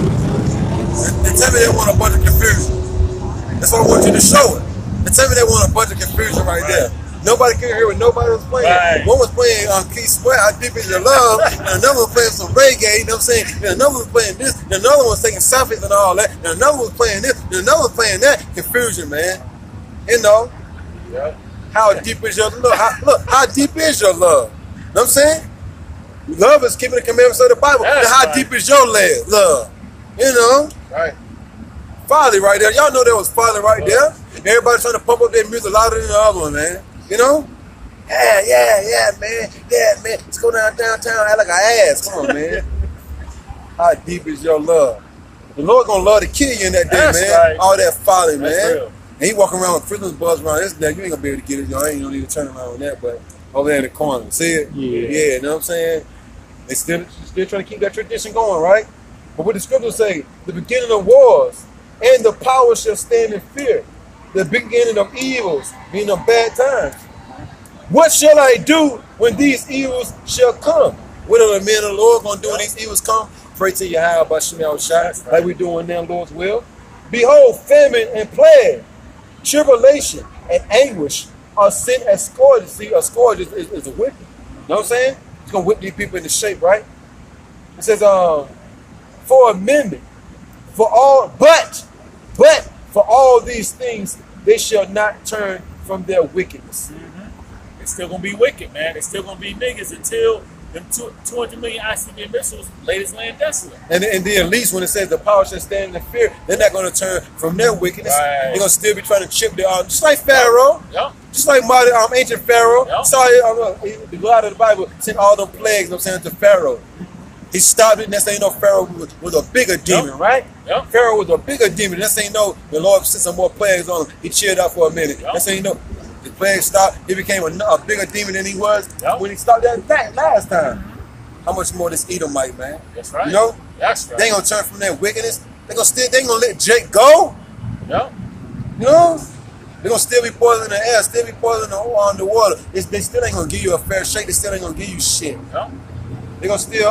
And tell me they want a bunch of confusion. That's what I want you to show it. And tell me they want a bunch of confusion right there. Nobody can hear what nobody was playing.
Right.
One was playing Keith Sweat, How Deep Is Your Love, and another was playing some reggae, you know what I'm saying? And another was playing this, and another one was taking selfies and all that, and another was playing this, and another was playing that. Confusion, man. You know?
Yep.
How deep is your love? How deep is your love? You know what I'm saying? Love is keeping the commandments of the Bible.
That's
Now, how
right.
deep is your love? You know?
Right.
Folly right there. Y'all know there was folly right there. Everybody trying to pump up their music louder than the other one, man. You know? Yeah, man. Yeah, man. Let's go downtown, act like an ass. Come on, man. How deep is your love? The Lord gonna love to kill you in that day,
That's
man.
right.
All that folly,
That's
man.
real.
And he walking around with Christmas buzz around his neck. You ain't gonna be able to get it, y'all. I ain't gonna need to turn around on that, but over there in the corner. See it? Yeah, you know what I'm saying? They still trying to keep that tradition going, right? But what the scriptures say, the beginning of wars and the power shall stand in fear. The beginning of evils, meaning of bad times. What shall I do when these evils shall come? What are the men of the Lord going to do when these evils come? pray to Yahweh by Shemel Shai, like we doing now, Lord's will. Behold, famine and plague, tribulation and anguish are sent as scourges. See, a scourge is a whipping. You know what I'm saying? It's gonna whip these people into shape, right? It says, for amendment, for all, but for all these things, they shall not turn from their wickedness.
It's still gonna be wicked, man. It's still gonna be niggas until them 200 million ICBM missiles lay this land desolate.
And then at least when it says the power shall stand in fear, they're not going to turn from their wickedness.
Right.
They're going to still be trying to chip their arm, just like Pharaoh.
Yep.
Just like ancient Pharaoh.
Yep.
Sorry, the God of the Bible sent all them plagues, you know what I'm saying, to Pharaoh. He stopped it, and that's how you know Pharaoh was a bigger demon, right?
Yep.
Pharaoh was a bigger demon. That's how you know the Lord sent some more plagues on him. He chilled out for a minute.
Yep.
That's how you know the plague stopped. He became a bigger demon than he was
Yep.
when he stopped that last time. How much more this Edomite, man?
That's right.
You know?
That's right.
They ain't gonna turn from their wickedness. They ain't gonna let Jake go.
Yep.
You know? They're gonna still be poisoning the air, still be poisoning the water. They still ain't gonna give you a fair shake. They still ain't gonna give you shit.
Yep.
They're gonna still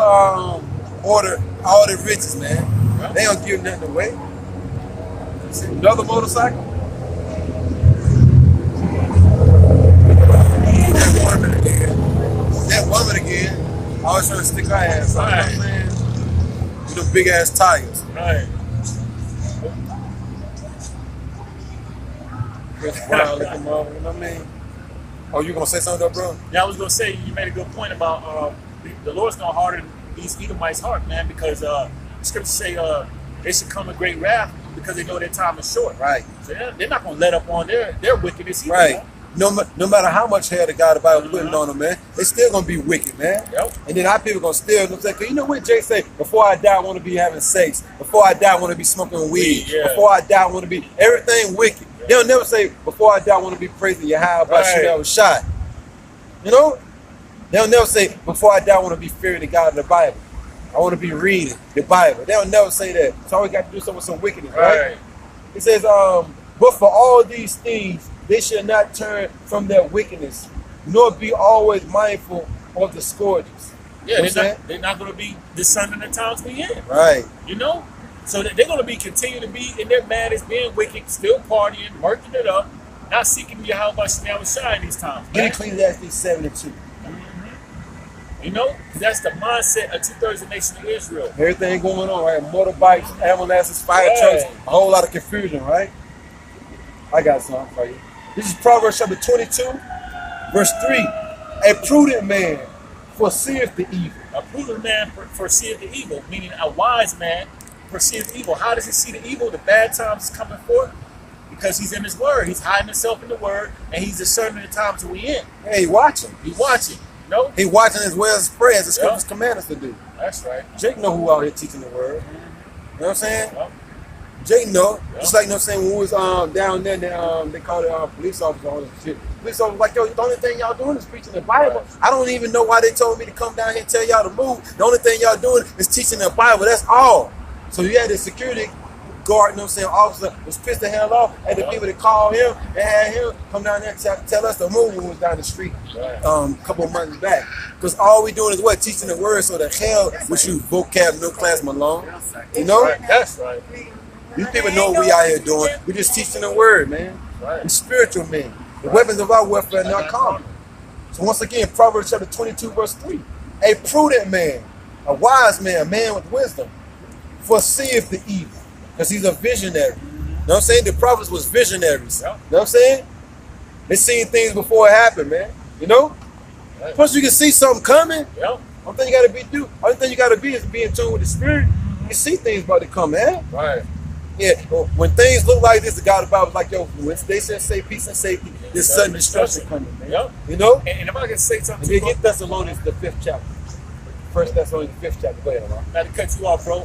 order all the riches, man.
Yep.
They ain't gonna give nothing away. See, another motorcycle. That woman again. Always trying to stick her ass out.
Right.
You know what I'm saying? With them big ass tires.
Right.
Chris Brown looking over, you know what I mean? Oh, you gonna say something though, bro?
Yeah, I was gonna say you made a good point about the Lord's gonna harden these Edomites' heart, man, because the scriptures say they should come in great wrath because they know their time is short.
Right.
So they're not gonna let up on their wickedness either.
Right.
Man.
No matter how much hell the God of the Bible putting on them, man, they still gonna be wicked, man.
Yep.
And then our people gonna still, cause you know what Jay say? Before I die, I want to be having sex. Before I die, I want to be smoking weed.
Yeah.
Before I die, I want to be everything wicked. Yeah. They'll never say, before I die, I want to be praising Yahweh by Shemel Shai. You know? They'll never say, before I die, I want to be fearing the God of the Bible. I want to be reading the Bible. They'll never say that. So all we got to do something with some wickedness, right? It says, but for all these things, they shall not turn from their wickedness, nor be always mindful of the scourges.
Yeah, they're not going to be discerning the times we in.
Right.
You know? So that they're going to be continue to be in their madness, being wicked, still partying, murking it up, not seeking Yahweh by Shemel Shai in these times.
Get Ecclesiastes 7:2.
You know? That's the mindset of 2/3 of the nation of Israel.
Everything going on, right? Motorbikes, ambulances, fire trucks, a whole lot of confusion, right? I got something for you. This is Proverbs chapter 22, verse 3. A prudent man foreseeth the evil.
A prudent man foreseeth the evil, meaning a wise man foreseeth evil. How does he see the evil? The bad times is coming forth because he's in his word. He's hiding himself in the word, and he's discerning the times that we in.
Hey, he watching.
He's watching. You know?
He watching as well as praying, as the scriptures command us to do.
That's right.
Jake know who out here teaching the word. You know what I'm saying?
Yep.
Jake know.
Yep.
Just like, you know what I'm saying, when we was down there, they called it police officer on this shit. Police officer was like, yo, the only thing y'all doing is preaching the Bible.
Right.
I don't even know why they told me to come down here and tell y'all to move. The only thing y'all doing is teaching the Bible. That's all. So you had the security guard, you know what I'm saying, officer was pissed the hell off at the people that called him and had him come down there and tell us to move when we was down the street a couple of months back. Because all we doing is what? Teaching the word, so the hell with you vocab, no class Malone. You know?
Right. That's right.
These people know what we out here doing. We just teaching the word, man.
Right.
We're spiritual men. The weapons of our warfare are not common. So once again, Proverbs chapter 22, verse 3. A prudent man, a wise man, a man with wisdom, foreseeth the evil. Because he's a visionary. You know what I'm saying? The prophets was visionaries. You know what I'm saying? They seen things before it happened, man. You know?
Right.
Plus you can see something coming.
Yep.
Only thing you gotta be is be in tune with the spirit. You can see things about to come, man.
Right.
Yeah, when things look like this, the God of the Bible was like, yo, when they say peace and safety, there's sudden destruction coming, man.
Yep.
You know?
And if I can say something
And
to
then
you,
get Thessalonians, the 5th chapter. 1 Thessalonians, the 5th chapter. Go ahead, man.
not to cut you off, bro.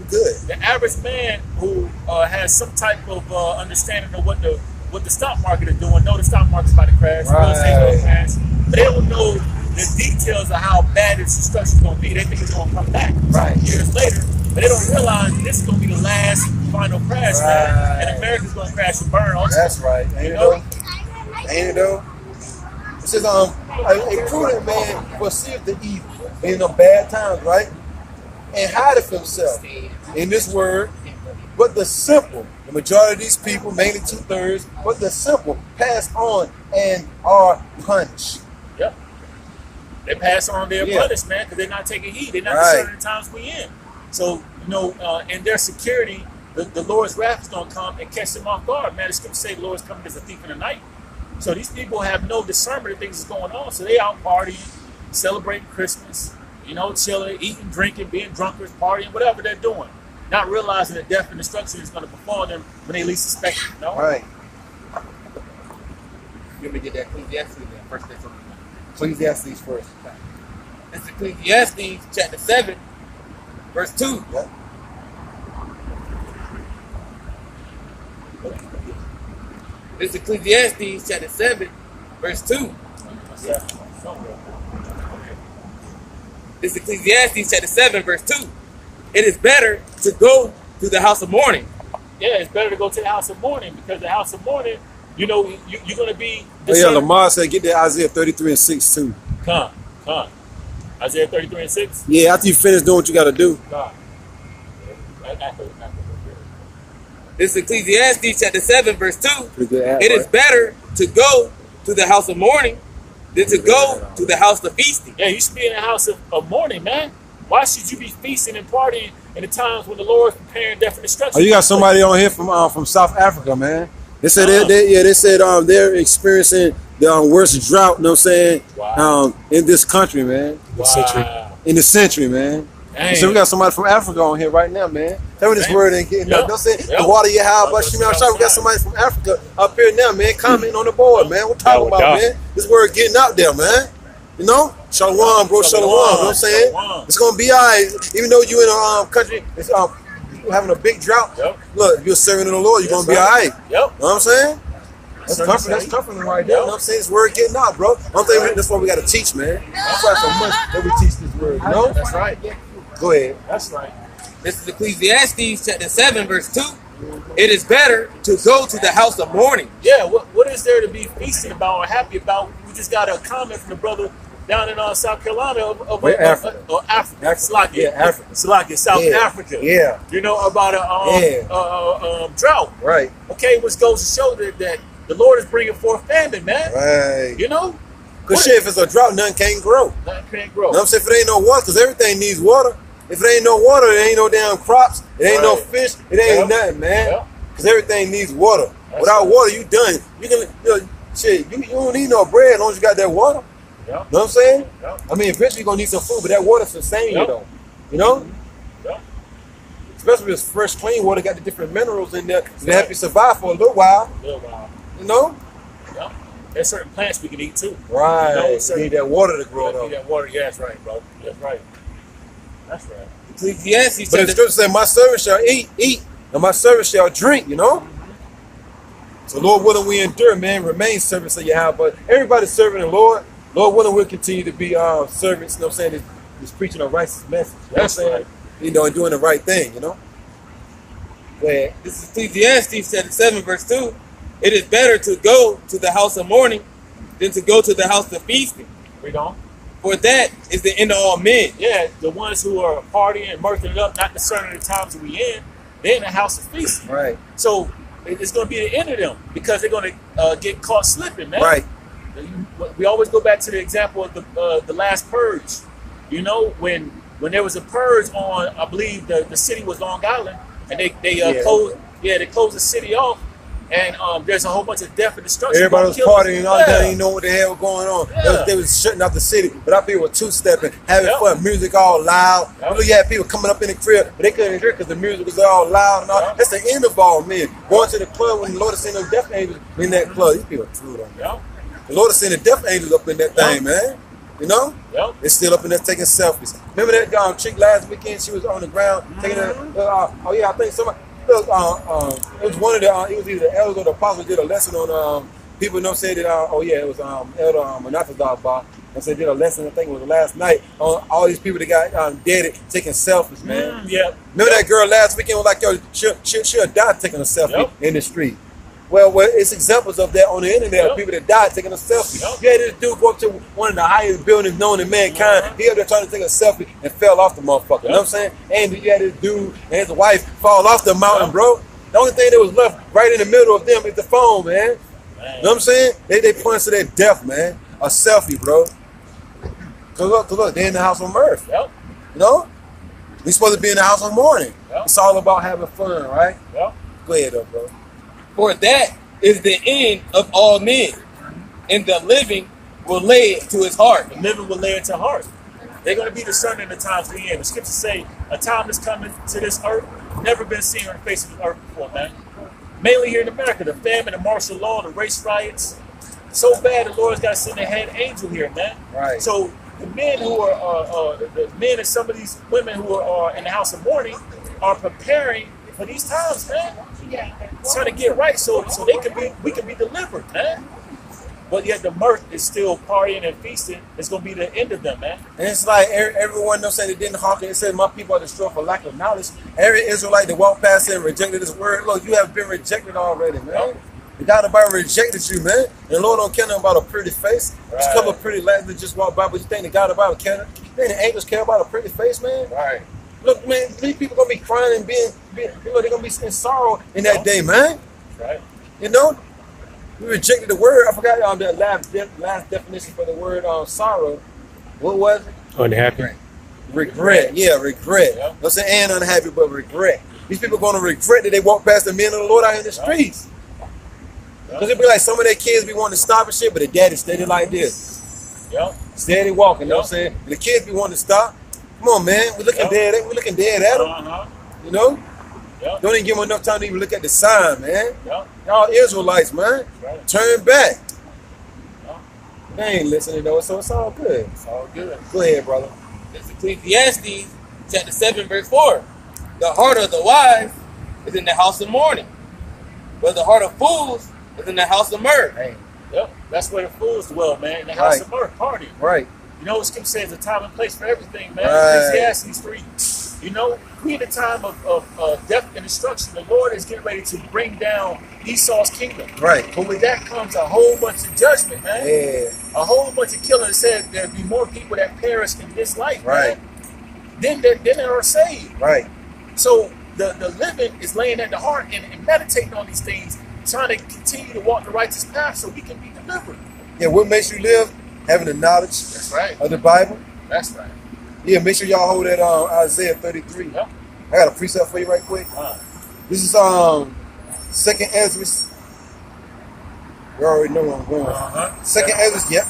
Good.
The average man who has some type of understanding of what the stock market is doing, know the stock market's about to crash, real estate will crash, but they don't know the details of how bad this destruction is going to be. They think it's going to come back years later, but they don't realize this is going to be the last final crash, man, and America's going to crash and burn. Also.
That's right. Ain't it though? Ain't it though? It says, a prudent man foreseeth the evil. In the bad times, right?
and hideth himself in this word. But the simple, the majority of these people, mainly 2/3, but the simple pass on and are punished.
Yep. They pass on their punished, man, because they're not taking heed. They're not discerning the times we in. So, in their security, the Lord's wrath is going to come and catch them off guard. Man, the scripture say the Lord's coming as a thief in the night. So these people have no discernment of things that's going on. So they out partying, celebrating Christmas, chilling, eating, drinking, being drunkards, partying, whatever they're doing. Not realizing that death and destruction is going to befall them when they least suspect it.
Right.
You want me to get that Ecclesiastes then? First
Ecclesiastes first.
It's Ecclesiastes chapter 7, verse 2.
Yeah.
It's Ecclesiastes chapter 7, verse 2. It's Ecclesiastes chapter 7, verse 2. It is better to go to the house of mourning.
Yeah, it's better to go to the house of mourning, because the house of mourning, you're going to be...
Oh yeah, Lamar said get that Isaiah 33:6 too.
Come. Isaiah 33:6?
Yeah, after you finish doing what you got to do.
It's Ecclesiastes chapter 7, verse 2. It is
right?
better to go to the house of mourning than to go to the house of feasting.
Yeah, you should be in the house of mourning, man. Why should you be feasting and partying in the times when the Lord is preparing death and destruction?
Oh, you got somebody on here from South Africa, man. They said they said they're experiencing the worst drought, you know what I'm saying?
Wow.
In this country, man.
Wow.
In the century, man. So we got somebody from Africa on here right now, man. Tell me this word ain't getting up. Don't say the water you have, but we got somebody from Africa up here now, man, commenting on the board, man. What talking about, man? This word getting out there, man. Shalom, bro, shalom. You know what I'm saying? It's gonna be alright, even though you in a country it's having a big drought. Look, if you're serving the Lord, you're gonna be alright. You know what I'm saying? That's comforting right there. You know what I'm saying? This word getting out, bro. I'm thinking that's what we gotta teach, man. That's why so much that we teach this word, you know?
That's right.
Go ahead.
That's right.
This is Ecclesiastes chapter 7, verse 2. It is better to go to the house of mourning.
Yeah, what is there to be feasting about or happy about? We just got a comment from the brother down in South Carolina of
Africa.
Africa. Slovakia.
Yeah, Africa.
Slovakia, South Africa.
Yeah.
About a drought.
Right.
Okay, which goes to show that the Lord is bringing forth famine, man.
Right.
Because
if it's a drought, nothing can't grow.
Nothing can't grow.
You know what I'm saying? If it ain't no water, because everything needs water. If it ain't no water, it ain't no damn crops. It ain't no fish. It ain't nothing, man. Because everything needs water. Without water, you done. You don't need no bread as long as you got that water. You know what I'm saying? I mean, eventually you're going to need some food, but that water sustains you, though. You know? Especially if it's fresh, clean water, got the different minerals in there to help you survive for a little while. You know?
There's certain plants we can eat, too.
Right. You need that water to grow, though.
Need that water. Yeah, that's right, bro. That's right. That's right.
Ecclesiastes.
But the scripture said, my servant shall eat, and my servant shall drink, you know? So Lord willing, we endure, man, remain servants of Yahweh. But everybody's serving the Lord. Lord willing, we'll continue to be servants, you know what I'm saying? Just preaching a righteous message. You know what I'm saying? And doing the right thing, you know?
This is Ecclesiastes chapter 7, verse 2. It is better to go to the house of mourning than to go to the house of feasting.
Read on.
For that is the end of all men.
Yeah, the ones who are partying and mirthing it up, not discerning the times that we in, they're in the house of feasting.
Right. So
it's going to be the end of them because they're going to get caught slipping, man.
Right.
We always go back to the example of the last purge. When there was a purge on, I believe the city was Long Island, and they closed the city off. And there's a whole bunch of death and destruction.
Everybody was partying and all that. They didn't know what the hell was going on. Yeah. They was shutting out the city. But our people were two-stepping, having fun, music all loud. You had people coming up in the crib, but they couldn't hear because the music was all loud and all. That's the end of all men. Going to the club when the Lord has seen them death angels in that club. These people are true on that. The Lord has seen the death angels up in that thing, man. You know? They're still up in there taking selfies. Remember that chick last weekend? She was on the ground taking I think somebody... it was one of it was either the elders or the apostles did a lesson on people said that it was Elder Manatazar Bar and said did a lesson, I think it was last night, on all these people that got dead taking selfies, man. Remember that girl last weekend was like, yo, she'll die taking a selfie in the street.
Well, it's examples of that on the internet of people that died taking a selfie. You had this dude go up to one of the highest buildings known in mankind. He up there trying to take a selfie and fell off the motherfucker. You know what I'm saying? And you had this dude and his wife fall off the mountain, bro. The only thing that was left right in the middle of them is the phone, man. You know what I'm saying? They points to their death, man. A selfie, bro. Cause look, they're in the house of mirth. You know? We supposed to be in the house of mourning. It's all about having fun, right? Go ahead, though, bro.
For that is the end of all men, and the living will lay it to his heart.
The living will lay it to heart. They're going to be discerning in the times of the end. The scriptures say a time is coming to this earth, never been seen on the face of the earth before, man. Mainly here in America, the famine, the martial law, the race riots. So bad the Lord's got to send a head angel here, man.
Right.
So the men who are, the men and some of these women who are in the house of mourning are preparing for these times, man. Trying to get right so we can be delivered, man. But yet the mirth is still partying and feasting. It's going to be the end of them, man.
And it's like everyone knows that they didn't hearken. It said, my people are destroyed for lack of knowledge. Every Israelite that walked past it and rejected this word, look, you have been rejected already, man. The God about rejected you, man. And the Lord don't care nothing about a pretty face. Just a couple of pretty lads that just walk by, but you think the God about care? You think the angels care about a pretty face, man?
Right.
Look, man, these people gonna be crying and being you know, they're gonna be in sorrow in that day, man.
Right.
You know, we rejected the word. I forgot that last definition for the word sorrow. What was it?
Unhappy.
Regret. Yeah, regret. Don't say and unhappy, but regret. These people gonna regret that they walk past the men of the Lord out in the streets. Because it be like some of their kids be wanting to stop and shit, but the daddy steady like this. Steady walking, you know what I'm saying? And the kids be wanting to stop. Come on, man. We're looking dead at them. You know? Don't even give them enough time to even look at the sign, man. Y'all Israelites, man. Turn back. They ain't listening though, so it's all good.
It's all good.
Go ahead, brother.
It's Ecclesiastes chapter 7, verse 4. The heart of the wise is in the house of mourning, but the heart of fools is in the house of mirth.
That's where the fools dwell, man. In the house of mirth, party.
Right.
You know what Scripture says, a time and place for everything, man. Ecclesiastes 3. You know, we in a time of death and destruction. The Lord is getting ready to bring down Esau's kingdom.
Right.
But with that comes a whole bunch of judgment, man.
Yeah.
A whole bunch of killing. It said there'd be more people that perish in this life,
right,
man, than that are saved.
Right.
So the living is laying at the heart and meditating on these things, trying to continue to walk the righteous path so we can be delivered.
Yeah, what makes you live? Having the knowledge of the Bible.
That's right.
Yeah, make sure y'all hold that Isaiah 33. I got a precept for you right quick. This is 2nd Ezra. You already know where I'm going. 2nd Ezra,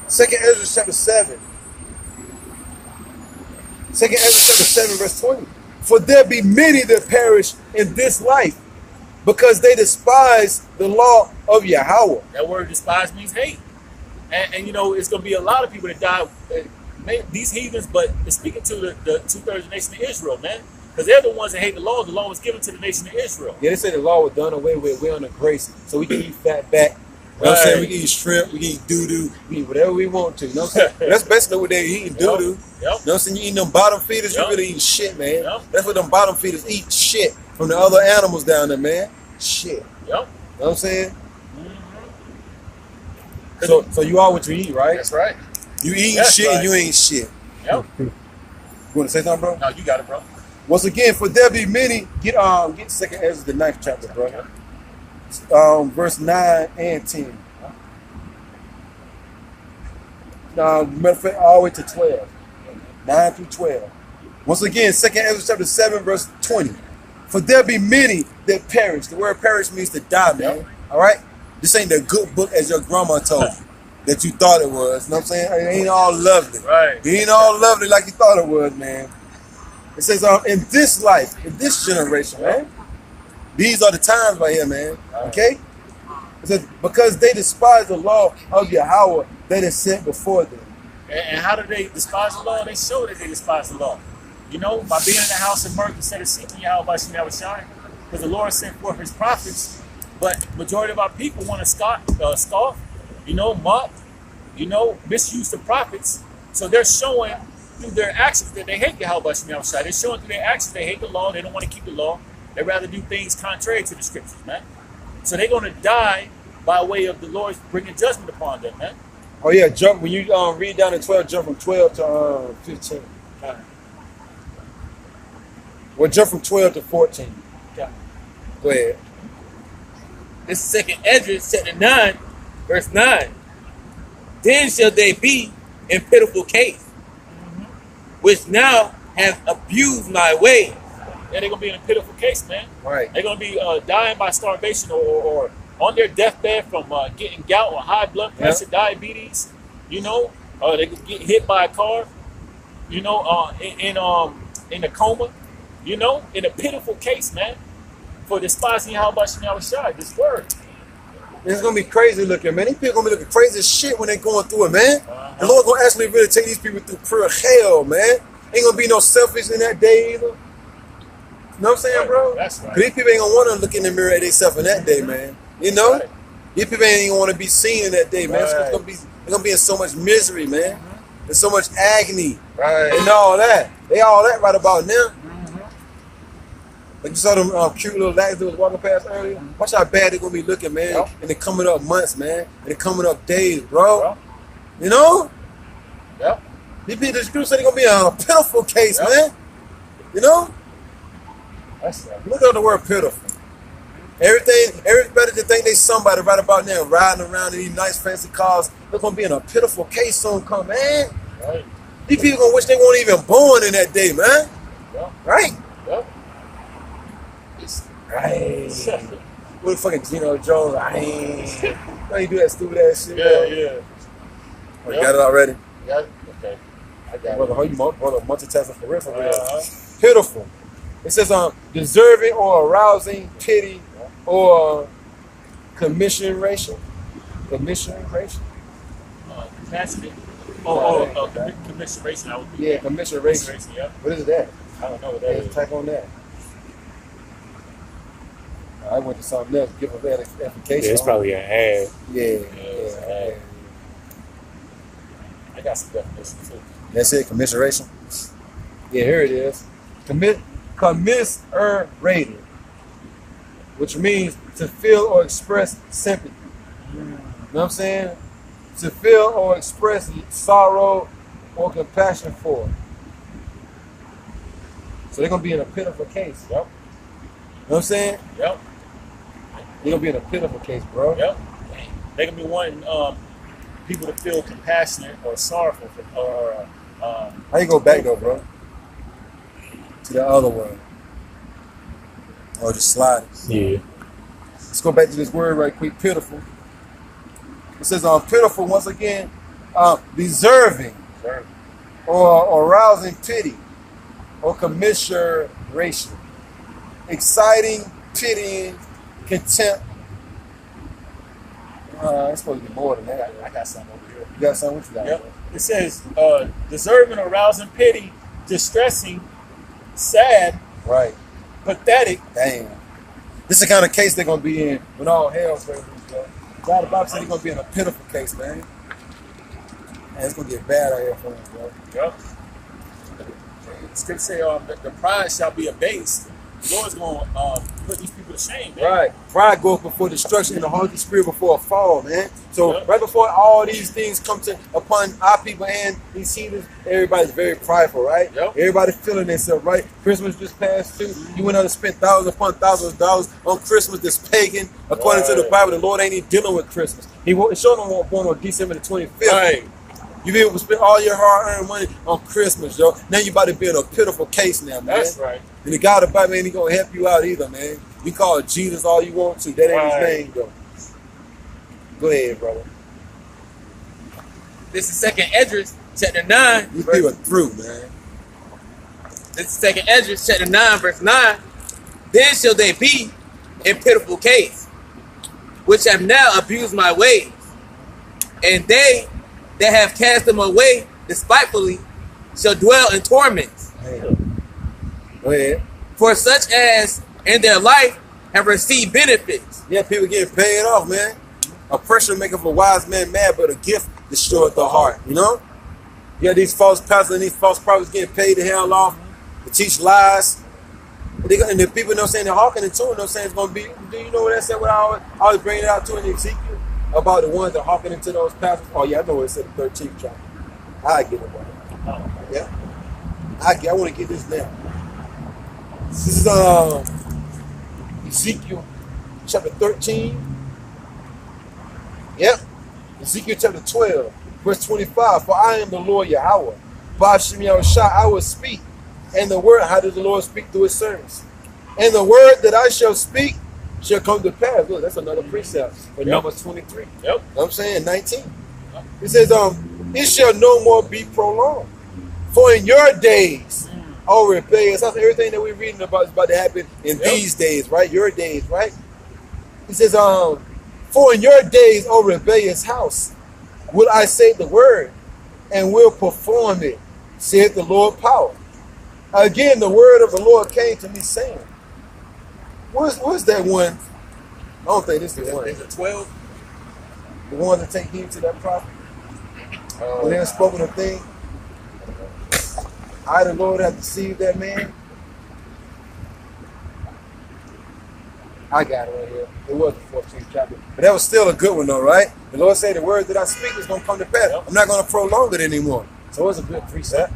2nd Ezra chapter 7. 2nd Ezra chapter 7, verse 20. For there be many that perish in this life, because they despise the law of Yahweh.
That word despise means hate. And you know, it's going to be a lot of people that die, these heathens, but it's speaking to the 2/3 of the nation of Israel, man. Because they're the ones that hate the law. The law was given to the nation of Israel.
Yeah, they say the law was done away with. We're under grace. So we can eat fat back. You know what I'm saying? We can eat shrimp. We can eat doo-doo. We can eat whatever we want to. You know what I'm saying? That's basically what they're eating, doo-doo. You know what I'm saying? You eating them bottom feeders, you really eating shit, man. That's what them bottom feeders eat, shit, from the other animals down there, man. Shit. You know what I'm saying? So you are what you eat, right?
That's right.
You eating shit and you ain't shit.
Yep.
You want to say something, bro?
No, you got it, bro.
Once again, for there be many, get 2nd Ezra, the 9th chapter, bro. Verse 9 and 10. Matter of fact, all the way to 12. 9 through 12. Once again, 2nd Ezra chapter 7, verse 20. For there be many that perish. The word perish means to die, man. All right? This ain't the good book as your grandma told you that you thought it was. You know what I'm saying? It ain't all lovely.
Right.
It ain't all lovely like you thought it was, man. It says, in this life, in this generation, man, these are the times right here, man. Okay? It says, because they despise the law of Yahweh that is set before them.
And how do they despise the law? They show that they despise the law. You know, by being in the house of mirth instead of seeking Yahweh by Shemashai. Because the Lord sent forth his prophets. But majority of our people want to scoff, you know, mock, you know, misuse the prophets. So they're showing through their actions that they hate Yahweh by Shemashai. They're showing through their actions they hate the law. They don't want to keep the law. They rather do things contrary to the scriptures, man. So they're going to die by way of the Lord bringing judgment upon them, man.
Oh yeah, jump when you read down to 12, jump from 12 to 15.
Okay.
Well, jump from 12 to 14.
Okay.
Go ahead.
This is 2nd Esdras chapter 9, verse 9. Then shall they be in pitiful case, which now have abused my way.
Yeah, they're going to be in a pitiful case, man.
Right.
They're going to be dying by starvation or on their deathbed from getting gout or high blood pressure, diabetes. You know, they could get hit by a car. You know, in a coma. You know, in a pitiful case, man, for despising Yahweh Shai, this word.
It's gonna be crazy looking, man. These people gonna be looking crazy as shit when they going through it, man. The Lord gonna actually really take these people through pure hell, man. Ain't gonna be no selfish in that day either. You know what I'm saying, bro?
That's right.
'Cause these people ain't gonna want to look in the mirror at themselves in that day, man. You know?
Right.
These people ain't gonna want to be seen in that day, man. So
Right.
they're gonna be in so much misery, man. There's so much agony
Right.
and all that. They all that right about now. Like you saw them cute little lads that was walking past earlier. Watch how bad they're gonna be looking, man.
Yep.
In the coming up months, man. In the coming up days, bro.
Yep.
You know?
Yep.
These people, the scripture said they're gonna be a pitiful case,
Yep.
man. You know?
That's right.
Look at the word pitiful. Everybody that think they somebody right about now riding around in these nice fancy cars, they're gonna be in a pitiful case soon come, man.
Right.
These people gonna wish they weren't even born in that day, man.
Yep.
Right?
Yep.
Right. What the fucking Gino Jones? Right. Why you do that stupid ass shit?
Yeah,
bro?
yeah.
Oh, you got it already?
Yeah. Okay. I got
Brother,
it.
how you multitasking for real? For real?
Uh-huh.
Pitiful. It says deserving or arousing pity or commiseration. Commiseration.
Capacity. Commiseration. I would be.
Yeah, commiseration.
Commiseration. Yeah.
What is that?
I don't know what that
Let's
is.
type on that. I went to something else. Give them that edification.
Yeah, it's probably an ad.
Yeah.
I got some definitions too.
That's it. Commiseration. Yeah, here it is. Commiserated, which means to feel or express sympathy. You know what I'm saying? To feel or express sorrow or compassion for. So they're gonna be in a pitiful case.
Yep.
You know what I'm saying?
Yep.
They're gonna be in a pitiful case, bro.
Yep. They can be wanting people to feel compassionate or sorrowful for, or
How you go back though, bro? To the other one. Or just slide it.
Yeah.
Let's go back to this word right quick, pitiful. It says pitiful once again, deserving or arousing pity or commiseration, exciting, pitying, contempt. It's supposed to be more than that.
I got something over here.
You got something? What you got?
Yep. It says deserving or arousing pity, distressing, sad,
Right.
pathetic.
Damn. This is the kind of case they're gonna be in when all hell's breaking loose, bro. God, the Bible said they're gonna be in a pitiful case, man. Man, it's gonna get bad out here for them, bro.
Yep. The scripture say that the pride shall be abased. The Lord's going to put these people to shame, man.
Right. Pride goes before destruction and the Holy Spirit before a fall, man. So
Yep.
right before all these things come upon our people and these heathens, everybody's very prideful, right?
Yep.
Everybody feeling themselves, right? Christmas just passed too. You went out and spent thousands upon thousands of dollars on Christmas this pagan. According to the
Right.
Bible, the Lord ain't even dealing with Christmas. He showed them born on December the 25th.
Right.
You be able to spend all your hard-earned money on Christmas, yo. Now you about to be in a pitiful case now, man.
That's right.
And the God of the Bible ain't gonna help you out either, man. You call Jesus all you want to. That ain't
Right.
his name, though. Go ahead, brother.
This is 2nd Esdras chapter 9.
You people are through, man.
This is 2nd Esdras chapter 9, verse 9. Then shall they be in pitiful case, which have now abused my ways, and they that have cast them away despitefully shall dwell in torments.
Go ahead.
For such as in their life have received benefits.
Yeah, people getting paid off, man. Oppression maketh a wise man mad, but a gift destroyeth the heart. You know? You got these false pastors and these false prophets getting paid the hell off to teach lies.
And the people, you know what I'm saying, they're hawking it too, you know what I'm saying, it's going to be, do you know what that said, what I always bring it out to in Ezekiel? About the ones that are hawking into those pastors? Oh, yeah, I know what it said, the 13th chapter. I get it, brother. Yeah. I want to get this now. This is Ezekiel chapter 13. Yep. Ezekiel chapter 12, verse 25. For I am the Lord Yahweh. By Shem Yahushua I will speak. And the word, how does the Lord speak through his servants? And the word that I shall speak shall come to pass. Look, that's another precept for Numbers 23. Yep. You know what I'm saying? 19. It says, it shall no more be prolonged. For in your days, O rebellious, that's everything that we're reading about is about to happen in these days, right? Your days, right? It says, for in your days, O rebellious house, will I say the word, and will perform it, saith the Lord power. Again, the word of the Lord came to me saying, where's that one? I don't think this is the one.
Is it 12?
The one that take heed to that prophet. When they have spoken a thing, I, the Lord, have deceived that man. I got it right here. It was the 14th chapter. But that was still a good one though, right? The Lord said the word that I speak is going to come to pass. I'm not going to prolong it anymore. So it's a good precept.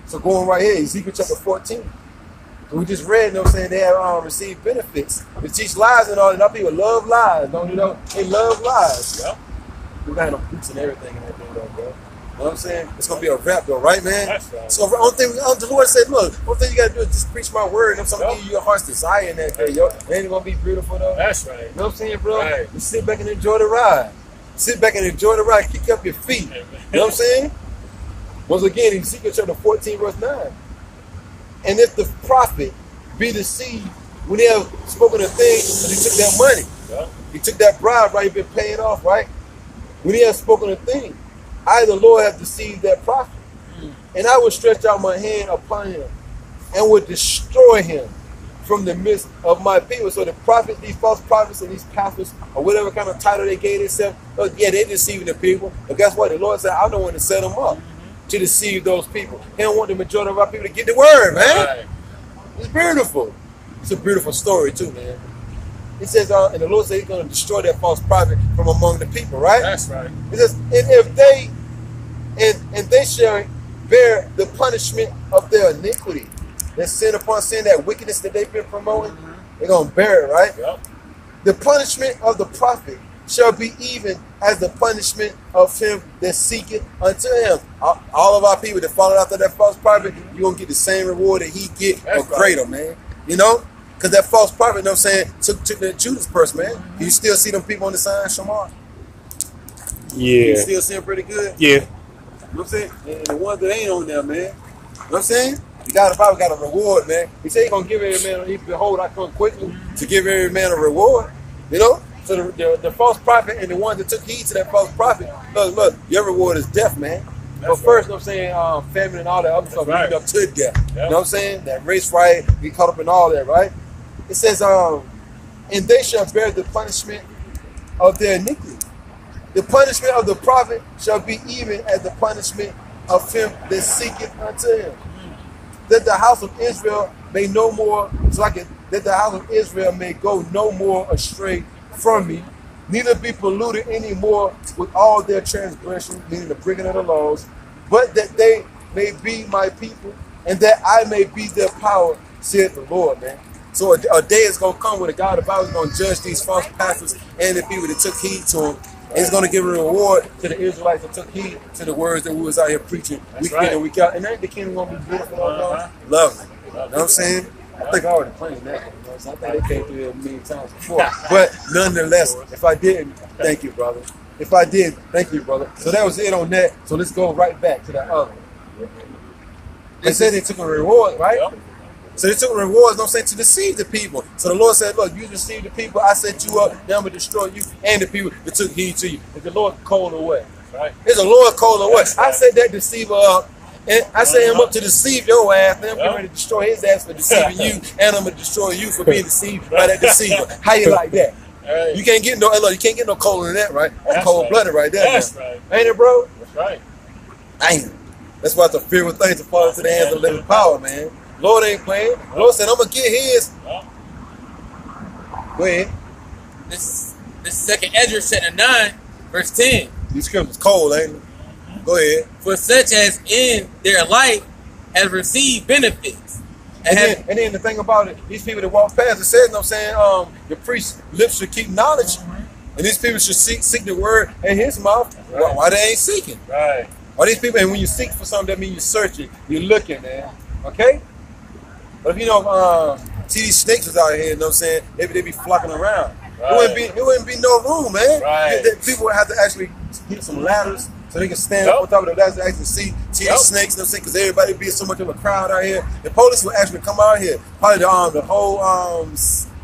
So going right here, Ezekiel chapter 14. So we just read, you know what I'm saying, they have received benefits. They teach lies and all, and our people love lies, don't you know? They love lies. Yeah. We got no fruits and everything in that thing though, bro. You know what I'm saying? It's going to be a wrap though, right, man? That's right. So the only thing, the Lord said, look, the only thing you got to do is just preach my word, and I'm going to give you your heart's desire in that day, yo. It ain't going to be beautiful though.
That's right.
You know what I'm saying, bro?
Right.
Just sit back and enjoy the ride. Sit back and enjoy the ride. Kick up your feet. You know what I'm saying? Once again, Ezekiel chapter 14, verse 9. And if the prophet be deceived when they have spoken a thing, because he took that money. He took that bribe, right? He been paying off, right? When he has spoken a thing, I, the Lord, have deceived that prophet. And I will stretch out my hand upon him and will destroy him from the midst of my people. So the prophets, these false prophets and these pastors, or whatever kind of title they gave themselves, yeah, they're deceiving the people. But guess what? The Lord said, I don't want to set them up to deceive those people. He don't want the majority of our people to get the word, man. Right. It's beautiful. It's a beautiful story too, man. It says, and the Lord said he's going to destroy that false prophet from among the people, right?
That's right.
It says, and if they shall bear the punishment of their iniquity, that sin upon sin, that wickedness that they've been promoting, they're going to bear it, right? Yep. The punishment of the prophet shall be even as the punishment of him that seeketh unto him. All of our people that follow after that false prophet, you're going to get the same reward that he get, or greater, man. You know? Because that false prophet, you know what I'm saying, took the Judas purse, man. You still see them people on the sign, Shamar?
Yeah.
You still see them pretty good?
Yeah.
You know what I'm saying? And the ones that ain't on there, man. You know what I'm saying? The Bible got a reward, man. He said he's going to give every man, behold, I come quickly to give every man a reward. You know? So the false prophet and the ones that took heed to that false prophet, look, your reward is death, man. But first, you know what I'm saying, famine and all that other stuff leading up to death. Yep. You know what I'm saying? That race riot, be caught up in all that, right? It says, and they shall bear the punishment of their iniquity. The punishment of the prophet shall be even as the punishment of him that seeketh unto him. That the house of Israel may no more, that the house of Israel may go no more astray from me, neither be polluted any more with all their transgressions, meaning the breaking of the laws, but that they may be my people, and that I may be their power, saith the Lord, man. So a day is going to come when the God of the Bible is going to judge these false pastors and the people that took heed to him. And he's going to give a reward to the Israelites that took heed to the words that we was out here preaching week in and week out. And ain't the kingdom going to be beautiful? Lovely. You know what I'm saying? I think I already planned that. You know, so I think they came through here many times before. But nonetheless, if I didn't, thank you, brother. If I did, thank you, brother. So that was it on that. So let's go right back to that other one. They said they took a reward, right? Yep. So they took rewards, you know what I'm saying, to deceive the people. So the Lord said, look, you deceived the people, I set you up, now I'm going to destroy you and the people that took heed to you. Is the Lord cold away? Right. Is the Lord cold away? Right. I set that deceiver up, and I set him up to deceive your ass, and I'm getting ready to destroy his ass for deceiving you, and I'm going to destroy you for being deceived by that deceiver. How you like that? Right. You can't get no colder than that, right? That's cold-blooded right there. That's right. Ain't it, bro? That's right. Damn. That's why it's a fearful thing to fall into the hands of living power, man. Lord ain't playing. Lord said, I'm gonna get his. Go ahead.
This second Esdras chapter 9, verse 10.
These scriptures cold, ain't it? Go ahead.
For such as in their life have received benefits.
And then the thing about it, these people that walk past, it says, you know what I'm saying, the priest's lips should keep knowledge. And these people should seek the word in his mouth.
Right.
Why they ain't seeking?
Right.
Why these people, and when you seek for something, that means you're searching, you're looking, man. Okay? But if you know, see these snakes was out here, you know what I'm saying, they be flocking around.
Right.
It wouldn't be no room, man.
Right.
People would have to actually get some ladders so they can stand up on top of the ladders and actually see these snakes, you know what I'm saying? Because everybody be so much of a crowd out here. The police would actually come out here. Probably the whole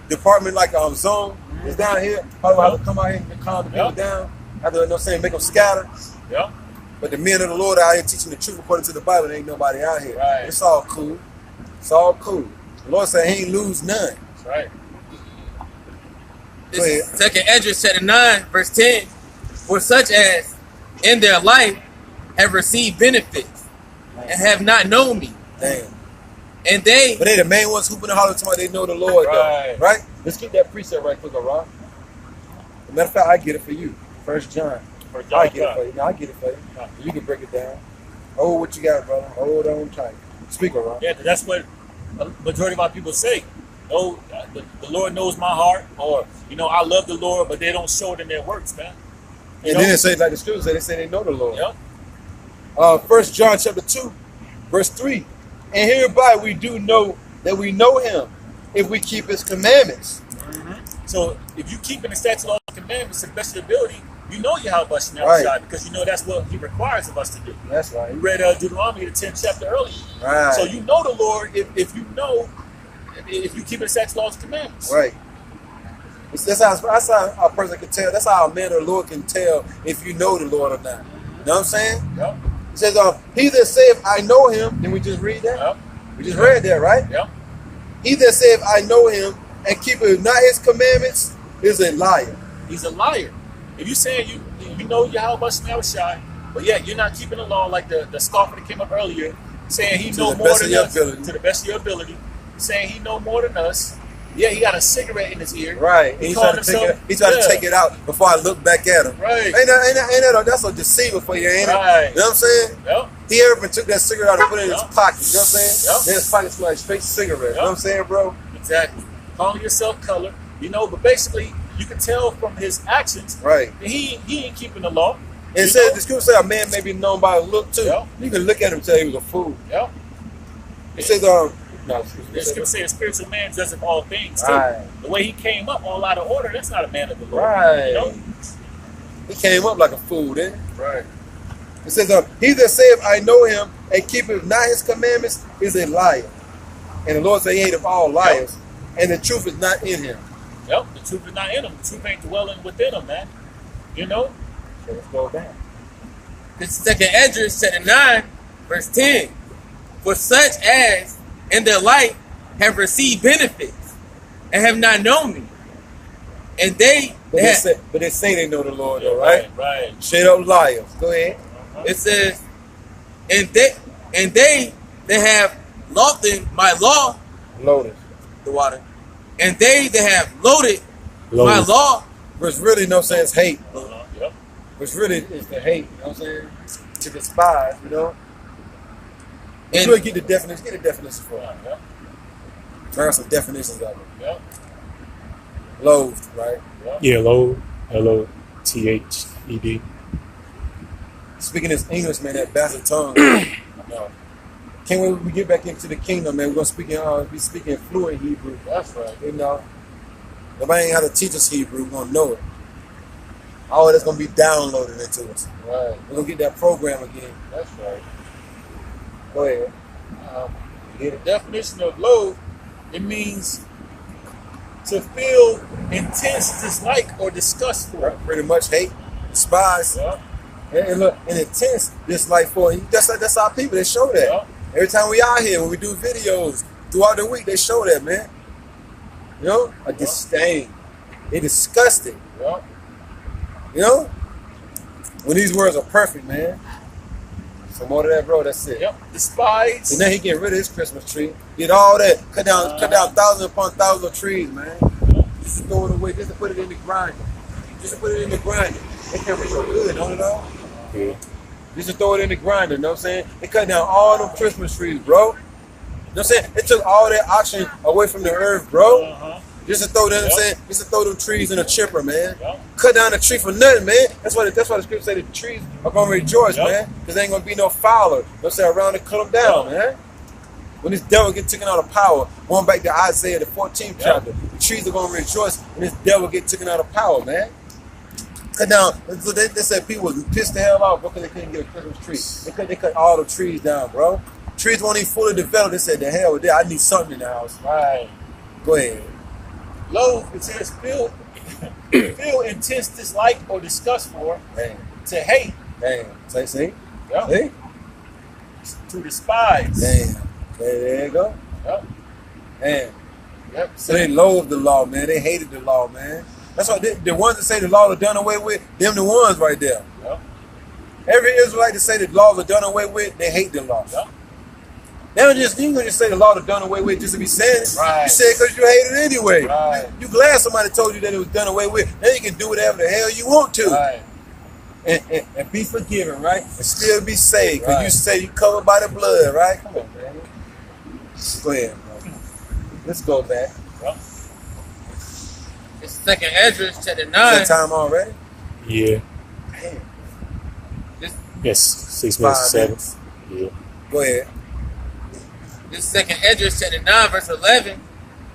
department, like zone, is down here. Probably would have to come out here and calm the people down. Have to, you know what I'm saying, make them scatter.
Yeah.
But the men of the Lord out here teaching the truth according to the Bible, there ain't nobody out here.
Right.
It's all cool. It's all cool. The Lord said he ain't lose none.
That's right.
This second Esdras chapter 9, verse 10. For such as in their life have received benefits and have not known me.
Damn.
And they
But they the main ones hooping and hollering to they know the Lord,
Right.
though. Right? Let's get that precept right quick, Rob. As a matter of fact, I get it for you. 1 John. I get it for you. No, I get it for you. You can break it down. Hold what you got, brother. Hold on tight. Speak, Rob.
Yeah, that's what a majority of our people say. Oh, the Lord knows my heart, or I love the Lord, but they don't show it in their works, man.
And then it says, like the scriptures say, they say they know the Lord.
Yep.
1 John chapter 2, verse 3. And hereby we do know that we know him if we keep his commandments.
So if you keep in the statutes, laws, and commandments to the best of your ability, you know Yahweh Shemel
Right.
because you know that's what he requires of us to do.
That's right.
We read Deuteronomy, the 10th chapter earlier.
Right.
So you know the Lord if you keep in the statutes, laws, and commandments.
Right. That's how a person can tell. That's how a man or the Lord can tell if you know the Lord or not. You know what I'm saying?
Yep.
It says, he that saith, I know him. Didn't we just read that?
Yep.
We just read that, right?
Yep.
He that saith, I know him, and keepeth not his commandments, is a liar.
He's a liar. If you saying you know Yahweh Shemel, but yet you're not keeping the law, like the scoffer that came up earlier, saying he know more than us to the best of your ability, saying he know more than us. Yeah, he got a cigarette in his ear.
Right. He tried to take it out before I look back at him.
Right.
Ain't that that's a deceiver for you, ain't it?
Right.
You know what I'm saying?
Yep.
He ever took that cigarette out and put it in his pocket. You know what I'm saying?
Yep.
Then his pocket smelled like straight cigarette. You know what I'm saying, bro?
Exactly. Calling yourself color, but basically you can tell from his actions
Right.
that he ain't keeping the law.
And it says, the scripture say a man may be known by a look too.
Yep.
You can look at him and tell he was a fool.
Yep.
It says,
The scripture says a spiritual man judgeth all things too.
Right.
The way he came up all out of order, that's not a man of the Lord.
Right. He came up like a fool, didn't he?
Right.
It says, he that saith, I know him, and keepeth not his commandments, is a liar. And the Lord said he hated all liars, and the truth is not in him.
Yep, the truth is not in him. The truth ain't dwelling within him, man. So
let's go back.
This second Esdras chapter 9, verse 10. For such as in their life have received benefits and have not known me. And they
But they say they know the Lord, though, right?
Right.
Straight up liars. Go ahead.
It says, and they that have loathed my law,
Loaded.
the water, and they that have loaded my law,
Which really, it's hate.
Yep.
Which really is the hate, you know what I'm saying? To despise, you know?
And
really get the definition. Get the definition for it.
Yep.
There are some definitions of it.
Yep.
Loathed, right?
Yeah, Lothed.
Speaking this English, man, that bastard tongue. Can't wait when we get back into the kingdom, man. We're gonna be speaking fluent Hebrew.
That's right.
You know, nobody ain't how to teach us Hebrew. We're gonna know it. All that's gonna be downloaded into us.
Right.
We're gonna get that program again.
That's right.
Go ahead.
The definition of loathe, it means to feel intense dislike or disgust for.
Pretty much hate, despise,
Yep.
and look, and intense dislike for it. That's our people. They show that.
Yep.
Every time we out here, when we do videos throughout the week, they show that, man. You know, a disdain. They disgusted.
Yep.
You know, when these words are perfect, man. Some more of that, bro. That's it.
Yep. Despise.
And then he get rid of his Christmas tree. Did all that. Cut down thousands upon thousands of trees, man. Just to throw it away. Just to put it in the grinder. Just to put it in the grinder. It can't be so good, don't it all?
Yeah.
Just to throw it in the grinder, you know what I'm saying? They cut down all them Christmas trees, bro. You know what I'm saying? It took all that oxygen away from the earth, bro. Just to throw them, saying, just to throw them trees in a chipper, man. Cut down a tree for nothing, man. That's why the scripture say the trees are gonna rejoice, man. Because there ain't gonna be no fowler. You know what I'm saying? Around to cut them down, man. When this devil get taken out of power, going back to Isaiah, the 14th chapter, the trees are gonna rejoice when this devil get taken out of power, man. Cut down. They said people was pissed the hell off because they couldn't get a Christmas tree. They cut all the trees down, bro. Trees weren't even fully developed. They said, the hell with that. I need something in the house.
Right.
Go ahead.
Low, it says feel intense dislike or disgust for.
Damn.
To hate.
Damn. See?
Yep.
See?
To despise.
Damn. There you go.
Yep.
Damn.
Yep.
So they loathed the law, man. They hated the law, man. That's why the ones that say the laws are done away with, them the ones right there.
Yep.
Every Israelite that say the laws are done away with, they hate the law.
Yep.
They don't just, you can just say the laws are done away with just to be saying it.
Right.
You say it because you hate it anyway.
Right.
You glad somebody told you that it was done away with. Now you can do whatever the hell you want to.
Right.
And be forgiven, right? And still be saved. Because
Right.
you say you covered by the blood, right? Come on, man. Go ahead, bro. Let's go back.
Yep.
It's 2nd Esdras chapter 9.
That time already?
Yeah.
Damn.
Yes. 6 minutes, 7. Yeah.
Go ahead.
This 2nd Esdras chapter 9 verse 11.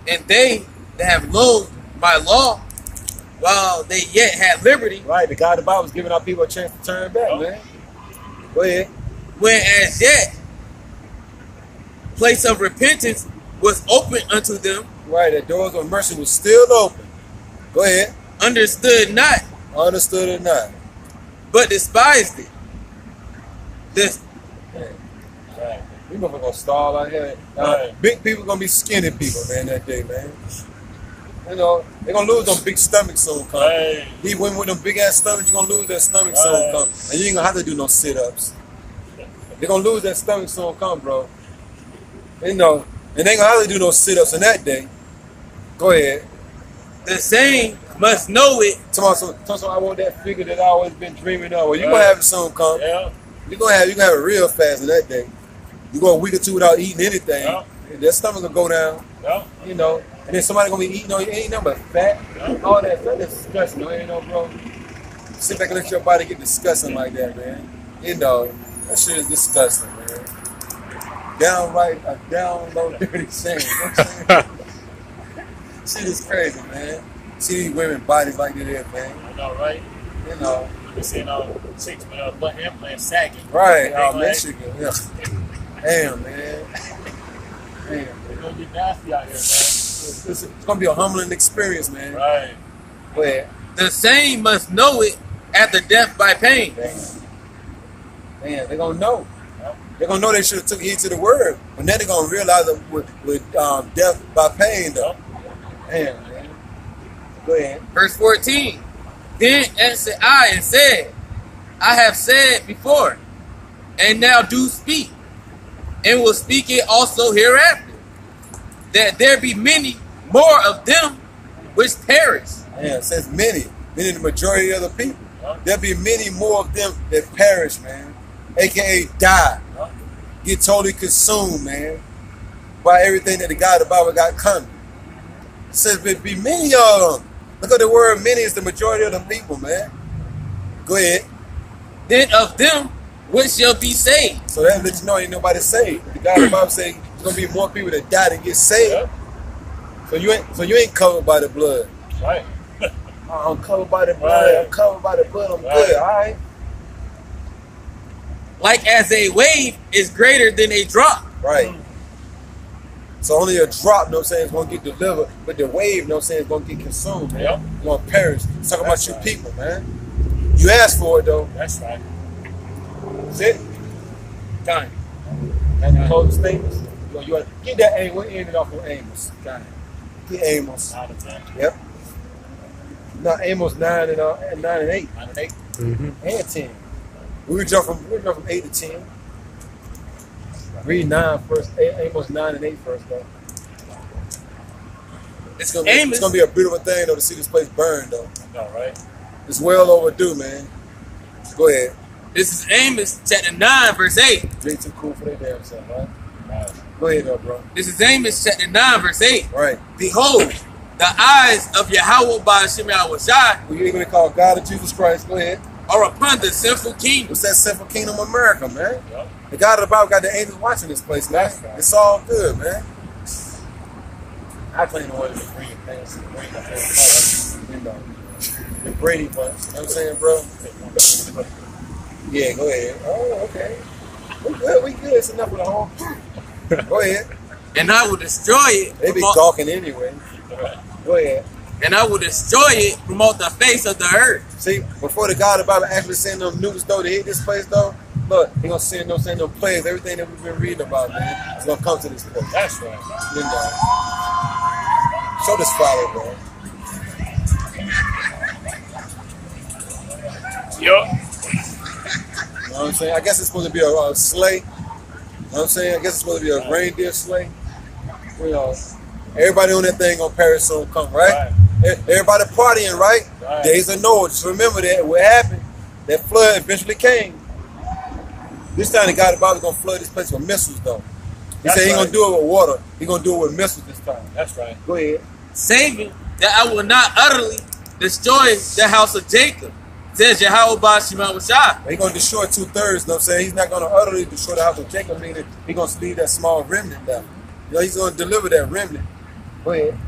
And they that have loathed my law, while they yet had liberty,
Right, the God of the Bible was giving our people a chance to turn back, man. Go ahead.
when as yet place of repentance was open unto them,
Right, the doors of mercy was still open. Go ahead.
understood not,
Understood or not.
but despised it. This
Right.
We motherfuckers gonna stall out here.
Right.
Big people gonna be skinny people, man, that day, man. You know, they're gonna lose them big stomachs soon come.
Right.
These women with them big ass stomachs, you're gonna lose that stomach soon
Right.
come. And you ain't gonna have to do no sit-ups. They're gonna lose that stomach soon come, bro. You know, and they ain't gonna have to do no sit-ups in that day. Go ahead.
the same must know it.
Tomorrow, I want that figure that I always been dreaming of. Well, you
Right.
gonna have it soon come.
Yeah.
You gonna have it real fast in that day. You go a week or two without eating anything.
Yeah.
That stomach will go down.
Yeah.
You know, and then somebody gonna be eating on you. Ain't nothing but fat. All that fat is disgusting. No, ain't no, bro. Sit back and let your body get disgusting like that, man. You know, that shit is disgusting, man. Downright a down low dirty shame. You know what I'm saying? Shit is crazy, man. See these women bodies like that, man.
I know, right?
You know,
We're seeing all chicks with butt implants sagging.
right?
They
Oh
gonna
man,
act-
shit, yeah. Damn, man. Damn.
It's gonna get nasty out here,
It's gonna be a humbling experience, man.
man. Right.
Where?
The same must know it after death by pain.
Damn, they're gonna know. They're gonna know they should have took heed to the word, but now they're gonna realize that with death by pain, though. Damn, man. Go ahead.
Verse 14. Then answered I and said, I have said before, and now do speak, and will speak it also hereafter, that there be many more of them which perish.
Yeah, it says many, meaning the majority of the people. There'll be many more of them that perish, man. AKA die. Get totally consumed, man, by everything that the God of the Bible got coming. It says there be many of them. Look at the word many is the majority of the people, man. Go ahead.
Then of them which shall be saved.
So that lets you know ain't nobody saved. The God of the Bible say there's gonna be more people that die than get saved. So you ain't covered by the blood.
Right.
I'm covered by the blood.
Right.
I'm covered by the blood. I'm
Right.
good. All right.
Like as a wave is greater than a drop.
Right. So only a drop, you know what I'm saying, is going to get delivered, but the wave, you know what I'm saying, is going to get consumed, man.
Yep.
It's going to perish. It's talking
That's
about
right.
you people, man. You asked for it, though.
That's right.
That's it.
Time.
And the closing statements. You want to get that Amos. We're ending off with Amos. Get Amos.
Out of 10.
Yep. Now Amos 9 and 8
9 and 8.
Mm-hmm.
and 10. We would jump from 8 to 10.
Read 9 first. Amos 9 and 8 first, though. It's gonna be a beautiful thing though to see this place burn though.
All right.
It's well overdue, man. Go ahead.
This is Amos chapter 9, verse 8.
They too cool for their damn self, right? Go ahead though, bro.
This is Amos chapter 9, verse 8.
Right.
Behold, the eyes of Yahweh Ba'ashem Yahushai,
We even call God of Jesus Christ. Go ahead.
are upon the sinful kingdom.
What's that sinful kingdom of America, man?
Yep.
The God of the Bible got the angels watching this place, man.
Right.
It's all good, man. I claim the one of the green things. The Brady bunch. You know what I'm saying, bro? Yeah, go ahead. Oh, okay. We good. It's enough of the whole. Go ahead.
And I will destroy it.
They be
from
gawking anyway. Go ahead.
and I will destroy it from off the face of the earth.
See, before the God of the Bible actually send them nukes though to hit this place though, look, he gonna send them plays, everything that we've been reading about, man. It's gonna come to this place.
That's right.
You know. Show this follow, bro.
Yup.
You know what I'm saying? I guess it's supposed to be a sleigh. You know what I'm saying? I guess it's supposed to be a reindeer sleigh. You know, everybody on that thing gonna perish soon come, right? Everybody partying, right? Days of Noah. Just remember that. What happened? That flood eventually came. This time the God of the Bible is gonna flood this place with missiles, though. He said he ain't gonna do it with water. He gonna do it with missiles this time.
That's right.
Go ahead.
Saving that I will not utterly destroy the house of Jacob, says Yahweh Ba'ashem Yahushai.
He gonna destroy 2/3. You know what I'm saying? He's not gonna utterly destroy the house of Jacob, meaning he gonna leave that small remnant down. You know, he's gonna deliver that remnant. Go ahead.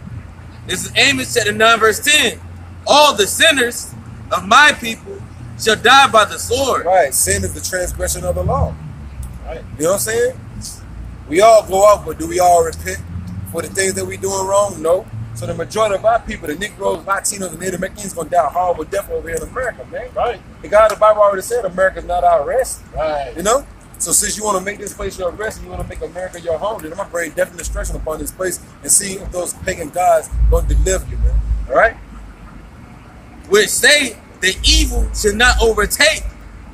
This is Amos chapter 9, verse 10. All the sinners of my people shall die by the sword.
Right. Sin is the transgression of the law.
Right.
You know what I'm saying? We all go off, but do we all repent for the things that we doing wrong? No. So the majority of our people, the Negroes, Latinos, and Native Americans, gonna die a horrible death over here in America, man.
Right.
The God of the Bible already said America's not our rest.
Right.
You know? So since you want to make this place your rest and you want to make America your home, then I'm gonna bring death and destruction upon this place and see if those pagan gods gonna deliver you, man. All right?
Which say the evil should not overtake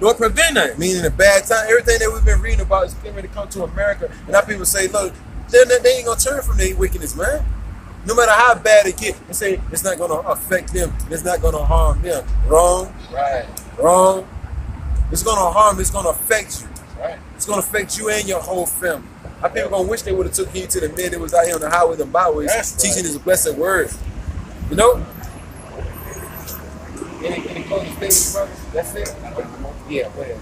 nor prevent us.
Meaning a bad time. Everything that we've been reading about is getting ready to come to America. And our people say, look, they ain't gonna turn from their wickedness, man. No matter how bad it gets, they say it's not gonna affect them. It's not gonna harm them. Wrong.
Right.
Wrong. It's gonna harm. It's gonna affect you.
Right.
It's gonna affect you and your whole family. Our people gonna wish they would have took heed to the men that was out here on the highways and byways teaching his blessed words. You know? Any closing statements, brothers? That's it? Yeah, go ahead.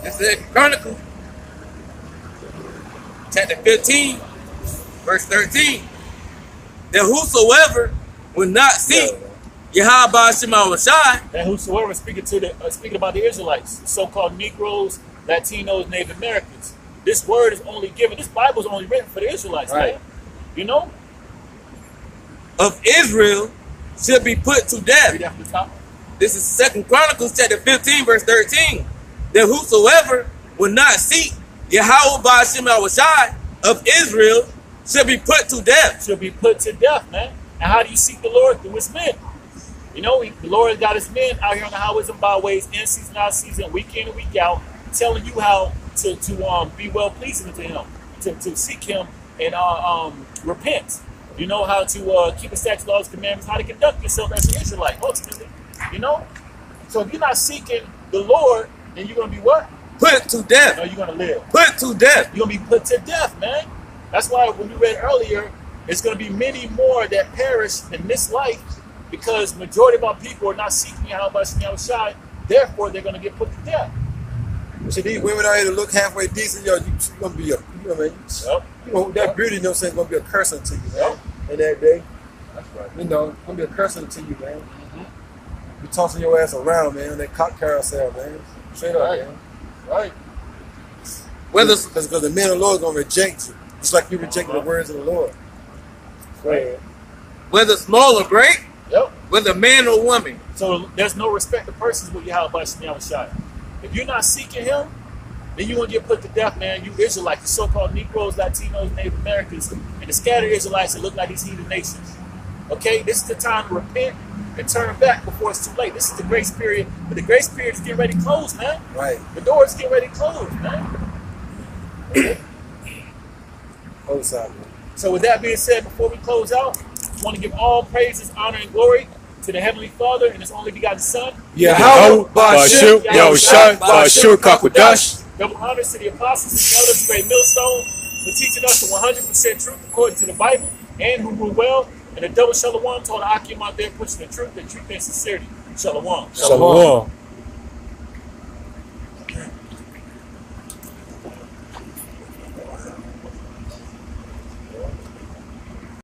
This is Chronicle chapter 15, verse 13. That whosoever will not seek Yahweh Ba'ashem Yahushai,
And whosoever speaking about the Israelites, the so-called Negroes, Latinos, Native Americans. This word is only given. This Bible is only written for the Israelites,
Right.
man. You know.
of Israel should be put to death.
Read after the top.
This is 2 Chronicles chapter 15, verse 13. That whosoever will not seek Yahweh Ba'ashem Yahushai of Israel should be put to death.
Should be put to death, man. And how do you seek the Lord? Through his men. You know, the Lord got his men out here on the highways and byways, in season, out of season, week in and week out, telling you how to be well pleasing to him, to seek him and repent. You know how to keep the statutes, laws, commandments, how to conduct yourself as an Israelite, ultimately. You know? So if you're not seeking the Lord, then you're going to be what?
Put to death.
No, you're going to live.
Put to death.
You're going to be put to death, man. That's why when we read earlier, it's going to be many more that perish in this life because majority of our people are not seeking Yahweh Yahushai. Therefore, they're going to get put to death.
See, these women out here that look halfway decent, yo, you're gonna be that beauty, you know what I'm saying, gonna be a curse unto you, man. In that day.
That's right.
You know, it's gonna be a curse unto you, man. You tossing your ass around, man, on that cock carousel, man. Straight up, man.
Right.
Whether
Because the men of the Lord gonna reject you. Just like you rejected the words of the Lord.
Right.
whether small or great,
Yep.
whether man or woman.
So there's no respect of persons with Yahweh Yahushai. If you're not seeking him, then you're going to get put to death, man. You Israelites, the so-called Negroes, Latinos, Native Americans, and the scattered Israelites that look like these heathen nations. Okay? This is the time to repent and turn back before it's too late. This is the grace period, but the grace period is getting ready to close, man.
Right.
The door is getting ready to close, man.
Other side, man.
So with that being said, before we close out, I want to give all praises, honor, and glory to the Heavenly Father and His only begotten Son.
Yahweh
Bashir, Yahushua, Bashir, Kakwadash.
Double honors to the apostles and the elders of Great Millstone for teaching us the 100% truth according to the Bible, and who rule well. And a double shalom to all the Akim out there pushing the truth and sincerity. Shalom.
Shalom.